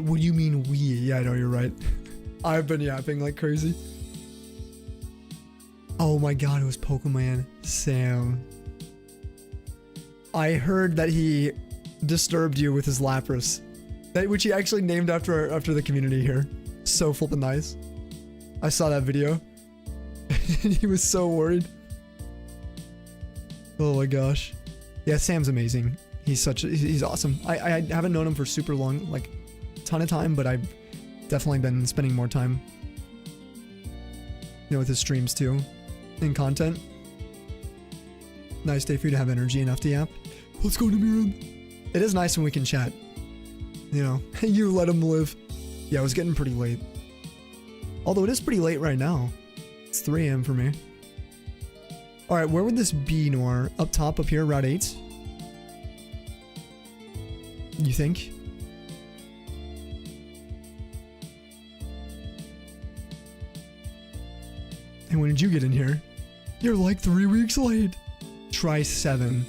What do you mean we? Yeah, I know you're right. I've been yapping like crazy. Oh my god, it was Pokemon Sam. I heard that he disturbed you with his Lapras, which he actually named after the community here. So flippin' nice. I saw that video. And he was so worried. Oh my gosh. Yeah, Sam's amazing. He's awesome. I haven't known him for super long, like a ton of time, but I've definitely been spending more time, you know, with his streams too, and content. Nice day for you to have energy enough to yap. Let's go to Miran. It is nice when we can chat. You know, you let him live. Yeah, it was getting pretty late. Although it is pretty late right now. It's 3 AM for me. Alright, where would this be, Noir? Up top, up here, Route 8? You think? And when did you get in here? You're like 3 weeks late. Try 7.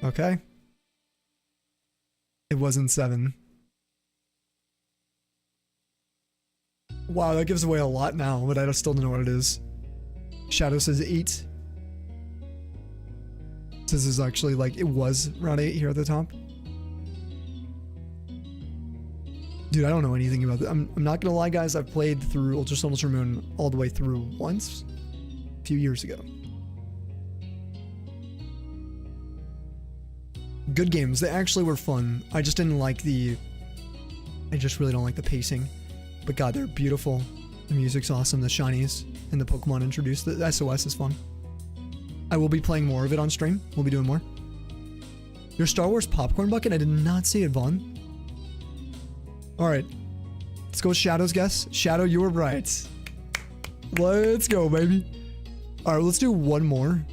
Okay. It wasn't 7. Wow, that gives away a lot now, but I still don't know what it is. Shadow says 8. This is actually like, it was Route 8 here at the top. Dude, I don't know anything about this. I'm not gonna lie, guys. I've played through Ultra Sun, Ultra Moon all the way through once, a few years ago. Good games. They actually were fun. I just didn't like I just really don't like the pacing. But god, they're beautiful. The music's awesome. The shinies and the Pokemon introduced. The SOS is fun. I will be playing more of it on stream. We'll be doing more. Your Star Wars popcorn bucket? I did not see it, Vaughn. Alright. Let's go with Shadow's guess. Shadow, you were right. Let's go, baby. Alright, let's do one more.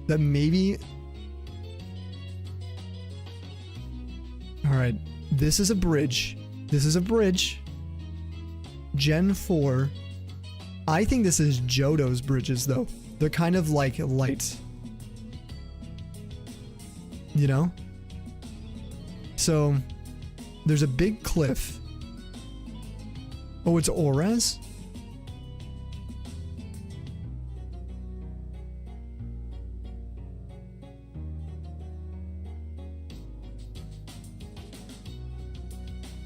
That maybe... Alright. This is a bridge. This is a bridge. Gen 4. I think this is Johto's bridges, though. They're kind of like light. You know? So, there's a big cliff. Oh, it's Oras?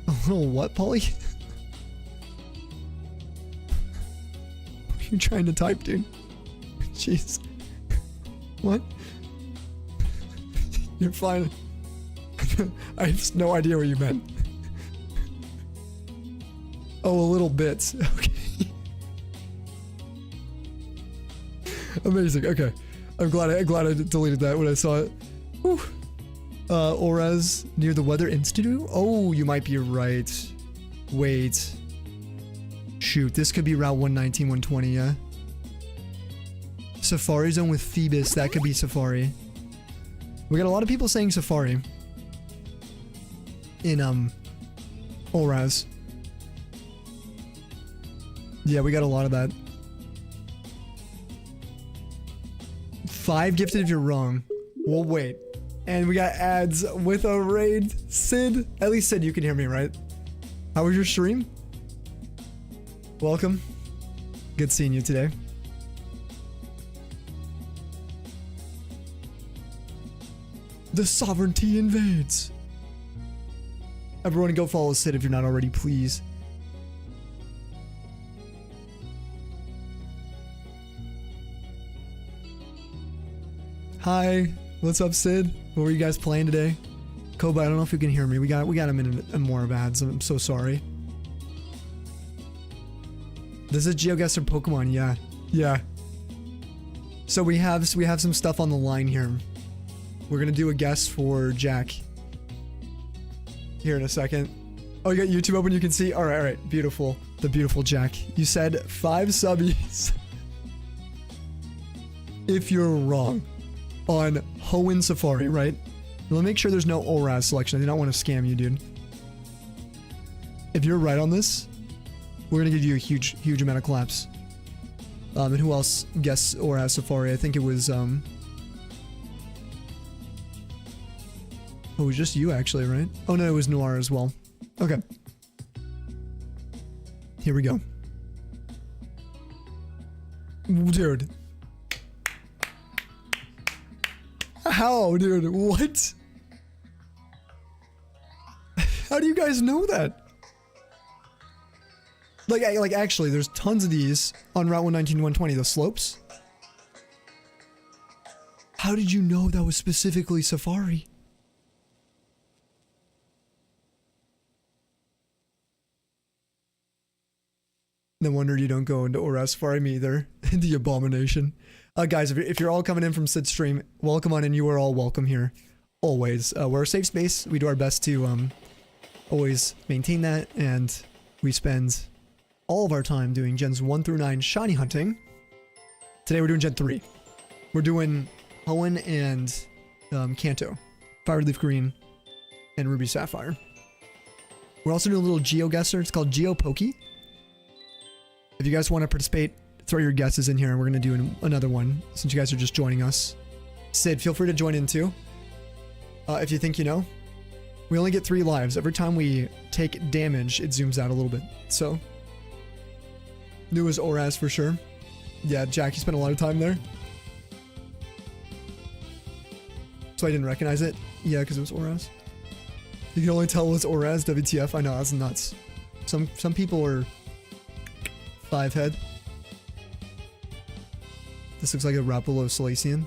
A little what, Polly? What are you trying to type, dude? Jeez. What? You're fine. I have no idea what you meant. Oh, a little bit. Okay. Amazing. Okay. I'm glad I deleted that when I saw it. Whew. Oras near the Weather Institute? Oh, you might be right. Wait. Shoot, this could be Route 119, 120, yeah? Safari Zone with Phoebus, that could be Safari. We got a lot of people saying Safari. In, Oras. Yeah, we got a lot of that. 5 gifted if you're wrong. We'll wait. And we got ads with a raid. Sid. At least Sid, you can hear me, right? How was your stream? Welcome. Good seeing you today. The sovereignty invades. Everyone go follow Sid if you're not already, please. Hi, what's up, Sid? What were you guys playing today? Koba, I don't know if you can hear me. We got a minute and more of ads. I'm so sorry. This is GeoGuessr Pokemon, yeah. Yeah. So we have some stuff on the line here. We're gonna do a guess for Jack. Here in a second. Oh, you got YouTube open, you can see? Alright, beautiful. The beautiful Jack. You said 5 subbies. If you're wrong. On Hoenn Safari, right? Let me make sure there's no Oras selection. I do not want to scam you, dude. If you're right on this, we're gonna give you a huge amount of claps. And who else guessed Oras Safari? I think it was, oh, it was just you actually, right? Oh no, it was Noir as well. Okay. Here we go. Dude. How, dude? What? How do you guys know that? Like actually, there's tons of these on Route 119 120, the slopes. How did you know that was specifically Safari? No wonder you don't go into Aura Safari, me either. The abomination. Guys, if you're all coming in from Sid's stream, welcome on in. You are all welcome here. Always. We're a safe space. We do our best to always maintain that, and we spend all of our time doing gens 1 through 9 shiny hunting. Today we're doing gen 3. We're doing Hoenn and Kanto, Fire Leaf Green, and Ruby Sapphire. We're also doing a little geo guesser. It's called Geo Pokey. If you guys want to participate, throw your guesses in here, and we're going to do another one since you guys are just joining us. Sid, feel free to join in too. If you think you know. We only get 3 lives. Every time we take damage, it zooms out a little bit. So, new as Oraz for sure. Yeah, Jack, you spent a lot of time there. So I didn't recognize it. Yeah, because it was Oraz. You can only tell it was Oraz. WTF? I know, that's nuts. Some people are 5 head. This looks like a Rapalo Salacian.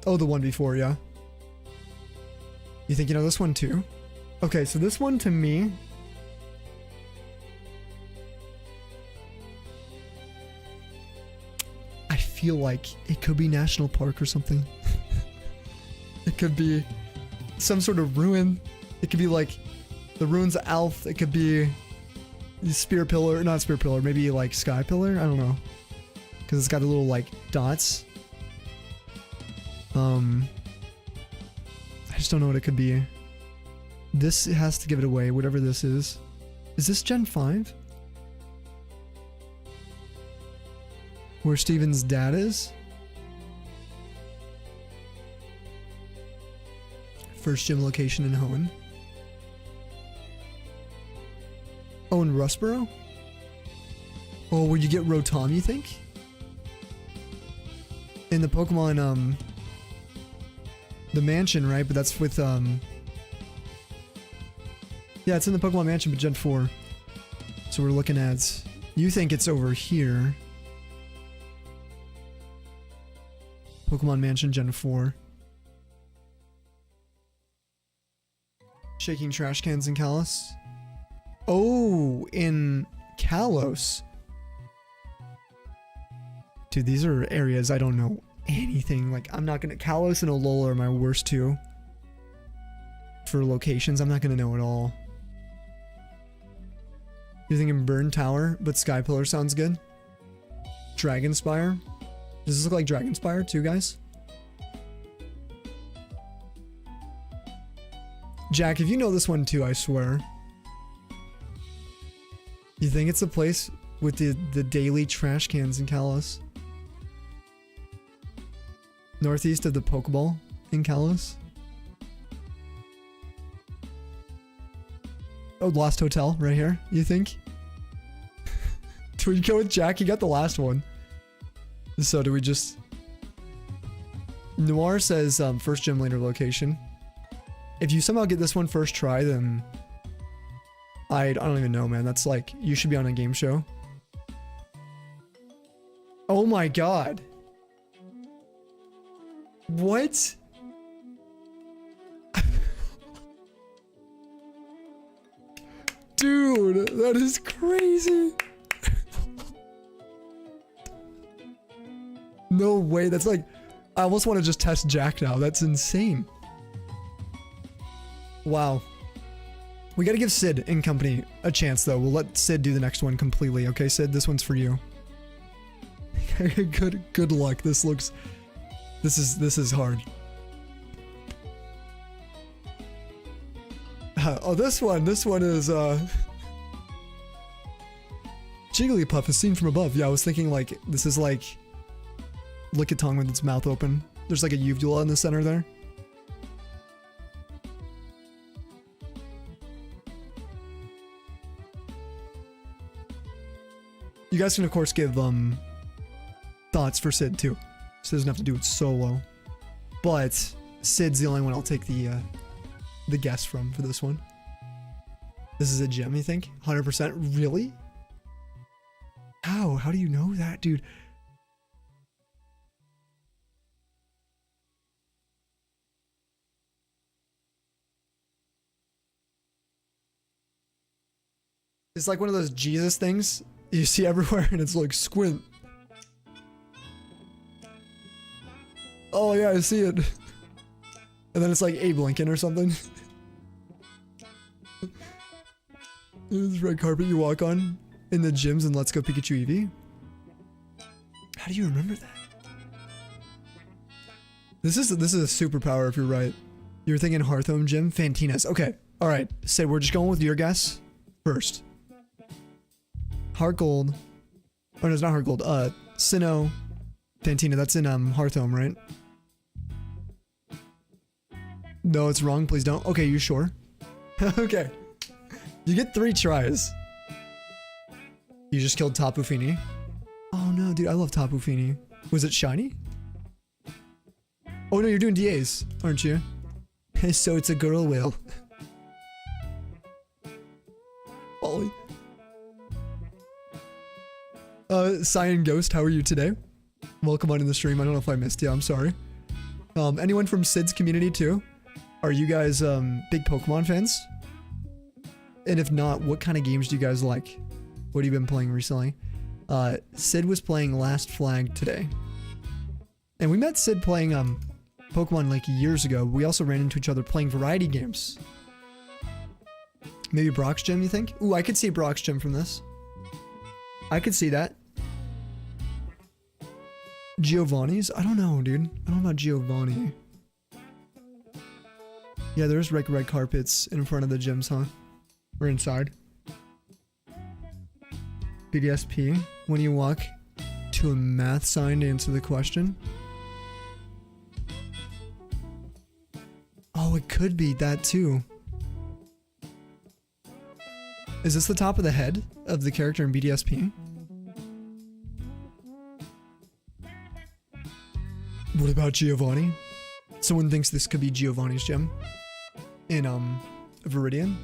Oh, the one before, yeah. You think you know this one too? Okay, so this one to me... I feel like it could be National Park or something. It could be some sort of ruin. It could be like the ruins of Alf. It could be the Spear Pillar. Not Spear Pillar, maybe like Sky Pillar? I don't know. Because it's got the little like dots. I just don't know what it could be. This has to give it away, whatever this is. Is this Gen 5? Where Steven's dad is? First gym location in Hoenn. Oh, in Rustboro? Oh, where you get Rotom, you think? In the Pokemon, the mansion, right? But that's with, yeah, it's in the Pokemon mansion, but Gen 4. So we're looking at, you think it's over here. Pokemon mansion, Gen 4. Shaking trash cans in Kalos. Oh, in Kalos. Dude, these are areas I don't know anything. Like, I'm not gonna... Kalos and Alola are my worst two. For locations, I'm not gonna know at all. You're thinking Burn Tower, but Sky Pillar sounds good. Dragonspire. Does this look like Dragonspire too, guys? Jack, if you know this one too, I swear. You think it's a place with the daily trash cans in Kalos? Northeast of the Pokeball in Kalos? Oh, Lost Hotel right here, you think? Do we go with Jack? You got the last one. So do we just... Noir says first gym leader location. If you somehow get this one first try, then... I don't even know, man. That's like, you should be on a game show. Oh my god. What? Dude, that is crazy. No way. That's like, I almost want to just test Jack now. That's insane. Wow. We gotta give Sid and company a chance though. We'll let Sid do the next one completely. Okay, Sid, this one's for you. Good luck. This is hard. Oh, this one is Jigglypuff is seen from above. Yeah, I was thinking like this is like Lickitung with its mouth open. There's like a uvula in the center there. guys can of course give thoughts for Sid too. So doesn't have to do it solo. But Sid's the only one I'll take the guess from for this one. This is a gem, you think? 100%? Really? How? How do you know that, dude? It's like one of those Jesus things you see everywhere, and it's like squint. Oh yeah, I see it. And then it's like Abe Lincoln or something. This red carpet you walk on in the gyms and Let's Go Pikachu Eevee. How do you remember that? This is a superpower if you're right. You were thinking Hearthome gym? Fantina's. Okay. Alright. Sid, we're just going with your guess first. Heart Gold. Oh no, it's not Heart Gold. Sinnoh. Fantina, that's in Hearthome, right? No, it's wrong. Please don't. Okay, you sure? Okay. You get 3 tries. You just killed Tapu Fini. Oh no, dude, I love Tapu Fini. Was it shiny? Oh no, you're doing DAs, aren't you? So it's a girl whale. Ollie. Cyan Ghost, how are you today? Welcome on in the stream. I don't know if I missed you. I'm sorry. Anyone from Sid's community too? Are you guys big Pokemon fans? And if not, what kind of games do you guys like? What have you been playing recently? Sid was playing Last Flag today. And we met Sid playing Pokemon like years ago. We also ran into each other playing variety games. Maybe Brock's Gym, you think? Ooh, I could see Brock's Gym from this. I could see that. Giovanni's? I don't know, dude. I don't know about Giovanni. Yeah, there's red carpets in front of the gyms, huh? Or inside. BDSP, when you walk to a math sign to answer the question. Oh, it could be that too. Is this the top of the head of the character in BDSP? What about Giovanni? Someone thinks this could be Giovanni's gym in Viridian.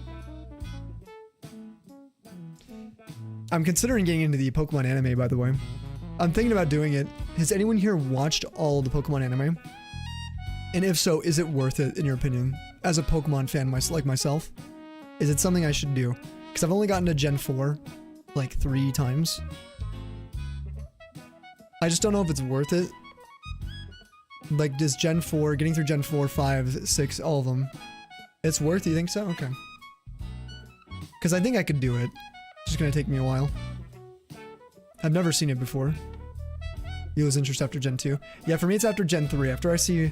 I'm considering getting into the Pokemon anime, by the way. I'm thinking about doing it. Has anyone here watched all of the Pokemon anime? And if so, is it worth it in your opinion? As a Pokemon fan like myself, is it something I should do? Because I've only gotten to Gen 4 like 3 times. I just don't know if it's worth it. Like, does Gen 4, getting through Gen 4, 5, 6, all of them, it's worth it? You think so? Okay. Because I think I could do it. It's just going to take me a while. I've never seen it before. You lose interest after Gen 2. Yeah, for me it's after Gen 3. After I see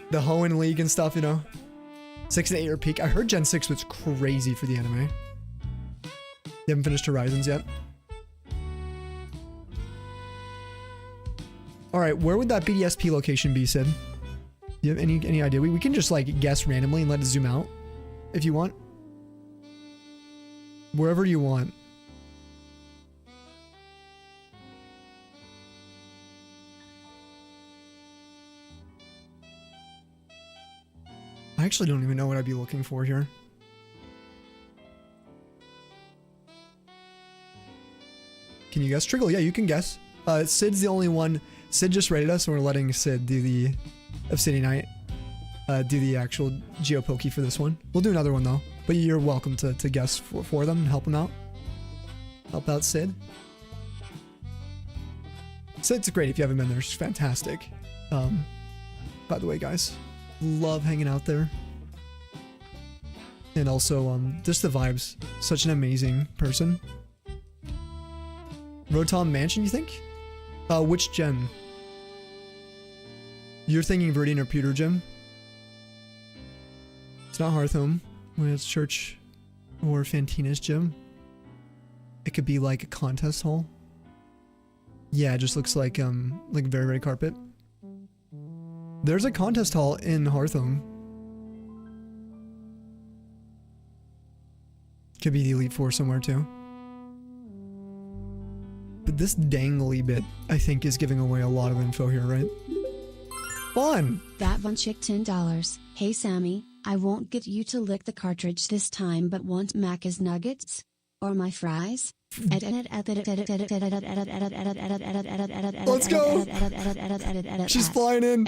the Hoenn League and stuff, you know. 6 and 8 are peak. I heard Gen 6 was crazy for the anime. You haven't finished Horizons yet? Alright, where would that BDSP location be, Sid? Do you have any idea? We can just like guess randomly and let it zoom out. If you want. Wherever you want. I actually don't even know what I'd be looking for here. Can you guess? Triggle, yeah, you can guess. Sid's the only one. Sid just rated us, and we're letting Sid do the Obsidianite, do the actual Geopoke for this one. We'll do another one though, but you're welcome to guess for them and help them out. Help out Sid. Sid's great if you haven't been there. She's fantastic. By the way, guys, love hanging out there. And also, just the vibes. Such an amazing person. Rotom Mansion, you think? Which gen? You're thinking Viridian or Pewter Gym? It's not Hearthome. When it's Church or Fantina's gym. It could be like a contest hall. Yeah, it just looks like very red carpet. There's a contest hall in Hearthome. Could be the Elite Four somewhere too. But this dangly bit, I think, is giving away a lot of info here, right? Fun! That Von Chick $10. Hey Sammy, I won't get you to lick the cartridge this time but want Macca's nuggets? Or my fries? Let's go! She's flying in!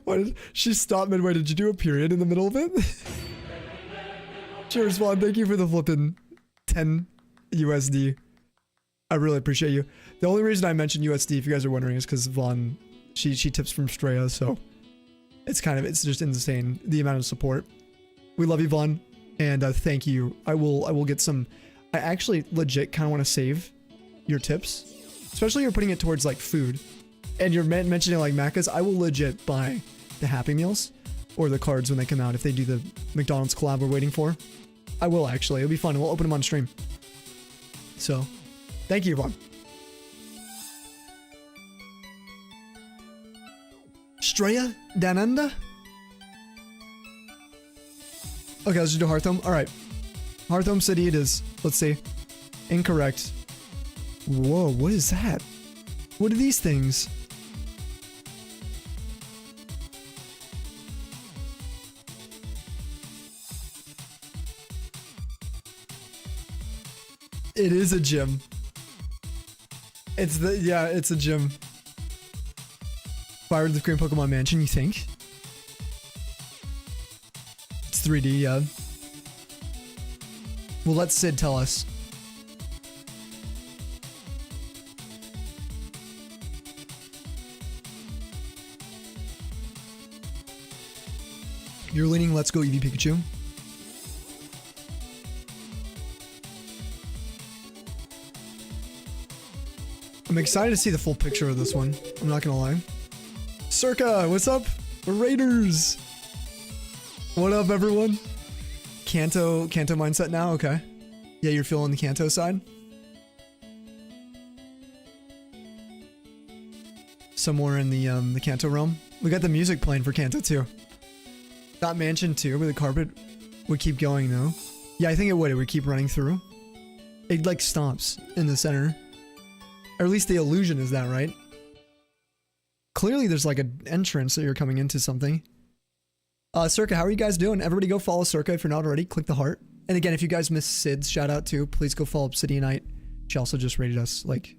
Why did she stop midway? Did you do a period in the middle of it? Cheers, Vaughn. Thank you for the flippin' 10 USD. I really appreciate you. The only reason I mentioned USD, if you guys are wondering, is because Vaughn, she tips from Straya, so it's just insane the amount of support. We love you, Vaughn, and thank you. I will get some. I actually legit kind of want to save your tips, especially you're putting it towards like food, and you're mentioning like Macca's. I will legit buy the Happy Meals or the cards when they come out if they do the McDonald's collab we're waiting for. I will actually. It'll be fun. We'll open them on stream. So, thank you, Vaughn. Straya Dananda? Okay, let's just do Hearthome. Alright. Hearthome City it is. Let's see. Incorrect. Whoa, what is that? What are these things? It is a gym. It's a gym. Fire the Green Pokemon Mansion, you think? It's 3D, yeah. Well, let Sid tell us. You're leaning Let's Go Eevee Pikachu. I'm excited to see the full picture of this one. I'm not gonna lie. Circa, what's up? Raiders! What up, everyone? Kanto mindset now? Okay. Yeah, you're feeling the Kanto side? Somewhere in the Kanto realm. We got the music playing for Kanto too. That mansion too, where the carpet would keep going though. Yeah, I think it would. It would keep running through. It like stops in the center. Or at least the illusion is that, right? Clearly there's like an entrance that you're coming into something. Circa, how are you guys doing? Everybody go follow Circa if you're not already. Click the heart. And again, if you guys missed Sid's shout out too, please go follow Obsidianite. She also just rated us like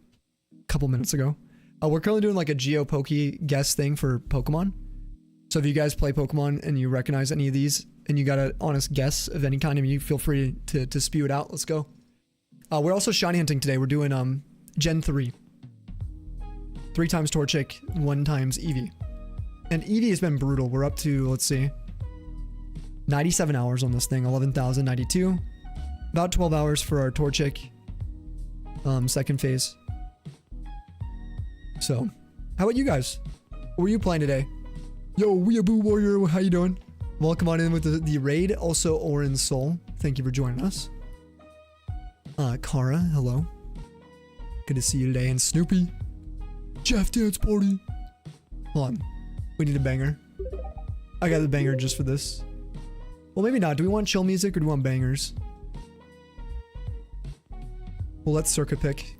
a couple minutes ago. We're currently doing like a Geo-Poke guess thing for Pokemon. So if you guys play Pokemon and you recognize any of these and you got an honest guess of any kind of you, feel free to spew it out. Let's go. We're also shiny hunting today. We're doing Gen 3. 3 times Torchic, 1 times Eevee. And Eevee has been brutal. We're up to, let's see, 97 hours on this thing, 11,092. About 12 hours for our Torchic second phase. So, how about you guys? What were you playing today? Yo, Weeaboo Warrior, how you doing? Welcome on in with the raid. Also, Orin Soul, thank you for joining us. Kara, hello. Good to see you today. And Snoopy. Jeff Dance Party. Hold on. We need a banger. I got the banger just for this. Well, maybe not. Do we want chill music or do we want bangers? Well, let's Circa pick.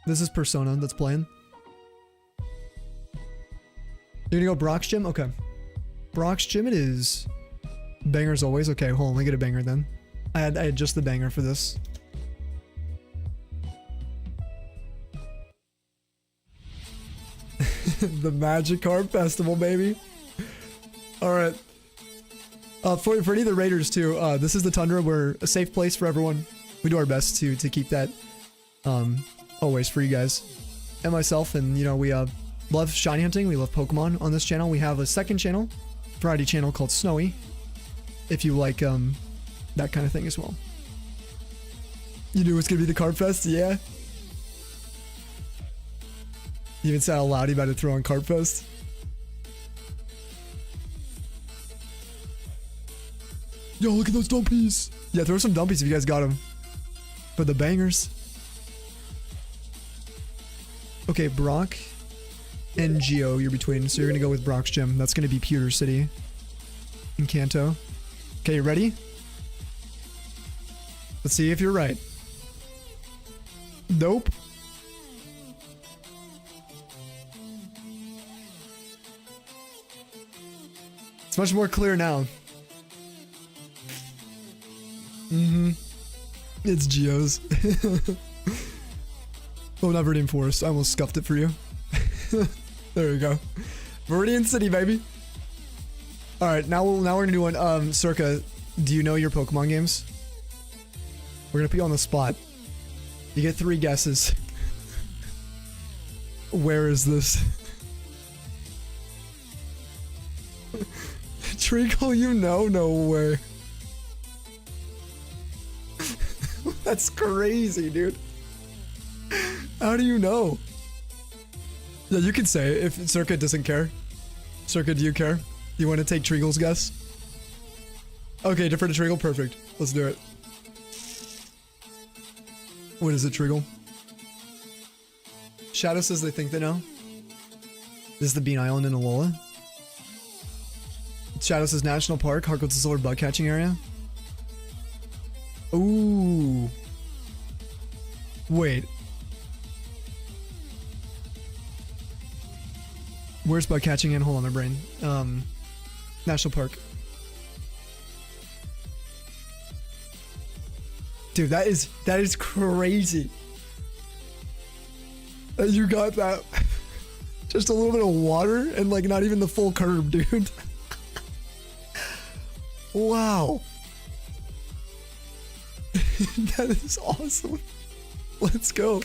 This is Persona that's playing. You're gonna go Brock's Gym? Okay. Brock's Gym it is. Bangers always? Okay, hold on. Let me get a banger then. I had just the banger for this. The Magikarp Festival, baby. Alright. For any of the raiders too, this is the Tundra. We're a safe place for everyone. We do our best to keep that always for you guys. And myself, and you know, we love shiny hunting, we love Pokemon on this channel. We have a second channel, variety channel called Snowy. If you like that kind of thing as well. You knew it was gonna be the Carp Fest? Yeah. You even said out loud you about to throw on Carp Fest. Yo, look at those dumpies. Yeah, throw some dumpies if you guys got them. For the bangers. Okay, Brock and Geo you're between. So you're going to go with Brock's Gym. That's going to be Pewter City in Kanto. Okay, you ready? Let's see if you're right. Nope. It's much more clear now. It's Geo's. Oh, not Viridian Forest. I almost scuffed it for you. There you go. Viridian City, baby. All right, now we're gonna do one. Circa, do you know your Pokemon games? We're gonna put you on the spot. You get 3 guesses. Where is this? Treacle, you know? No way. That's crazy, dude. How do you know? Yeah, you can say it if Circa doesn't care. Circa, do you care? You want to take Treagle's guess? Okay, defer to Treagle. Perfect. Let's do it. What is it, Treagle? Shadow says they think they know. This is the Bean Island in Alola. Shadow says National Park. Harcourt's the Silver Bug Catching Area. Ooh. Wait. Where's bug catching in? Hold on, my brain. National Park. Dude, that is crazy. That you got that. Just a little bit of water and like not even the full curve, dude. Wow. That is awesome. Let's go.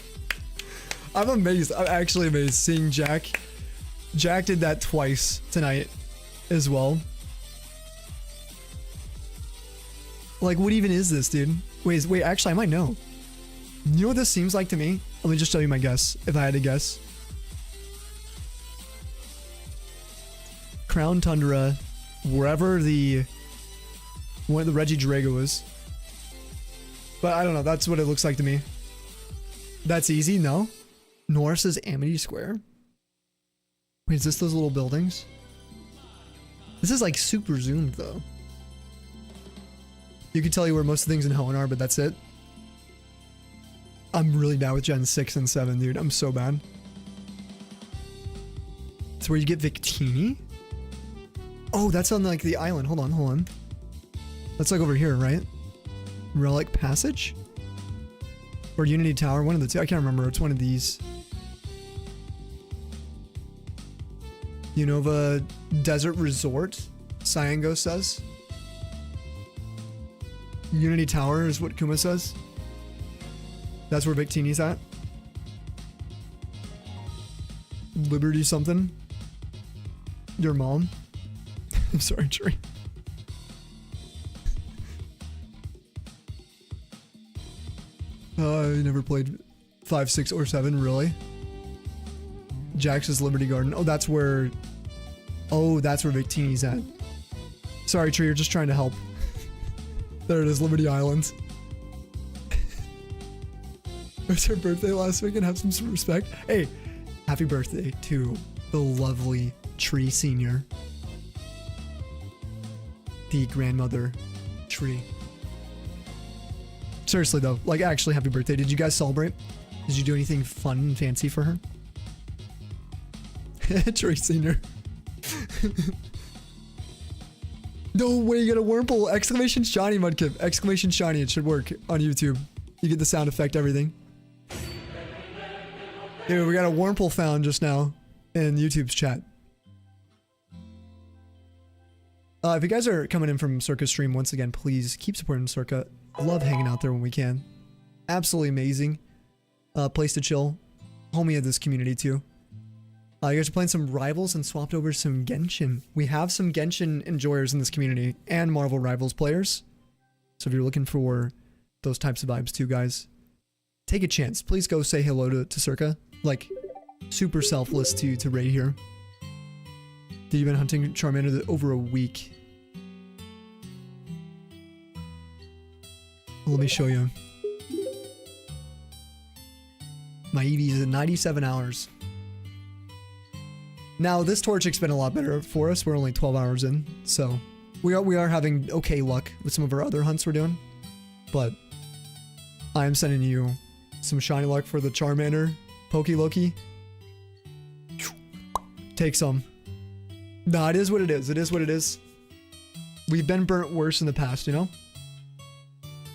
I'm amazed. I'm actually amazed seeing Jack. Jack did that twice tonight as well. Like, what even is this, dude? Wait, actually, I might know. You know what this seems like to me? Let me just tell you my guess, if I had to guess. Crown Tundra, wherever one of the Reggie Drago is. But I don't know, that's what it looks like to me. That's easy, no? Norris's Amity Square? Wait, is this those little buildings? This is like super zoomed though. You can tell you where most of the things in Hoenn are, but that's it. I'm really bad with Gen 6 and 7, dude. I'm so bad. It's where you get Victini? Oh, that's on like the island. Hold on. That's like over here, right? Relic Passage? Or Unity Tower, one of the two. I can't remember. It's one of these. Unova Desert Resort, Cyango says. Unity Tower is what Kuma says. That's where Victini's at. Liberty something. Your mom. I'm sorry, Tree. You never played 5, 6, or 7, really? Jax's Liberty Garden. Oh, that's where Victini's at. Sorry, Tree, you're just trying to help. There it is, Liberty Island. It was her birthday last week and have some respect. Hey, happy birthday to the lovely Tree Senior. The grandmother Tree. Seriously though, like actually happy birthday. Did you guys celebrate? Did you do anything fun and fancy for her? Tree Senior. No way, you got a Wurmple! Exclamation shiny, Mudkip! Exclamation shiny, it should work on YouTube. You get the sound effect, everything. Dude, we got a Wurmple found just now in YouTube's chat. If you guys are coming in from Circa's stream, once again, please keep supporting Circa. Love hanging out there when we can. Absolutely amazing. Place to chill. Homie of this community too. You guys are playing some Rivals and swapped over some Genshin. We have some Genshin enjoyers in this community and Marvel Rivals players. So if you're looking for those types of vibes too, guys, take a chance. Please go say hello to Circa. Like, super selfless to raid here. Did you been hunting Charmander over a week? Let me show you. My Eevee is at 97 hours. Now, this Torchic's been a lot better for us. We're only 12 hours in, so we are having okay luck with some of our other hunts we're doing. But I am sending you some shiny luck for the Charmander, Loki. Take some. Nah, it is what it is. It is what it is. We've been burnt worse in the past, you know?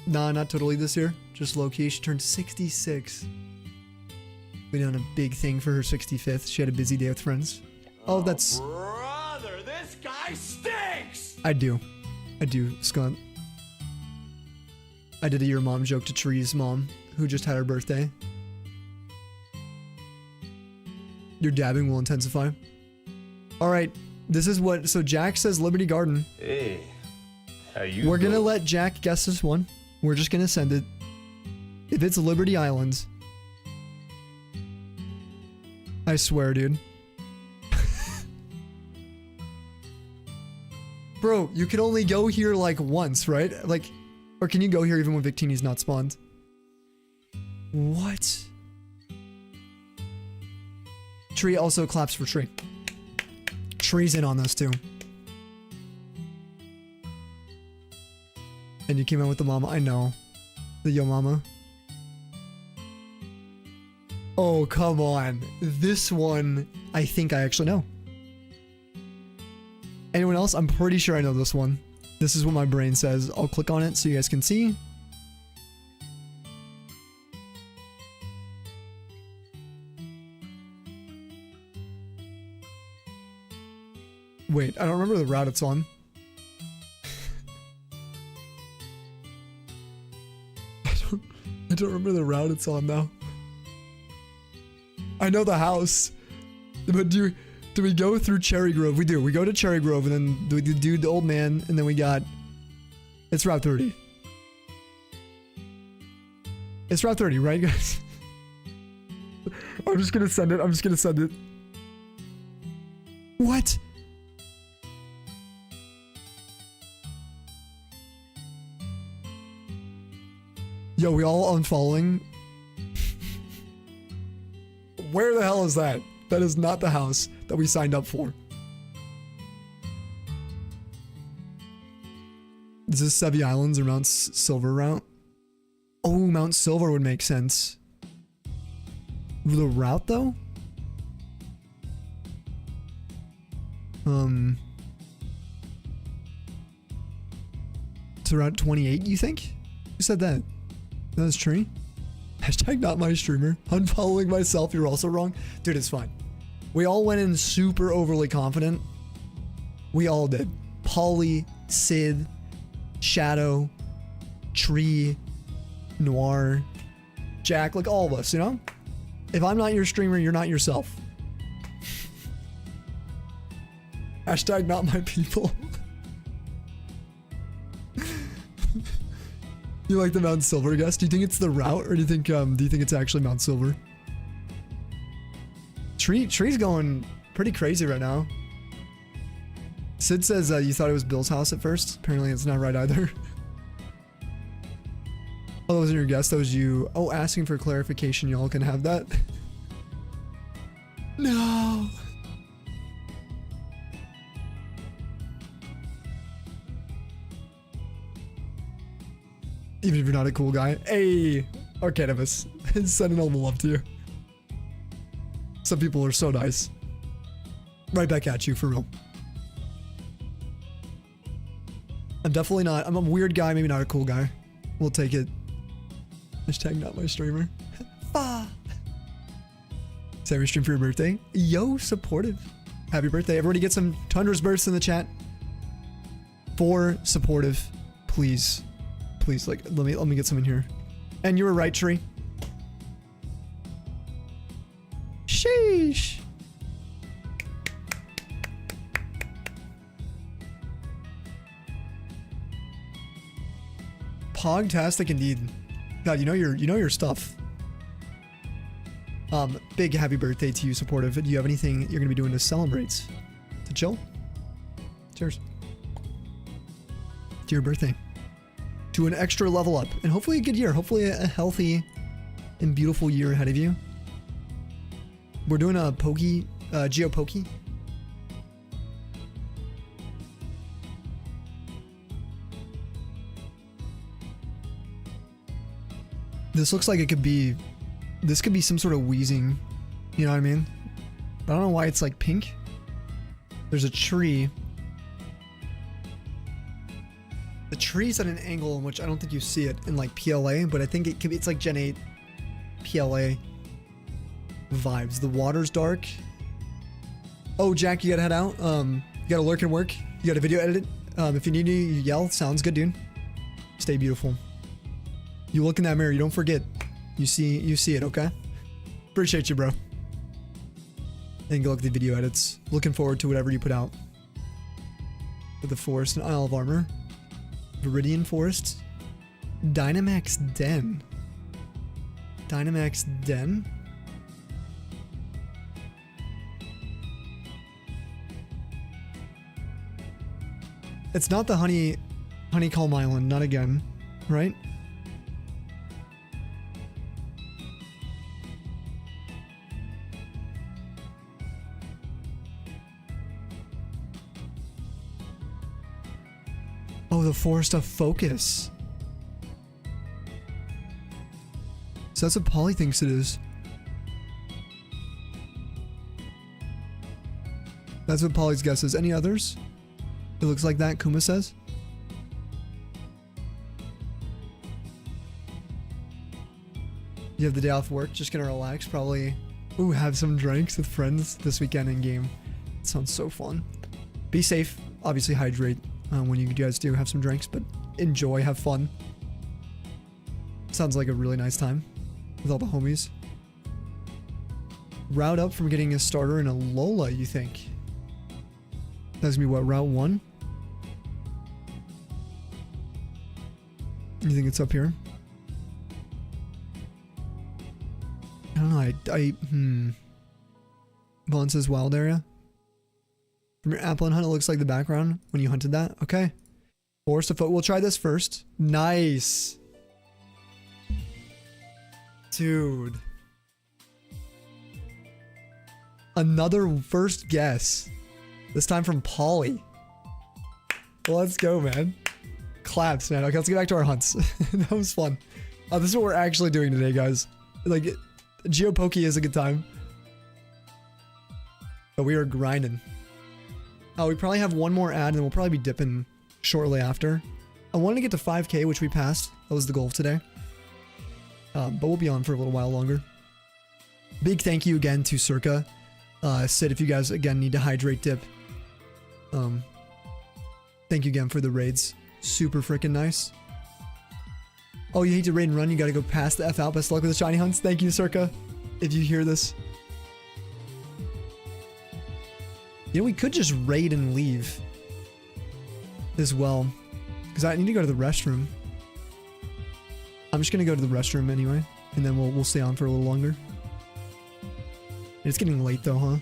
Nah, not totally this year. Just low-key. She turned 66. We done a big thing for her 65th. She had a busy day with friends. Oh, that's... Brother, this guy stinks! I do, Skunt. I did a your mom joke to Tree's mom, who just had her birthday. Your dabbing will intensify. Alright, this is what... So Jack says Liberty Garden. Hey, how you We're gonna doing? let Jack guess this one. We're just gonna send it. If it's Liberty Islands... I swear, dude. Bro, you can only go here like once, right? Like, or can you go here even when Victini's not spawned? What? Tree also claps for Tree. Tree's in on this too. And you came out with the mama. I know. The yo mama. Oh, come on. This one, I think I actually know. Anyone else? I'm pretty sure I know this one. This is what my brain says. I'll click on it so you guys can see. Wait, I don't remember the route it's on. I don't remember the route it's on now. I know the house, but do we go through Cherry Grove? We do. We go to Cherry Grove and then we do the old man, and then we got... It's Route 30. It's Route 30, right, guys? I'm just gonna send it. What? Yo, we all unfollowing? Where the hell is that? That is not the house that we signed up for. Is this Sevi Islands or Mount Silver route? Oh, Mount Silver would make sense. The route though? To Route 28, you think? Who said that? That was Tree? Hashtag not my streamer. Unfollowing myself, you're also wrong. Dude, it's fine. We all went in super overly confident. We all did. Polly, Sid, Shadow, Tree, Noir, Jack, like all of us, you know? If I'm not your streamer, you're not yourself. Hashtag not my people. You like the Mount Silver guess? Do you think it's the route, or do you think it's actually Mount Silver? Tree's going pretty crazy right now. Sid says you thought it was Bill's house at first. Apparently it's not right either. Oh, that wasn't your guess. That was you. Oh, asking for clarification. Y'all can have that. No. Even if you're not a cool guy. Hey, Arcanibus. Sending all the love to you. Some people are so nice. Right back at you, for real. I'm definitely not. I'm a weird guy, maybe not a cool guy. We'll take it. Hashtag not my streamer. Sammy, stream for your birthday. Yo, supportive. Happy birthday. Everybody get some Tundra's bursts in the chat. For supportive, please. Please, like, let me get some in here. And you were right, Tree. Sheesh. Pogtastic indeed. God, you know your stuff. Big happy birthday to you, supportive. Do you have anything you're gonna be doing to celebrate? To chill? Cheers. To your birthday. To an extra level up, and hopefully a good year. Hopefully a healthy and beautiful year ahead of you. We're doing a Geo Pokey. This looks like it could be, this could be some sort of wheezing, you know what I mean? I don't know why it's like pink. There's a tree. The tree's at an angle in which I don't think you see it in like PLA, but I think it could be, it's like Gen 8 PLA vibes. The water's dark. Oh, Jack, you gotta head out. You gotta lurk and work. You gotta video edit it. If you need to, you yell. Sounds good, dude. Stay beautiful. You look in that mirror. You don't forget. You see it, okay? Appreciate you, bro. And go look at the video edits. Looking forward to whatever you put out. With the Forest and Isle of Armor. Viridian Forest. Dynamax Den. Dynamax Den? It's not the Honeycomb Island, not again, right? Oh, the Forest of Focus. So that's what Polly thinks it is. That's what Polly's guess is. Any others? It looks like that, Kuma says. You have the day off work, just gonna relax, probably. Ooh, have some drinks with friends this weekend in game. Sounds so fun. Be safe, obviously hydrate when you guys do have some drinks, but enjoy, have fun. Sounds like a really nice time with all the homies. Route up from getting a starter in a Lola, you think? That's gonna be what, Route 1? You think it's up here? I don't know, Vaughn says wild area. From your Apple and Hunt, it looks like the background when you hunted that. Okay. Forest of Foot. We'll try this first. Nice. Dude. Another first guess. This time from Polly. Let's go, man. Claps, man. Okay, let's get back to our hunts. That was fun. This is what we're actually doing today, guys. Like, Geopokey is a good time. But we are grinding. Oh, we probably have one more ad, and then we'll probably be dipping shortly after. I wanted to get to 5K, which we passed. That was the goal of today. But we'll be on for a little while longer. Big thank you again to Circa. Sid, if you guys, again, need to hydrate dip. Thank you again for the raids. Super freaking nice. Oh, you hate to raid and run, you gotta go past the F out. Best of luck with the shiny hunts. Thank you, Circa. If you hear this. You know, we could just raid and leave. As well. Because I need to go to the restroom. I'm just gonna go to the restroom anyway. And then we'll stay on for a little longer. It's getting late though, huh?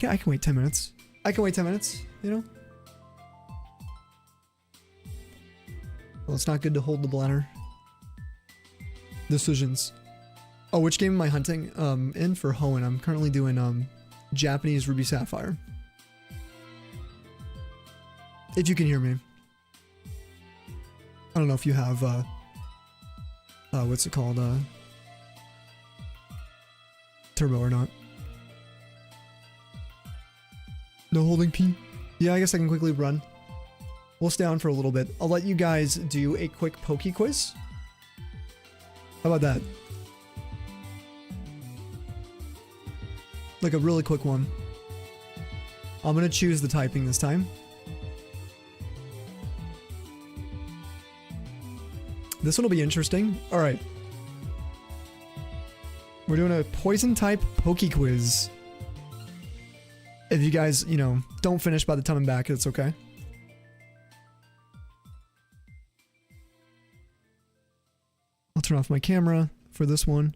Yeah, I can wait 10 minutes. I can wait 10 minutes, you know? Well, it's not good to hold the bladder. Decisions. Oh, which game am I hunting? In for Hoenn. I'm currently doing Japanese Ruby Sapphire. If you can hear me. I don't know if you have what's it called? Turbo or not. No holding P. Yeah, I guess I can quickly run. We'll stay on for a little bit. I'll let you guys do a quick Poke quiz. How about that? Like a really quick one. I'm gonna choose the typing this time. This one will be interesting. Alright. We're doing a poison type Poke quiz. If you guys, you know, don't finish by the time I'm back, it's okay. I'll turn off my camera for this one.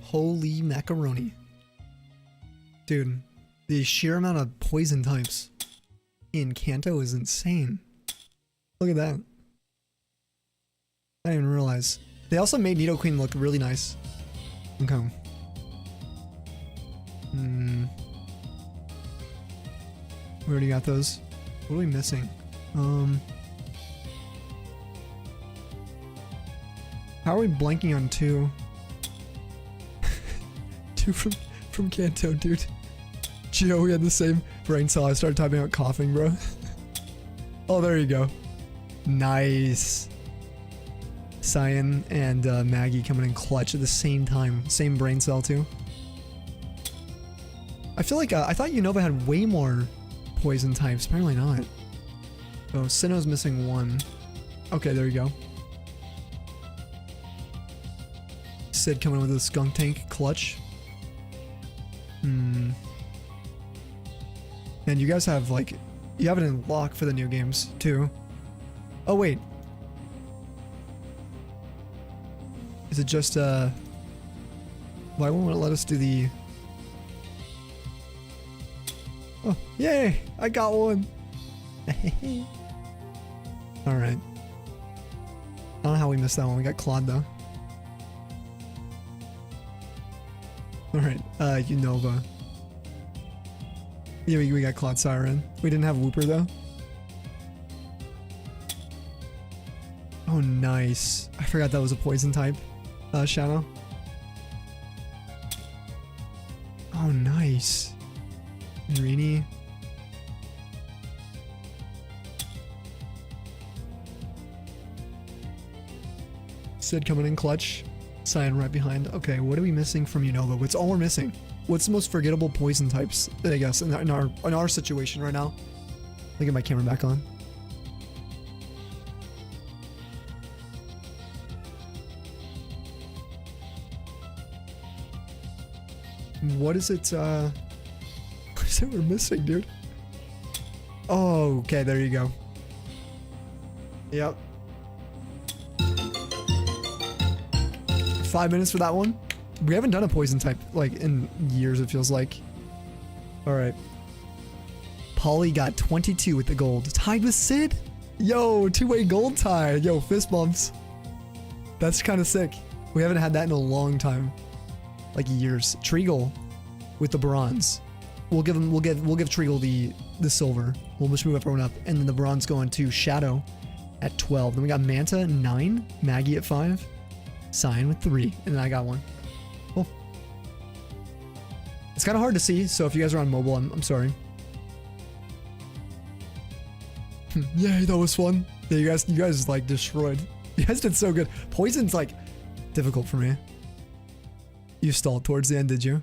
Holy macaroni. Dude, the sheer amount of poison types in Kanto is insane. Look at that. I didn't even realize. They also made Nidoqueen look really nice. Okay. We already got those. What are we missing? How are we blanking on 2? 2 from Kanto, dude. Gio, we had the same brain cell. I started typing out coughing, bro. Oh, there you go. Nice. Cyan and Maggie coming in clutch at the same time. Same brain cell, too. I feel like I thought Unova had way more poison types. Apparently not. Oh, Sinnoh's missing 1. Okay, there you go. Sid coming with a skunk tank clutch. And you guys have like, you have it in lock for the new games too. Oh wait. Is it just why won't it let us do the... Oh, yay! I got one! Alright. I don't know how we missed that one. We got Claude though. Alright, Unova. Yeah, we got Claude Siren. We didn't have Wooper though. Oh, nice. I forgot that was a poison type. Shadow. Oh, nice. Rini. Sid coming in clutch. Cyan right behind. Okay, what are we missing from Unova? What's all we're missing? What's the most forgettable poison types, I guess, in our situation right now? Let me get my camera back on. What is it, what is it we're missing, dude? Oh, okay, there you go. Yep. 5 minutes for that one. We haven't done a poison type, like, in years, it feels like. Alright. Polly got 22 with the gold. Tied with Sid? Yo, two-way gold tie. Yo, fist bumps. That's kind of sick. We haven't had that in a long time. Like, years. Treagle with the bronze. We'll give Treagle the silver. We'll just move everyone up. And then the bronze going to Shadow at 12. Then we got Manta 9. Maggie at 5. Cyan with 3. And then I got 1. Cool. It's kind of hard to see, so if you guys are on mobile, I'm sorry. Yay, that was fun. Yeah, you guys like destroyed. You guys did so good. Poison's like difficult for me. You stalled towards the end, did you?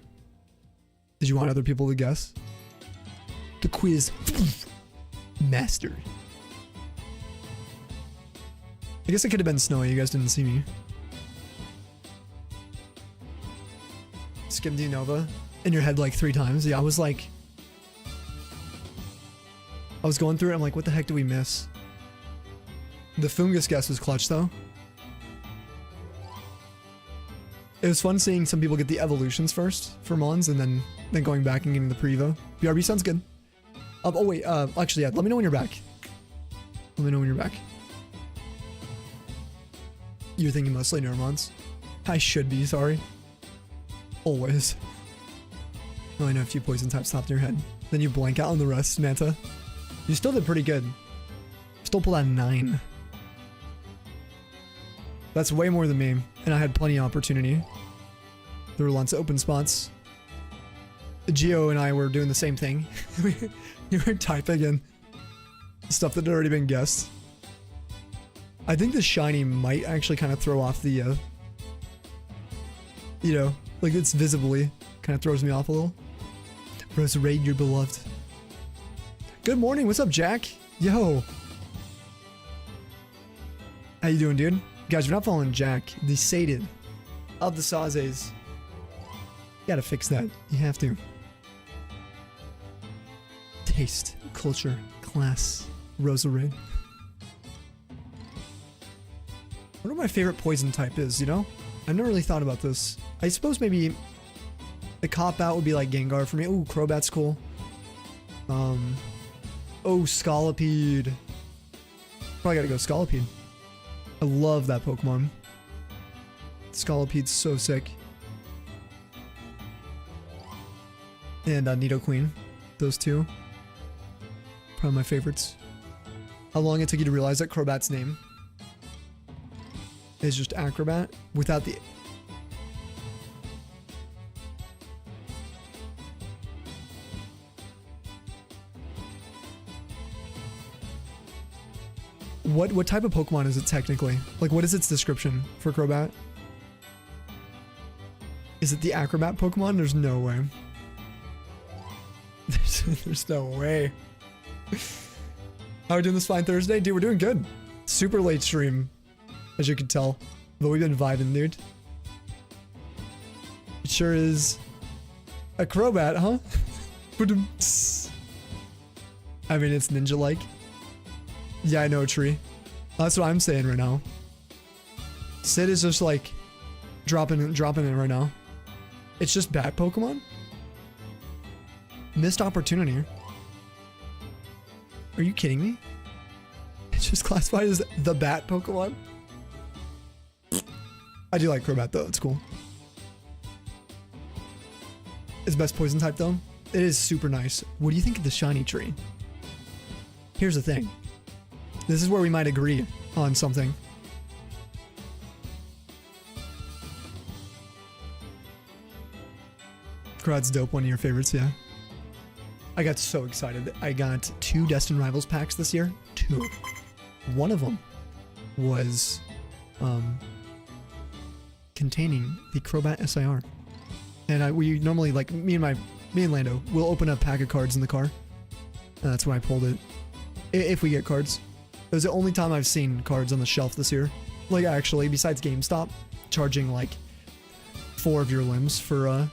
Did you want other people to guess? The quiz mastered. I guess it could have been snowy. You guys didn't see me. Skimmed Unova in your head like 3 times. Yeah, I was like... I was going through it, I'm like, what the heck do we miss? The Fungus guess was clutch, though. It was fun seeing some people get the evolutions first for Mons, and then going back and getting the Prevo. BRB sounds good. Oh wait, actually, yeah, let me know when you're back. Let me know when you're back. You're thinking mostly Neuromons? I should be, sorry. Always. I only know a few poison types top of your head. Then you blank out on the rest, Manta. You still did pretty good. Still pulled out 9. That's way more than me, and I had plenty of opportunity. There were lots of open spots. Gio and I were doing the same thing. You were typing in stuff that had already been guessed. I think the shiny might actually kind of throw off the, you know, like it's visibly kind of throws me off a little. Rose Raid, your beloved. Good morning, what's up, Jack? Yo. How you doing, dude? Guys, you're not following Jack, the sated of the Sazes. You gotta fix that. You have to. Taste, culture, class, Roserade. I wonder what my favorite poison type is, you know? I've never really thought about this. I suppose maybe the cop-out would be like Gengar for me. Ooh, Crobat's cool. Oh, Scolipede. Probably gotta go Scolipede. I love that Pokemon. Scolipede's so sick. And Nidoqueen. Those two. Probably my favorites. How long it took you to realize that Crobat's name is just Acrobat without the... What type of Pokemon is it technically? Like, what is its description for Crobat? Is it the Acrobat Pokemon? There's no way. There's no way. How are we doing this fine Thursday? Dude, we're doing good. Super late stream, as you can tell. But we've been vibing, dude. It sure is a Crobat, huh? I mean, it's ninja-like. Yeah, I know, Tree. That's what I'm saying right now. Sid is just like dropping it right now. It's just bat Pokemon? Missed opportunity. Are you kidding me? It's just classified as the bat Pokemon? I do like Crobat though, it's cool. It's best poison type though. It is super nice. What do you think of the shiny tree? Here's the thing. This is where we might agree on something. Crobat's dope, one of your favorites, yeah. I got so excited. I got 2 Destined Rivals packs this year. 2. One of them was containing the Crobat SIR. And we normally, like, me and Lando, we'll open a pack of cards in the car. And that's when I pulled it. If we get cards. It was the only time I've seen cards on the shelf this year. Like, actually, besides GameStop, charging, like, 4 of your limbs for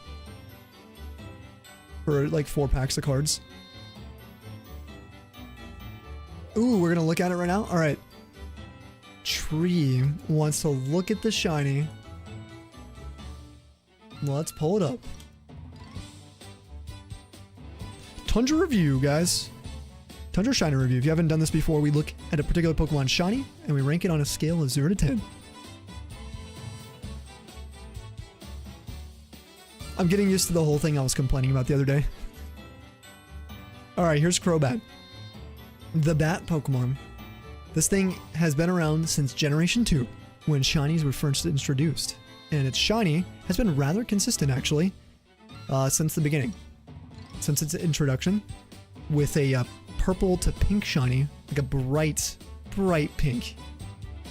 like 4 packs of cards. Ooh, we're gonna look at it right now? Alright. Tree wants to look at the shiny. Let's pull it up. Tundra review, guys. Tundra shiny review. If you haven't done this before, we look at a particular Pokemon shiny and we rank it on a scale of 0 to 10. I'm getting used to the whole thing I was complaining about the other day. Alright, here's Crobat. The bat Pokemon. This thing has been around since Generation 2, when shinies were first introduced. And its shiny has been rather consistent, actually, since the beginning. Since its introduction, with a purple to pink shiny, like a bright pink.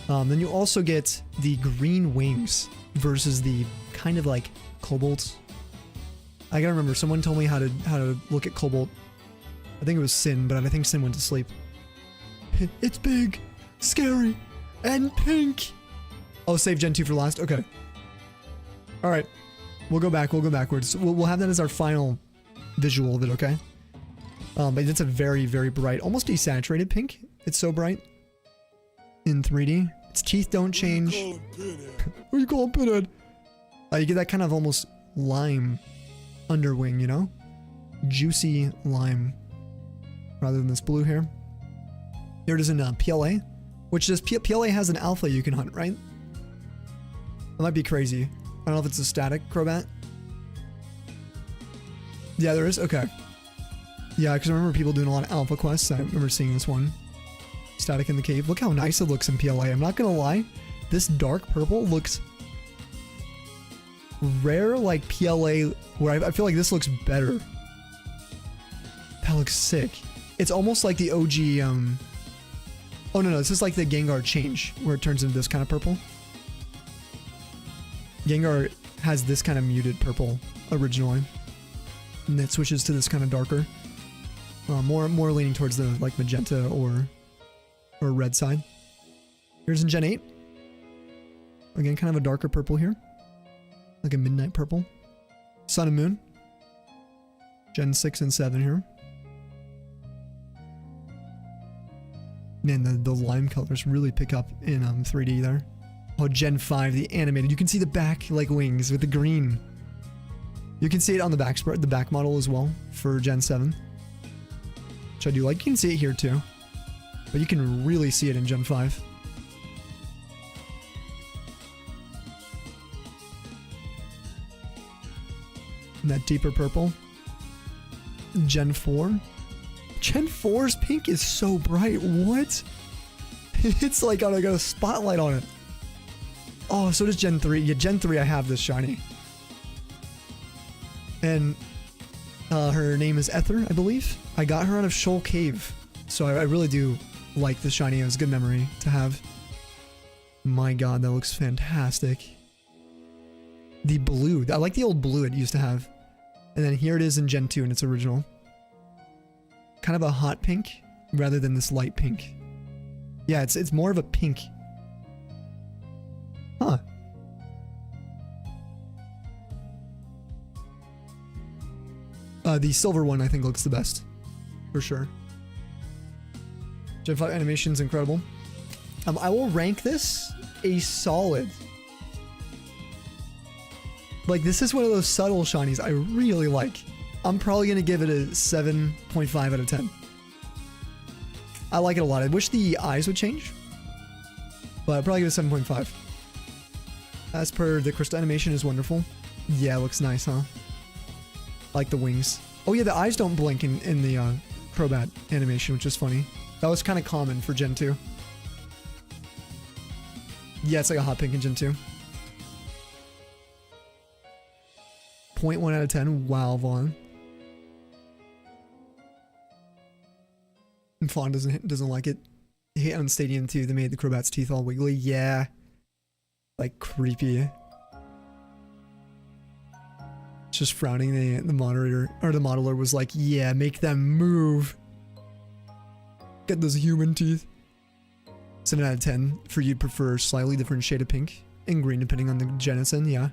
Then you also get the green wings versus the kind of like Cobalt. I gotta remember, someone told me how to look at Cobalt. I think it was Sin, but I think Sin went to sleep. It's big, scary, and pink. Oh, save Gen 2 for last? Okay. Alright. We'll go backwards. We'll have that as our final visual of it, okay? But it's a very, very bright, almost desaturated pink. It's so bright. In 3D. Its teeth don't change. What do you call it, Pinhead? You get that kind of almost lime underwing, you know? Juicy lime. Rather than this blue here. Here it is in PLA. Which is, PLA has an alpha you can hunt, right? That might be crazy. I don't know if it's a static Crobat. Yeah, there is? Okay. Yeah, because I remember people doing a lot of alpha quests. I remember seeing this one. Static in the cave. Look how nice it looks in PLA. I'm not gonna lie. This dark purple looks rare like PLA, where I feel like this looks better. That looks sick. It's almost like the OG, oh no, this is like the Gengar change, where it turns into this kind of purple. Gengar has this kind of muted purple originally. And it switches to this kind of darker. More leaning towards the like magenta or red side. Here's in Gen 8. Again, kind of a darker purple here. Like a midnight purple. Sun and Moon. Gen 6 and 7 here. Man, the lime colors really pick up in 3D there. Oh, Gen 5, the animated. You can see the back like wings with the green. You can see it on the back model as well for Gen 7. Which I do like. You can see it here too. But you can really see it in Gen 5. And that deeper purple. Gen 4. Gen 4's pink is so bright. What? It's like I got a spotlight on it. Oh, so does Gen 3. Yeah, Gen 3 I have this shiny. And her name is Ether, I believe. I got her out of Shoal Cave. So I really do like the shiny. It was a good memory to have. My god, that looks fantastic. The blue. I like the old blue it used to have. And then here it is in Gen 2 in its original. Kind of a hot pink rather than this light pink. Yeah, it's more of a pink. Huh. The silver one I think looks the best. For sure. Gen 5 animation's incredible. I will rank this a solid. Like, this is one of those subtle shinies I really like. I'm probably going to give it a 7.5 out of 10. I like it a lot. I wish the eyes would change. But I'd probably give it a 7.5. As per the crystal animation is wonderful. Yeah, it looks nice, huh? I like the wings. Oh yeah, the eyes don't blink in the Crobat animation, which is funny. That was kind of common for Gen 2. Yeah, it's like a hot pink in Gen 2. 0.1 out of 10. Wow, Vaughn. And Fawn doesn't like it. He hate on Stadium 2. They made the Crobat's teeth all wiggly. Yeah. Like creepy. Just frowning. The moderator or the modeler was like, yeah, make them move. Get those human teeth. 7 out of 10 for you'd prefer slightly different shade of pink and green depending on the gen it's in, yeah.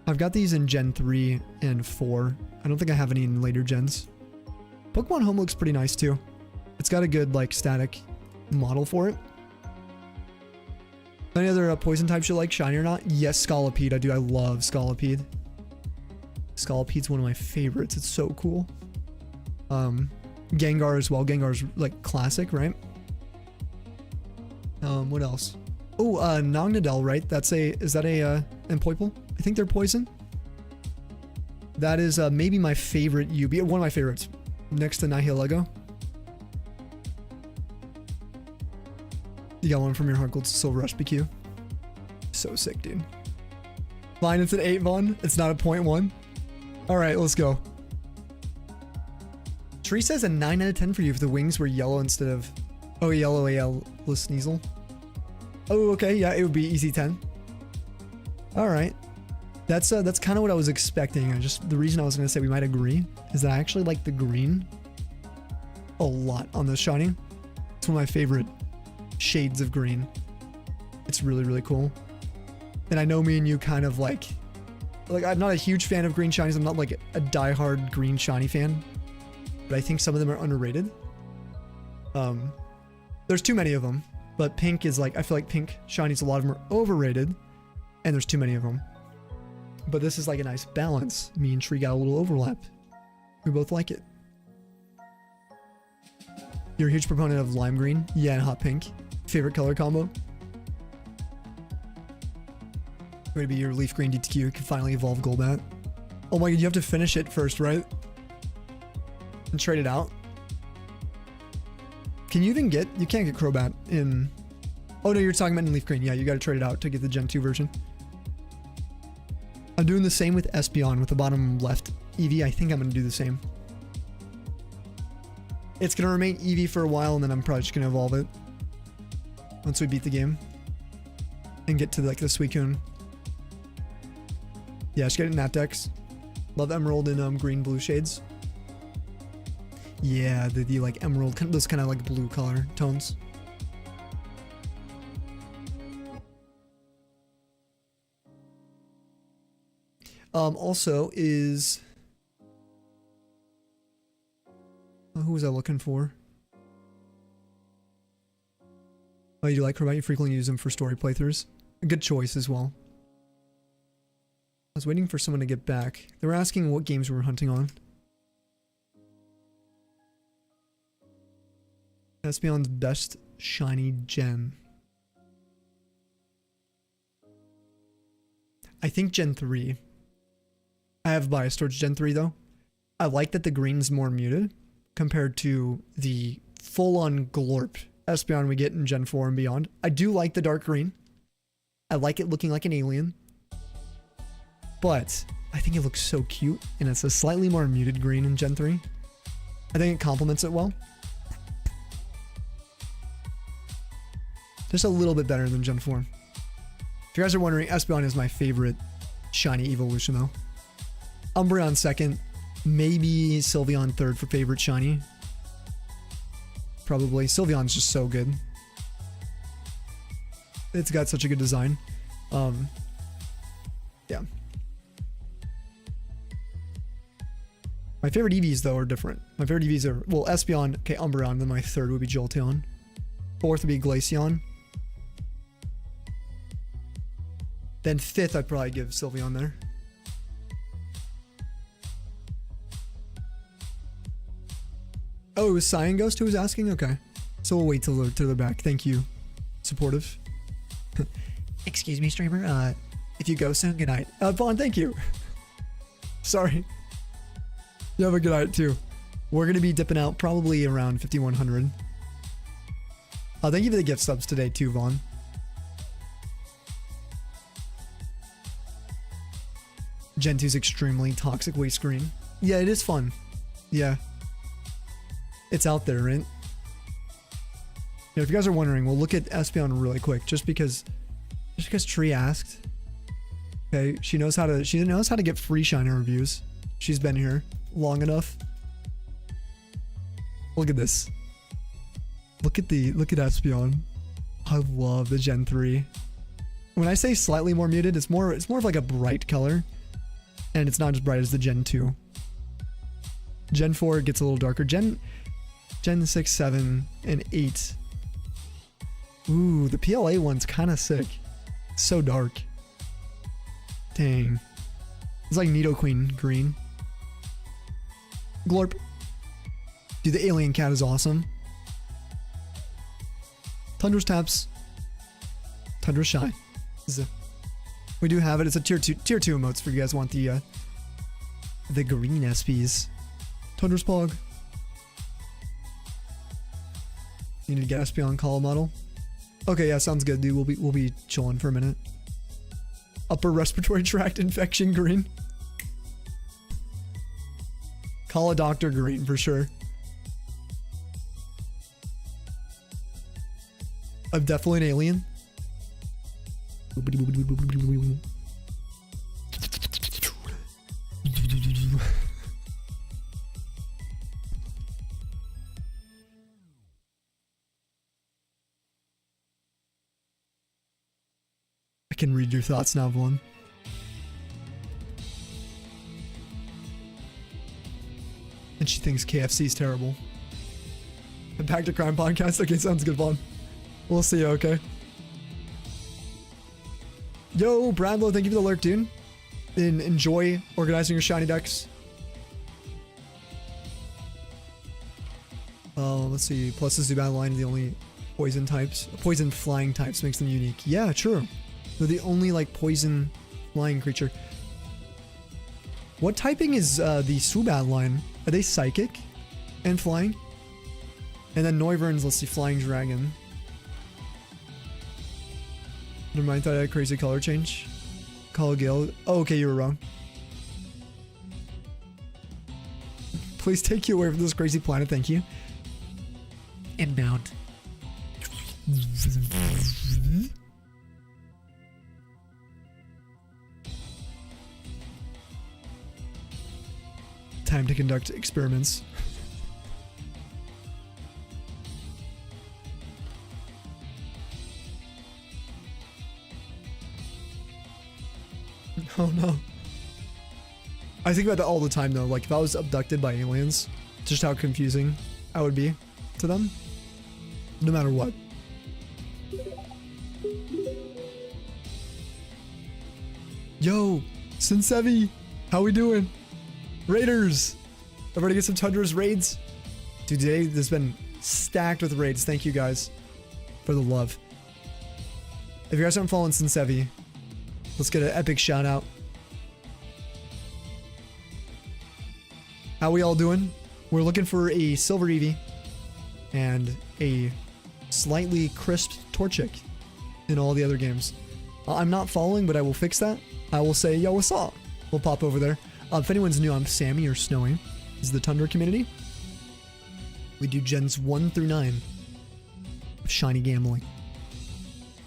I've got these in Gen 3 and 4. I don't think I have any in later gens. Pokemon Home looks pretty nice too. It's got a good like static model for it. Any other poison types you like, shiny or not? Yes, Scolipede. I do. I love Scolipede. Scolipede's one of my favorites. It's so cool. Gengar as well. Gengar's like classic, right? What else? Oh, Nagnadel, right? Is that a Empoiple? I think they're poison. That is maybe my favorite UB. One of my favorites. Next to Nihilego. You got one from your Heart Gold Silver Rush BQ. So sick, dude. Fine, it's an 8, Vaughn. It's not a 0.1. Alright, let's go. Tree says a 9 out of 10 for you if the wings were yellow instead of... Oh, yellow AL Sneasel. Oh, okay, yeah, it would be easy 10. Alright. That's kind of what I was expecting. The reason I was going to say we might agree is that I actually like the green a lot on this shiny. It's one of my favorite shades of green. It's really, really cool. And I know me and you kind of like I'm not a huge fan of green shinies. I'm not like a diehard green shiny fan, but I think some of them are underrated. There's too many of them, but pink is like, I feel like pink shinies, a lot of them are overrated and there's too many of them. But this is like a nice balance. Me and Tree got a little overlap. We both like it. You're a huge proponent of lime green? Yeah, and hot pink. Favorite color combo? Maybe your leaf green DTQ can finally evolve Golbat. Oh my god, you have to finish it first, right? And trade it out? Can you even get... You can't get Crobat in... Oh no, you're talking about in leaf green. Yeah, you gotta trade it out to get the Gen 2 version. I'm doing the same with Espeon with the bottom left Eevee. I think I'm gonna do the same. It's gonna remain Eevee for a while and then I'm probably just gonna evolve it. Once we beat the game. And get to like the Suicune. Yeah, just get it in Napdex. Love Emerald and green blue shades. Yeah, the like emerald, those kind of like blue color tones. Also is... who was I looking for? Oh, you like Carbine? You frequently use them for story playthroughs. A good choice as well. I was waiting for someone to get back. They were asking what games we were hunting on. Espeon's best shiny gem. I think Gen 3. I have bias towards Gen 3 though. I like that the green's more muted compared to the full-on glorp Espeon we get in Gen 4 and beyond. I do like the dark green. I like it looking like an alien. But I think it looks so cute, and it's a slightly more muted green in Gen 3. I think it complements it well. Just a little bit better than Gen 4. If you guys are wondering, Espeon is my favorite shiny evolution though. Umbreon second, maybe Sylveon third for favorite shiny. Probably. Sylveon's just so good. It's got such a good design. Yeah. My favorite Eevees though are different. My favorite Eevees are, well, Espeon, okay, Umbreon, then my third would be Jolteon. Fourth would be Glaceon. Then fifth, I'd probably give Sylveon there. Oh, it was Cyan Ghost who was asking? Okay. So we'll wait till they're back. Thank you. Supportive. Excuse me, streamer. If you go soon, good night. Vaughn, thank you. Sorry. You have a good night too. We're going to be dipping out probably around 5,100. Thank you for the gift subs today too, Vaughn. Gen 2's extremely toxic waste green. Yeah, it is fun. Yeah. It's out there, right? Yeah, if you guys are wondering, we'll look at Espeon really quick, just because Tree asked. Okay, she knows how to get free shiner reviews. She's been here long enough. Look at this. Look at Espeon. I love the Gen 3. When I say slightly more muted, it's more of like a bright color. And it's not as bright as the Gen 2. Gen 4 gets a little darker. Gen 6, 7, and 8. Ooh, the PLA one's kind of sick. So dark. Dang. It's like Nidoqueen green. Glorp. Dude, the alien cat is awesome. Tundra's taps. Tundra's shine. We do have it. It's a tier 2 emotes for you guys want the green SPs. Tundra's Pog. You need to get Espeon call model. Okay, yeah, sounds good, dude. We'll be chilling for a minute. Upper respiratory tract infection green. Call a doctor green for sure. I'm definitely an alien. I can read your thoughts now, Vaughn. And she thinks KFC is terrible. Back to Crime Podcast. Okay, sounds good, Vaughn. We'll see you, okay? Yo, Bradlow, thank you for the lurk, dude. And enjoy organizing your shiny decks. Let's see. Plus, the Zubat line is the only poison types. Poison flying types makes them unique. Yeah, true. They're the only, like, poison flying creature. What typing is the Zubat line? Are they psychic and flying? And then Noivern's, let's see, flying dragon. Never mind, thought I had a crazy color change. Call Gale. Oh, okay, you were wrong. Please take you away from this crazy planet, thank you. Inbound. Time to conduct experiments. Oh no. I think about that all the time though. Like if I was abducted by aliens, just how confusing I would be to them. No matter what. Yo, Sinsevi, how we doing? Raiders, everybody get some Tundra's raids. Dude, today there's been stacked with raids. Thank you guys for the love. If you guys aren't following Sinsevi, let's get an epic shout out. How we all doing? We're looking for a silver Eevee and a slightly crisped Torchic in all the other games. I'm not following, but I will fix that. I will say, yo, what's up? We'll pop over there. If anyone's new, I'm Sammy or Snowy. This is the Tundra community. We do gens 1 through 9 of shiny gambling.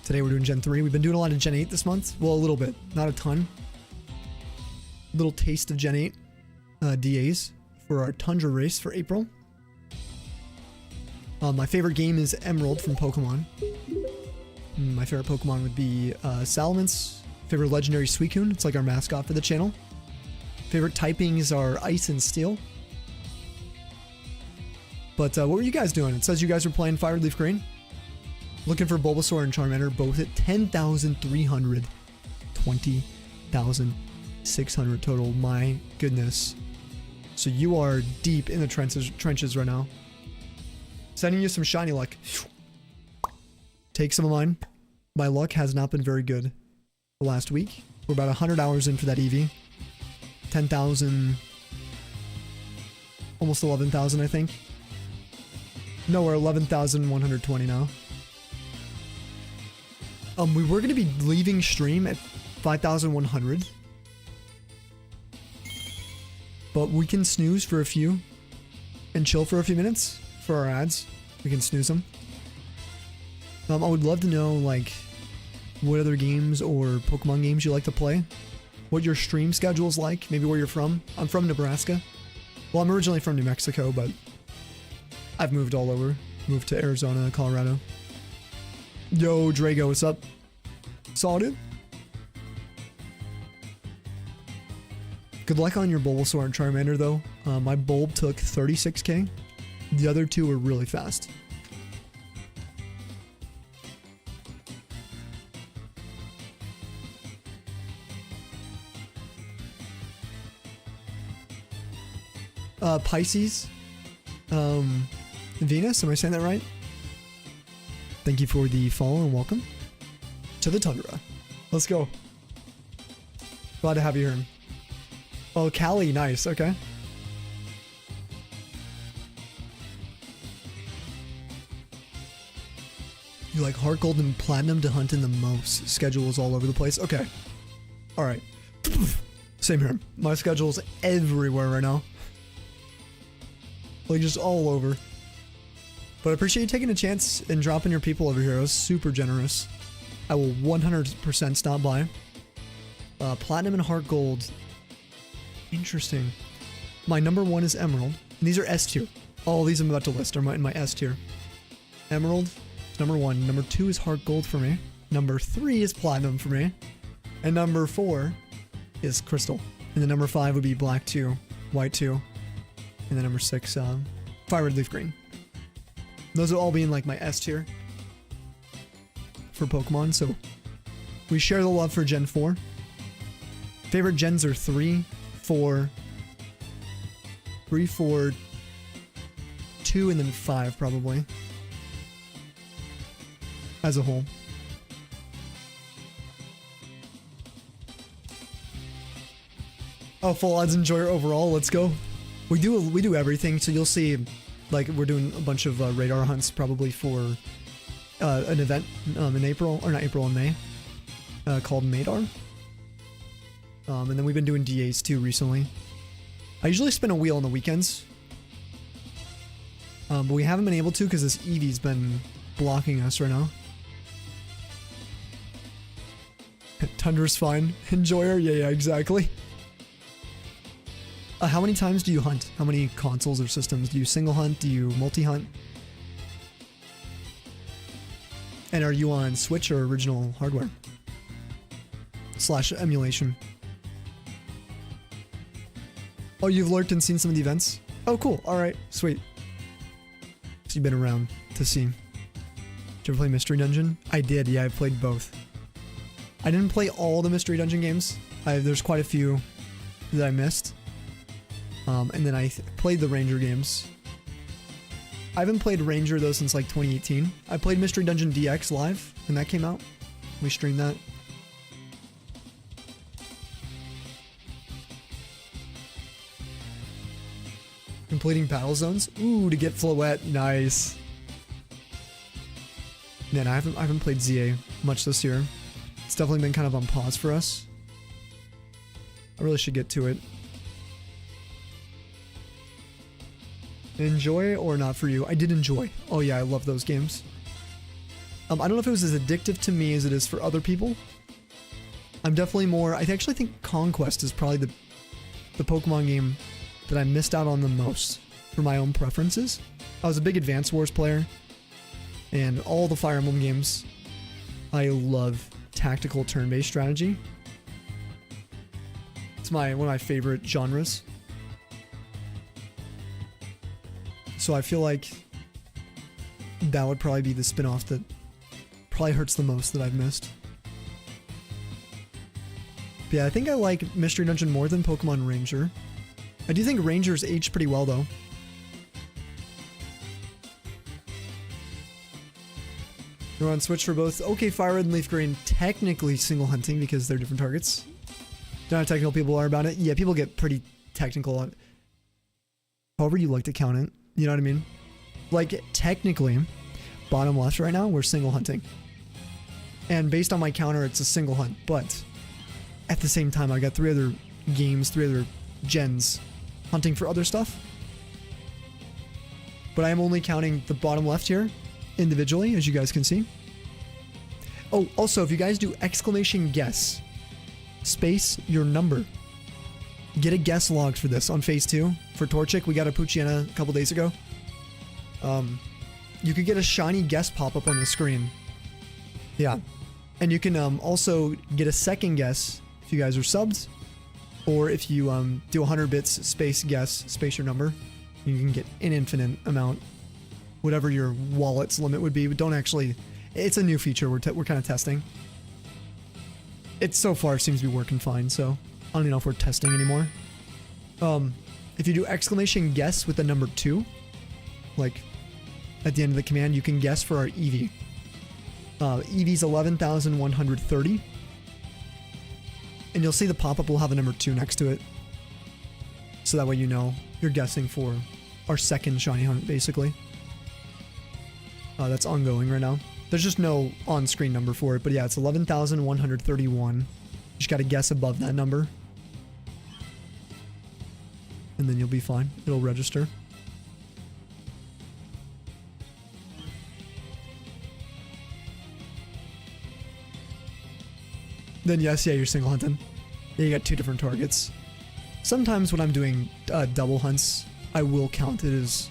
Today we're doing gen 3. We've been doing a lot of gen 8 this month. Well, a little bit, not a ton. Little taste of gen 8 DAs for our Tundra race for April. My favorite game is Emerald from Pokemon. My favorite Pokemon would be Salamence. Favorite legendary Suicune. It's like our mascot for the channel. Favorite typings are Ice and Steel. But what were you guys doing? It says you guys were playing Fire Leaf Green. Looking for Bulbasaur and Charmander, both at 10,300. 20,600 total. My goodness. So you are deep in the trenches right now. Sending you some shiny luck. Take some of mine. My luck has not been very good the last week. We're about 100 hours in for that Eevee. 10,000, almost 11,000, I think. No, we're 11,120 now. We were going to be leaving stream at 5,100. But we can snooze for a few and chill for a few minutes for our ads. We can snooze them. I would love to know, like, what other games or Pokemon games you like to play. What your stream schedule's like. Maybe where you're from. I'm from Nebraska. Well, I'm originally from New Mexico, but I've moved all over. Moved to Arizona, Colorado. Yo, Drago, what's up? Saw it. Good luck on your Bulbasaur and Charmander, though. My Bulb took 36k. The other two were really fast. Pisces. Venus, am I saying that right? Thank you for the follow and welcome to the Tundra. Let's go. Glad to have you here. Oh, Cali, nice, okay. You like Heart Gold and Platinum to hunt in the most. Schedule is all over the place. Okay. Alright. Same here. My schedule's everywhere right now. Like, just all over. But I appreciate you taking a chance and dropping your people over here. It was super generous. I will 100% stop by. Platinum and Heart Gold. Interesting. My number 1 is Emerald. And these are S tier. All these I'm about to list are in my S tier. Emerald is number 1. Number 2 is Heart Gold for me. Number 3 is Platinum for me. And number 4 is Crystal. And then number 5 would be Black 2, White 2. And then number 6, Fire Red Leaf Green. Those will all be in like my S tier for Pokemon, so we share the love for Gen 4. Favorite gens are 3, 4, 2, and then 5 probably. As a whole. Oh, full odds enjoyer overall, let's go. We do everything, so you'll see, like, we're doing a bunch of radar hunts probably for an event in April, or not April, in May, called Madar. And then we've been doing DAs too recently. I usually spin a wheel on the weekends. But we haven't been able to because this Eevee's been blocking us right now. Tundra's fine. Enjoyer? Yeah, exactly. How many times do you hunt? How many consoles or systems? Do you single hunt? Do you multi-hunt? And are you on Switch or original hardware? / emulation? Oh, you've lurked and seen some of the events? Oh, cool. Alright, sweet. So you've been around to see. Did you ever play Mystery Dungeon? I did, yeah, I played both. I didn't play all the Mystery Dungeon games. There's quite a few that I missed. And then I played the Ranger games. I haven't played Ranger though since like 2018. I played Mystery Dungeon DX live when that came out. We streamed that. Completing battle zones. Ooh, to get Floette. Nice. Man, I haven't played ZA much this year. It's definitely been kind of on pause for us. I really should get to it. Enjoy or not for you? I did enjoy. Oh yeah, I love those games. I don't know if it was as addictive to me as it is for other people. I'm definitely more... I actually think Conquest is probably the Pokemon game that I missed out on the most for my own preferences. I was a big Advance Wars player, and all the Fire Emblem games, I love tactical turn-based strategy. It's one of my favorite genres. So I feel like that would probably be the spin-off that probably hurts the most that I've missed. But yeah, I think I like Mystery Dungeon more than Pokemon Ranger. I do think Ranger's aged pretty well though. You're on Switch for both. Okay, Fire Red and Leaf Green, technically single hunting because they're different targets. Do you know how technical people are about it? Yeah, people get pretty technical. However you like to count it. You know what I mean? Like, technically, bottom left right now, we're single hunting. And based on my counter, it's a single hunt. But at the same time, I got 3 other games, 3 other gens hunting for other stuff. But I am only counting the bottom left here individually, as you guys can see. Oh, also, if you guys do exclamation guess, space your number. Get a guess logged for this on phase 2 for Torchic. We got a Poochyena a couple days ago. You could get a shiny guess pop up on the screen. Yeah. And you can also get a second guess if you guys are subbed. Or if you do 100 bits space guess, space your number. You can get an infinite amount. Whatever your wallet's limit would be. But don't actually... It's a new feature we're kind of testing. It so far seems to be working fine, so... I don't even know if we're testing anymore. If you do exclamation guess with the number 2, like at the end of the command, you can guess for our Eevee. Eevee's 11,130. And you'll see the pop-up will have a number 2 next to it. So that way you know you're guessing for our second shiny hunt, basically. That's ongoing right now. There's just no on-screen number for it, but yeah, it's 11,131. You just gotta guess above that number. And then you'll be fine. It'll register. Then yes, yeah, you're single hunting. Yeah, you got 2 different targets. Sometimes when I'm doing double hunts, I will count it as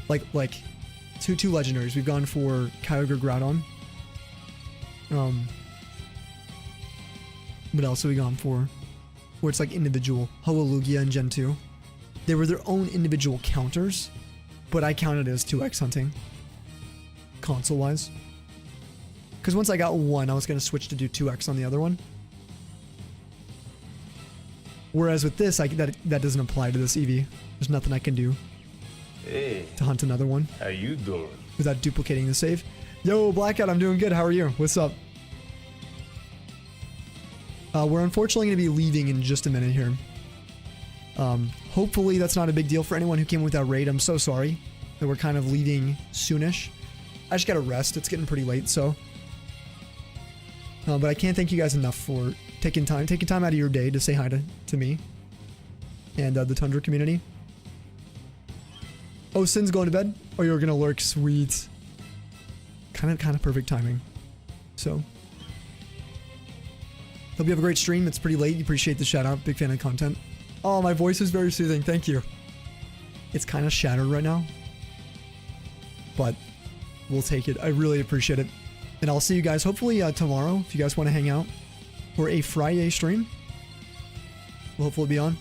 like two legendaries. We've gone for Kyogre Groudon. What else have we gone for? Where it's like individual. Hoalugia and Gen 2. They were their own individual counters, but I counted it as 2x hunting. Console-wise. Because once I got 1, I was going to switch to do 2x on the other one. Whereas with this, that doesn't apply to this Eevee. There's nothing I can do to hunt another one. How you doing? Without duplicating the save. Yo, Blackout, I'm doing good. How are you? What's up? We're unfortunately going to be leaving in just a minute here. Hopefully that's not a big deal for anyone who came with that raid. I'm so sorry that we're kind of leaving soonish. I just got to rest. It's getting pretty late, so. But I can't thank you guys enough for taking time out of your day to say hi to me and the Tundra community. Oh, Sin's going to bed? Oh, you're going to lurk. Sweet. Kind of perfect timing. So. Hope you have a great stream. It's pretty late. You appreciate the shout out. Big fan of content. Oh, my voice is very soothing. Thank you. It's kind of shattered right now. But we'll take it. I really appreciate it. And I'll see you guys hopefully tomorrow if you guys want to hang out. Or a Friday stream. We'll hopefully be on.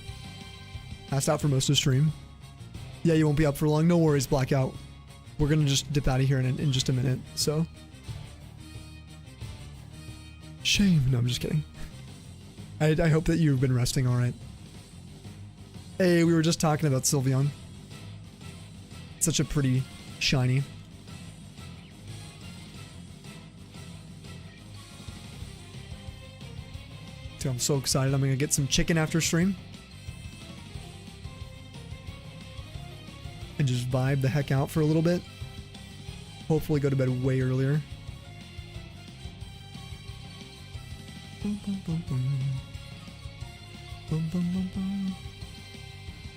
Passed out for most of the stream. Yeah, you won't be up for long. No worries, Blackout. We're going to just dip out of here in just a minute. So. Shame. No, I'm just kidding. I hope that you've been resting all right. Hey, we were just talking about Sylveon. Such a pretty shiny. Dude, I'm so excited. I'm gonna get some chicken after stream. And just vibe the heck out for a little bit. Hopefully go to bed way earlier.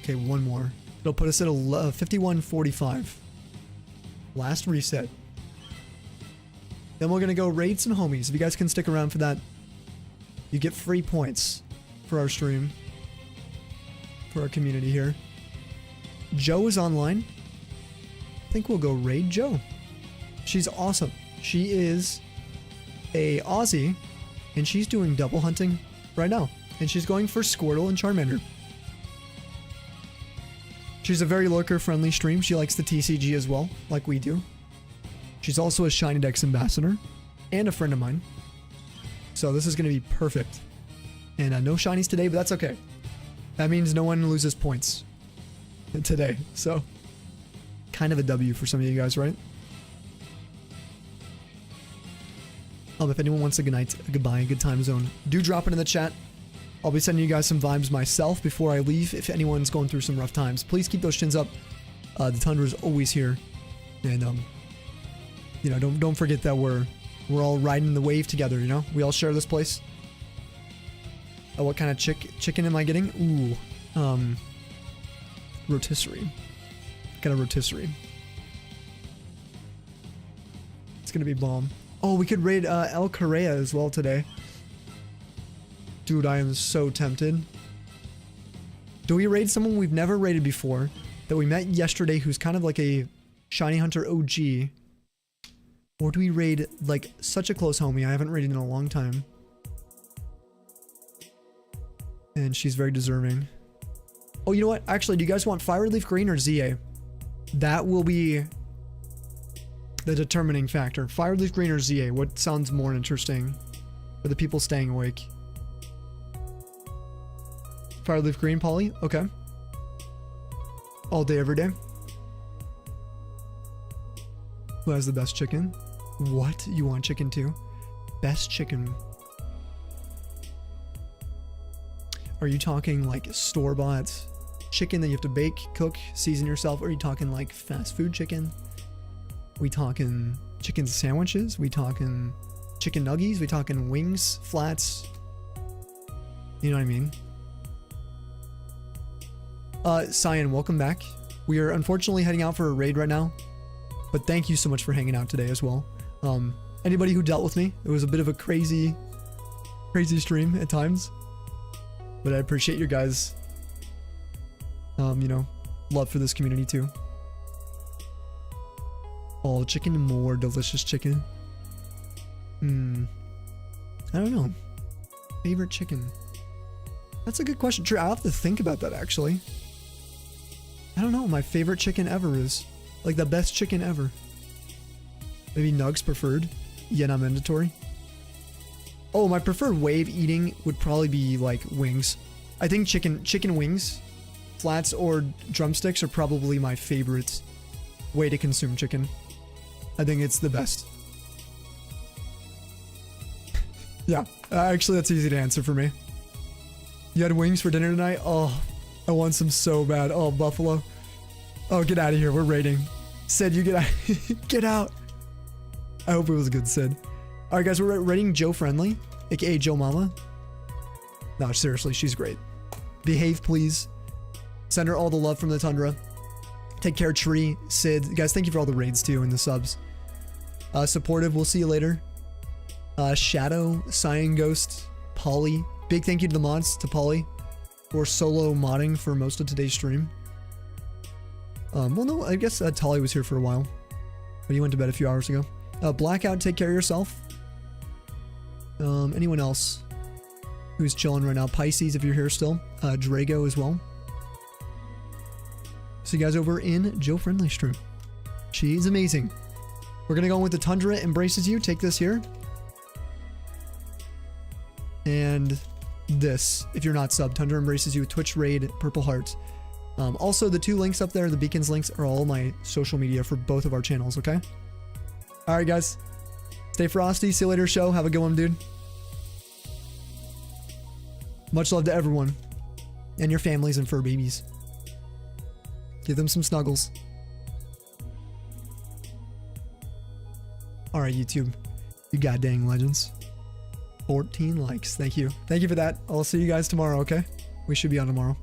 Okay, one more. It'll put us at 51:45. Last reset. Then we're gonna go raid some homies. If you guys can stick around for that, you get free points for our stream. For our community here. Joe is online. I think we'll go raid Joe. She's awesome. She is a Aussie, and she's doing double hunting right now. And she's going for Squirtle and Charmander. She's a very lurker-friendly stream. She likes the TCG as well, like we do. She's also a Shiny Dex ambassador and a friend of mine. So this is going to be perfect. And no shinies today, but that's okay. That means no one loses points today. So kind of a W for some of you guys, right? If anyone wants a good night, a goodbye, a good time zone, do drop it in the chat. I'll be sending you guys some vibes myself before I leave. If anyone's going through some rough times, please keep those chins up. The Tundra's always here, and you know, don't forget that we're all riding the wave together. You know, we all share this place. What kind of chicken am I getting? Ooh, rotisserie. Got a rotisserie. It's gonna be bomb. Oh, we could raid El Correa as well today. Dude, I am so tempted. Do we raid someone we've never raided before that we met yesterday who's kind of like a Shiny Hunter OG? Or do we raid like such a close homie I haven't raided in a long time? And she's very deserving. Oh, you know what? Actually, do you guys want Fire Leaf Green or ZA? That will be the determining factor. Fire Leaf Green or ZA? What sounds more interesting for the people staying awake? Fire Leaf Green, Polly? Okay. All day, every day. Who has the best chicken? What? You want chicken too? Best chicken. Are you talking like store-bought chicken that you have to bake, cook, season yourself? Or are you talking like fast food chicken? We talking chicken sandwiches? We talking chicken nuggies? We talking wings, flats? You know what I mean? Cyan, welcome back. We are unfortunately heading out for a raid right now, but thank you so much for hanging out today as well. Anybody who dealt with me, it was a bit of a crazy stream at times, but I appreciate your guys, you know, love for this community too. Oh, chicken, more delicious chicken. I don't know. Favorite chicken? That's a good question. True, I'll have to think about that actually. I don't know what my favorite chicken ever is. Like the best chicken ever. Maybe nugs preferred. Yeah, not mandatory. Oh, my preferred way of eating would probably be like wings. I think chicken wings, flats or drumsticks are probably my favorite way to consume chicken. I think it's the best. Yeah, actually that's easy to answer for me. You had wings for dinner tonight? Oh, I want some so bad. Oh, Buffalo. Oh, get out of here. We're raiding. Sid, you get out. Get out. I hope it was a good Sid. All right, guys, we're raiding Joe Friendly, aka Joe Mama. No, seriously, she's great. Behave, please. Send her all the love from the Tundra. Take care, Tree, Sid. Guys, thank you for all the raids, too, and the subs. Supportive, we'll see you later. Shadow, Cyan Ghost, Polly. Big thank you to the mods, to Polly, for solo modding for most of today's stream. Well, no, I guess Tolly was here for a while, but he went to bed a few hours ago. Blackout, take care of yourself. Anyone else who's chilling right now? Pisces, if you're here still. Drago as well. See you guys over in Joe Friendly stream. She's amazing. We're gonna go with the Tundra embraces you. Take this here. And this if you're not sub. Tundra embraces you with Twitch raid, Purple Heart. Also, the 2 links up there, the beacons links, are all my social media for both of our channels, okay? All right, guys. Stay frosty. See you later, show. Have a good one, dude. Much love to everyone. And your families and fur babies. Give them some snuggles. All right, YouTube. You goddamn legends. 14 likes. Thank you. Thank you for that. I'll see you guys tomorrow, okay? We should be on tomorrow.